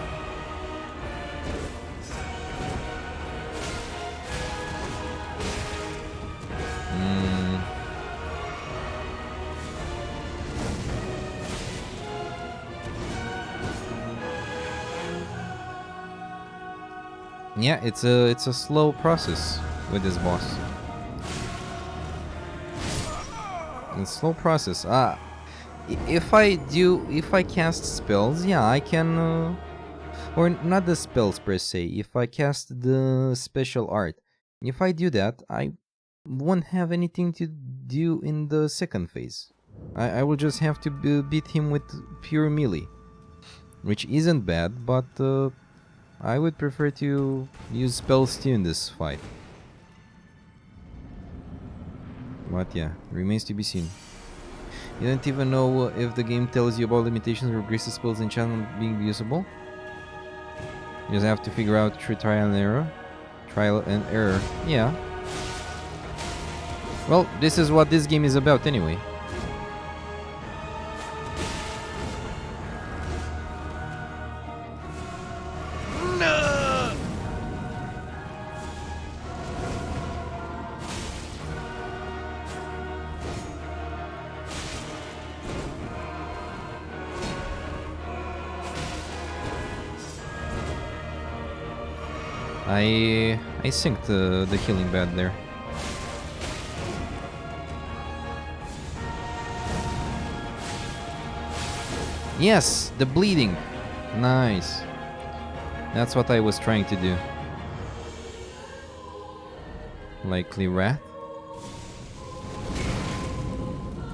Yeah, it's a slow process with this boss. It's slow process. If I cast spells, yeah, I can, or not the spells per se. If I cast the special art, if I do that, I won't have anything to do in the second phase. I will just have to beat him with pure melee, which isn't bad, but I would prefer to use spells too in this fight. But yeah, remains to be seen. You don't even know if the game tells you about limitations or graces spells enchantment being usable. You just have to figure out through trial and error. Trial and error. Yeah. Well, this is what this game is about anyway. I synced the healing bad there. Yes, the bleeding. Nice. That's what I was trying to do. Likely wrath.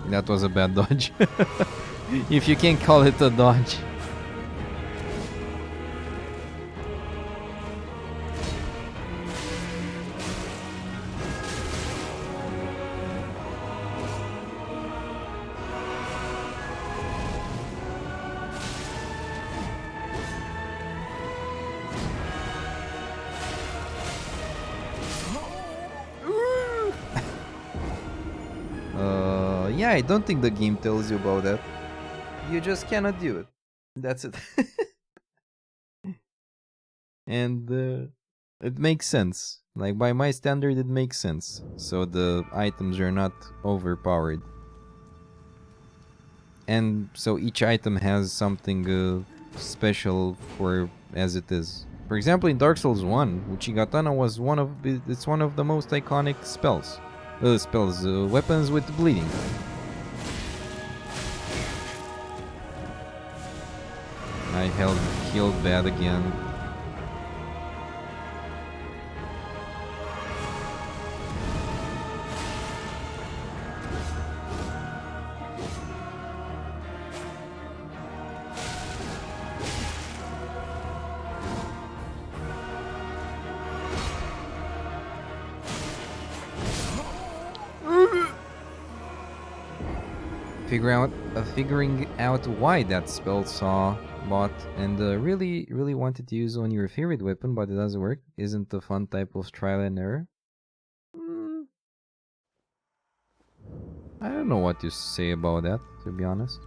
That was a bad dodge. If you can call it a dodge. Yeah, I don't think the game tells you about that. You just cannot do it. That's it. And it makes sense. Like, by my standard, it makes sense. So the items are not overpowered. And so each item has something special for as it is. For example, in Dark Souls 1, Uchigatana was one of the most iconic spells. Weapons with bleeding. I healed bad again. Figuring out why that spell saw bot and really wanted to use on your favorite weapon, but it doesn't work. Isn't the fun type of trial and error? I don't know what to say about that, to be honest.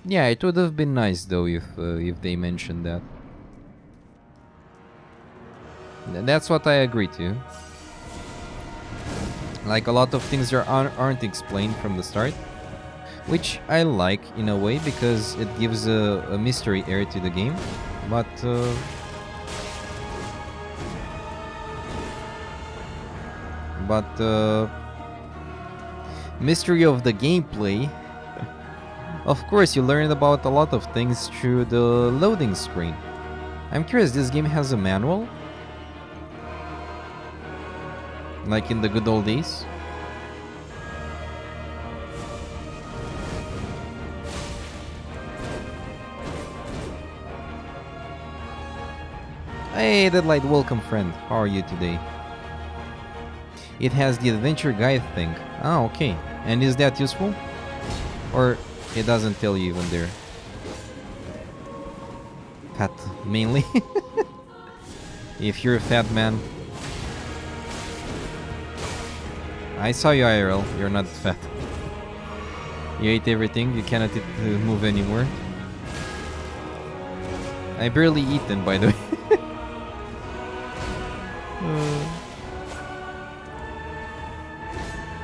Yeah, it would have been nice though if they mentioned that. That's what I agree to. Like, a lot of things aren't explained from the start, which I like in a way because it gives a mystery air to the game. But mystery of the gameplay. Of course, you learn about a lot of things through the loading screen. I'm curious, this game has a manual? Like in the good old days? Hey, Deadlight, welcome friend. How are you today? It has the adventure guide thing. Ah, okay. And is that useful? Or it doesn't tell you even there? Fat, mainly. If you're a fat man. I saw you IRL, you're not fat. You ate everything, you cannot move anymore. I barely eat them, by the way.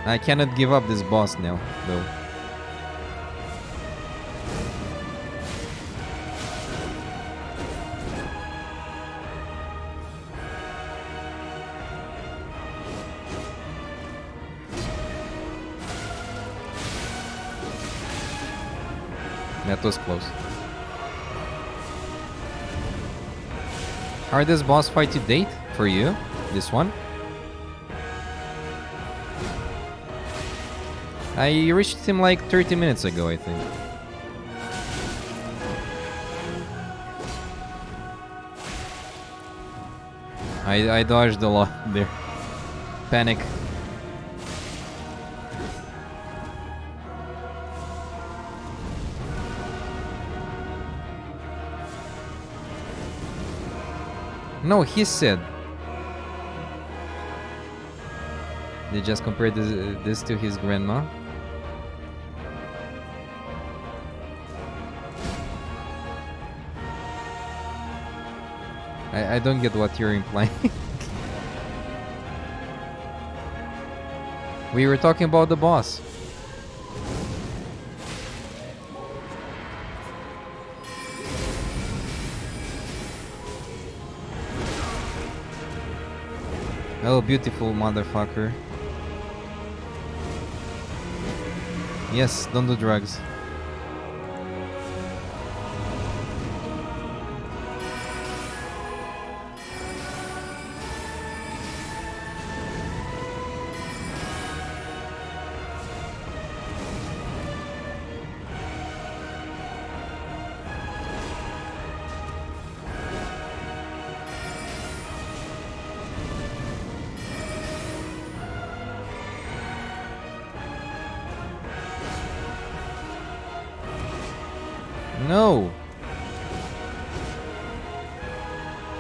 I cannot give up this boss now, though. That was close. Hardest boss fight to date for you? This one? I reached him like 30 minutes ago, I think. I dodged a lot there. Panic. No, he said. They just compared this to his grandma. I don't get what you're implying. We were talking about the boss. Oh, beautiful motherfucker. Yes, don't do drugs. No!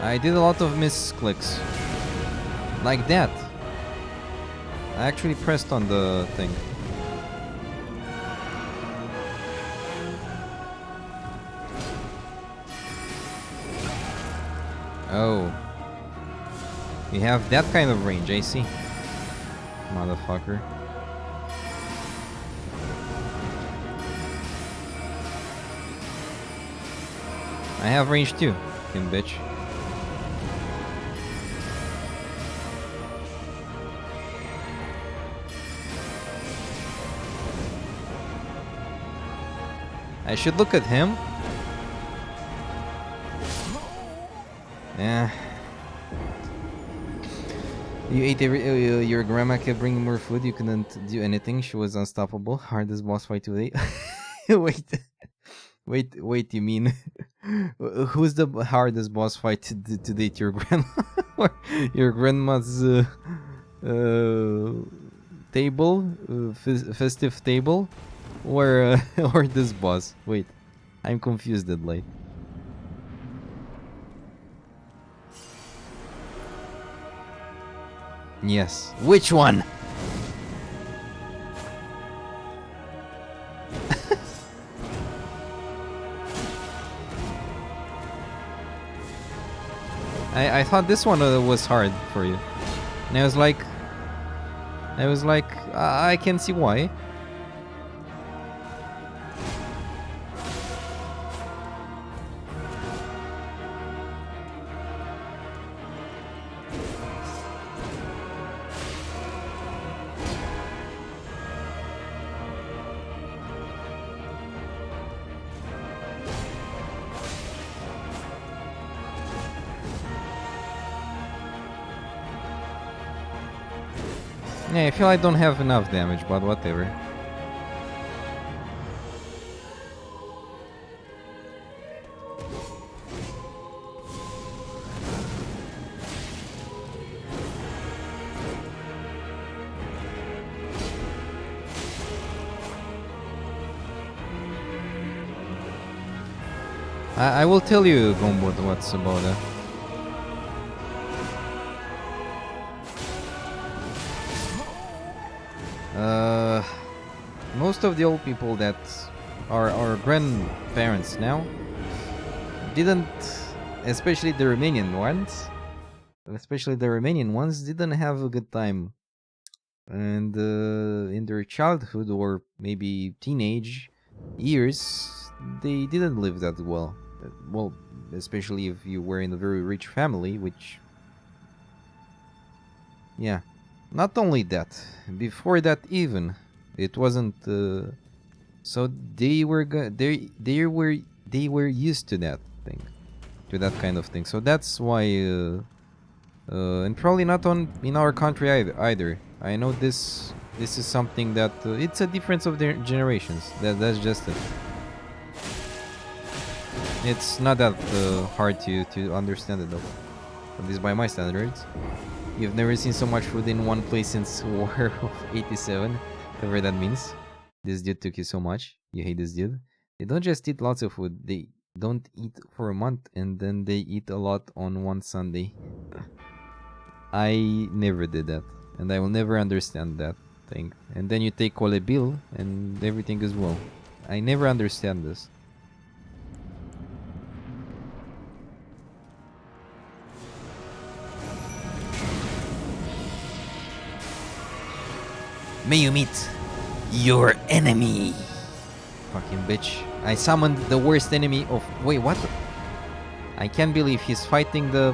I did a lot of misclicks. Like that. I actually pressed on the thing. Oh. You have that kind of range, I see. Motherfucker. I have range too, fucking bitch. I should look at him. Yeah. You ate your grandma kept bringing more food. You couldn't do anything. She was unstoppable. Hardest boss fight today. Wait. You mean who's the hardest boss fight to date? Your grandma or your grandma's table, festive table, or or this boss? Wait, I'm confused, Deadlight. Yes. Which one? I thought this one was hard for you, and I was like, I can see why. Yeah, I feel I don't have enough damage, but whatever. I will tell you, Gombot, what's about that. Most of the old people that are our grandparents now didn't, especially the Romanian ones, didn't have a good time. And in their childhood or maybe teenage years, they didn't live that well. Well, especially if you were in a very rich family, which... Yeah. Not only that, before that even, it wasn't So they were used to that thing, to that kind of thing. So that's why, and probably not on in our country either. I know this is something that it's a difference of their generations. That's just it. It's not that hard to understand it though. At least by my standards. You've never seen so much food in one place since War of 87. Whatever that means. This dude took you so much. You hate this dude. They don't just eat lots of food. They don't eat for a month and then they eat a lot on one Sunday. I never did that. And I will never understand that thing. And then you take Kole Bill and everything is well. I never understand this. May you meet your enemy. Fucking bitch. I summoned the worst enemy of... Wait, what? I can't believe he's fighting the...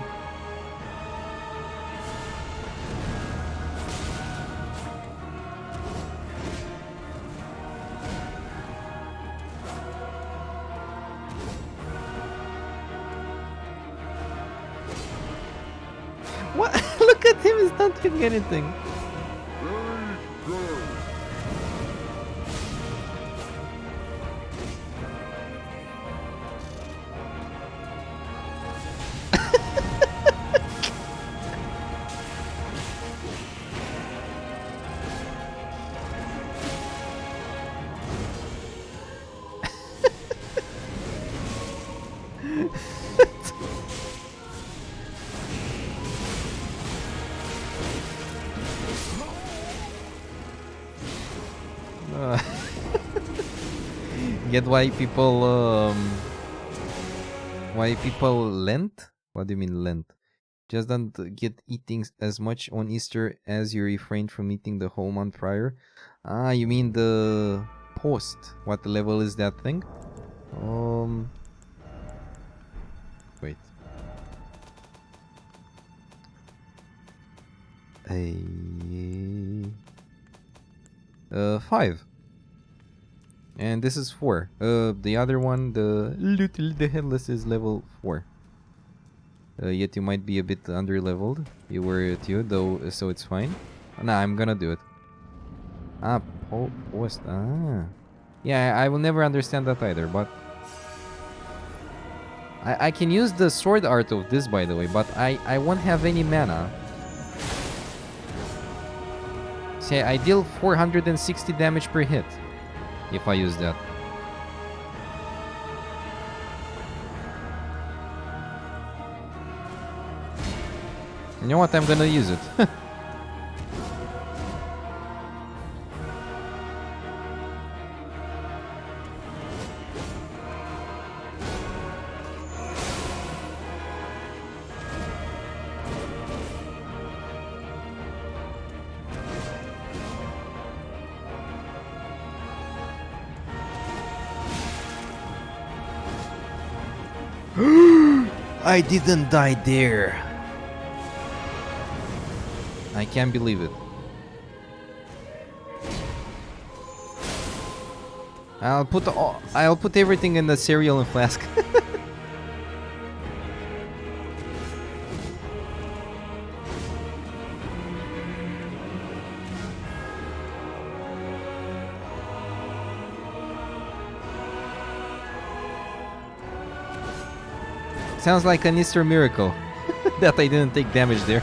What? Look at him, he's not doing anything. Get why people Lent? What do you mean Lent? Just don't get eating as much on Easter as you refrained from eating the whole month prior. Ah, you mean the post? What level is that thing? Wait. A 5. And this is 4. The other one, the headless, is level 4. Yet you might be a bit under-leveled. You were too, though, so it's fine. Nah, I'm gonna do it. Ah, post. Ah. Yeah, I will never understand that either, but... I can use the sword art of this, by the way, but I won't have any mana. Say, I deal 460 damage per hit if I use that. You know what? I'm gonna use it. I didn't die there. I can't believe it. I'll put everything in the cereal and flask. Sounds like an Easter miracle that I didn't take damage there.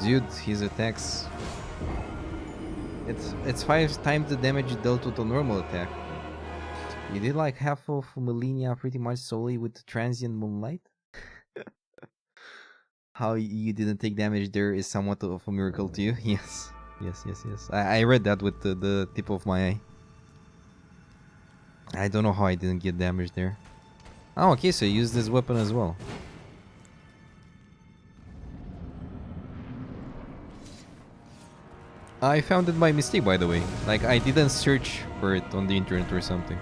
Dude, his attacks. It's 5 times the damage you dealt with a normal attack. You did like half of Militia pretty much solely with the transient moonlight. How you didn't take damage there is somewhat of a miracle to you. Yes. Yes. I read that with the tip of my eye. I don't know how I didn't get damage there. Oh, okay, so you use this weapon as well. I found it by mistake, by the way. Like, I didn't search for it on the internet or something.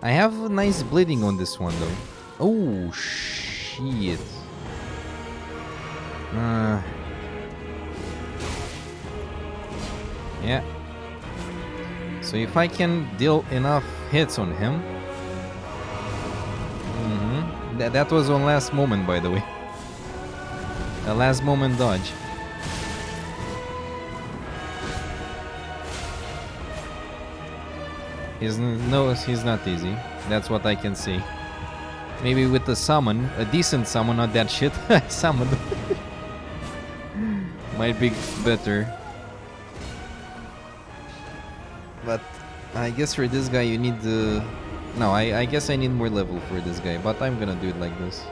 I have nice bleeding on this one though. Oh shit. Yeah. So if I can deal enough hits on him. That was on last moment, by the way. A last moment dodge. He's not easy. That's what I can see. Maybe with the summon, a decent summon, not that shit. Summon might be better. But I guess for this guy you need the... No, I guess I need more level for this guy, but I'm gonna do it like this.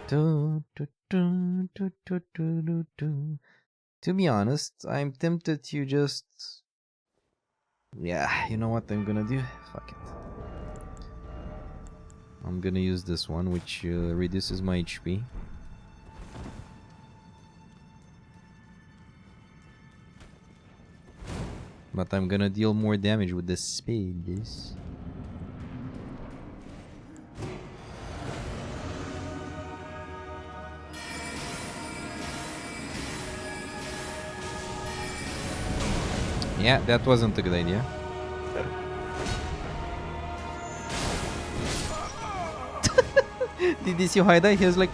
To be honest, I'm tempted to just... Yeah, you know what I'm gonna do? Fuck it. I'm gonna use this one, which reduces my HP. But I'm gonna deal more damage with the spade. Yeah, that wasn't a good idea. Did you see how I died? He was like...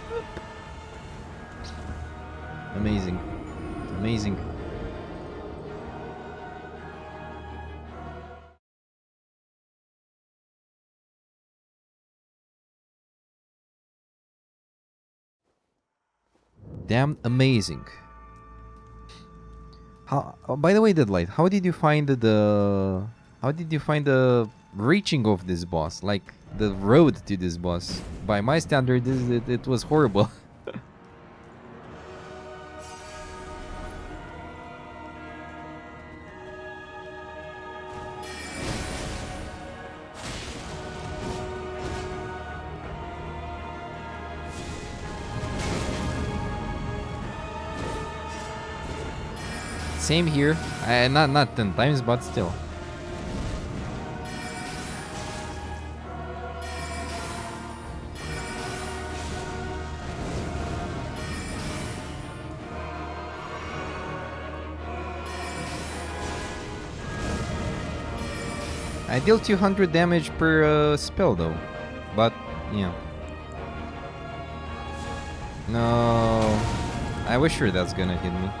Amazing. Amazing. Damn amazing. How? Oh, by the way, Deadlight, how did you find the? How did you find the reaching of this boss? Like the road to this boss? By my standard, it was horrible. Same here. Not 10 times, but still. I deal 200 damage per spell though, but yeah. No, I was sure that's gonna hit me.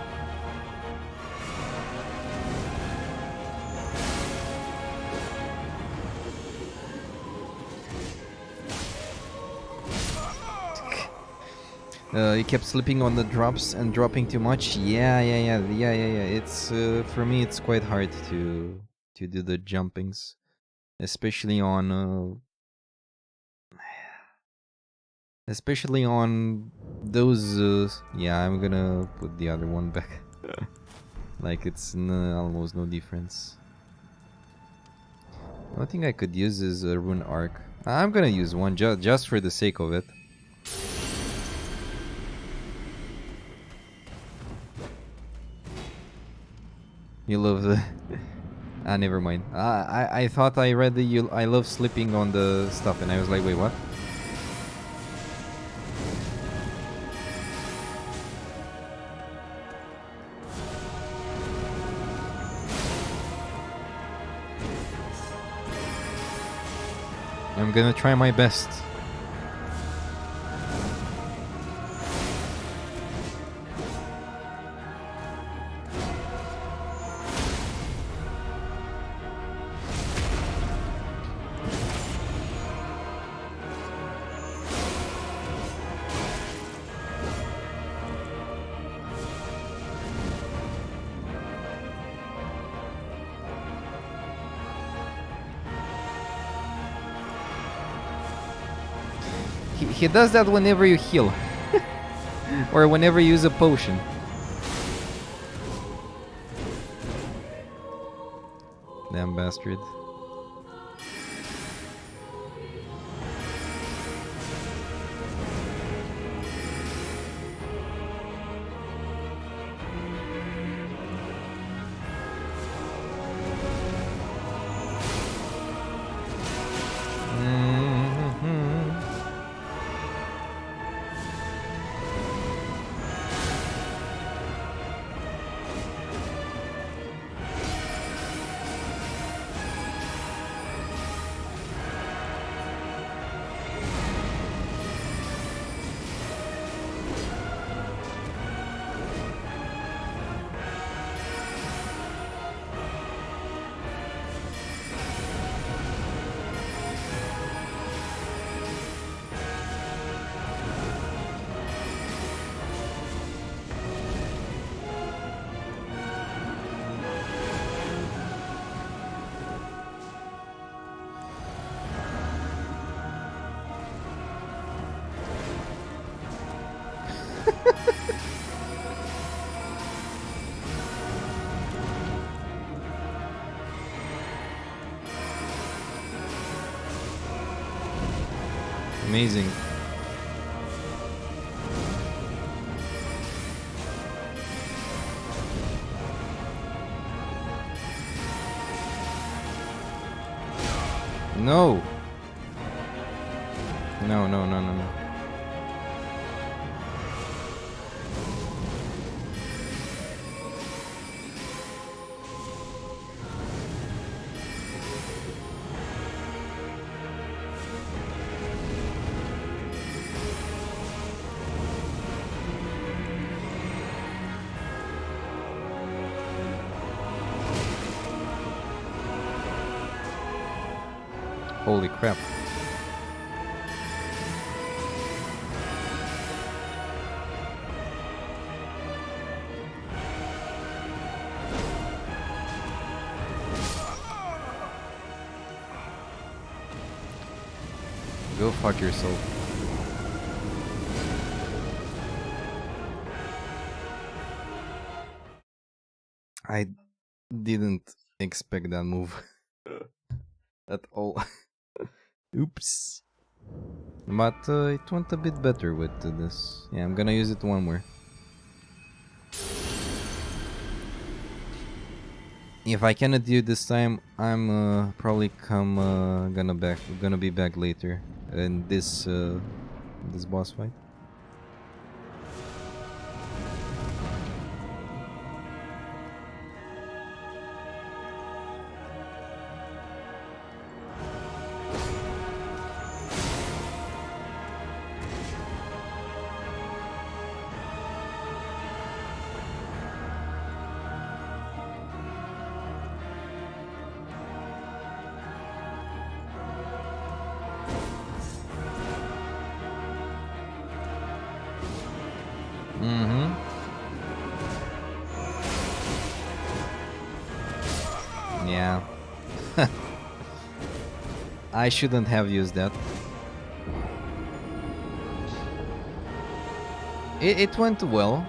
You kept slipping on the drops and dropping too much. Yeah. It's for me, it's quite hard to do the jumpings, especially on those. Yeah, I'm gonna put the other one back. Like it's almost no difference. One thing I could use is a rune arc. I'm gonna use one just for the sake of it. You love the... Ah, never mind. I thought I read that you... I love sleeping on the stuff, and I was like, wait, what? I'm gonna try my best. He does that whenever you heal. Or whenever you use a potion. Damn bastard. Amazing. No. No, no, no, no, no. Holy crap. Go fuck yourself. I didn't expect that move at all. Oops. But it went a bit better with this. Yeah, I'm gonna use it one more. If I cannot do it this time, I'm probably gonna be back later in this this boss fight. Yeah. I shouldn't have used that. It went well.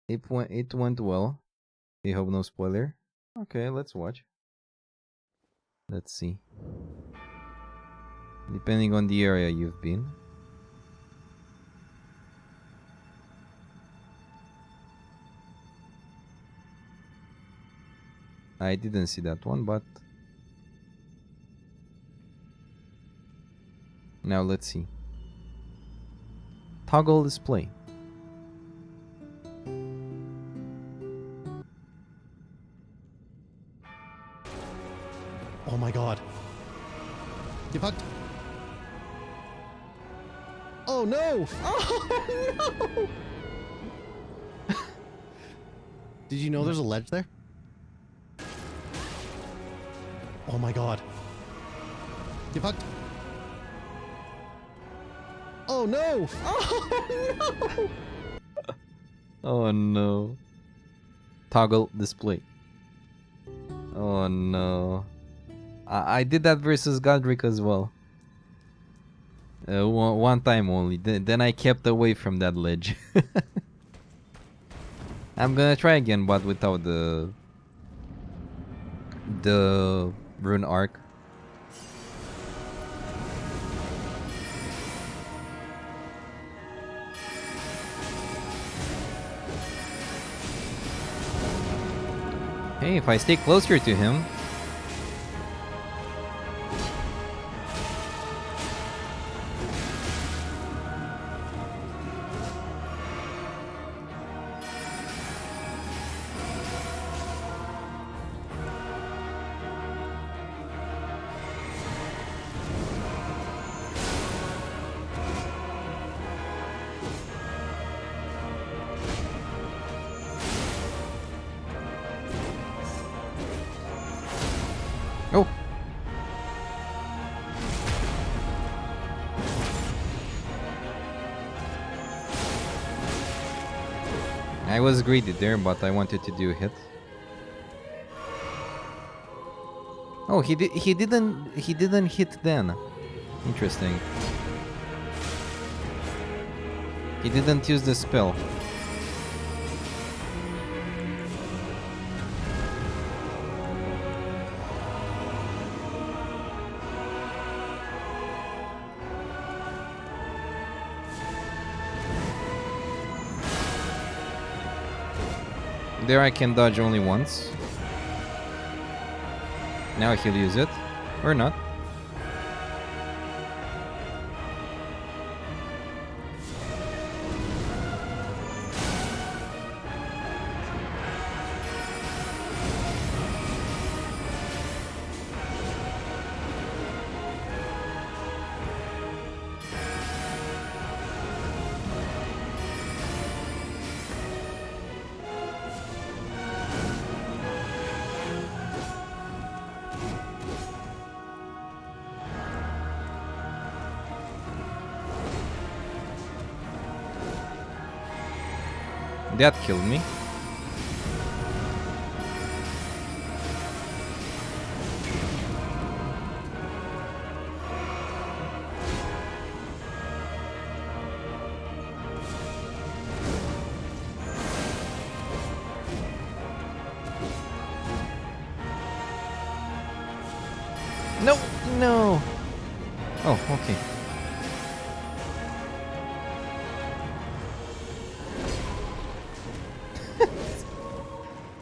It went well. I hope no spoiler. Okay, let's watch. Let's see. Depending on the area you've been. I didn't see that one, but now let's see. Toggle display. Oh my god. Get fucked. Oh no! Oh no! Did you know there's a ledge there? Oh my god. Get fucked. Oh no! Oh no! Oh no. Toggle display. Oh no. I did that versus Godric as well. One time only. Then I kept away from that ledge. I'm gonna try again, but without the rune arc. Hey, if I stay closer to him. Oh. I was greedy there, but I wanted to do a hit. Oh, he didn't hit then. Interesting. He didn't use the spell. There I can dodge only once. Now he'll use it. Or not. That killed me. No, no. Oh, okay.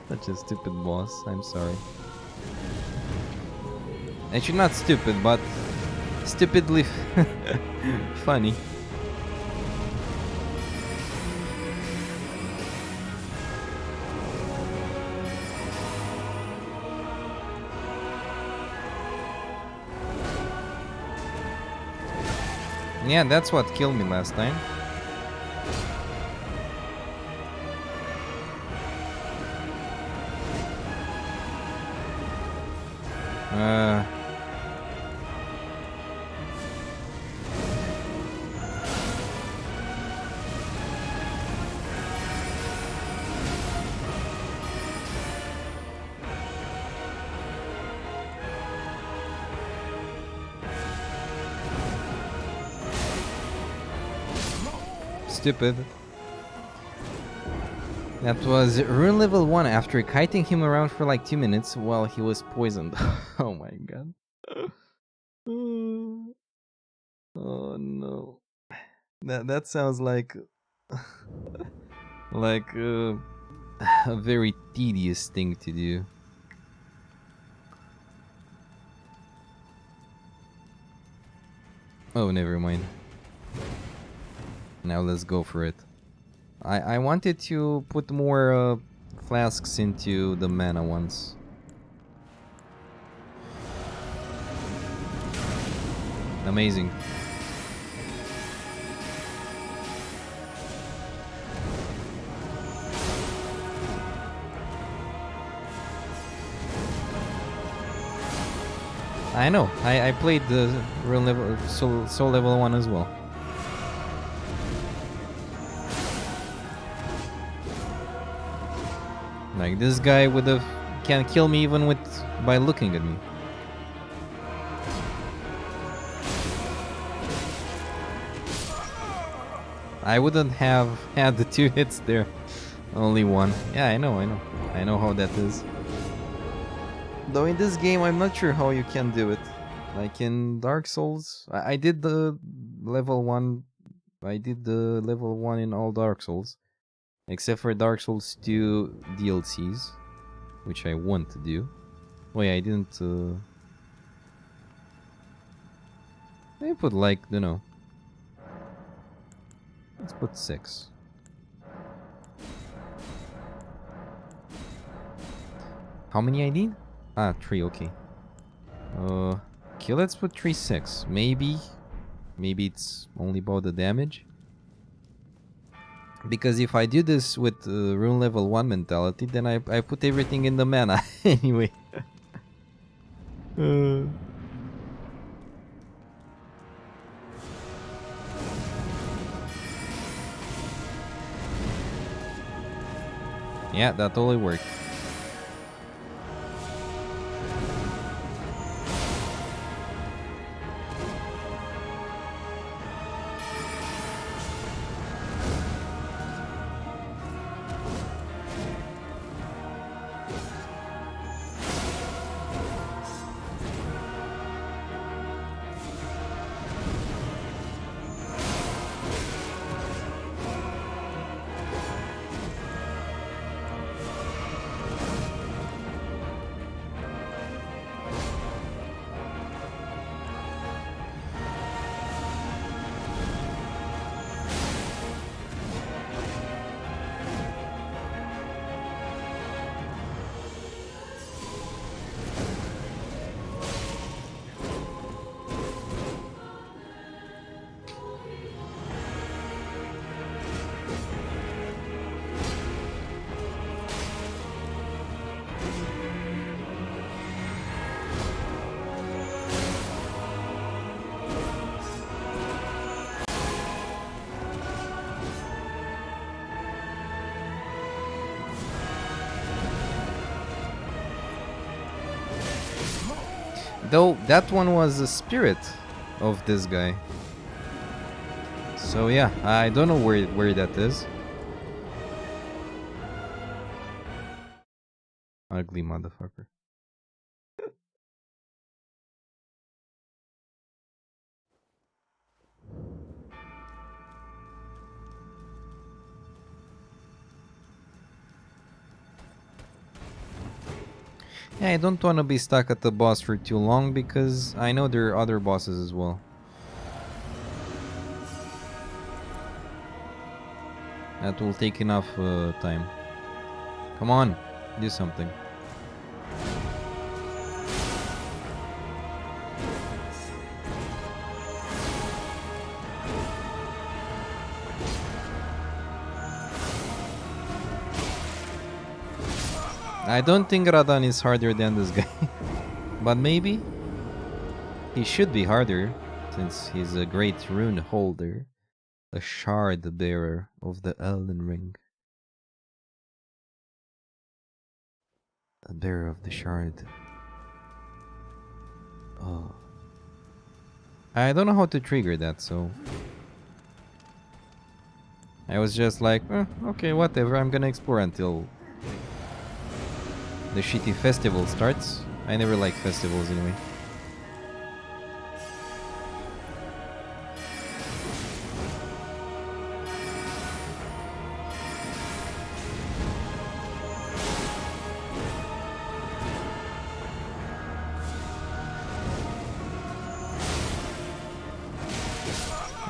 Such a stupid boss. I'm sorry. Actually, not stupid, but stupidly funny. Yeah, that's what killed me last time. Stupid. That was rune level 1 after kiting him around for like 2 minutes while he was poisoned. Oh my god. Oh no. That sounds like like a very tedious thing to do. Oh, never mind. Now let's go for it. I wanted to put more flasks into the mana ones. Amazing. I know. I played the real level soul level 1 as well. Like this guy can kill me even by looking at me. I wouldn't have had the 2 hits there. Only 1. Yeah, I know. I know how that is. Though in this game, I'm not sure how you can do it. Like in Dark Souls, I did the level 1. I did the level 1 in all Dark Souls. Except for Dark Souls 2 DLCs. Which I want to do. Wait, I didn't... I put like, you know... Let's put 6. How many I need? Ah, 3, okay. Okay, let's put 3, 6. Maybe it's only about the damage. Because if I do this with rune level 1 mentality, then I put everything in the mana anyway. Yeah, that totally worked. Though that one was a spirit of this guy. So yeah, I don't know where that is. Ugly motherfucker. Yeah, I don't want to be stuck at the boss for too long because I know there are other bosses as well. That will take enough time. Come on, do something. I don't think Radan is harder than this guy. But maybe he should be harder since he's a great rune holder. A shard bearer of the Elden Ring. A bearer of the shard. Oh. I don't know how to trigger that, so... I was just like, okay, whatever, I'm gonna explore until... the shitty festival starts. I never like festivals anyway.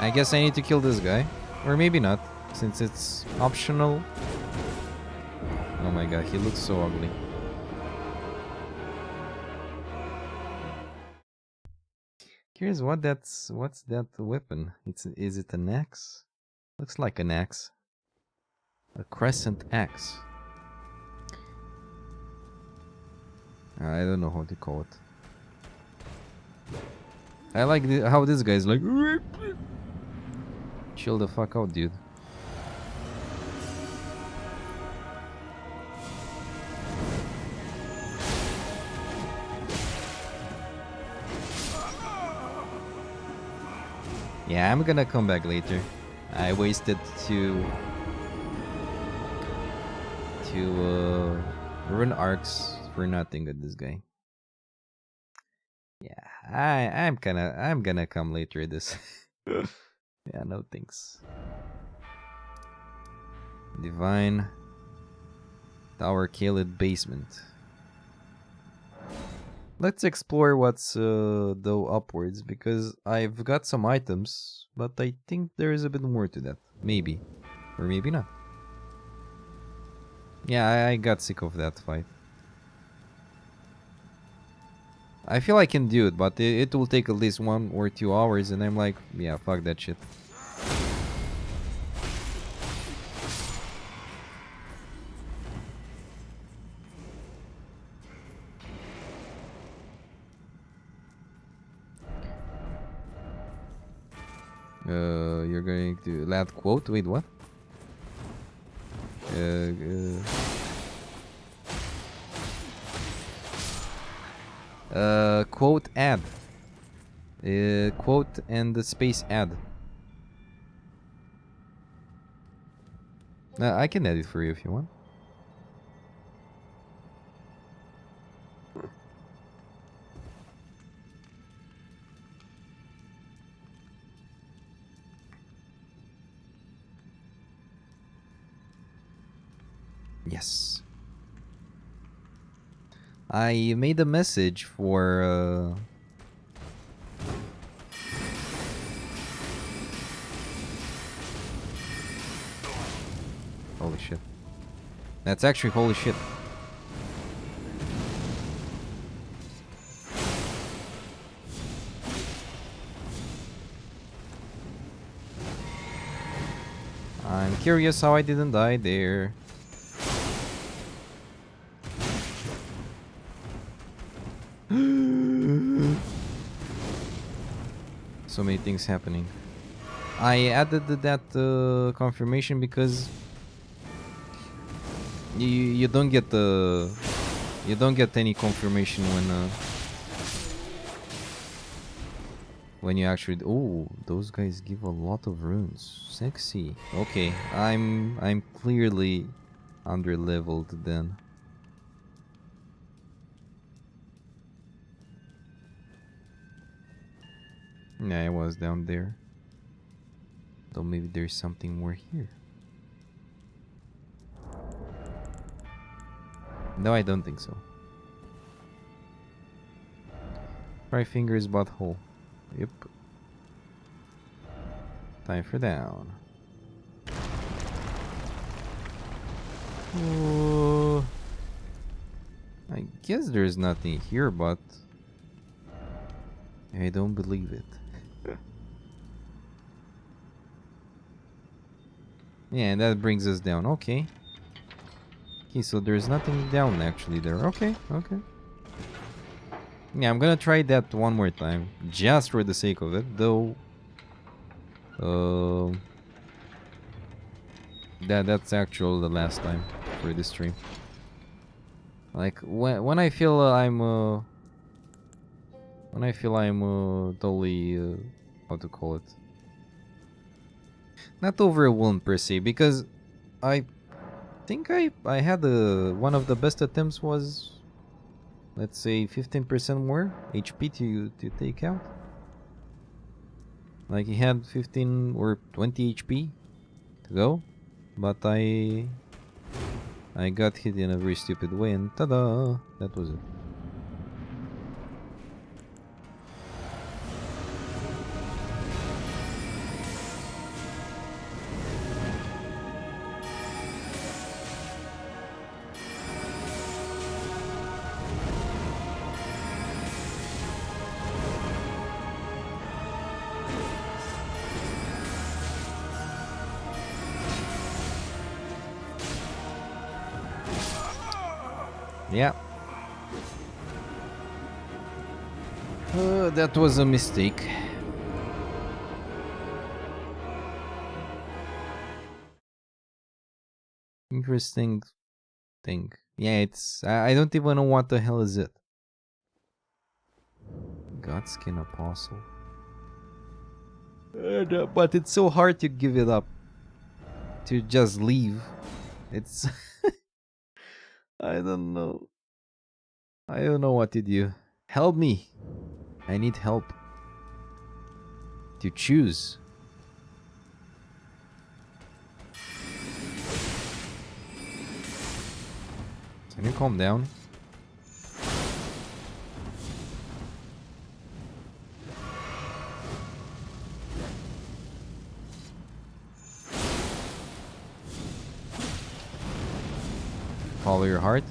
I guess I need to kill this guy. Or maybe not, since it's optional. Oh my god, he looks so ugly. Here's what's that weapon? Is it an axe? Looks like an axe. A crescent axe. I don't know how to call it. I like how this guy's like. Chill the fuck out, dude. Yeah, I'm gonna come back later. I wasted two rune arcs for nothing with this guy. Yeah, I'm gonna come later this. Yeah, no thanks. Divine Tower Kaled Basement. Let's explore what's though upwards, because I've got some items, but I think there is a bit more to that. Maybe. Or maybe not. Yeah, I got sick of that fight. I feel I can do it, but it will take at least 1 or 2 hours, and I'm like, yeah, fuck that shit. You're going to that quote? Wait, what? Quote ad. Quote and the space ad. I can edit for you if you want. Yes. I made a message for holy shit. That's actually holy shit. I'm curious how I didn't die there. So many things happening. I added that confirmation because you don't get any confirmation when you actually. Oh, those guys give a lot of runes. Sexy. Okay, I'm clearly under leveled then. Yeah, I was down there. Though maybe there's something more here. No, I don't think so. Right finger's butthole. Yep. Time for down. Oh, I guess there's nothing here, but I don't believe it. Yeah, and that brings us down. Okay. Okay, so there's nothing down actually there. Okay, okay. Yeah, I'm gonna try that one more time, just for the sake of it, though. That's actually the last time for this stream. Like when I feel I'm totally how to call it, not overwhelmed per se, because I think I had one of the best attempts was, let's say, 15% more HP to take out. Like he had 15 or 20 HP to go, but I got hit in a very stupid way, and ta-da! That was it. Yeah. That was a mistake. Interesting thing. Yeah, it's... I don't even know what the hell is it. Godskin Apostle. But it's so hard to give it up. To just leave. It's... I don't know. I don't know what to do. Help me. I need help. To choose. Can you calm down? Follow your heart.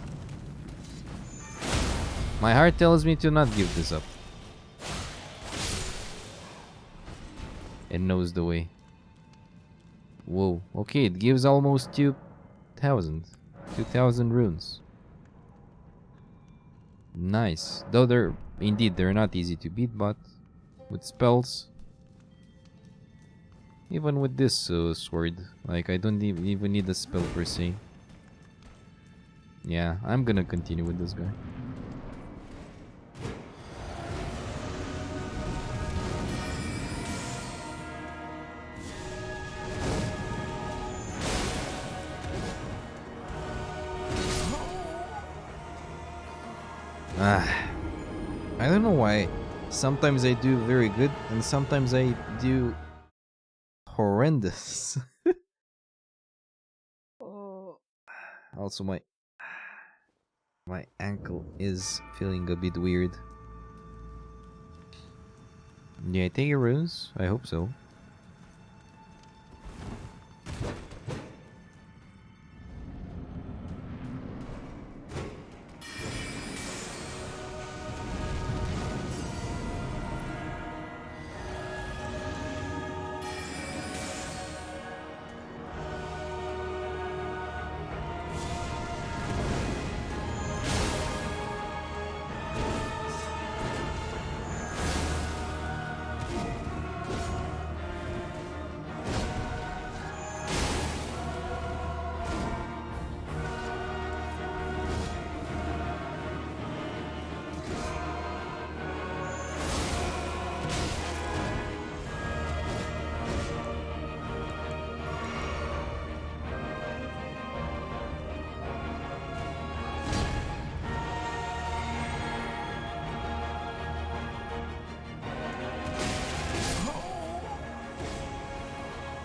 My heart tells me to not give this up. It knows the way. Whoa. Okay, it gives almost 2,000. 2,000 runes. Nice. Though they're not easy to beat, but with spells, even with this sword, like I don't even need a spell per se. Yeah, I'm gonna continue with this guy. I don't know why. Sometimes I do very good, and sometimes I do horrendous. Also, my ankle is feeling a bit weird. Yeah, I take your runes. I hope so.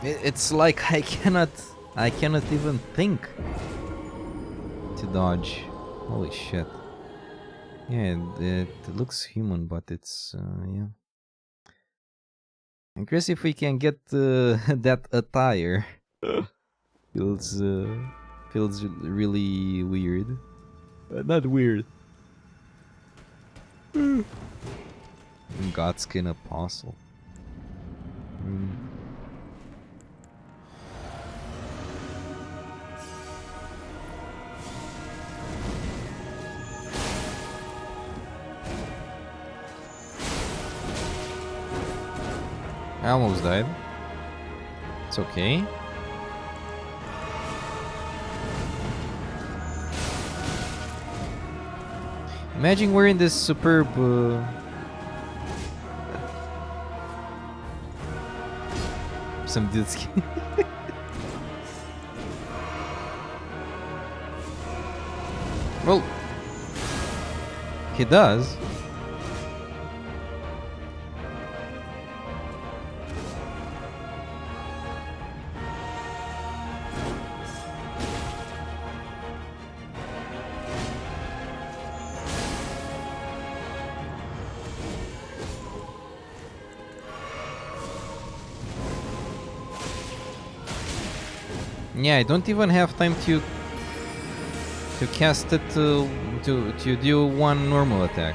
It's like I cannot even think to dodge. Holy shit. Yeah, it looks human, but it's yeah. And Chris, if we can get that attire, feels really weird. Not weird. Godskin Apostle. I almost died. It's okay. Imagine wearing this superb some dude skin. Well, he does. Yeah, I don't even have time to cast it to do one normal attack.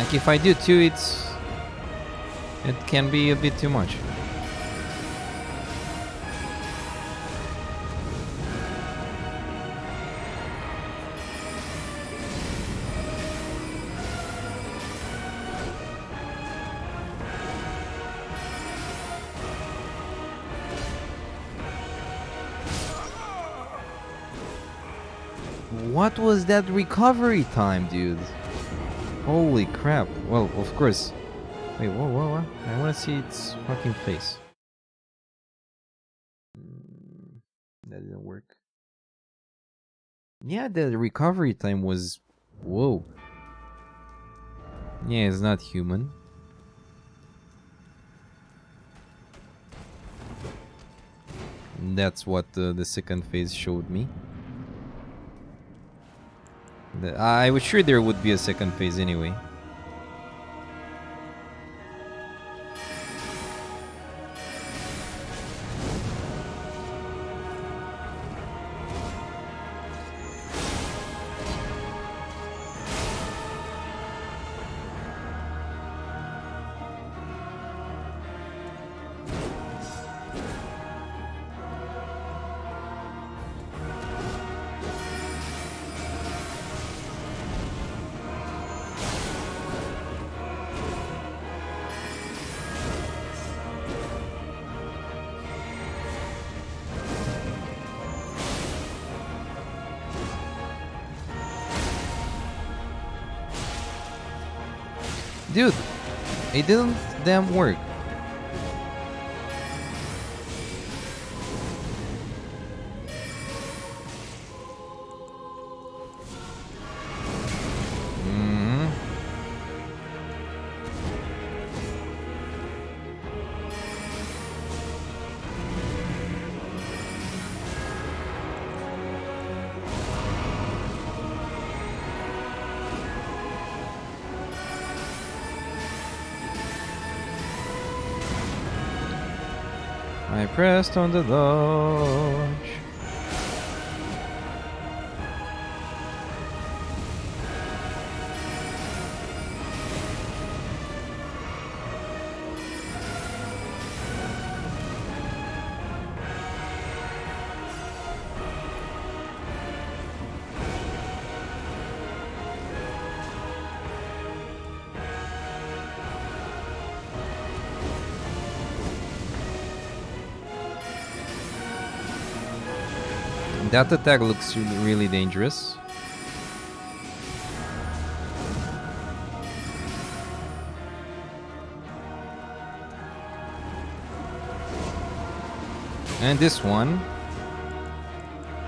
Like if I do two, it can be a bit too much. What was that recovery time, dude? Holy crap. Well, of course. Wait, what? I want to see its fucking face. That didn't work. Yeah, the recovery time was... Whoa. Yeah, it's not human. That's what the second phase showed me. I was sure there would be a second phase anyway. Dude, it didn't damn work. I pressed on the dodge. That attack looks really dangerous. And this one.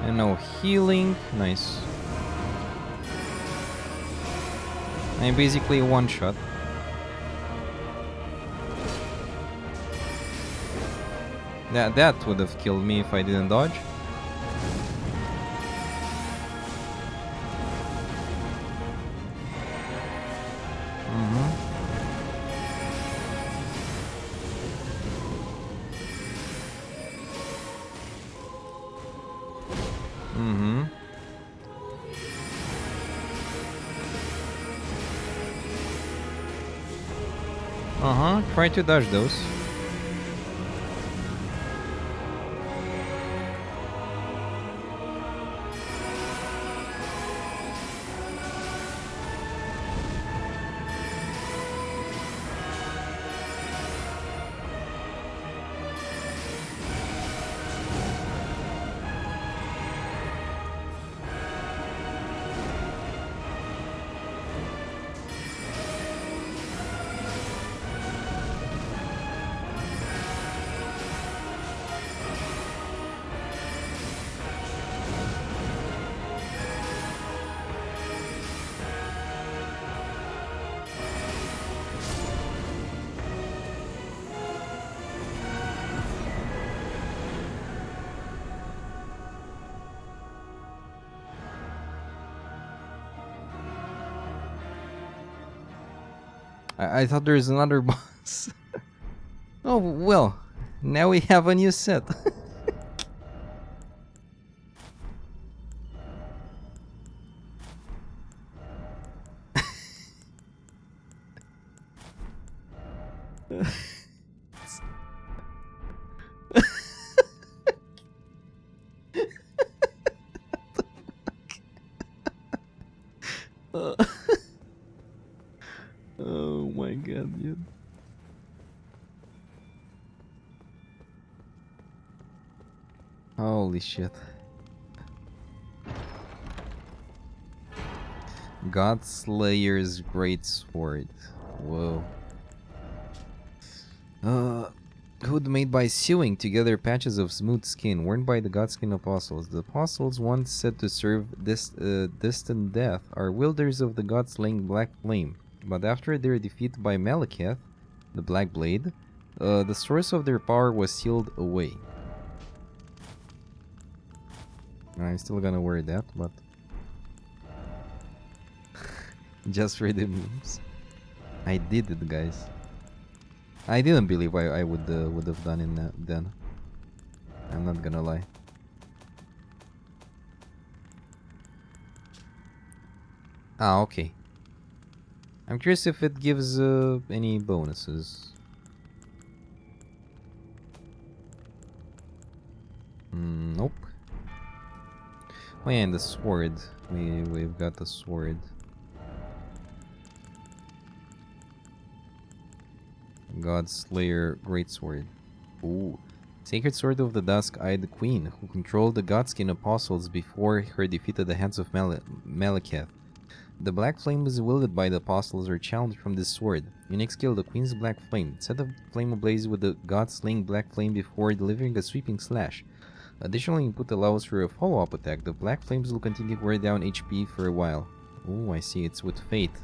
And no healing. Nice. And basically one shot. That would have killed me if I didn't dodge. Try to dodge those. I thought there's another boss. Oh, well. Now we have a new set. Oh my god, dude. Holy shit. Godslayer's Great Sword. Whoa. Hood made by sewing together patches of smooth skin worn by the Godskin Apostles. The Apostles, once said to serve distant death, are wielders of the God-slaying Black Flame. But after their defeat by Malekith, the Black Blade, the source of their power was sealed away. I'm still gonna wear that, but just for the memes. I did it, guys. I didn't believe I would have done it then. I'm not gonna lie. Ah, okay. I'm curious if it gives any bonuses. Nope. Oh yeah, and the sword. We've got the sword. Godslayer Greatsword. Ooh. Sacred Sword of the Dusk-Eyed Queen, who controlled the Godskin Apostles before her defeat at the hands of Malekith. The Black Flame was wielded by the Apostles or challenged from this sword. Unique skill, the Queen's Black Flame. Set the flame ablaze with the God-slaying Black Flame before delivering a sweeping slash. Additionally, input allows for a follow-up attack. The Black Flames will continue to wear down HP for a while. Ooh, I see, it's with Fate.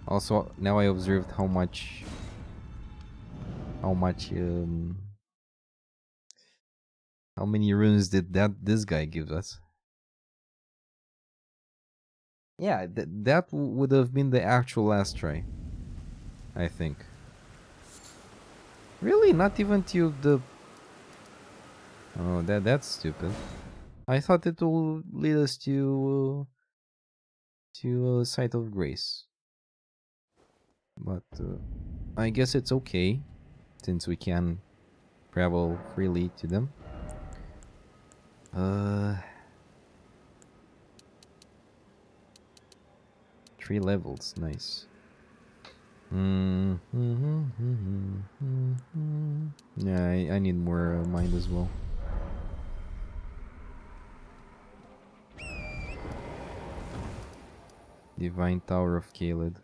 Also, now I observed how many runes did this guy give us. Yeah, that would have been the actual last try, I think. Really, not even to the... Oh, that's stupid. I thought it will lead us to Site of Grace. But I guess it's okay, since we can travel freely to them. 3 levels, nice. Yeah, I need more mind as well. Divine Tower of Kaled.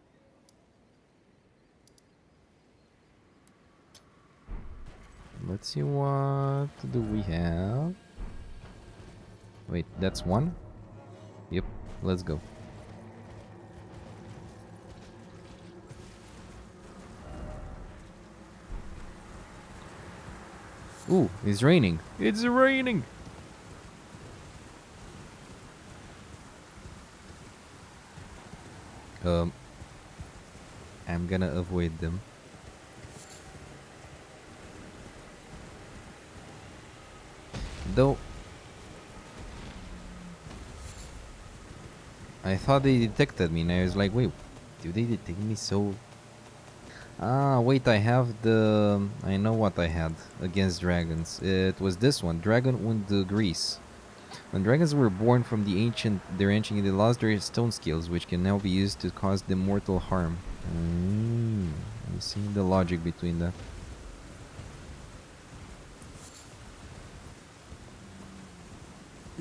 Let's see, what do we have? Wait, that's one? Yep, let's go. Ooh, it's raining. It's raining! I'm gonna avoid them. Though I thought they detected me and I was like, wait, do they detect me so... Ah, wait, I have the... I know what I had against dragons. It was this one, Dragon und Grease. When dragons were born from their ancient, they lost their stone skills, which can now be used to cause them mortal harm. You see the logic between that.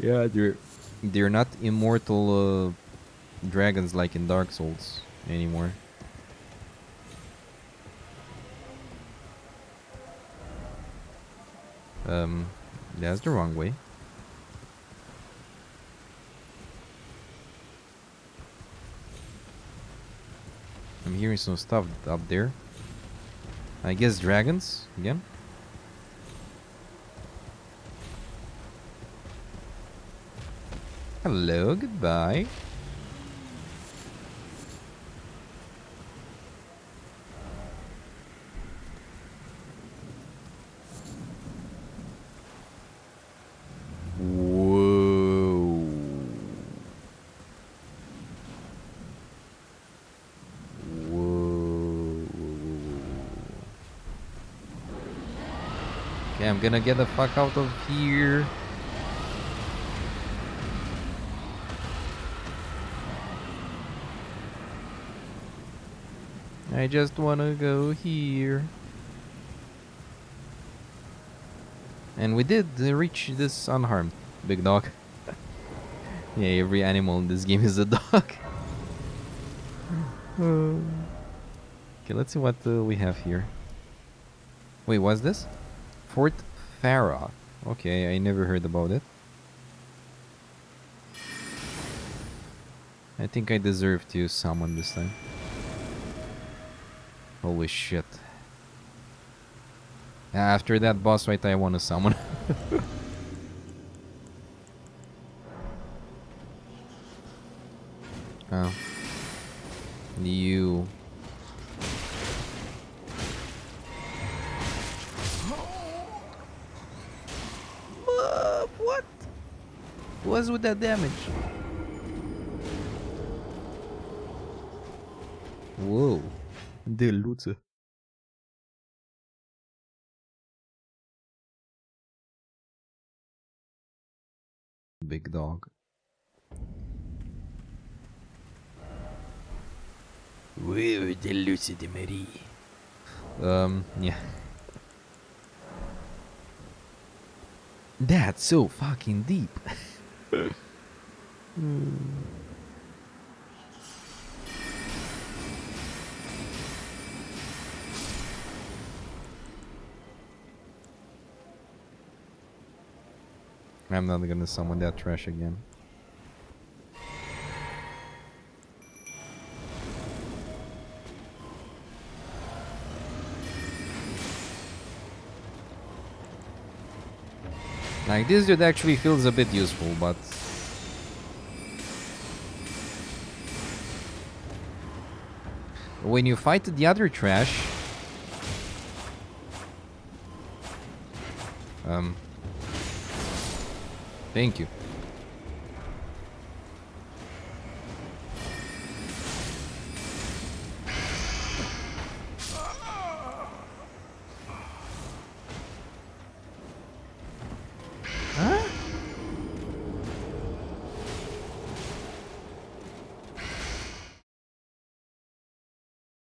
Yeah, they're not immortal dragons like in Dark Souls anymore. That's the wrong way. I'm hearing some stuff up there. I guess dragons again. Hello, goodbye. Whoa. Whoa. Okay, I'm gonna get the fuck out of here. I just wanna go here. And we did reach this unharmed, big dog. Yeah, every animal in this game is a dog. Okay, let's see what we have here. Wait, what's this? Fort Farah. Okay, I never heard about it. I think I deserve to summon this time. Holy shit. After that boss fight, I want to summon. Oh. You. What? What's with that damage? Whoa. De luxe. Big dog. Whoa, de luxe de Marie. Yeah. That's so fucking deep. I'm not gonna summon that trash again. Like, this dude actually feels a bit useful, but... when you fight the other trash... Thank you. Huh?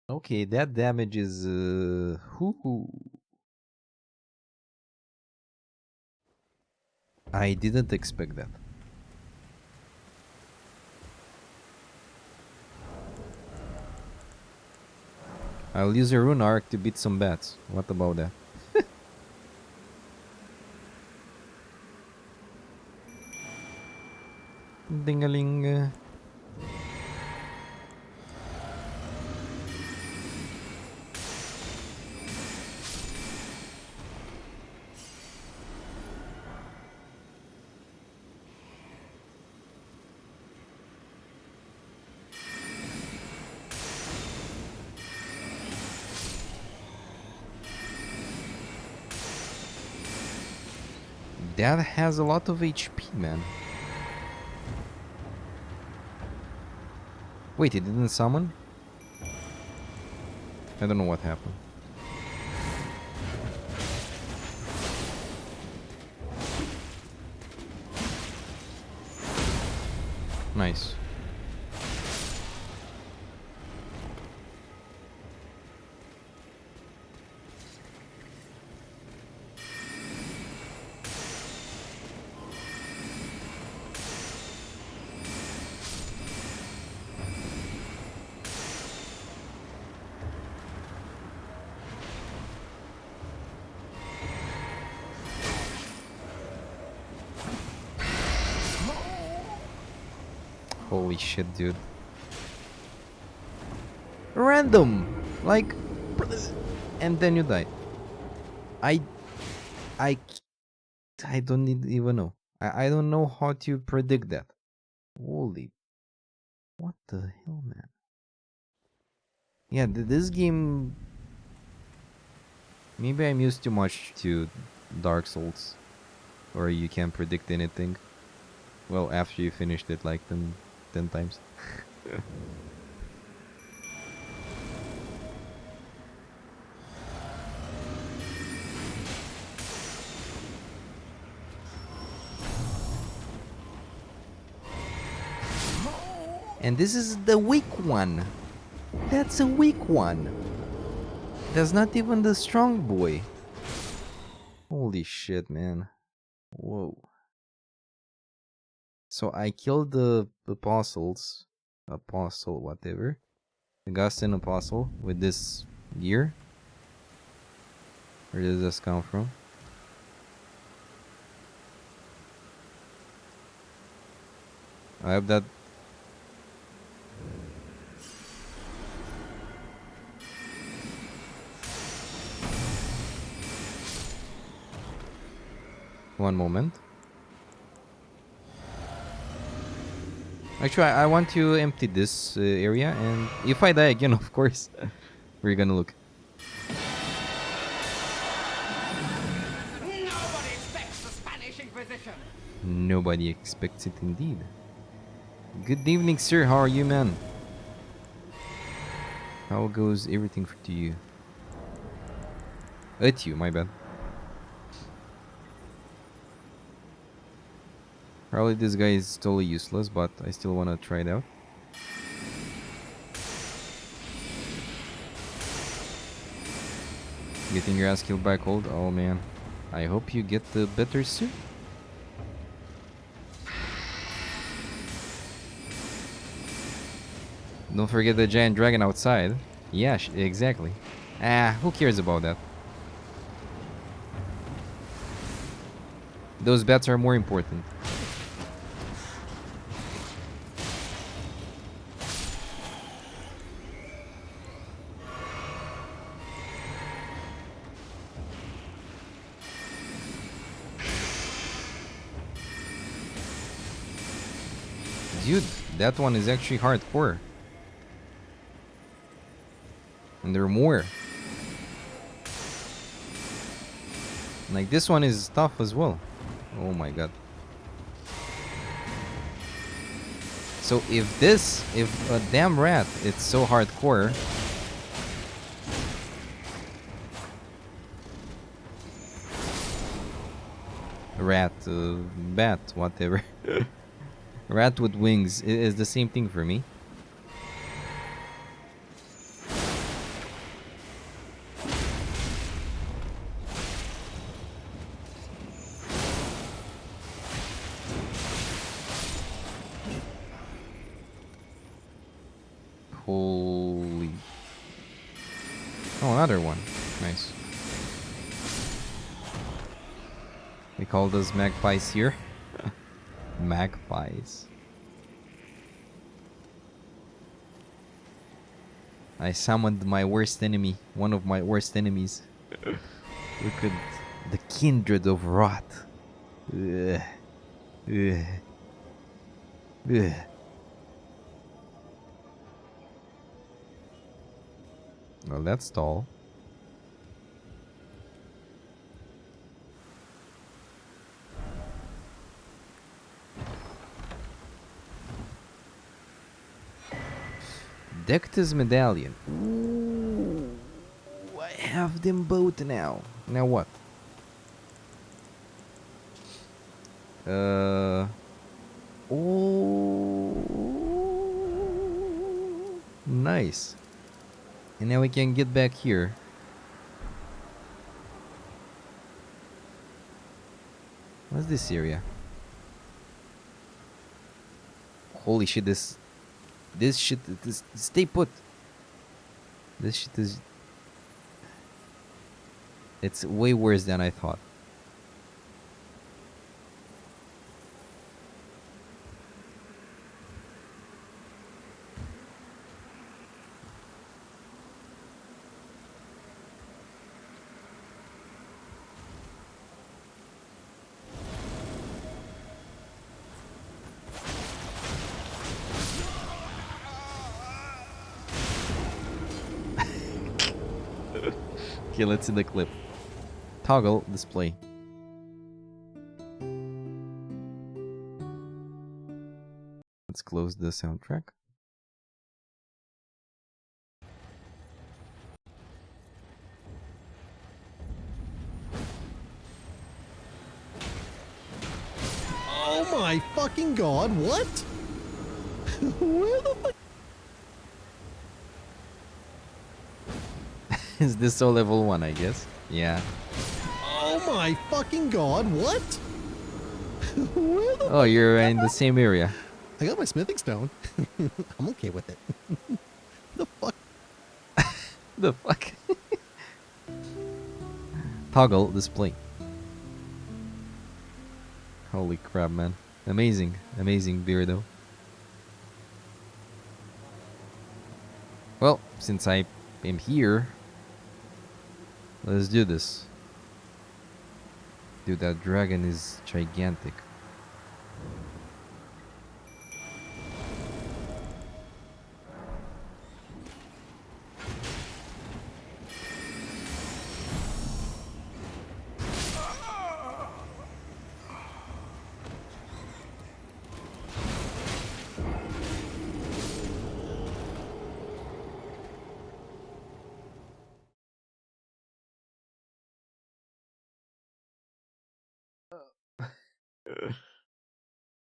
Okay, that damage is I didn't expect that. I'll use a rune arc to beat some bats. What about that? Ding-a-ling. That has a lot of HP, man. Wait, it didn't summon? I don't know what happened. Nice. Holy shit, dude. Random! Like... and then you die. I don't even know. I don't know how to predict that. Holy... what the hell, man? Yeah, this game... maybe I'm used too much to Dark Souls. Or you can't predict anything. Well, after you finished it like 10 times. And this is the weak one. That's a weak one. That's not even the strong boy. Holy shit, man. Whoa. So I killed the apostles. Apostle, whatever. Augustine Apostle with this gear. Where does this come from? I have that. One moment. Actually, I want to empty this area, and if I die again, of course, we're gonna look. Nobody expects the Spanish Inquisition. Nobody expects it indeed. Good evening, sir. How are you, man? How goes everything to you? At you, my bad. Probably this guy is totally useless, but I still want to try it out. Getting your ass killed by cold? Oh man. I hope you get the better soon. Don't forget the giant dragon outside. Yeah, exactly. Ah, who cares about that? Those bats are more important. Dude, that one is actually hardcore. And there are more. Like this one is tough as well. Oh my god. So if a damn rat, it's so hardcore. Rat, bat, whatever. Rat with wings is the same thing for me. Holy. Oh, another one. Nice. We call those magpies here. Magpies. I summoned my worst enemy. One of my worst enemies. Look at the kindred of rot. Ugh. Ugh. Ugh. Well, that's tall. Dectus medallion. Ooh, I have them both now. Now what? Oh, nice. And now we can get back here. What's this area? Holy shit, this shit, stay put. This shit is... It's way worse than I thought. Okay, let's see the clip. Toggle display. Let's close the soundtrack. Oh my fucking god, what? Where the fuck? Is this all level 1, I guess? Yeah. Oh my fucking god, what? Where the Oh, you're in the same area. I got my smithing stone. I'm okay with it. The fuck? The fuck? Toggle display. Holy crap, man. Amazing. Amazing beardo. Well, since I am here, let's do this. Dude, that dragon is gigantic.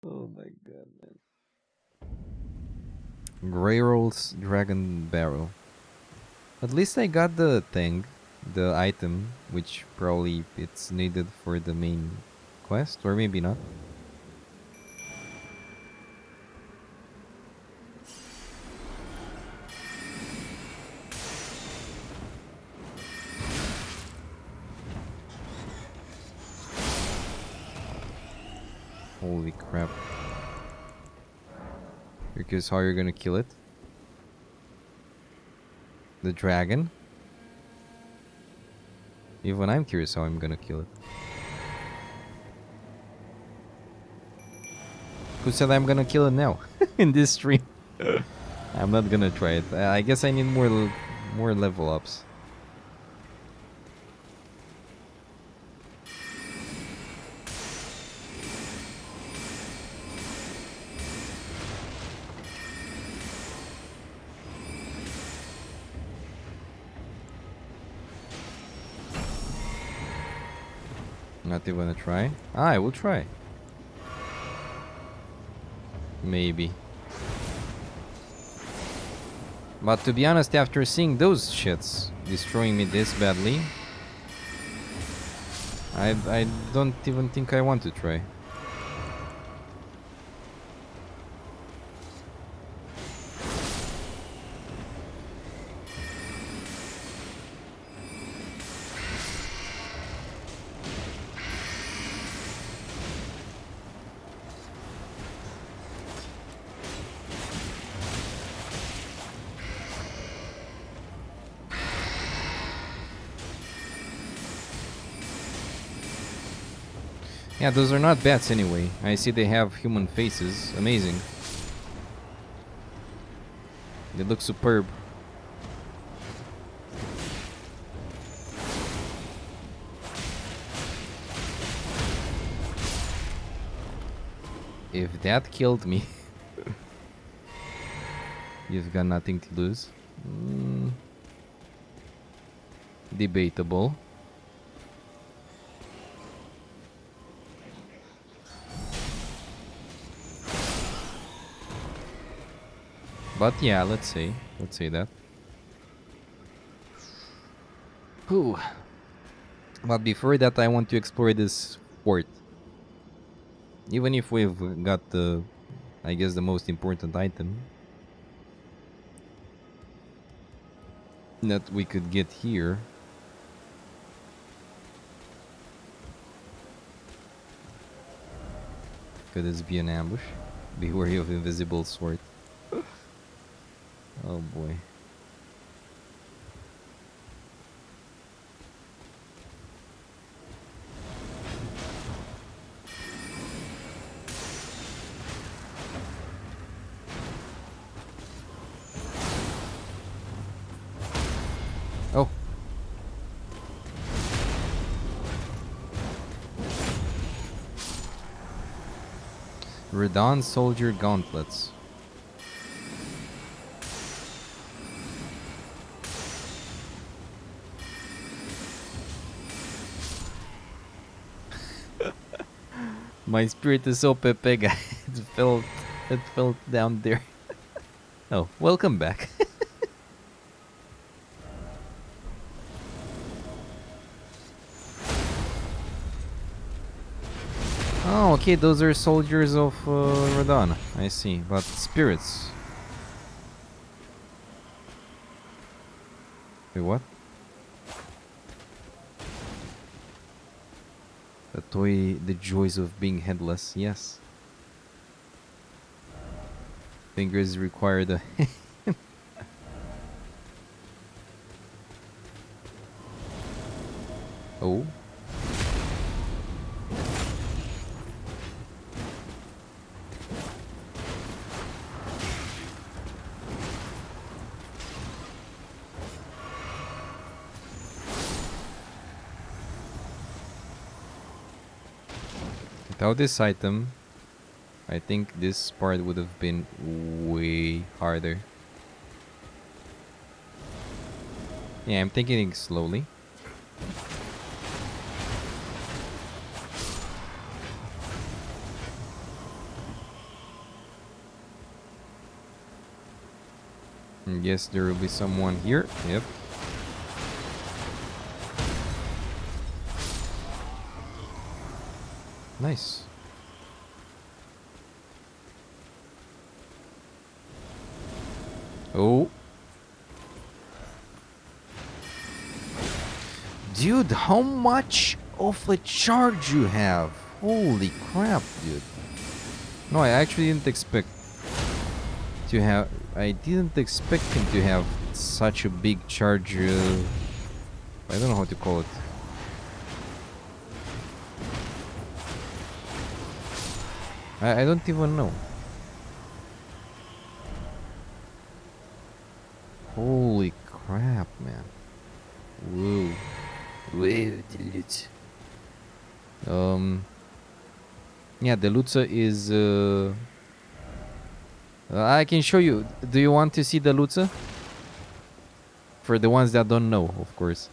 Oh my god, man. Grey Rolls Dragon Barrel. At least I got the thing, the item, which probably it's needed for the main quest, or maybe not. Holy crap. Because how you're gonna kill it? The dragon? Even I'm curious how I'm gonna kill it. Who said I'm gonna kill it now? In this stream? I'm not gonna try it. I guess I need more level ups. Not even gonna try? I will try. Maybe. But to be honest, after seeing those shits destroying me this badly, I don't even think I want to try. Yeah, those are not bats anyway. I see they have human faces. Amazing. They look superb. If that killed me, you've got nothing to lose. Debatable. But yeah, let's say that. Whew. But before that, I want to explore this fort. Even if we've got the, I guess, the most important item that we could get here. Could this be an ambush? Be wary of invisible sword. Oh boy. Oh. Redon Soldier Gauntlets. My spirit is so pepe, guys. It felt down there. Oh, welcome back. Oh, okay, those are soldiers of Radon. I see, but spirits. Wait, what? The joys of being headless, yes. Fingers require the... Oh. Without this item, I think this part would have been way harder. Yeah, I'm thinking slowly. And yes, there will be someone here. Yep. Nice. Oh. Dude, how much of a charge you have? Holy crap, dude. No, I actually didn't expect to have... I didn't expect him to have such a big charge. I don't know how to call it. I don't even know. Holy crap, man. Whoa. Whoa, the loot. Yeah, the Lutza is I can show you. Do you want to see the Lutza? For the ones that don't know, of course.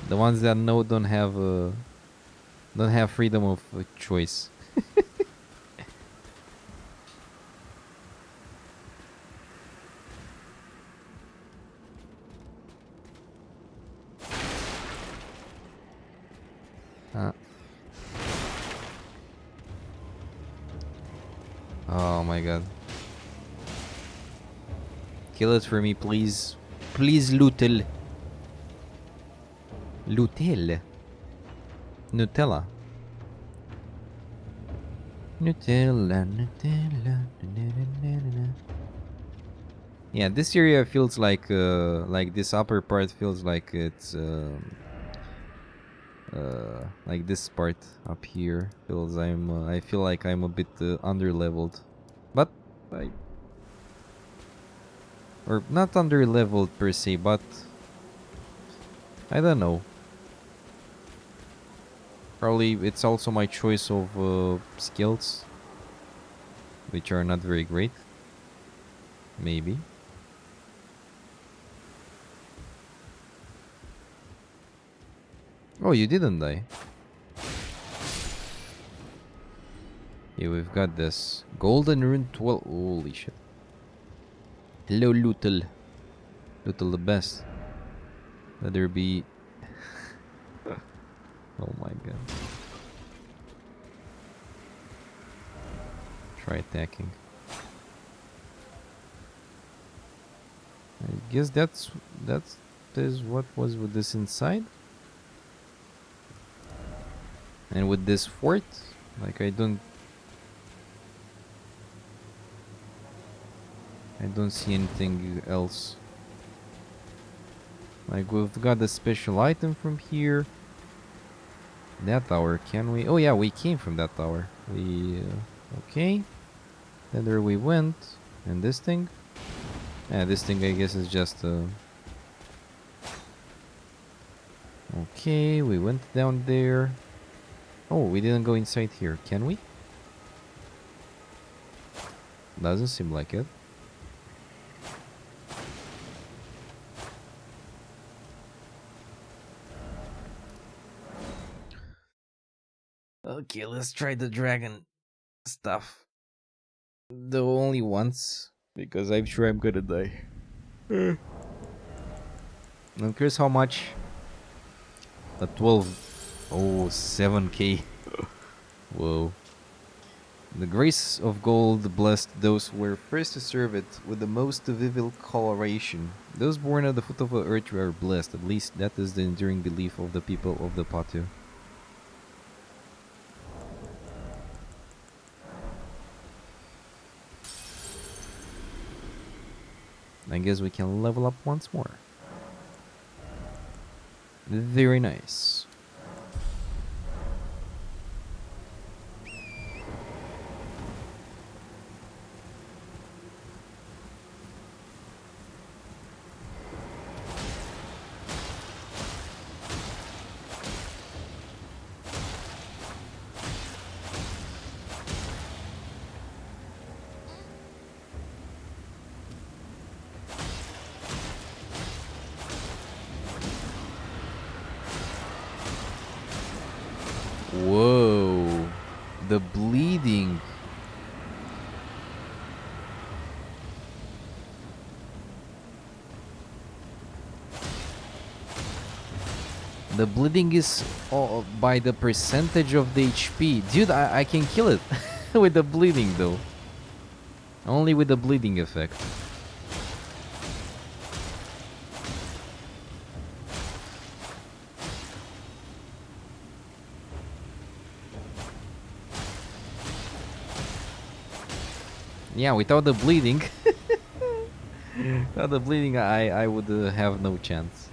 The ones that know don't have freedom of choice. Oh my god. Kill it for me, please. Please, Lutel. Lutel. Nutella. Nutella, Nutella. Yeah, this area feels like this upper part feels like it's like this part up here feels I feel like I'm a bit under leveled, but or not under leveled per se, but I don't know. Probably it's also my choice of skills, which are not very great. Maybe. Oh, you didn't die. Yeah, we've got this. Golden Rune 12. Holy shit. Hello, Lutel. Lutel the best. Let there be... Oh my god. Try attacking. I guess that is what was with this inside. And with this fort, like I don't see anything else. Like we've got a special item from here. That tower, can we? Oh yeah, we came from that tower. We okay. Then there we went. And this thing? Yeah, this thing I guess is just okay, we went down there. Oh, we didn't go inside here, can we? Doesn't seem like it. Okay, let's try the dragon stuff. Though only once, because I'm sure I'm gonna die. I'm curious how much A 12. Oh, 7k. Whoa. The grace of gold blessed those who were first to serve it with the most vivid coloration. Those born at the foot of the earth were blessed. At least that is the enduring belief of the people of the Patu. I guess we can level up once more. Very nice. Whoa. The bleeding. The bleeding is by the percentage of the HP. Dude, I can kill it with the bleeding though. Only with the bleeding effect. Yeah, without the bleeding, without the bleeding, I would have no chance.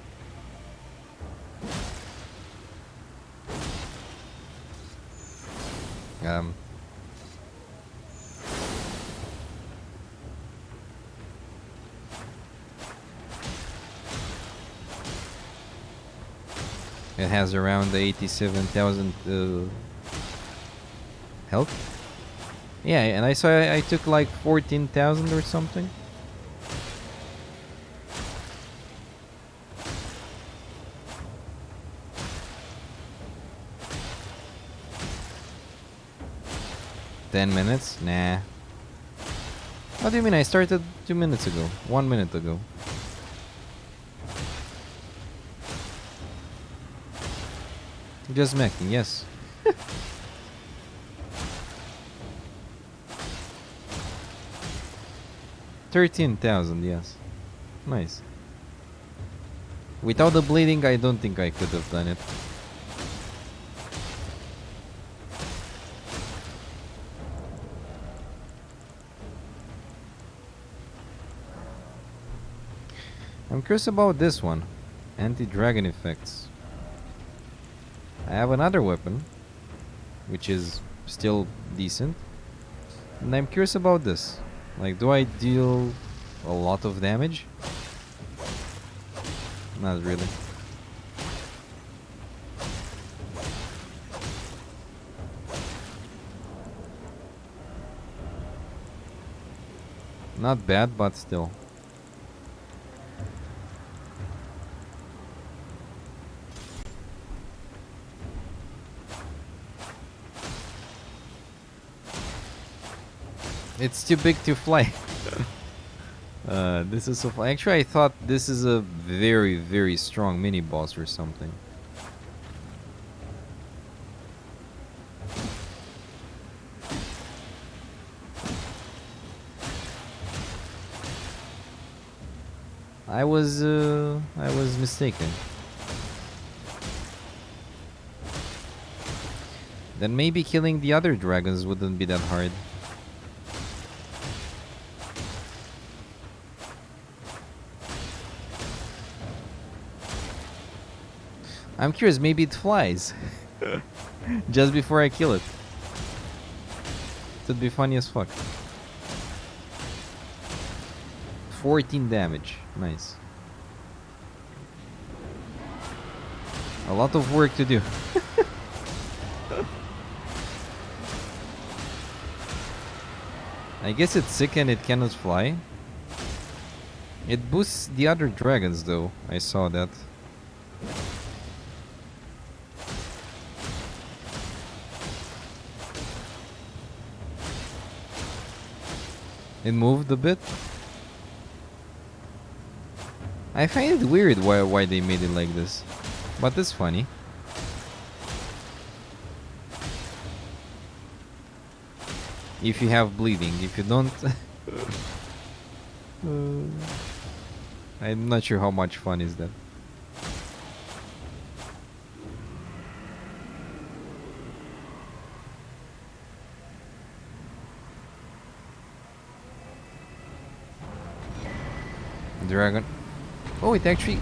It has around 87,000 health. Yeah, and I saw I took like 14,000 or something. $10 minutes? Nah. What do you mean? I started 2 minutes ago. 1 minute ago. Just meching, yes. 13,000, yes. Nice. Without the bleeding, I don't think I could have done it. I'm curious about this one. Anti-dragon effects. I have another weapon, which is still decent. And I'm curious about this. Like, do I deal a lot of damage? Not really. Not bad, but still. It's too big to fly. This is so fun. Actually, I thought this is a very, very strong mini boss or something. I was mistaken. Then maybe killing the other dragons wouldn't be that hard. I'm curious, maybe it flies. Just before I kill it. It would be funny as fuck. 14 damage. Nice. A lot of work to do. I guess it's sick and it cannot fly. It boosts the other dragons though. I saw that. It moved a bit. I find it weird why they made it like this, but it's funny. If you have bleeding. If you don't... I'm not sure how much fun is that. Dragon. Oh, it actually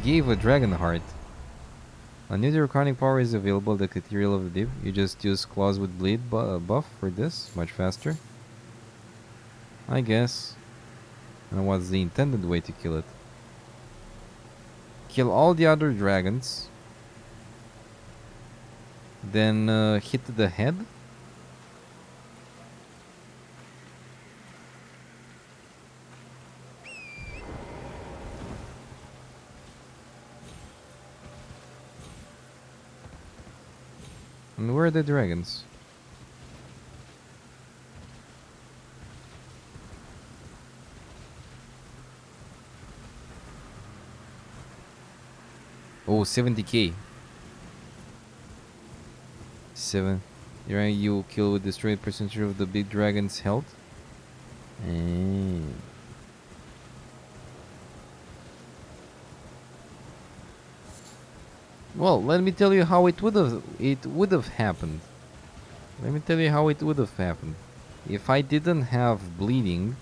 gave a dragon heart. A new draconic power is available, the Cathedral of the Deep. You just use claws with bleed buff for this, much faster. I guess. And what's the intended way to kill it? Kill all the other dragons. Then hit the head. And where are the dragons? Oh, 70k. 7. You kill with destroy percentage of the big dragon's health. And well, let me tell you how it would have happened. Let me tell you how it would have happened. If I didn't have bleeding,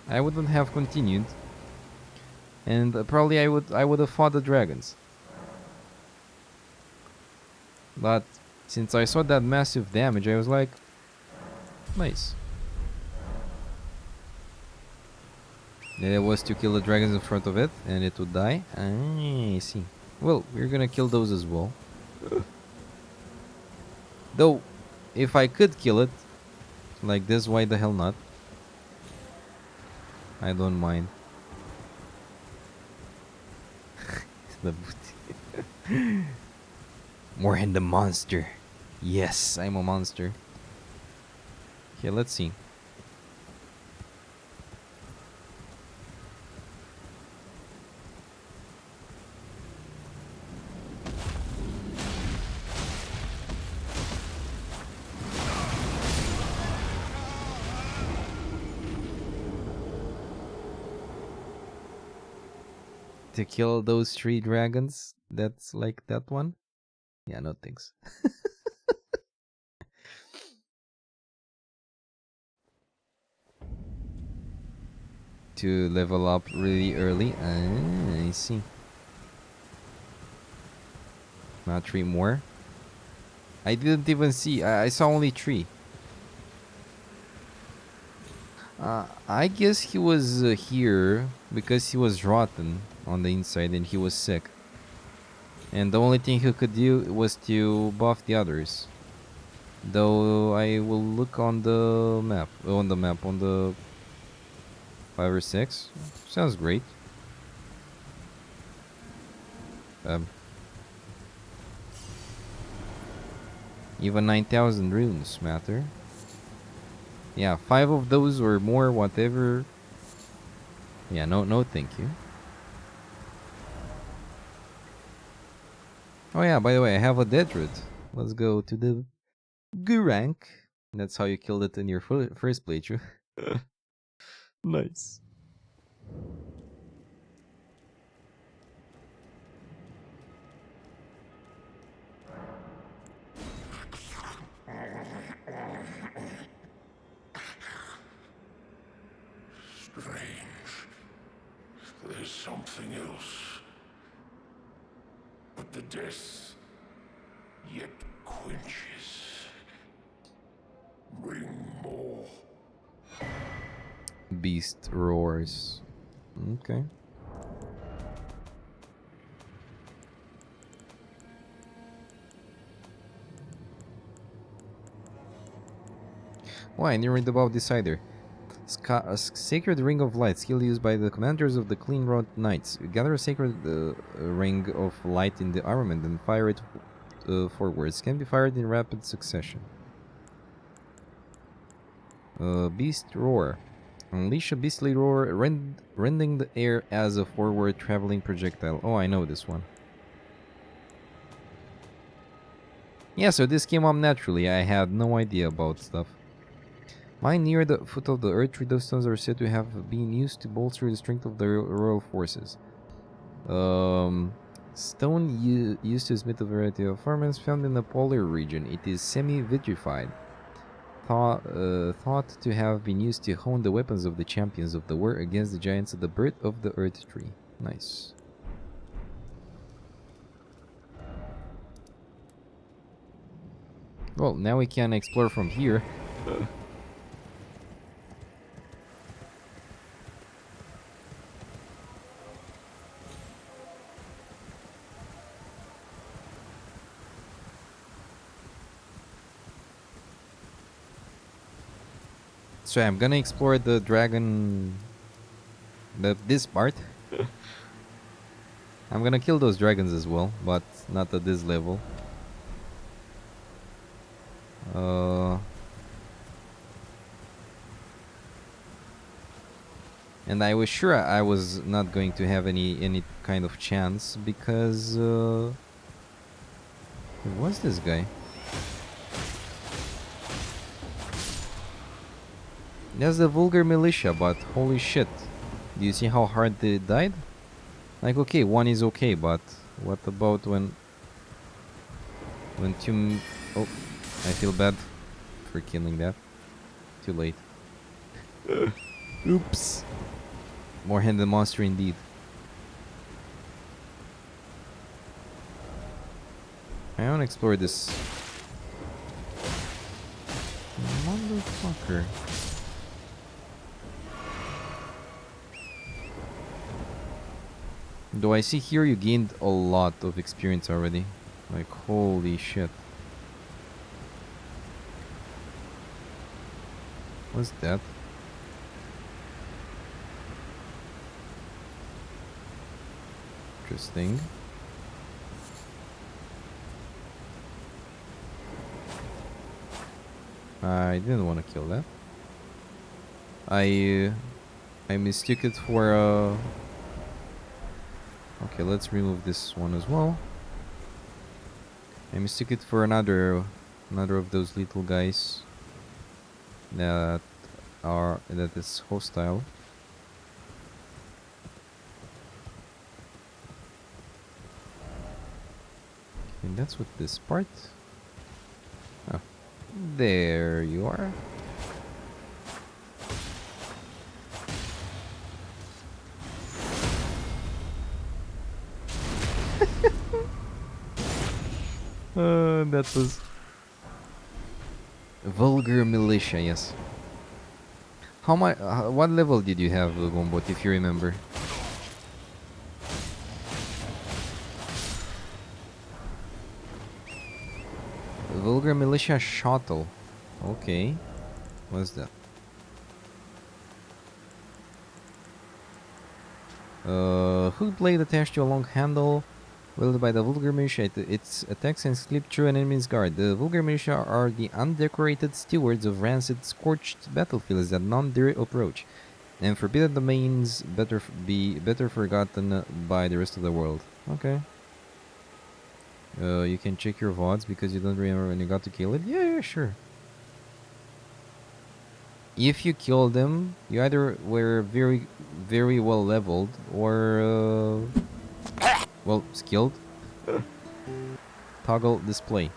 I wouldn't have continued, and probably I would have fought the dragons. But since I saw that massive damage, I was like, nice. Then it was to kill the dragons in front of it, and it would die. I see. Well, we're gonna kill those as well. Though, if I could kill it like this, why the hell not? I don't mind. The booty. More in the monster. Yes, I'm a monster. Okay, let's see. To kill those 3 dragons? That's like that one? Yeah, no thanks. To level up really early. I see. Not 3 more. I didn't even see. I saw only 3. I guess he was here because he was rotten on the inside and he was sick. And the only thing he could do was to buff the others. Though I will look on the map. On the 5 or 6. Sounds great. Even 9,000 runes matter. Yeah, 5 of those or more, whatever. Yeah, no, thank you. Oh yeah, by the way, I have a dead root. Let's go to the G rank. That's how you killed it in your first playthrough. Nice. Strange. There's something else. But the death yet quenches. Bring more. Beast roars. Okay. Why? Near the above decider. A sacred ring of light, skill used by the commanders of the Clean Road Knights. Gather a sacred ring of light in the armament and fire it forwards. Can be fired in rapid succession. Beast roar. Unleash a beastly roar, rending the air as a forward traveling projectile. Oh, I know this one. Yeah, so this came up naturally. I had no idea about stuff. Mine near the foot of the earth, 3 those stones are said to have been used to bolster the strength of the royal forces. Stone used to smith a variety of armaments found in the polar region. It is semi-vitrified. Thought to have been used to hone the weapons of the champions of the war against the giants at the birth of the earth tree. Nice. Well, now we can explore from here. So I'm gonna explore the dragon, this part. I'm gonna kill those dragons as well, but not at this level. And I was sure I was not going to have any kind of chance because who was this guy? That's the Vulgar Militia, but holy shit. Do you see how hard they died? Like, okay, one is okay, but what about when two... Oh, I feel bad for killing that. Too late. Oops. More handed monster indeed. I want to explore this. Motherfucker. Though I see here you gained a lot of experience already. Like, holy shit. What's that? Interesting. I didn't want to kill that. I mistook it for okay, let's remove this one as well. I mistook it for another of those little guys that is hostile. And that's what this part. Oh, there you are. That was Vulgar Militia, yes. How much? What level did you have, Gombot, if you remember? Vulgar Militia Shuttle. Okay. What's that? Hook blade attached to a long handle. Wielded by the Vulgar Militia, its attacks and slip through an enemy's guard. The Vulgar Militia are the undecorated stewards of rancid, scorched battlefields that none dare approach, and forbidden domains better forgotten by the rest of the world. Okay. You can check your VODs because you don't remember when you got to kill it? Yeah, sure. If you kill them, you either were very, very well leveled or... well, skilled. Toggle display.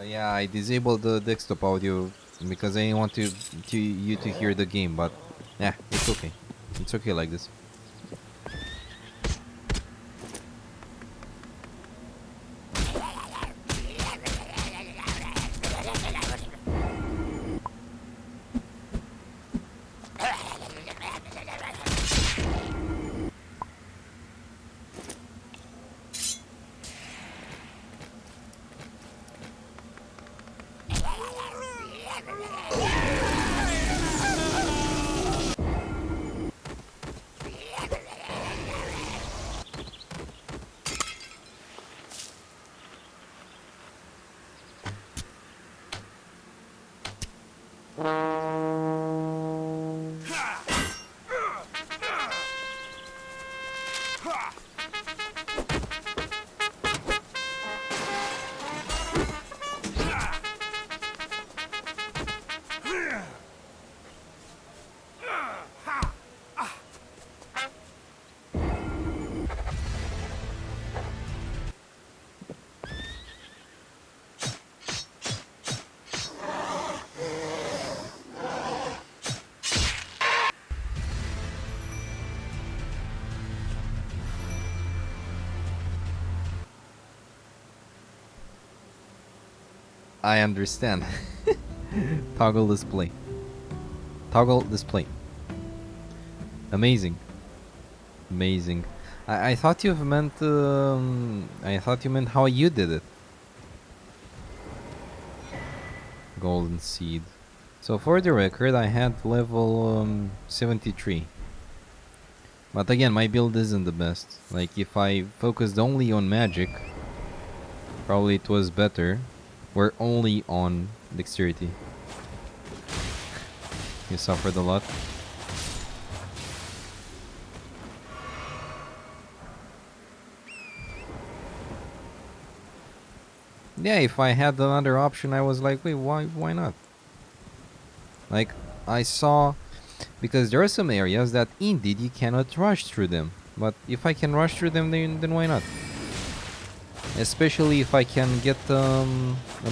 Yeah, I disabled the desktop audio because I didn't want you to hear the game, but yeah, it's okay. It's okay like this. I understand. Toggle display. Toggle display. Amazing. Amazing. I thought you meant I thought you meant how you did it. Golden seed. So for the record, I had level 73. But again, my build isn't the best. Like if I focused only on magic, probably it was better. We're only on dexterity. You suffered a lot. Yeah, if I had another option, I was like, wait, why not? Like, I saw, because there are some areas that indeed you cannot rush through them. But if I can rush through them, then why not? Especially if I can get a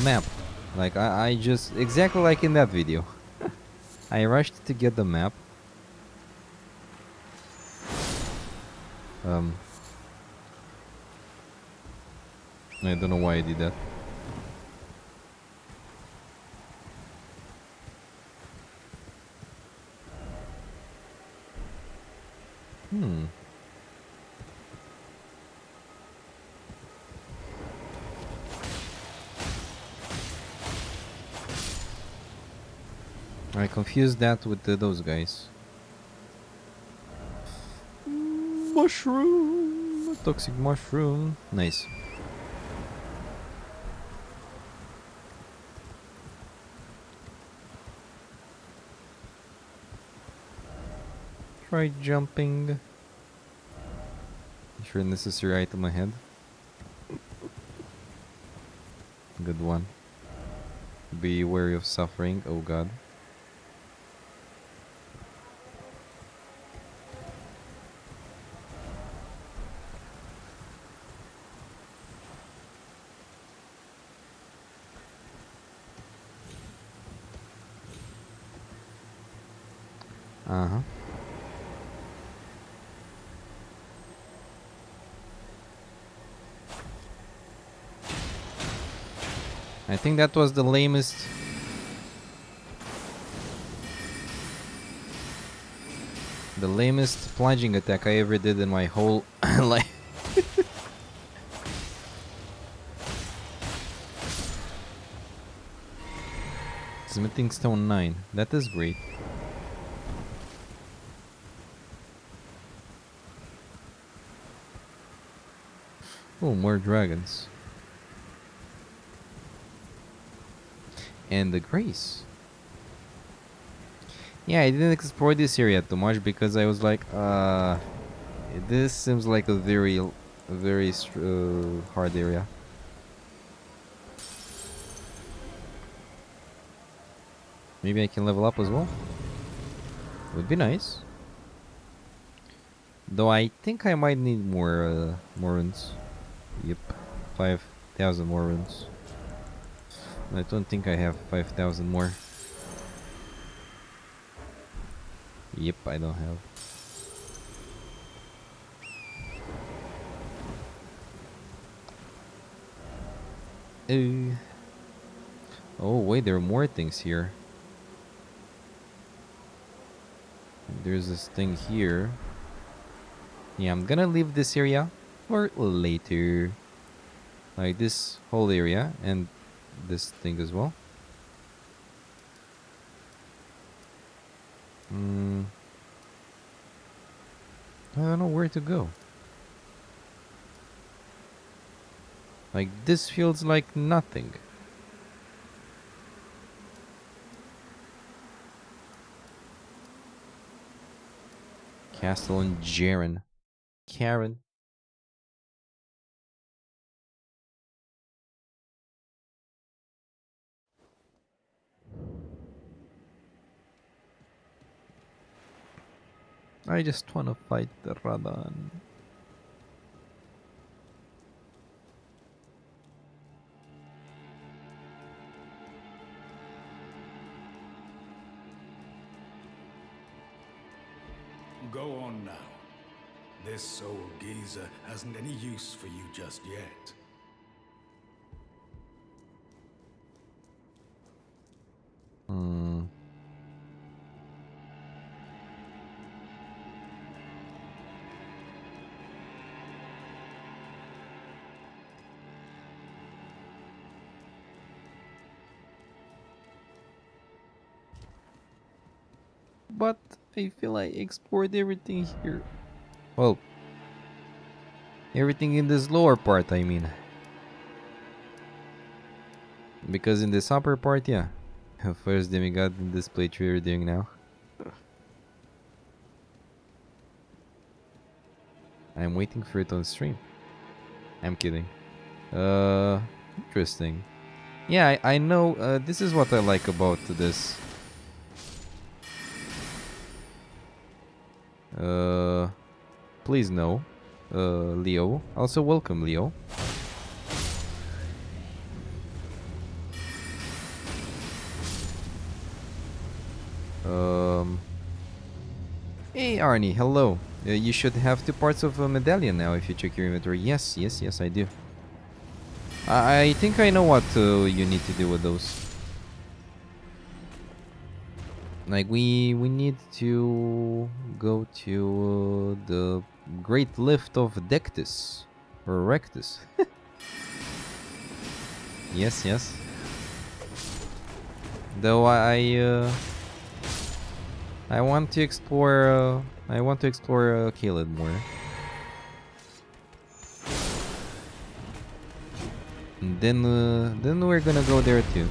map. Like, I just, exactly like in that video. I rushed to get the map. I don't know why I did that. I confused that with those guys. Mushroom! A toxic mushroom. Nice. Try jumping. Sure, necessary item ahead. Good one. Be wary of suffering. Oh god. Uh-huh. I think that was the lamest. The lamest plunging attack I ever did in my whole life. Smithing stone 9. That is great. Oh, more dragons. And the grace. Yeah, I didn't explore this area too much because I was like, this seems like a very hard area. Maybe I can level up as well. Would be nice. Though I think I might need more runes. Yep, 5,000 more runes. I don't think I have 5,000 more. Yep, I don't have. Oh wait, there are more things here. There's this thing here. Yeah, I'm gonna leave this area for later. Like this whole area and this thing as well. I don't know where to go. Like this feels like nothing. Castle in Jaren. Karen. I just wanna fight the Radan. Go on now. This old geezer hasn't any use for you just yet. but I feel I explored everything here. Well, everything in this lower part, I mean. Because in this upper part, yeah. First demigod in this playthrough we're doing now. I'm waiting for it on stream. I'm kidding. Interesting. Yeah, I know, this is what I like about this. Please no. Leo. Also welcome, Leo. Hey Arnie, hello. You should have 2 parts of a medallion now if you check your inventory. Yes, I do. I think I know what you need to do with those. Like we need to go to the Great Lift of Dectus or Rectus. Yes. Though I want to explore Caled more. And then we're gonna go there too.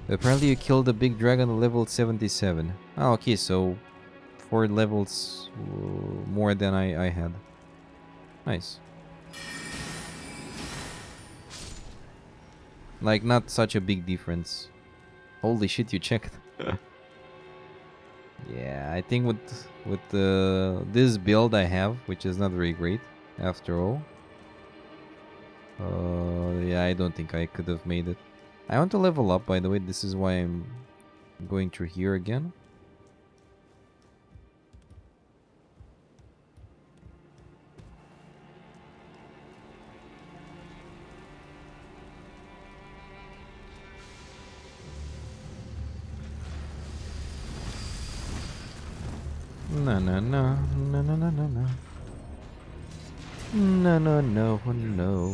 Apparently you killed a big dragon at level 77. Oh, okay, so 4 levels more than I had. Nice. Like, not such a big difference. Holy shit, you checked. Yeah, I think with this build I have, which is not very great after all. Yeah, I don't think I could have made it. I want to level up, by the way. This is why I'm going through here again. No.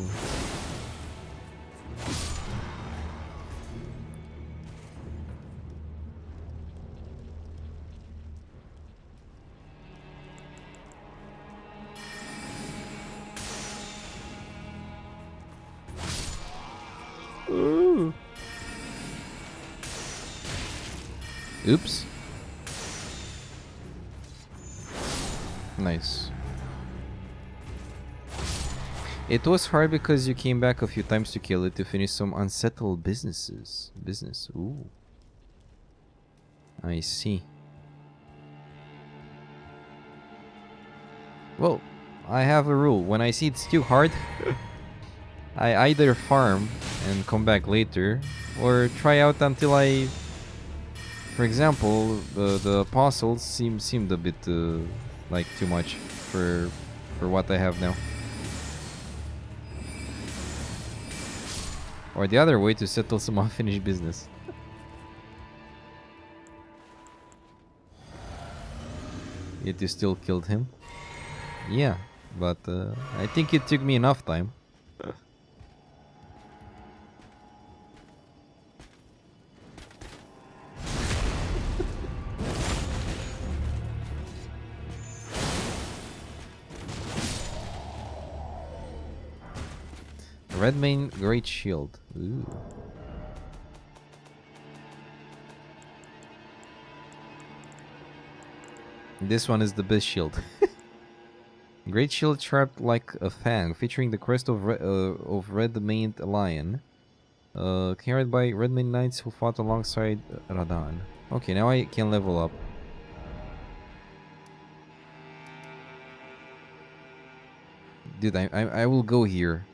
Ooh. Oops. Nice. It was hard because you came back a few times to kill it to finish some unsettled business. Ooh. I see. Well, I have a rule. When I see it's too hard, I either farm and come back later, or try out until I... For example, the apostles seemed a bit like too much for what I have now. Or the other way, to settle some unfinished business. Yet you still killed him. Yeah, but I think it took me enough time. Redmane Great Shield. Ooh. This one is the best shield. Great shield sharp like a fang, featuring the crest of red-maned lion. Carried by Redmane knights who fought alongside Radan. Okay, now I can level up. Dude, I will go here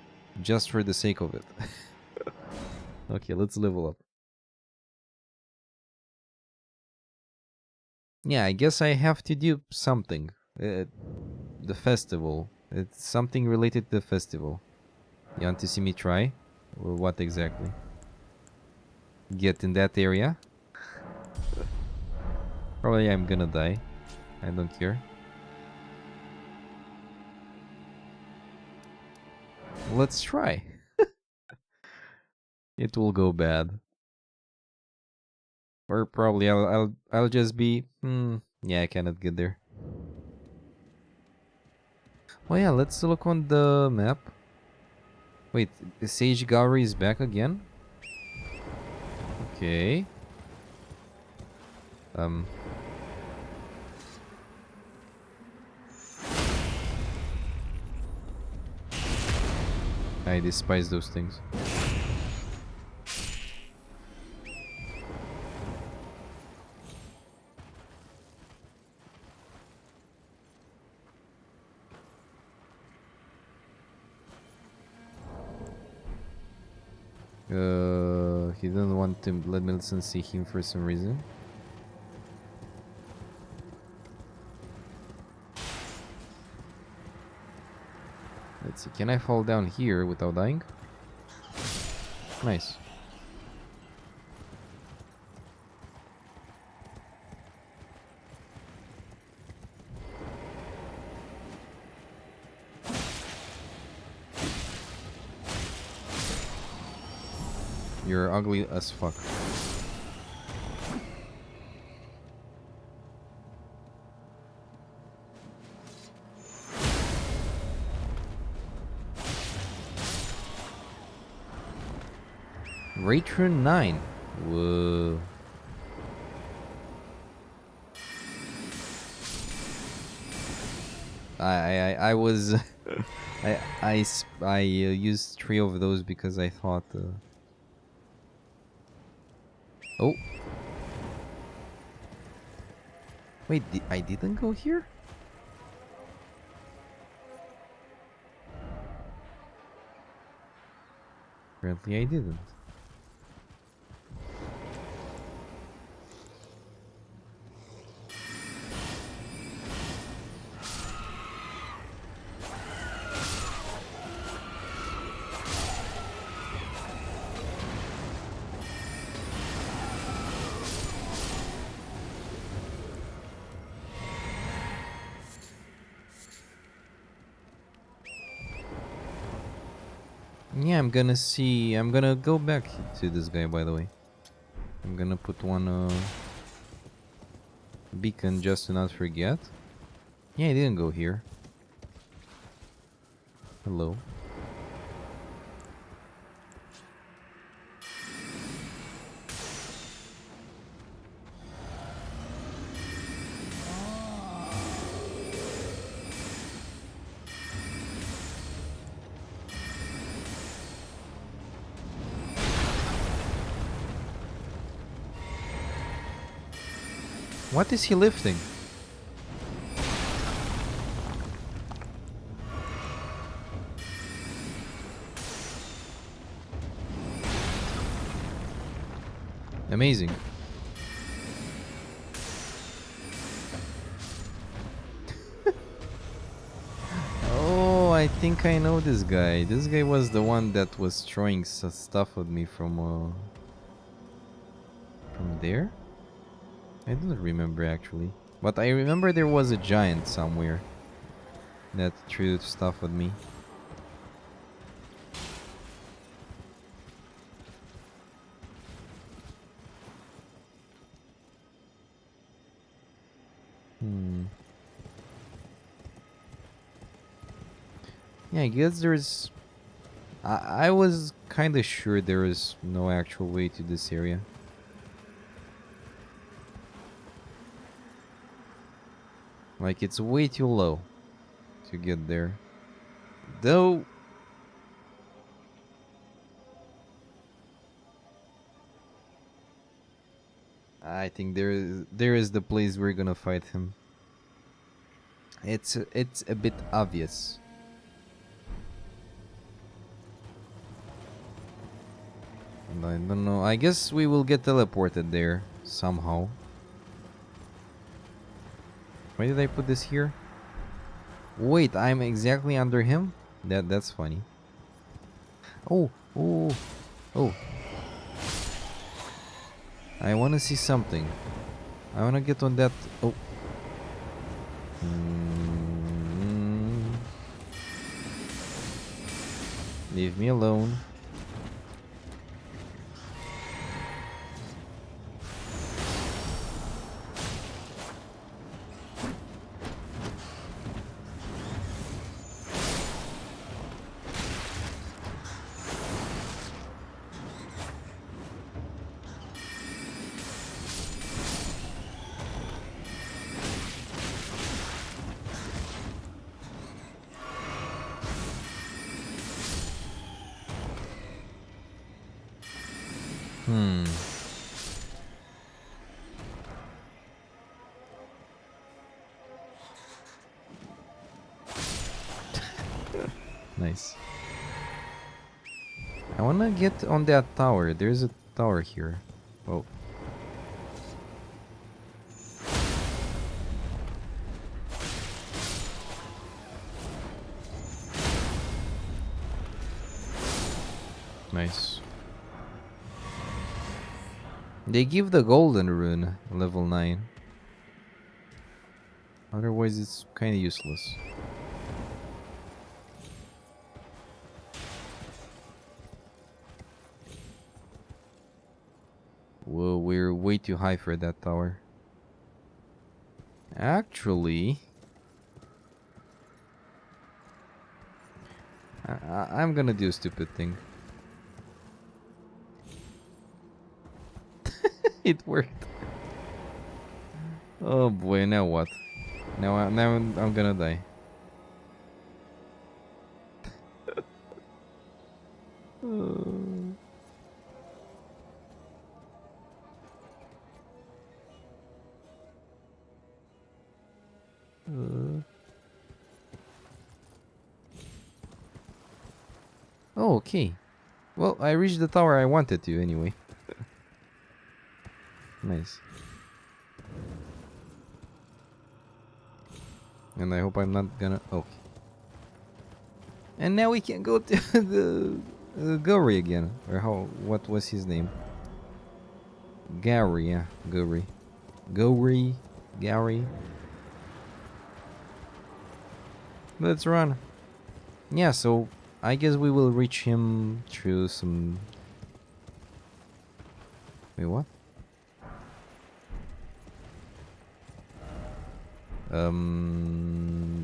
just for the sake of it. Okay, let's level up. Yeah, I guess I have to do something. The festival. It's something related to the festival. You want to see me try? Or what exactly? Get in that area? Probably I'm gonna die. I don't care. Let's try. It will go bad. Or probably I'll just be yeah, I cannot get there. Oh yeah, let's look on the map. Wait, the Sage Gallery is back again? Okay. I despise those things. He didn't want to let Millicent see him for some reason. Let's see, can I fall down here without dying? Nice. You're ugly as fuck. Ratron 9. Whoa. I was I used 3 of those because I thought oh. Wait, I didn't go here? Apparently I didn't. Yeah, I'm gonna go back to this guy, by the way. I'm gonna put one beacon just to not forget. Yeah, I didn't go here. Hello. What is he lifting? Amazing. Oh, I think I know this guy. This guy was the one that was throwing stuff at me from there? I don't remember actually. But I remember there was a giant somewhere that threw stuff at me. Yeah, I guess there's... I was kind of sure there is no actual way to this area. Like, it's way too low to get there. Though... I think there is the place we're gonna fight him. It's a bit obvious. And I don't know. I guess we will get teleported there somehow. Why did I put this here? Wait, I'm exactly under him? That's funny. Oh. I want to see something. I want to get on that. Oh. Leave me alone. Hmm. Nice. I wanna get on that tower. There's a tower here. Oh. Nice. They give the golden rune level 9. Otherwise it's kinda useless. Whoa, we're way too high for that tower. Actually, I'm gonna do a stupid thing. It worked. Oh boy, now what? Now I'm gonna die. Oh, okay. Well, I reached the tower I wanted to anyway. Nice. And I hope I'm not gonna... Okay. And now we can go to the Gory again. Or how... What was his name? Gary, yeah. Gory. Gory. Gary. Let's run. Yeah, so I guess we will reach him through some... Wait, what?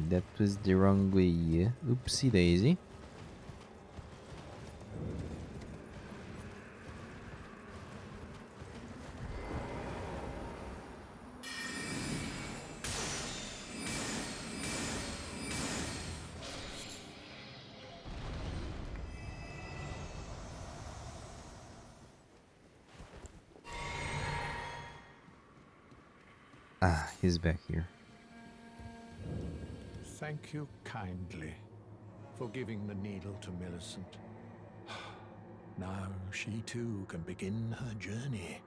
That was the wrong way. Oopsie daisy. Ah, he's back here. Thank you kindly for giving the needle to Millicent. Now she too can begin her journey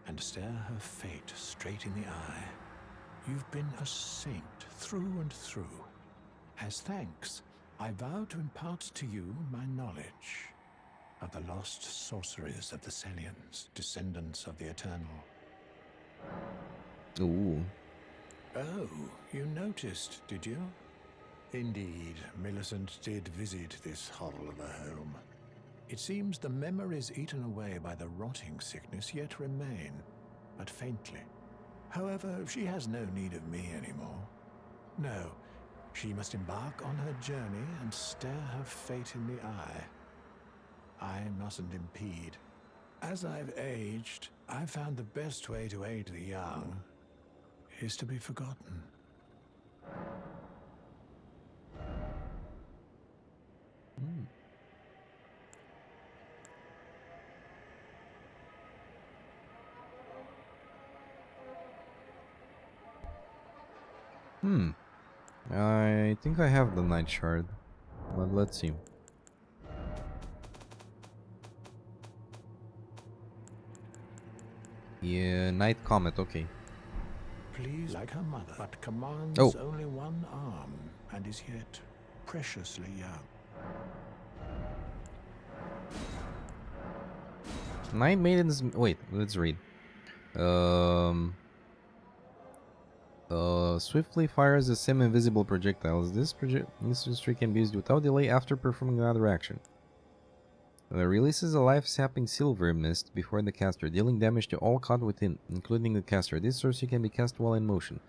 and stare her fate straight in the eye. You've been a saint through and through. As thanks, I vow to impart to you my knowledge of the lost sorceries of the Celians, descendants of the Eternal. Ooh. Oh, you noticed, did you? Indeed, Millicent did visit this hovel of a home. It seems the memories eaten away by the rotting sickness yet remain, but faintly. However, she has no need of me anymore. No, she must embark on her journey and stare her fate in the eye. I mustn't impede. As I've aged, I've found the best way to aid the young is to be forgotten. I think I have the Night Shard. But let's see. Yeah, Night Comet, okay. Please, like her mother, but commands Oh. only one arm and is yet preciously young. Night Maidens... Wait, let's read. Swiftly fires a semi-invisible projectiles. This streak can be used without delay after performing another action. Releases a life-sapping silver mist before the caster, dealing damage to all caught within, including the caster. This sorcery can be cast while in motion.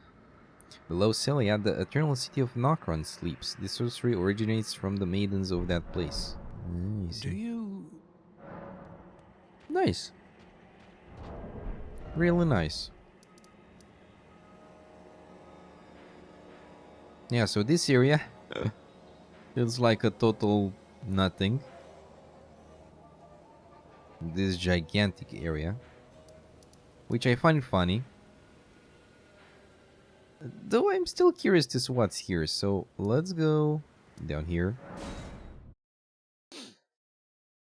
Below Celia, the eternal city of Nokron sleeps. This sorcery originates from the maidens of that place. Do you... Nice. Really nice. Yeah, so this area feels like a total nothing. this gigantic area, which I find funny. Though I'm still curious to see what's here, so let's go down here.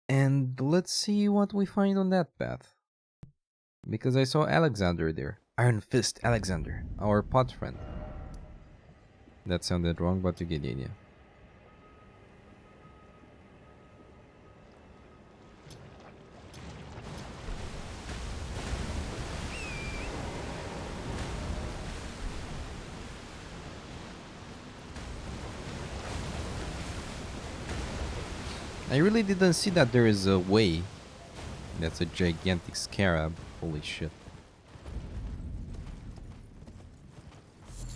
And let's see what we find on that path. Because I saw Alexander there. Iron Fist Alexander, our pod friend. That sounded wrong, but you get the idea. I really didn't see that there is a way. That's a gigantic scarab. Holy shit.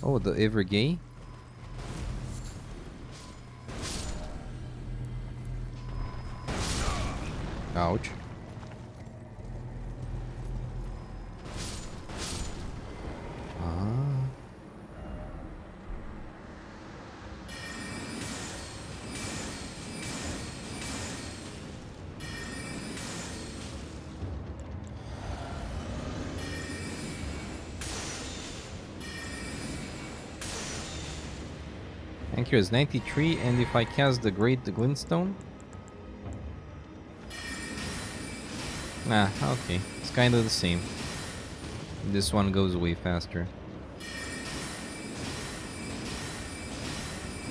Oh, the ever gay? Ouch. Ah. Thank you is 93, and if I cast the Great Glintstone? Ah, okay. It's kind of the same. This one goes way faster.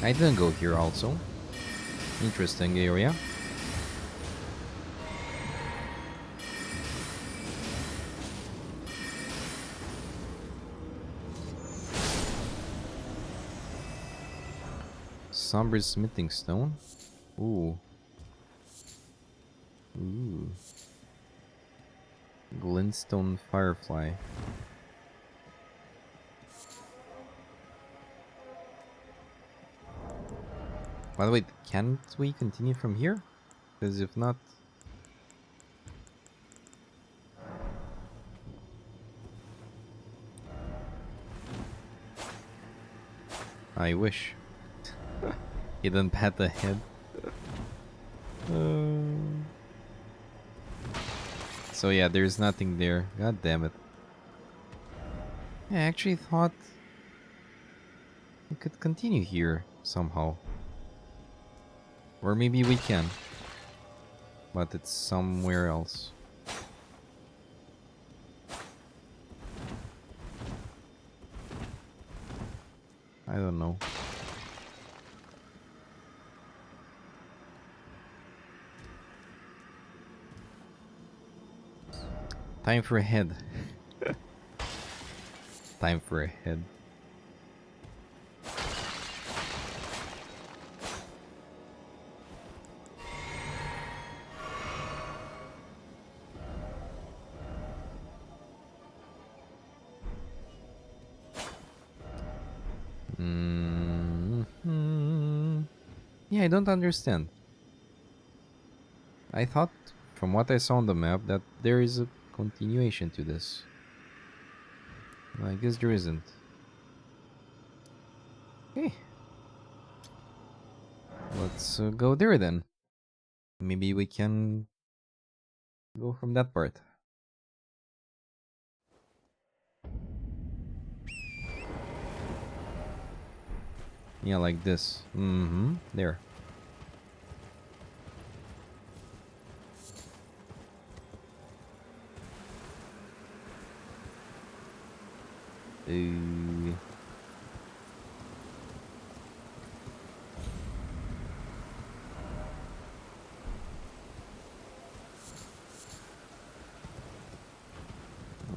I didn't go here also. Interesting area. Somber smithing stone. Ooh. Ooh. Glintstone firefly. By the way, can't we continue from here? Because if not... I wish. Hidden path ahead. So yeah, there's nothing there. God damn it. Yeah, I actually thought we could continue here somehow. Or maybe we can. But it's somewhere else. I don't know. Time for a head. Time for a head. Yeah, I don't understand. I thought, from what I saw on the map, that there is a continuation to this. I guess there isn't. Okay. Let's go there then. Maybe we can go from that part. Yeah, like this. There. I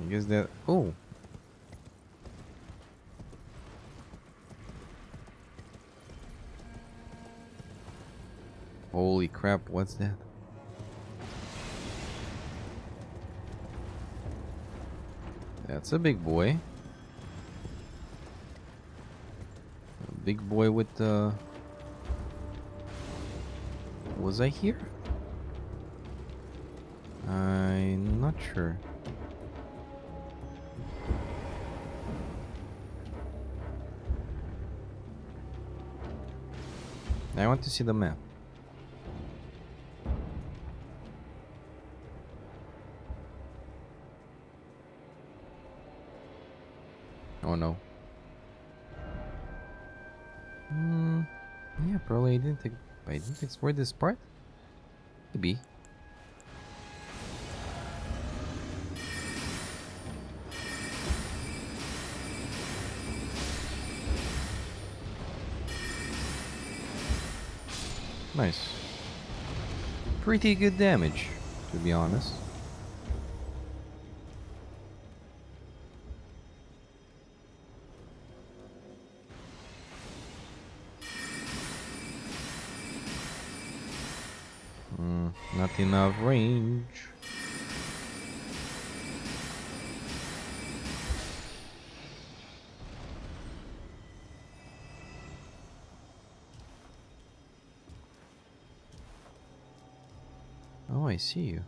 guess that... Oh! Holy crap, what's that? That's a big boy. A big boy with the... Was I here? I'm not sure. I want to see the map. Oh no. Yeah, probably I didn't explore this part. Maybe. Nice. Pretty good damage, to be honest. Not enough range. Oh, I see you.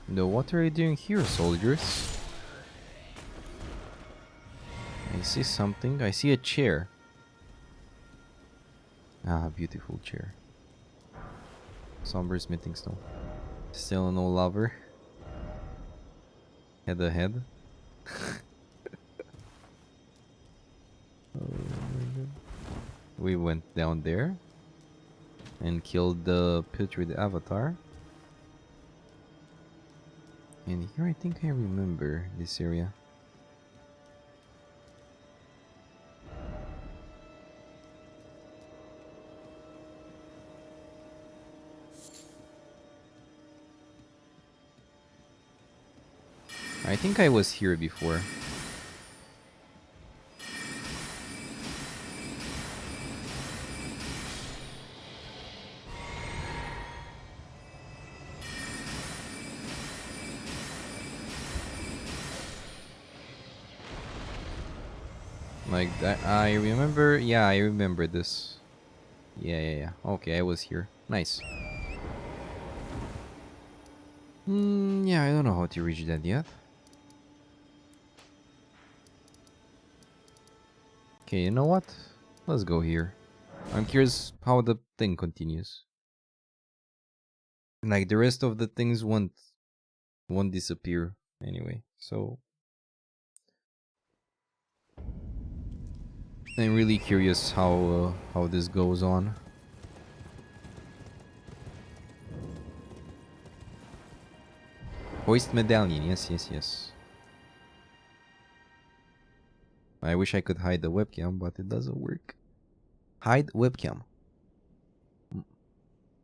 No, what are you doing here, soldiers? I see something. I see a chair. Ah, beautiful chair. Somber smithing stone. Still no lover. Head ahead. Oh my god. We went down there and killed the putrid avatar. And here I think I remember this area. I think I was here before. Like that, I remember. Yeah, I remember this. Yeah. Okay, I was here. Nice. Yeah, I don't know how to reach that yet. Okay, you know what? Let's go here. I'm curious how the thing continues. Like the rest of the things won't disappear anyway. So I'm really curious how this goes on. Hoist medallion. Yes. I wish I could hide the webcam, but it doesn't work. Hide webcam.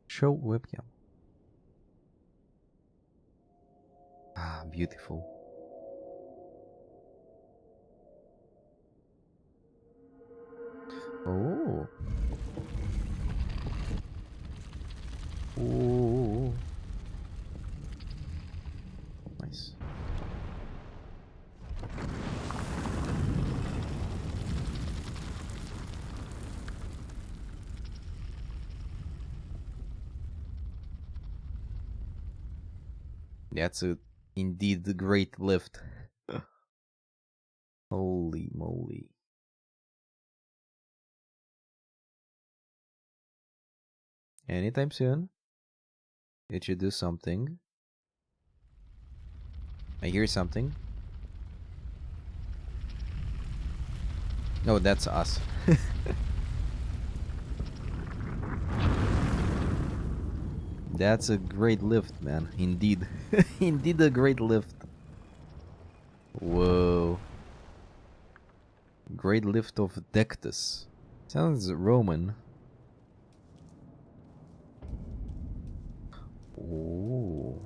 Show webcam. Ah, beautiful. Oh. Oh. Nice. That's a indeed a great lift. Holy moly. Anytime soon, it should do something. I hear something. No, that's us. That's a great lift, man. Indeed. Indeed a great lift. Whoa. Great lift of Dectus. Sounds Roman. Oh.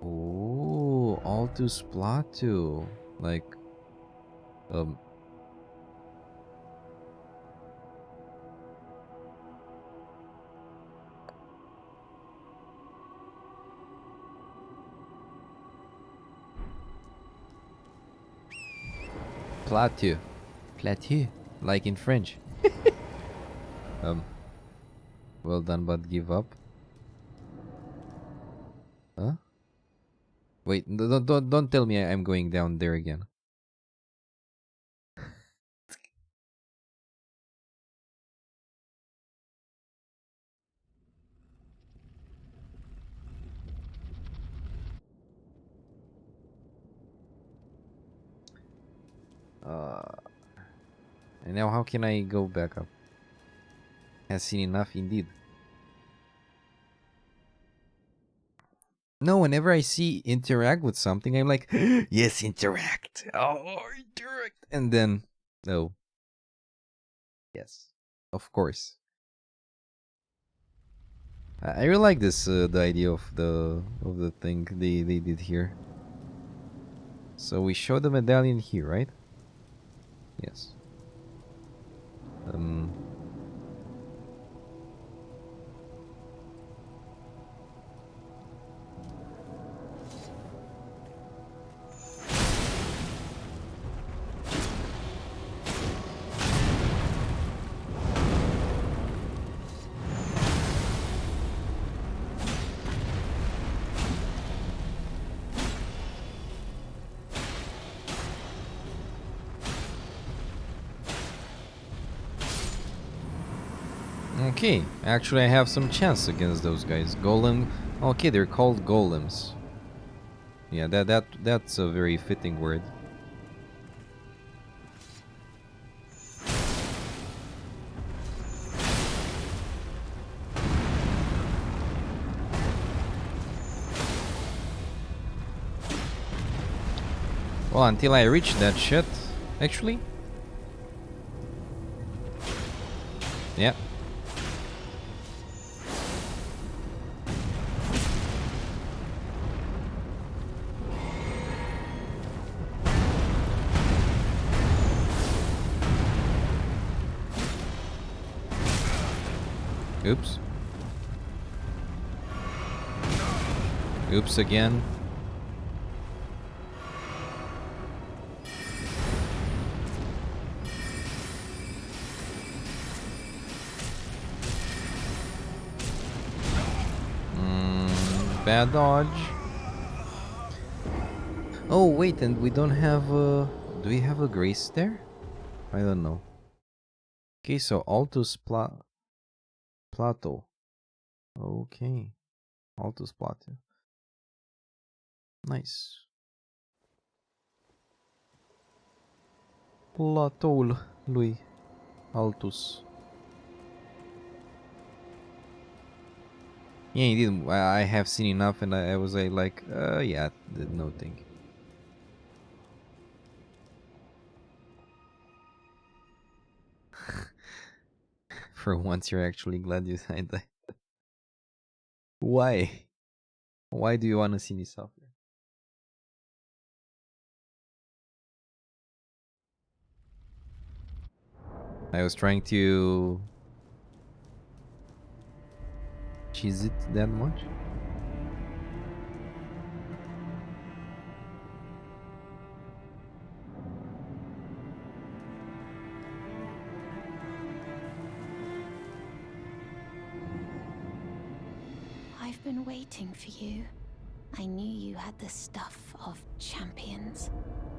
Oh, Altus Platu. Like, um, Plateau. Plateau. Like in French. Um, well done, but give up. Huh? Wait, don't tell me I'm going down there again. And now how can I go back up? Has seen enough indeed. No, whenever I see interact with something, I'm like, yes, interact. Oh, interact. And then, no. Yes, of course. I really like this, the idea of the thing they did here. So we show the medallion here, right? Yes. Okay, actually I have some chance against those guys. Golem. Okay, they're called golems. Yeah, that's a very fitting word. Well, until I reach that shit. Actually. Yeah. Oops. Oops again. Bad dodge. Oh wait, and we don't have a... Do we have a grace there? I don't know. Okay, so Altus Plateau. Okay. Altus Plateau. Nice. Plateau lui. Altus. Yeah, indeed. I have seen enough, and I was like, yeah, no thing. For once, you're actually glad you died. Why? Why do you want to see me suffer? I was trying to cheese it that much. I've been waiting for you. I knew you had the stuff of champions.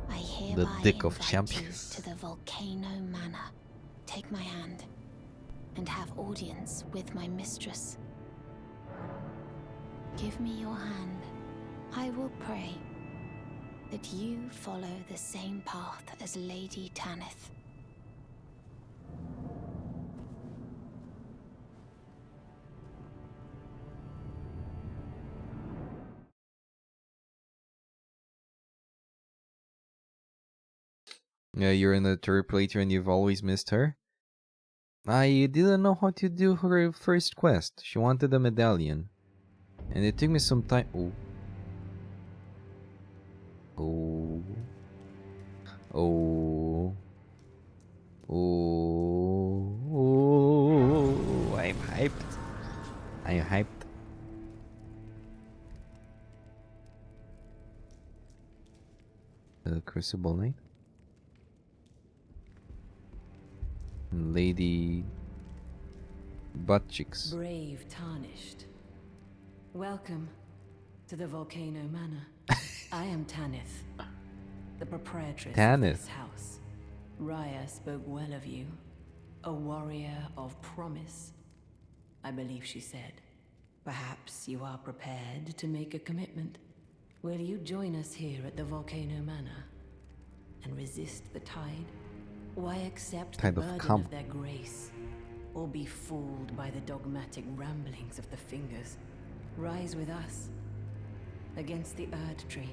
I hereby dick of invite champions. you to the Volcano Manor. Take my hand and have audience with my mistress. Give me your hand. I will pray that you follow the same path as Lady Tanith. Yeah, you're in the third playthrough and you've always missed her. I didn't know how to do her first quest. She wanted a medallion. And it took me some time. Oh. Oh. Oh. Oh. Oh. I'm hyped. I'm hyped. The Crucible Knight. Lady Butt Cheeks. Brave Tarnished. Welcome to the Volcano Manor. I am Tanith, the proprietress of this house. Raya spoke well of you. A warrior of promise, I believe she said. Perhaps you are prepared to make a commitment. Will you join us here at the Volcano Manor? and resist the tide? Why accept Tide the of burden cum. of their grace? Or be fooled by the dogmatic ramblings of the fingers? Rise with us against the Erd Tree.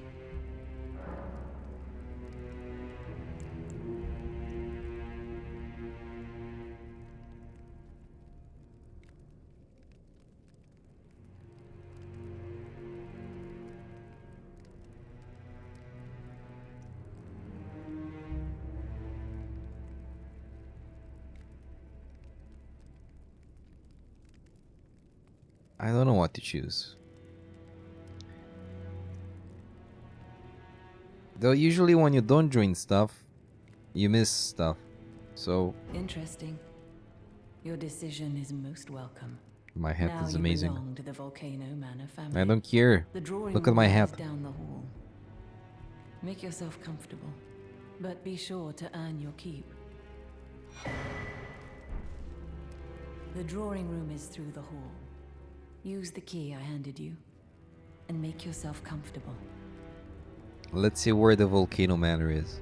I don't know what to choose. Though usually when you don't join stuff, you miss stuff. So Interesting. Your decision is most welcome. my hat Now is you amazing. belong to the Volcano Manor family. I don't care. The drawing Look at my room hat. lies down the hall. Make yourself comfortable, but be sure to earn your keep. The drawing room is through the hall. Use the key I handed you, and make yourself comfortable. Let's see where the Volcano Manor is.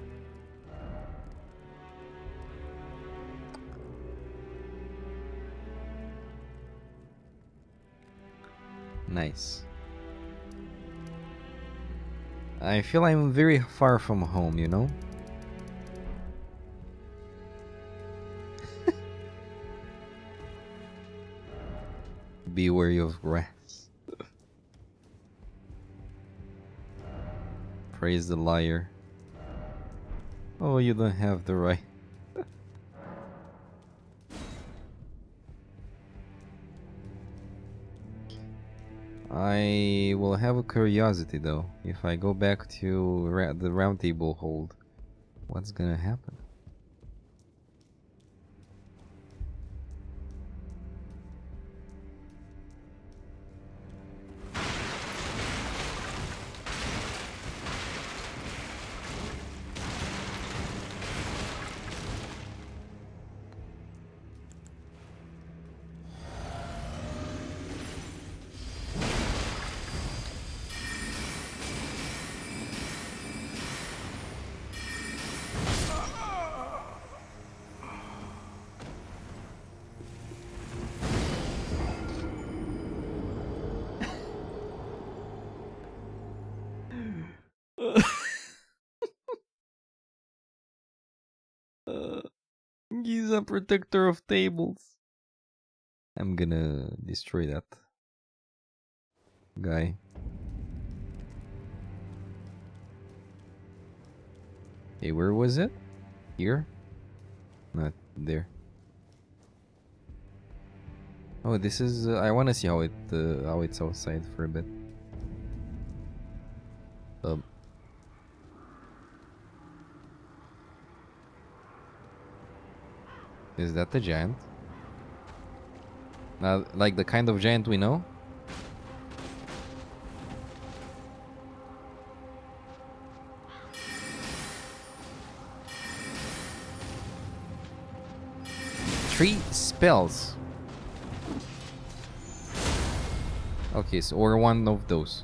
Nice. I feel I'm very far from home, you know? Be wary of grass. Praise the liar. Oh, you don't have the right. I will have a curiosity though. If I go back to the round table hold, what's gonna happen? He's a protector of tables. I'm gonna destroy that guy. Hey, where was it? Here? Not there. Oh, this is. I want to see how it's outside for a bit. Is that the giant? Like the kind of giant we know? Three spells. Okay, so or one of those.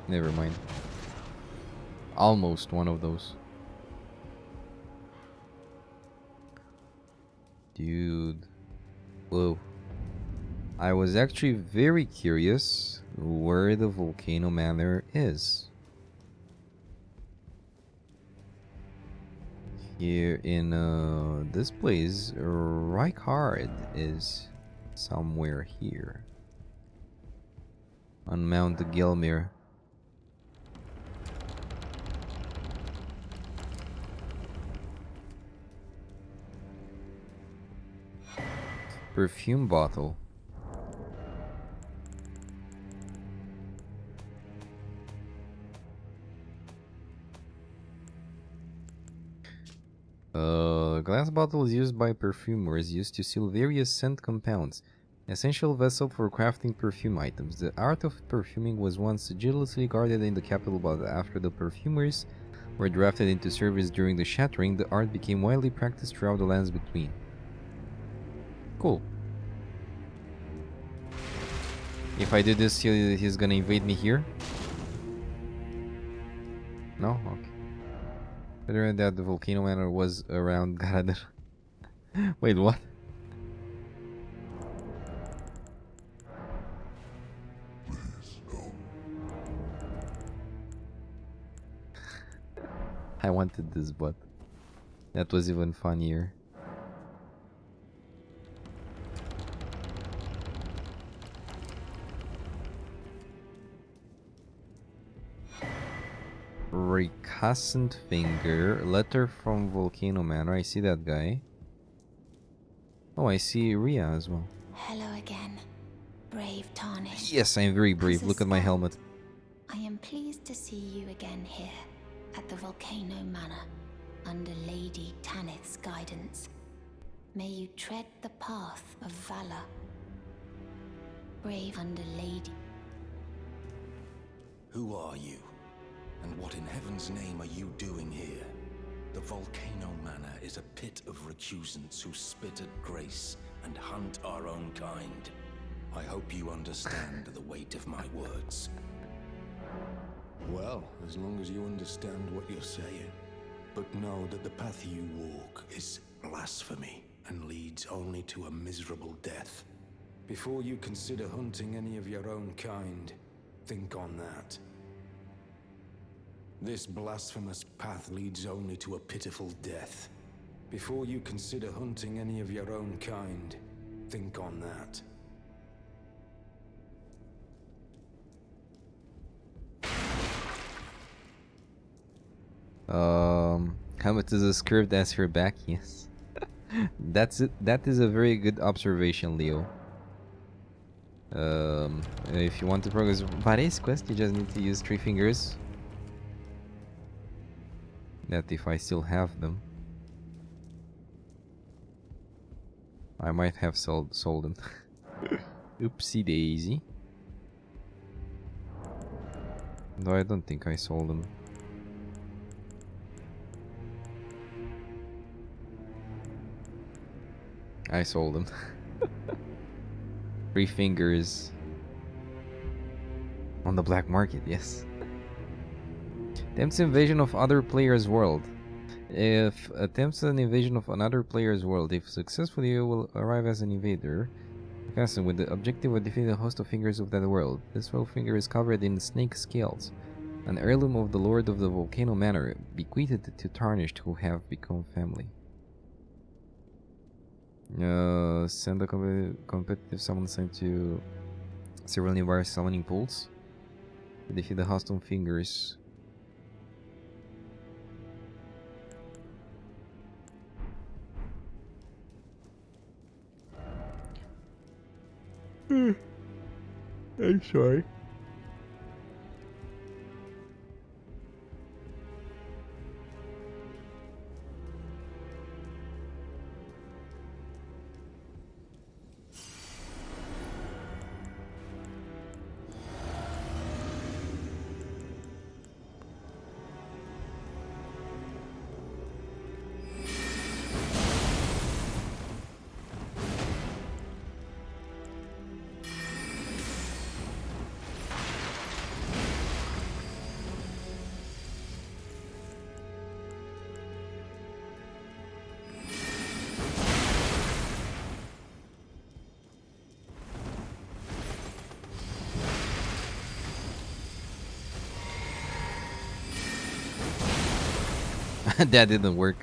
Never mind. Almost one of those. Dude. Whoa. I was actually very curious where the Volcano Manor is. Here in this place, Reichard is somewhere here. On Mount Gelmir. Perfume bottle. Glass bottle is used by perfumers, used to seal various scent compounds. Essential vessel for crafting perfume items. The art of perfuming was once jealously guarded in the capital, but after the perfumers were drafted into service during the Shattering, the art became widely practiced throughout the lands between. Cool. If I do this, he's gonna invade me here. No? Okay. Better that the volcano manor was around Garader. Wait, what? I wanted this, but that was even funnier. Recascent finger, letter from Volcano Manor. I see that guy. Oh, I see Ria as well. Hello again, brave Tarnished. Yes, I'm very brave. As a Look at my helmet. scout, I am pleased to see you again here, at the Volcano Manor, under Lady Tanith's guidance. May you tread the path of valor. Brave under Lady... Who are you? And what in heaven's name are you doing here? The Volcano Manor is a pit of recusants who spit at grace and hunt our own kind. I hope you understand the weight of my words. Well, as long as you understand what you're saying. But know that the path you walk is blasphemy and leads only to a miserable death. Before you consider hunting any of your own kind, think on that. This blasphemous path leads only to a pitiful death. Before you consider hunting any of your own kind, think on that. Helmet is as curved as her back, yes. That's it. That is a very good observation, Leo. If you want to progress Vare's quest, you just need to use 3 fingers. That if I still have them. I might have sold them. Oopsie daisy. No, I don't think I sold them. I sold them. 3 fingers. On the black market, yes. Attempts invasion of other player's world. If attempts an invasion of another player's world, if successful, you will arrive as an invader. Casting with the objective of defeating a host of fingers of that world. This 12 finger is covered in snake scales, an heirloom of the Lord of the Volcano Manor, bequeathed to Tarnished who have become family. Send a competitive summon sent to several nearby summoning pools. Defeat the hostile fingers. I'm sorry. That didn't work.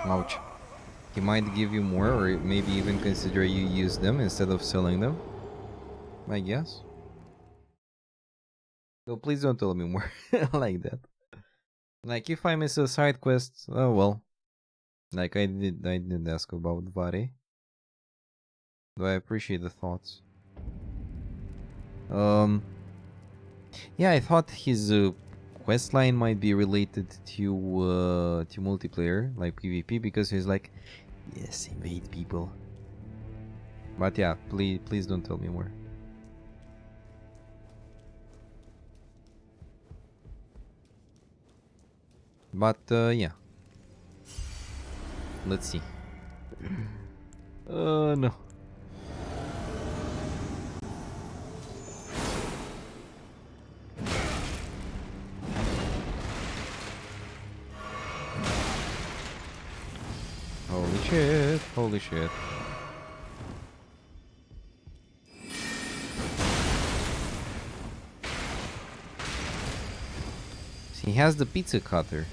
Ouch. He might give you more, or maybe even consider you use them instead of selling them, I guess. So please don't tell me more like that. Like if I miss a side quest, oh well. Like I didn't ask about Vare. Though I appreciate the thoughts. Yeah, I thought his quest line might be related to multiplayer, like PvP, because he's like, yes, invade people. But yeah, please don't tell me more. But yeah. Let's see. No. Holy shit, holy shit. He has the pizza cutter.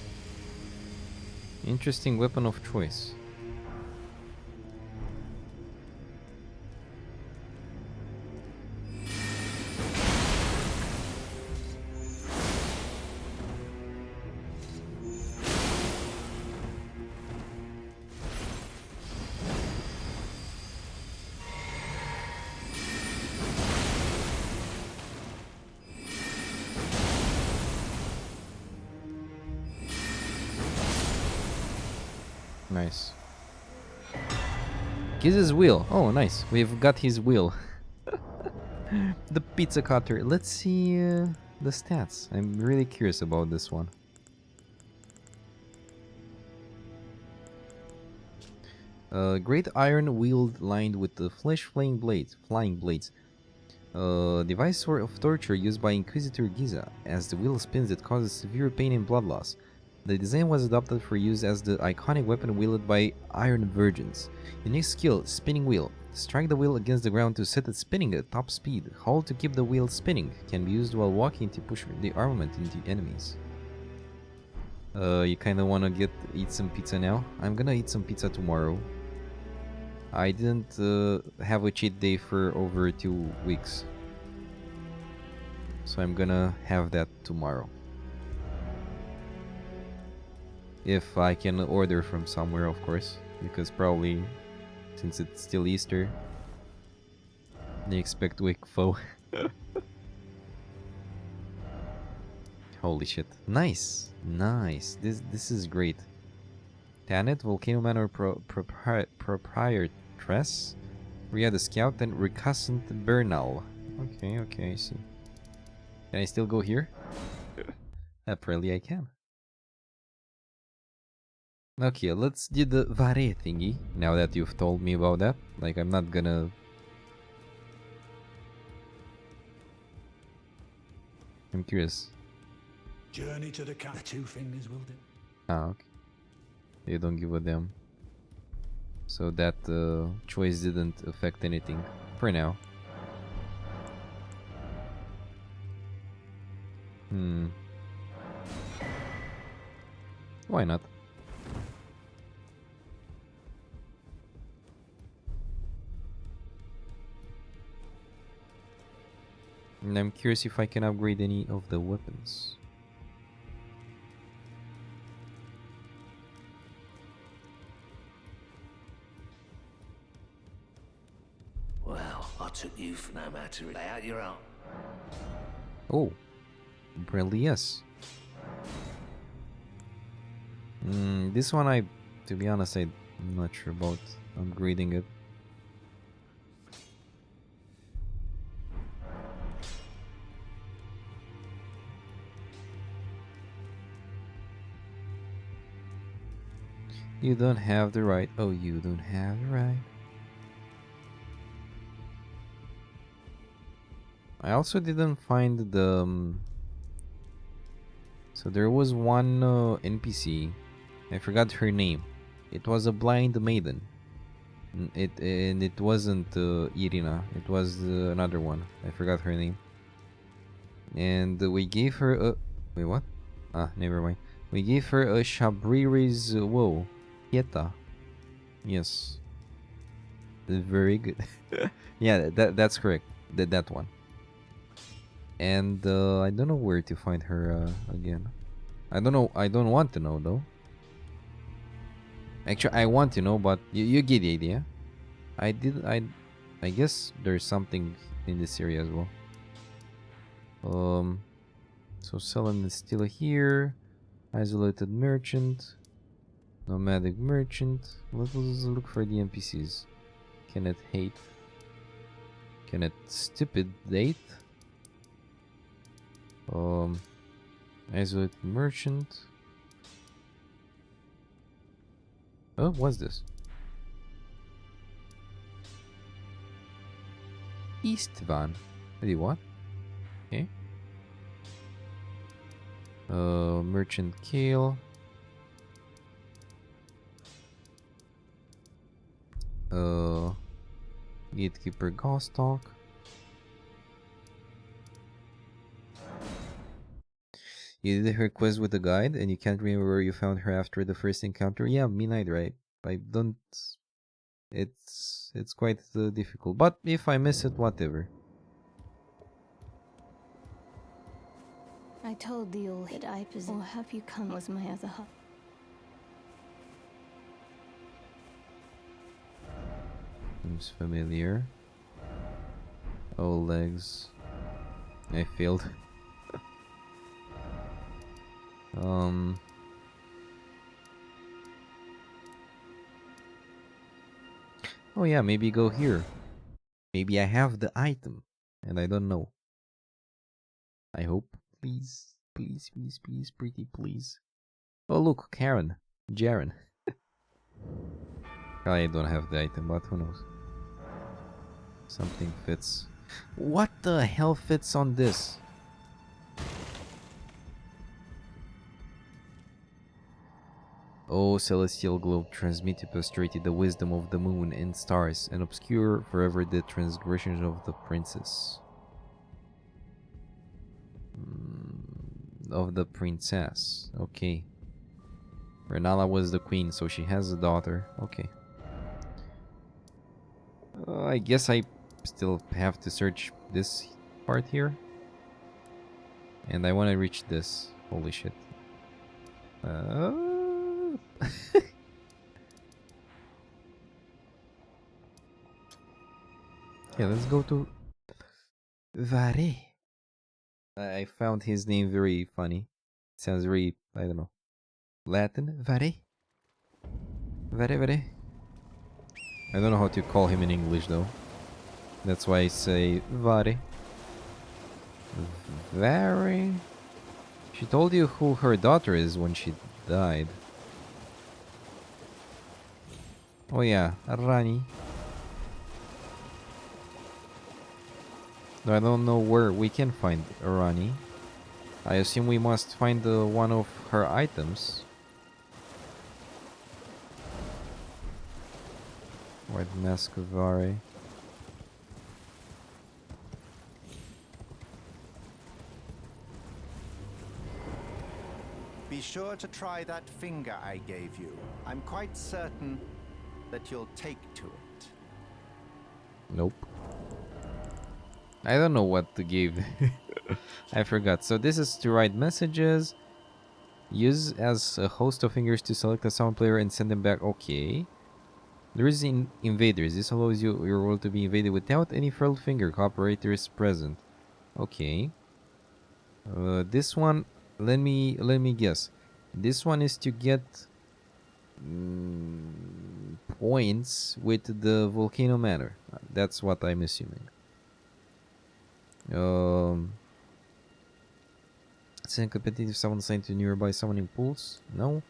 Interesting weapon of choice. Nice. Get his wheel. Oh, nice. We've got his wheel. The pizza cutter. Let's see the stats. I'm really curious about this one. Great iron wield lined with the flying blades. Device sort of torture used by Inquisitor Giza. As the wheel spins, it causes severe pain and blood loss. The design was adopted for use as the iconic weapon wielded by Iron Virgins. Unique skill, spinning wheel. Strike the wheel against the ground to set it spinning at top speed. Hold to keep the wheel spinning. Can be used while walking to push the armament into enemies. You kinda wanna eat some pizza now? I'm gonna eat some pizza tomorrow. I didn't have a cheat day for over 2 weeks. So I'm gonna have that tomorrow. If I can order from somewhere, of course. Because probably, since it's still Easter, they expect weak foe. Holy shit. Nice. Nice. This is great. Tanit, Volcano Manor Proprietress, Ria the Scout, and Recusant Bernal. Okay, I see. Can I still go here? Apparently I can. Okay, let's do the Vare thingy, now that you've told me about that. Like, I'm not gonna... I'm curious. Journey to the two fingers will do. Ah, okay. They don't give a damn. So that choice didn't affect anything for now. Why not? And I'm curious if I can upgrade any of the weapons. Well, I took you for no matter. Lay out your own. Oh, apparently yes. This one, to be honest, I'm not sure about upgrading it. You don't have the right. Oh, you don't have the right. I also didn't find the... So there was one NPC. I forgot her name. It was a blind maiden. It wasn't Irina. It was another one. I forgot her name. And we gave her a... Wait, what? Ah, never mind. We gave her a Shabriri's... Whoa. Yeta. Yes. Very good. Yeah, that's correct. That one. And I don't know where to find her again. I don't know. I don't want to know though. Actually, I want to know, but you get the idea. I guess there's something in this area as well. So Selen is still here. Isolated merchant. Nomadic merchant. Let's look for the NPCs. Kenneth Hate. Can it stupid date? Isolate merchant. Oh, what's this? Eastvan. Wait, what? Okay. Merchant kill. Gatekeeper Gostock. You did her quest with the guide, and you can't remember where you found her after the first encounter. Yeah, me neither. I don't. It's quite difficult. But if I miss it, whatever. I told the all that I possess. Or have you come was my other half? Seems familiar. Oh, legs. I failed. Oh yeah, maybe go here. Maybe I have the item and I don't know. I hope. Please, please, please, please, pretty please. Oh look, Karen. Jaren. I don't have the item, but who knows. Something fits. What the hell fits on this? Oh, celestial globe, transmit to posterity the wisdom of the moon and stars, and obscure forever the transgressions of the princess. Of the princess. Okay. Renala was the queen, so she has a daughter. Okay. I guess I still have to search this part here. And I want to reach this. Holy shit. Okay, let's go to Vare. I found his name very funny. It sounds very, I don't know, Latin. Vare. Vare, Vare. I don't know how to call him in English though. That's why I say Vare. Vare. She told you who her daughter is when she died. Oh yeah, Rani. I don't know where we can find Rani. I assume we must find one of her items. White Mask of Vare. Be sure to try that finger I gave you. I'm quite certain that you'll take to it. Nope. I don't know what to give. I forgot. So this is to write messages. Use as a host of fingers to select a sound player and send them back. Okay. There is invaders. This allows your world to be invaded without any furled finger. Cooperators present. Okay. This one, let me guess. This one is to get points with the volcano manor. That's what I'm assuming. Send competitive summon sign to nearby summoning pools. No.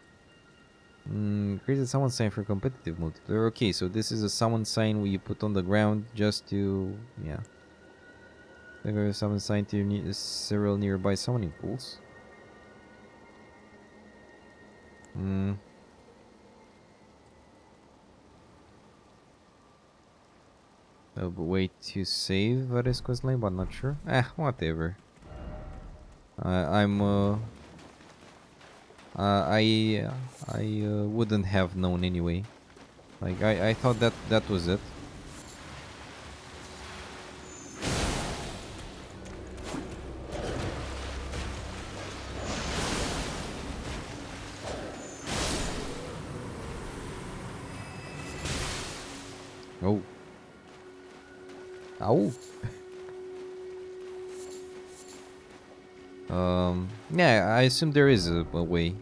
Create a summon sign for competitive multiplayer. Okay, so this is a summon sign we put on the ground just to, yeah. A summon sign to several nearby summoning pools. A way to save Varesco's lane, but not sure. Whatever. I wouldn't have known anyway. Like I thought that was it. Oh. Ow. Yeah, I assume there is a way.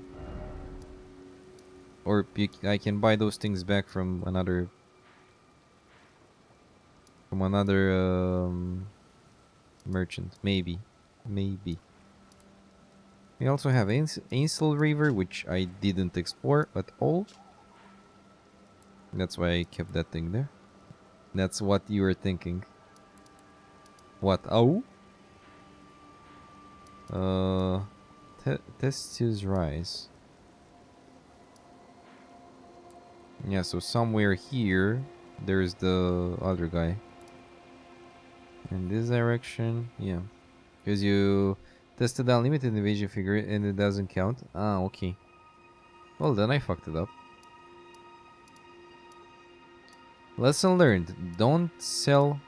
Or I can buy those things back from another From another merchant. Maybe. Maybe. We also have Ainsel River, which I didn't explore at all. That's why I kept that thing there. That's what you were thinking. What? Oh? Testus Rise. Yeah, so somewhere here, there's the other guy. In this direction, yeah. Because you tested the unlimited invasion figure and it doesn't count. Ah, okay. Well, then I fucked it up. Lesson learned. Don't sell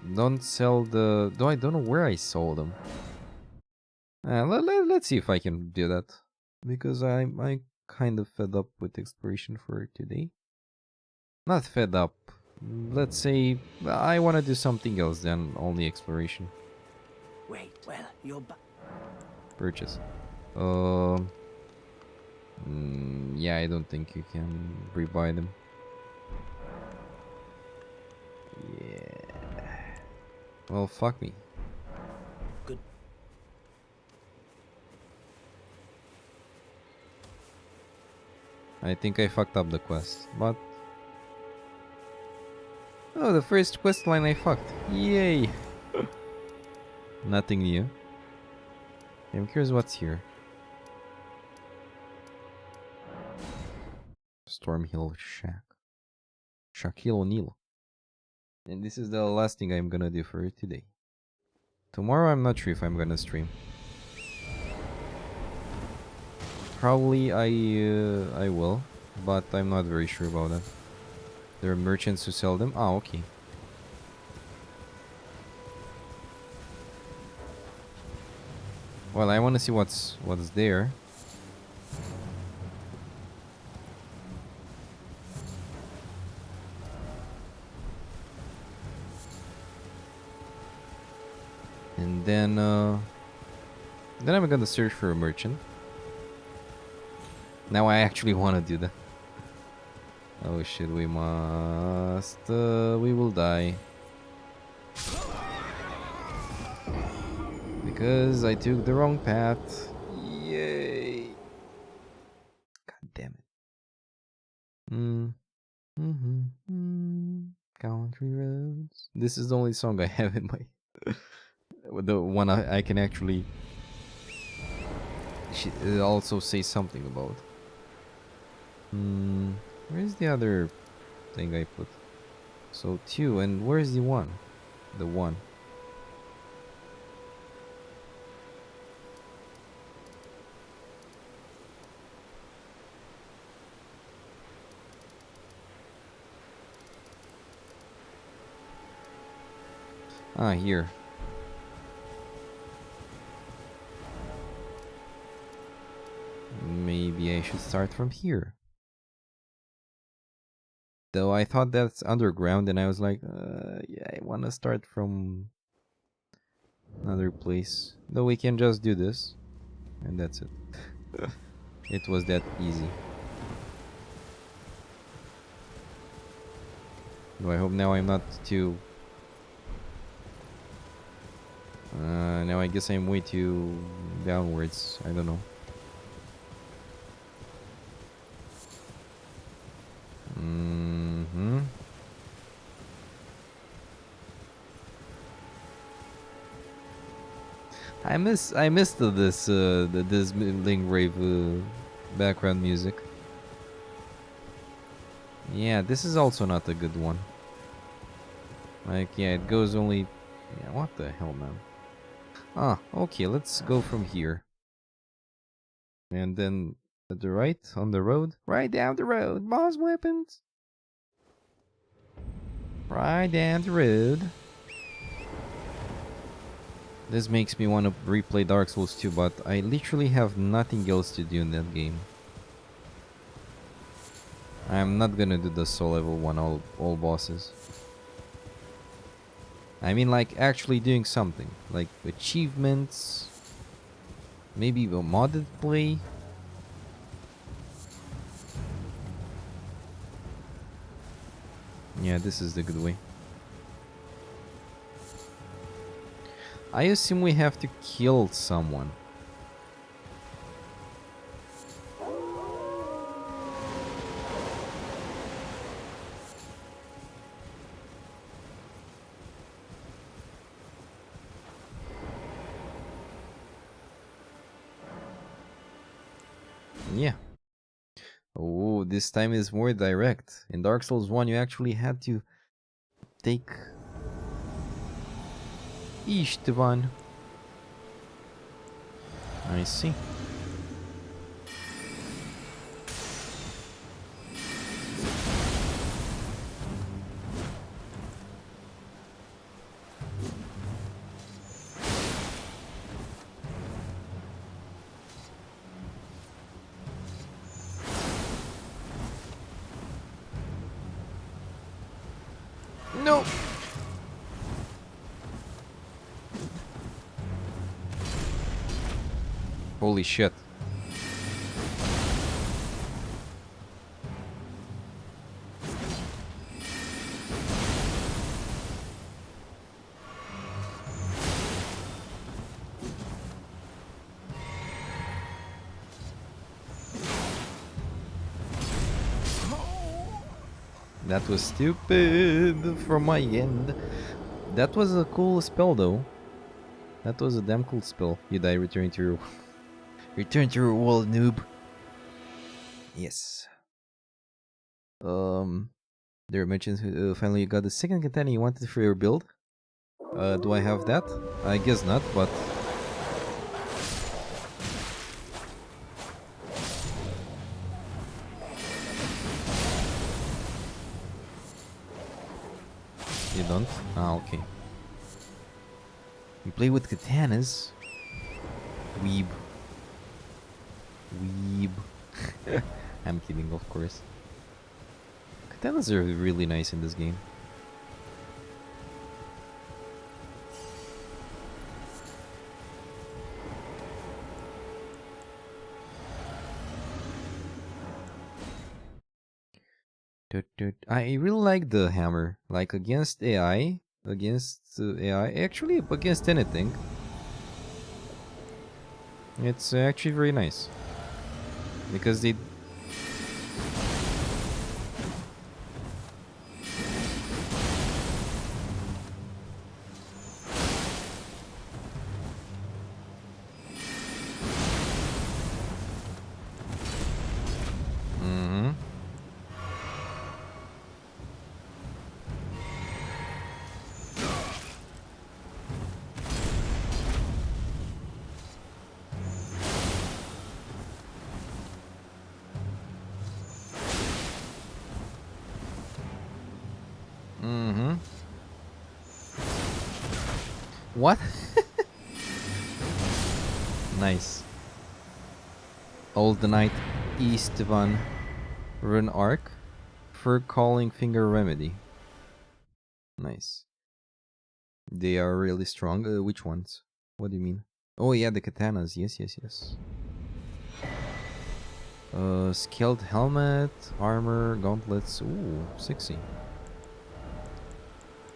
the... Though I don't know where I sold them. Let's see if I can do that. Because I kind of fed up with exploration for today. Not fed up. Let's say I want to do something else than only exploration. Wait, well, you're Purchase. Yeah, I don't think you can rebuy them. Yeah. Well, fuck me. good. I think I fucked up the quest, but... Oh, the first quest line I fucked. Yay! Nothing new. I'm curious what's here. Stormhill Shack. Shaquille O'Neal. And this is the last thing I'm gonna do for today. Tomorrow I'm not sure if I'm gonna stream. Probably I will, but I'm not very sure about that. There are merchants who sell them. Ah, okay. Well, I want to see what's there. And then I'm gonna search for a merchant. Now I actually want to do that. Oh shit, we must... we will die. Because I took the wrong path. Yay! God damn it. Country roads. This is the only song I have in my... the one I can actually... also say something about. Where's the other thing I put? So 2, and where's the 1? The 1. Ah, here. Maybe I should start from here. Though I thought that's underground, and I was like, yeah, I want to start from another place. Though we can just do this, and that's it. It was that easy. Though I hope now I'm not too... now I guess I'm way too downwards. I don't know. I missed this this Linggrave background music. Yeah, this is also not a good one. Like, yeah, it goes only... Yeah, what the hell, man? Ah, okay, let's go from here. And then at the right, on the road. Right down the road, boss weapons. Right down the road. This makes me want to replay Dark Souls 2, but I literally have nothing else to do in that game. I'm not gonna do the soul level 1 all bosses. I mean, like, actually doing something. Like, achievements. Maybe a modded play. Yeah, this is the good way. I assume we have to kill someone. Yeah. Oh, this time is more direct. In Dark Souls 1, you actually had to take Istvan. I see. No! Holy shit. That was stupid from my end. That was a cool spell though. That was a damn cool spell. You die, return to your return to your world, noob. Yes. There mentions finally you got the second katana you wanted for your build. Do I have that? I guess not, but you don't? Ah, okay. You play with katanas? Weeb. Weeb. I'm kidding, of course. Katanas are really nice in this game. I really like the hammer. Like against AI, actually against anything. It's actually very nice. Because they... Mm-hmm. Mm-hmm. What? Nice. Old Knight Istvan Rune Arc for calling finger remedy. Nice. They are really strong. Which ones? What do you mean? Oh yeah, the katanas. Yes, yes, yes. Scaled helmet, armor, gauntlets. Ooh, sexy.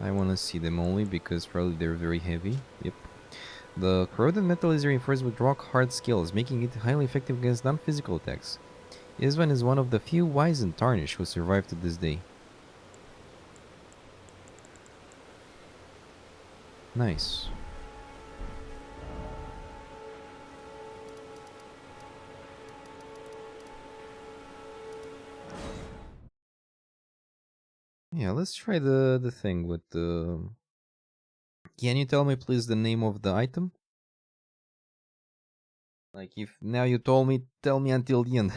I want to see them only because probably they're very heavy. Yep. The corroded metal is reinforced with rock-hard scales, making it highly effective against non-physical attacks. Istvan is one of the few wise and tarnished who survive to this day. Nice. Yeah, let's try the thing with the... Can you tell me please the name of the item? Like if now you told me, tell me until the end.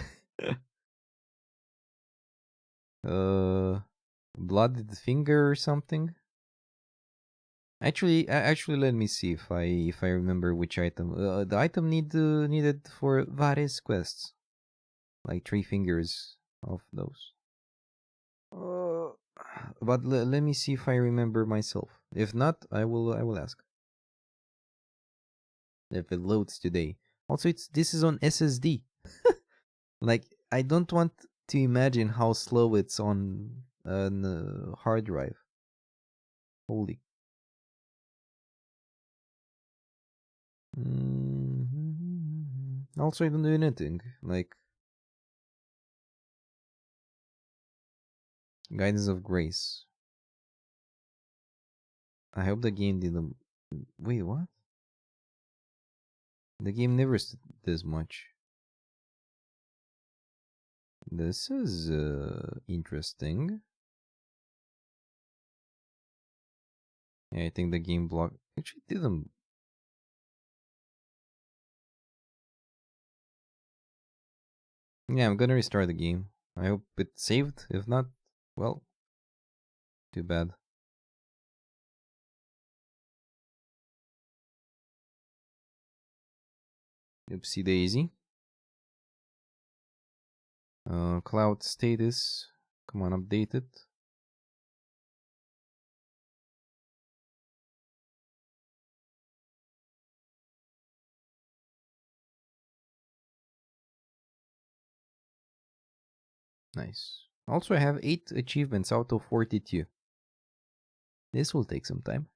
Blooded finger or something? Actually, let me see if I remember which item. The item needed for various quests, like 3 fingers of those. But let me see if I remember myself. If not, I will ask. If it loads today. Also, this is on SSD. Like I don't want to imagine how slow it's on a hard drive. Holy. Also, I don't do anything. Like, Guidance of Grace. I hope the game didn't. Wait, what? The game never this much. This is interesting. Yeah, I think the game block actually didn't. Yeah, I'm gonna restart the game. I hope it saved. If not, well, too bad. Oopsie daisy. Cloud status. Come on, update it. Nice. Also, I have 8 achievements out of 42. This will take some time.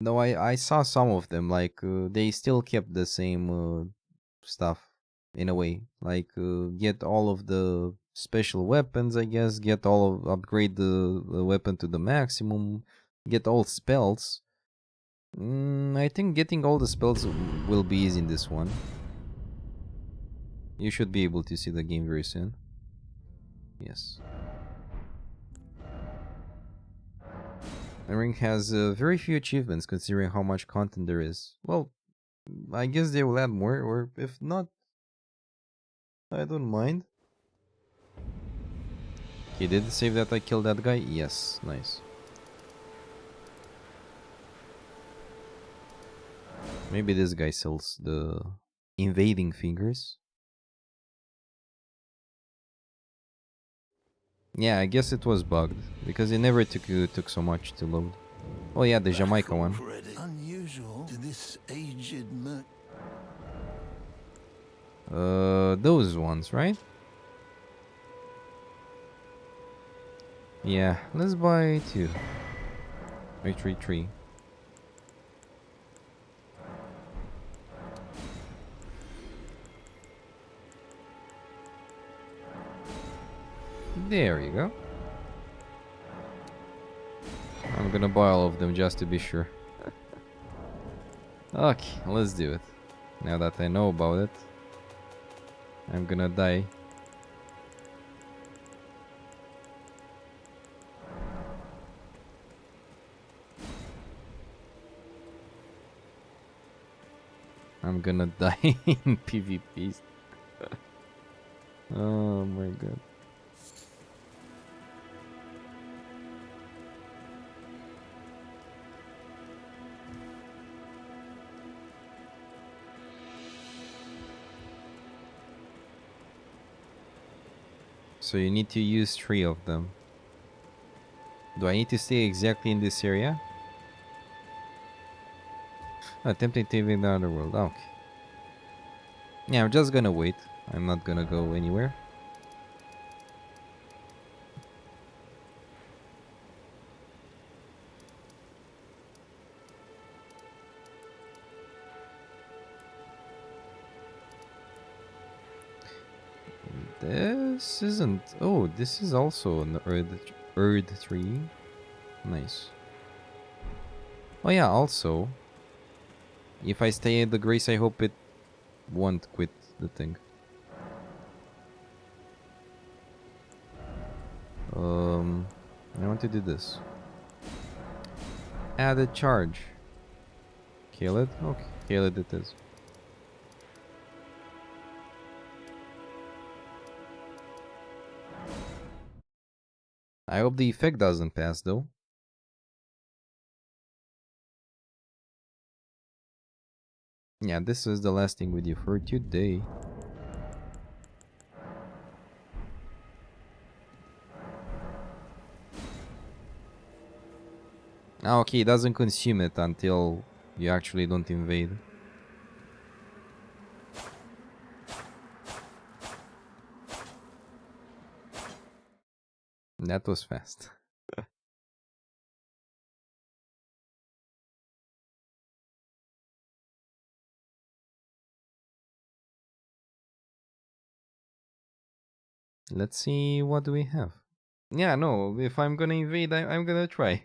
No, I saw some of them. Like they still kept the same stuff in a way. Like get all of the special weapons, I guess. Get all of upgrade the weapon to the maximum. Get all spells. I think getting all the spells will be easy in this one. You should be able to see the game very soon. Yes. The ring has very few achievements considering how much content there is. Well, I guess they will add more, or if not, I don't mind. Okay, did it save that I killed that guy? Yes, nice. Maybe this guy sells the invading fingers. Yeah, I guess it was bugged because it never took so much to load. Oh yeah, the Jamaica one. Unusual to this aged Those ones, right? Yeah, let's buy 2. Wait, 3. There you go. I'm gonna buy all of them just to be sure. Okay, let's do it. Now that I know about it, I'm gonna die. I'm gonna die in PvPs. Oh my god. So you need to use 3 of them. Do I need to stay exactly in this area? Attempting to invade the underworld. Okay. Yeah, I'm just gonna wait. I'm not gonna go anywhere. This isn't... Oh, this is also an Erd 3. Nice. Oh yeah, also, if I stay at the Grace, I hope it won't quit the thing. I want to do this. Add a charge. Kill it? Okay, kill it is. I hope the effect doesn't pass though. Yeah, this is the last thing with you for today. Okay, it doesn't consume it until you actually don't invade. That was fast. Let's see, what do we have? Yeah, no, if I'm gonna invade, I'm gonna try.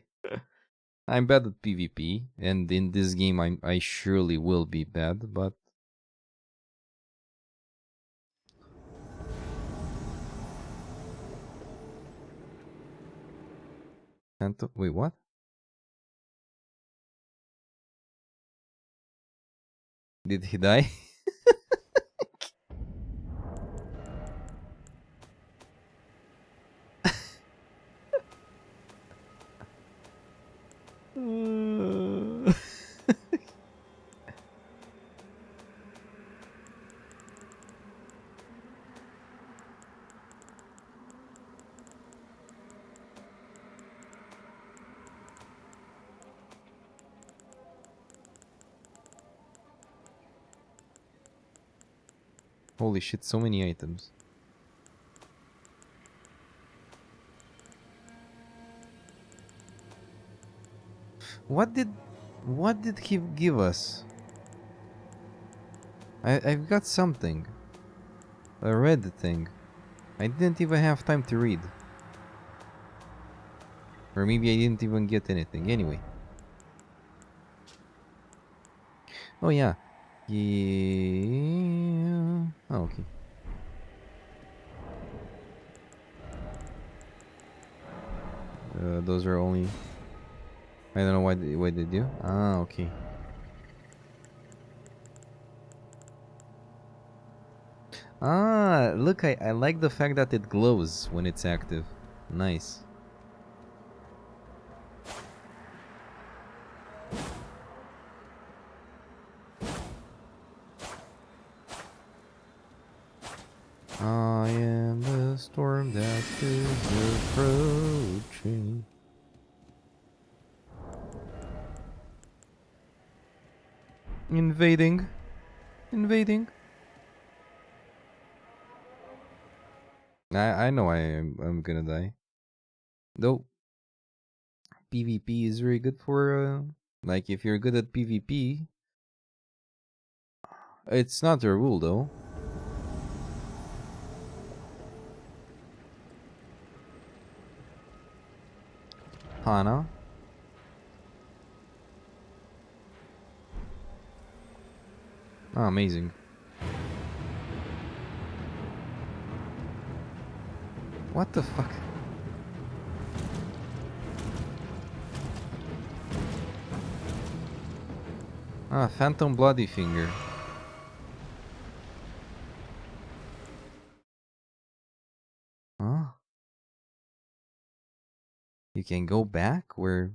I'm bad at PvP, and in this game I surely will be bad, but... Wait, what? Did he die? Holy shit, so many items. What did he give us? I've got something. A red thing. I didn't even have time to read. Or maybe I didn't even get anything. Anyway. Oh yeah. Yeah. Oh, okay. Those are only... I don't know why they do. Ah, okay. Ah, look, I like the fact that it glows when it's active. Nice. I am the storm that is approaching. Invading. Invading. I know I'm gonna die. Though PvP is very good for like if you're good at PvP. It's not a rule though. Hana. Oh, amazing. What the fuck? Ah, Phantom Bloody Finger. Huh? You can go back? Where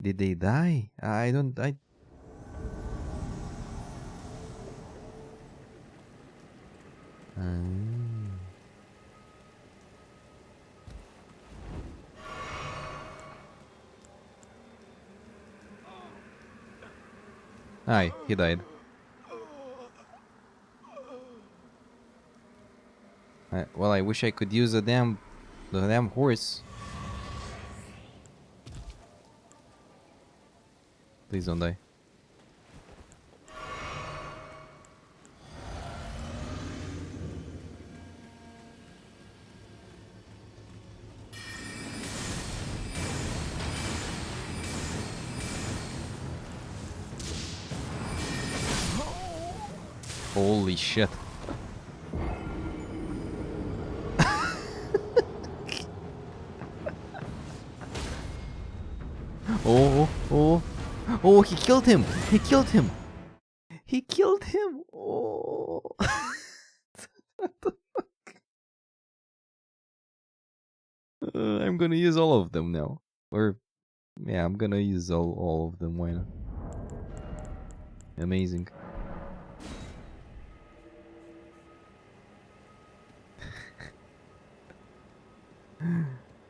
did they die? I don't... Aye, he died. Well, I wish I could use the damn horse. Please don't die. Holy shit. Oh, he killed him. He killed him. He killed him. Oh. What the fuck? I'm gonna use all of them now. Or, yeah, I'm gonna use all of them. Why not? Amazing.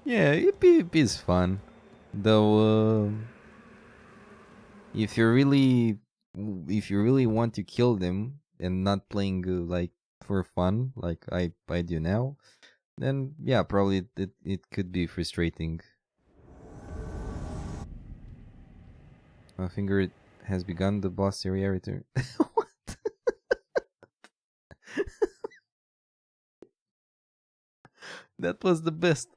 Yeah, PvP is fun. Though, if you really want to kill them and not playing like for fun, like I do now, then yeah, probably it could be frustrating. My finger has begun the boss area return. What? That was the best.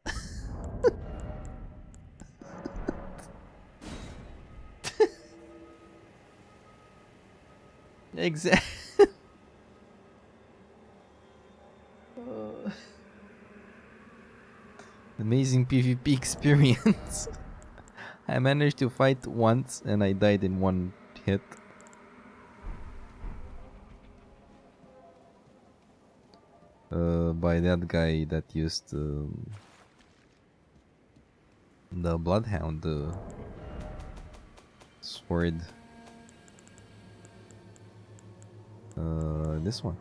Exactly. Amazing PvP experience. I managed to fight once and I died in one hit. By that guy that used the Bloodhound sword. This one.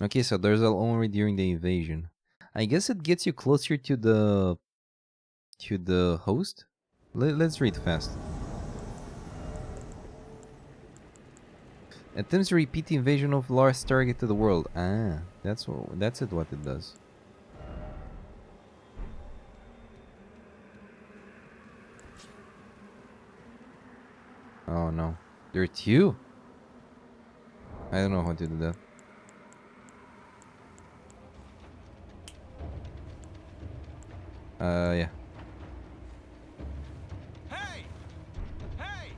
Okay, so there's only during the invasion. I guess it gets you closer to the host. Let's read fast. Attempts to repeat the invasion of last target to the world. Ah, that's what it does. Oh no, there are two. I don't know how to do that. Yeah. Hey! Hey!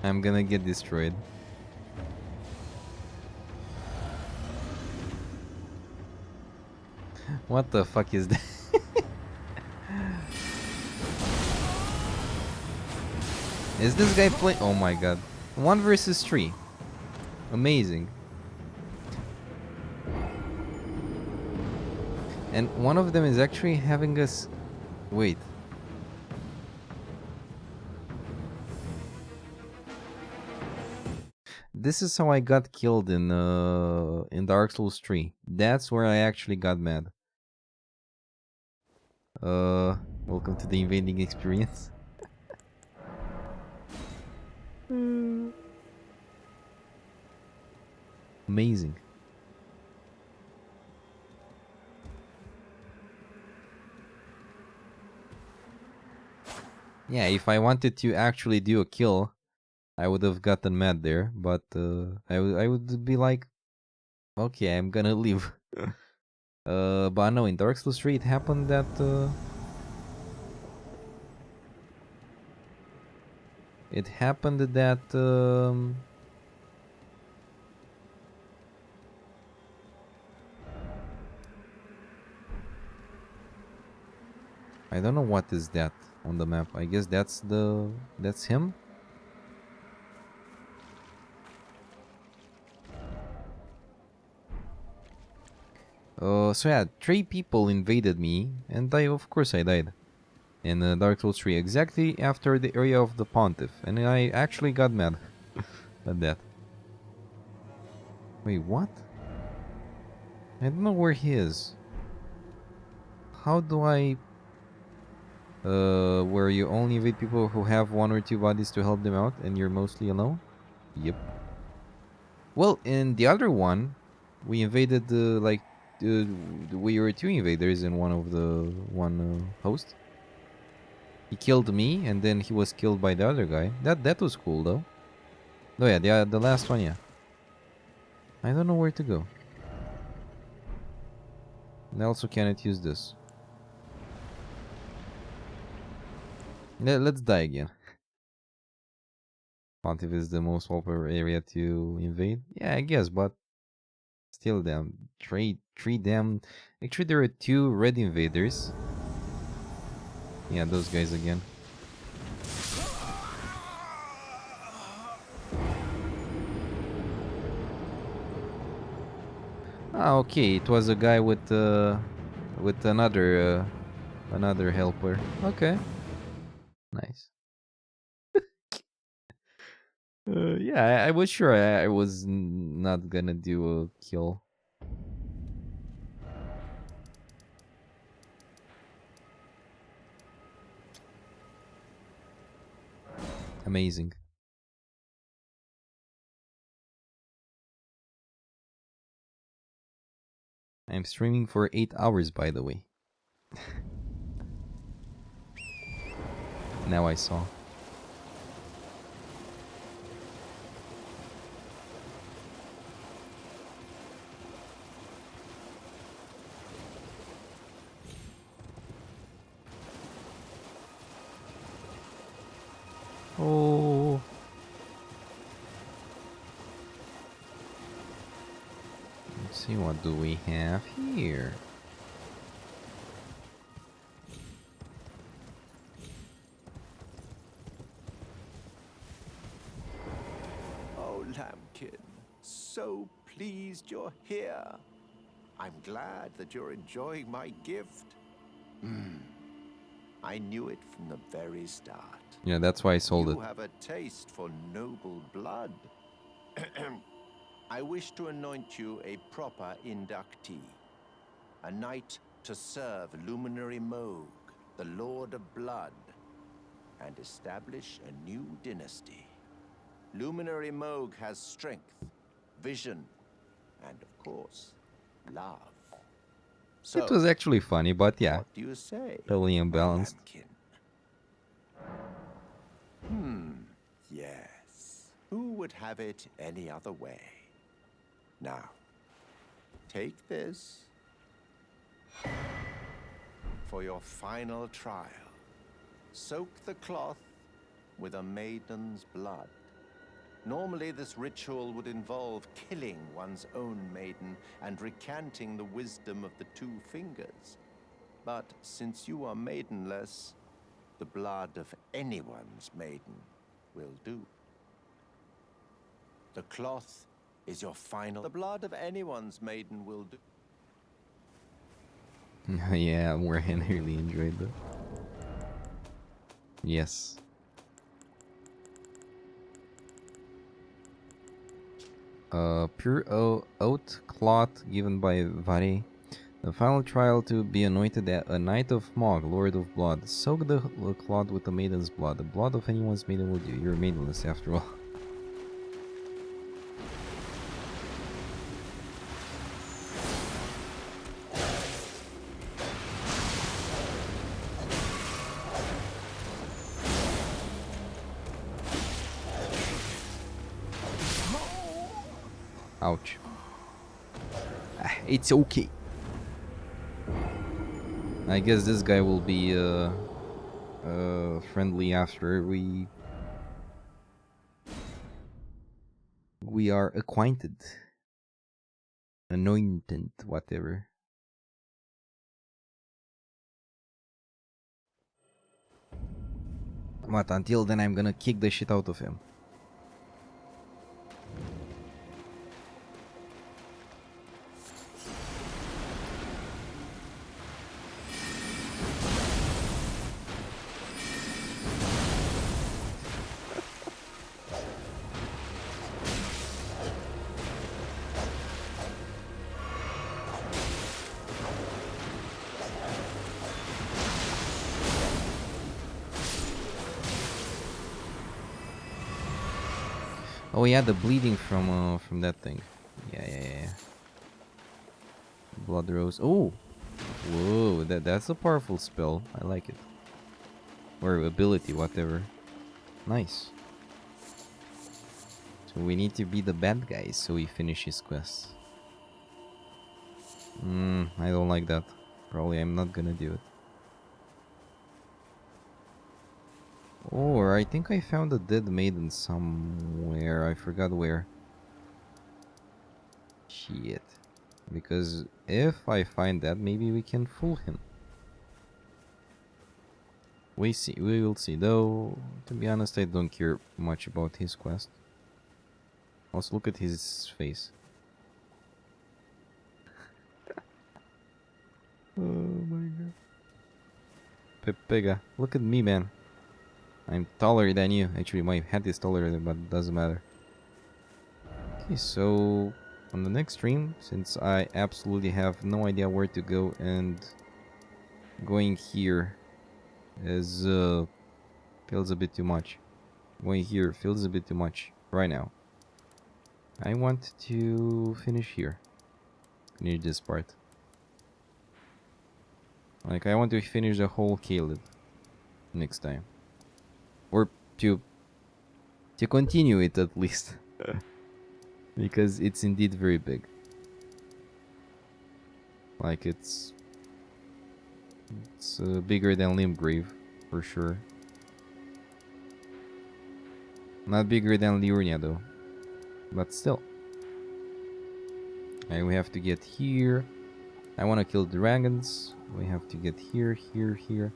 I'm gonna get destroyed. What the fuck is that? Is this guy playing? Oh my god. 1 versus 3. Amazing. And one of them is actually having us... Wait. This is how I got killed in Dark Souls 3. That's where I actually got mad. Welcome to the invading experience. Amazing. Yeah, if I wanted to actually do a kill, I would have gotten mad there, but I would be like, okay, I'm gonna leave. But no, in Dark Souls 3 it happened that I don't know what is that on the map. I guess that's him. So yeah, 3 people invaded me, and of course I died in Dark Souls 3 exactly after the area of the Pontiff, and I actually got mad at that. Wait, what? I don't know where he is. How do I... where you only invade people who have 1 or 2 bodies to help them out, and you're mostly alone? Yep. Well, in the other one, we invaded we were 2 invaders in one of the host. He killed me, and then he was killed by the other guy. That was cool though. Oh yeah, the last one, yeah. I don't know where to go. I also cannot use this. Let's die again. Pontiff is the most popular area to invade. Yeah, I guess, but still, them three them. Actually, there are 2 red invaders. Yeah, those guys again. Ah, okay. It was a guy with another helper. Okay, nice. Yeah, I was sure I was not gonna do a kill. Amazing. I'm streaming for 8 hours, by the way. Now I saw. Oh. Let's see, what do we have here? Oh, Lambkin, so pleased you're here. I'm glad that you're enjoying my gift. I knew it from the very start. Yeah, that's why I sold it. You have a taste for noble blood. I wish to anoint you a proper inductee. A knight to serve Luminary Moog, the Lord of Blood, and establish a new dynasty. Luminary Moog has strength, vision, and of course, love. So, it was actually funny, but yeah. What do you say? Totally imbalanced. Yes. Who would have it any other way? Now, take this for your final trial. Soak the cloth with a maiden's blood. Normally, this ritual would involve killing one's own maiden and recanting the wisdom of the two fingers. But since you are maidenless, the blood of anyone's maiden will do. The cloth is your final. The blood of anyone's maiden will do. Yeah, Warren really enjoyed that. Yes. Pure oat cloth given by Vare. The final trial to be anointed a Knight of Mog, Lord of Blood. Soak the cloth with the maiden's blood. The blood of anyone's maiden will do. You're maidenless after all. Ouch. It's okay. I guess this guy will be friendly after we are acquainted. Anointed, whatever. But until then, I'm gonna kick the shit out of him. Oh yeah, the bleeding from that thing. Yeah. Blood rose. Oh, whoa! That's a powerful spell. I like it. Or ability, whatever. Nice. So we need to be the bad guys so we finish his quest. I don't like that. Probably I'm not gonna do it. Or I think I found a dead maiden somewhere. I forgot where. Shit. Because if I find that, maybe we can fool him. We will see. Though, to be honest, I don't care much about his quest. Let's look at his face. Oh my god. Pepega, look at me, man. I'm taller than you. Actually, my head is taller, but it doesn't matter. Okay, so on the next stream, since I absolutely have no idea where to go, and going here is feels a bit too much. Going here feels a bit too much right now. I want to finish here. Finish this part. Like, I want to finish the whole Caleb next time. Or to continue it at least. Because it's indeed very big. Like, it's bigger than Limgrave, for sure. Not bigger than Liurnia, though. But still. And we have to get here. I want to kill the dragons. We have to get here, here, here.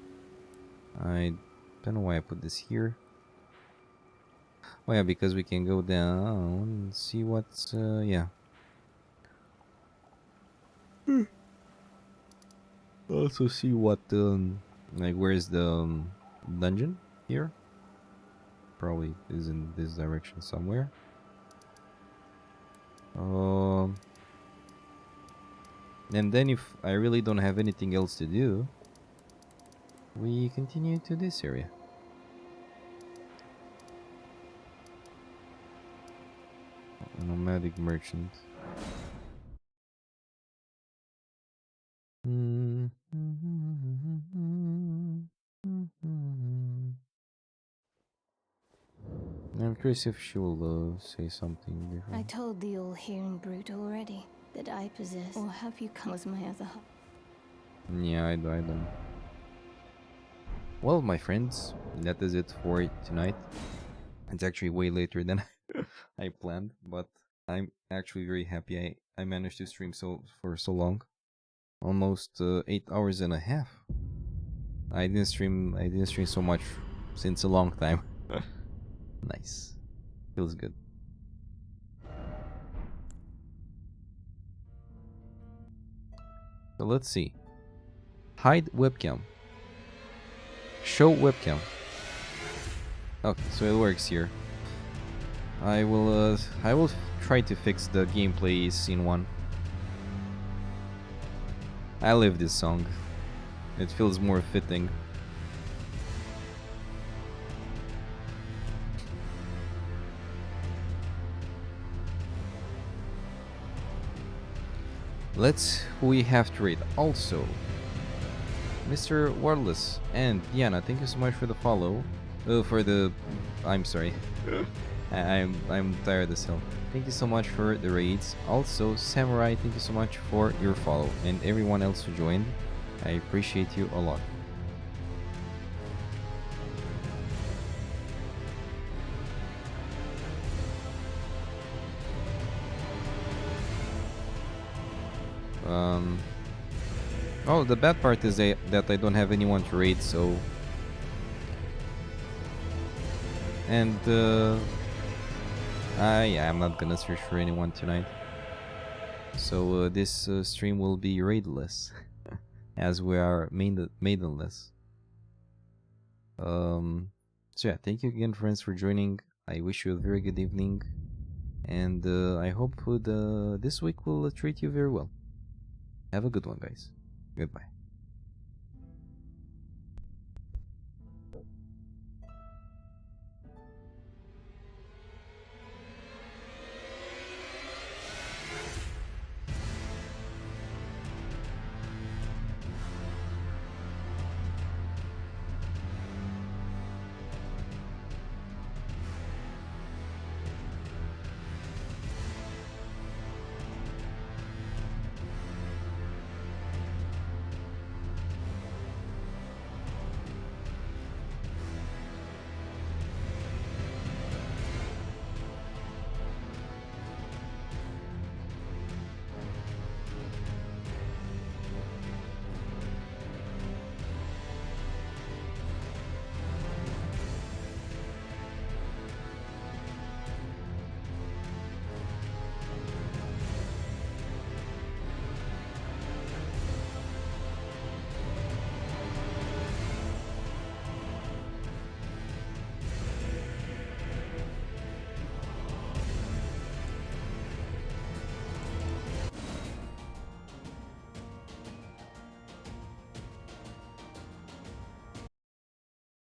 I don't know why I put this here. Oh yeah, because we can go down and see what's, yeah. Also see what, like, where's the dungeon here? Probably is in this direction somewhere. And then if I really don't have anything else to do, we continue to this area. A nomadic merchant. I'm curious if she will say something before. I told the all-hearing brute already that I possess, or have you come as my other half? Yeah, I don't. Well, my friends, that is it for tonight. It's actually way later than I planned, but I'm actually very happy I managed to stream for so long. Almost 8 hours and a half. I didn't stream so much since a long time. Nice. Feels good. So let's see. Hide webcam. Show webcam. Okay, so it works here. I will try to fix the gameplay scene 1. I love this song. It feels more fitting. We have to read also Mr. Wardless and Diana, thank you so much for the follow. I'm sorry. I'm tired as hell. Thank you so much for the raids. Also, Samurai, thank you so much for your follow, and everyone else who joined. I appreciate you a lot. Oh, the bad part is that I don't have anyone to raid, so... And, yeah, I'm not gonna search for anyone tonight. So, this stream will be raidless, as we are maidenless. So yeah, thank you again, friends, for joining. I wish you a very good evening, and I hope this week will treat you very well. Have a good one, guys. Goodbye.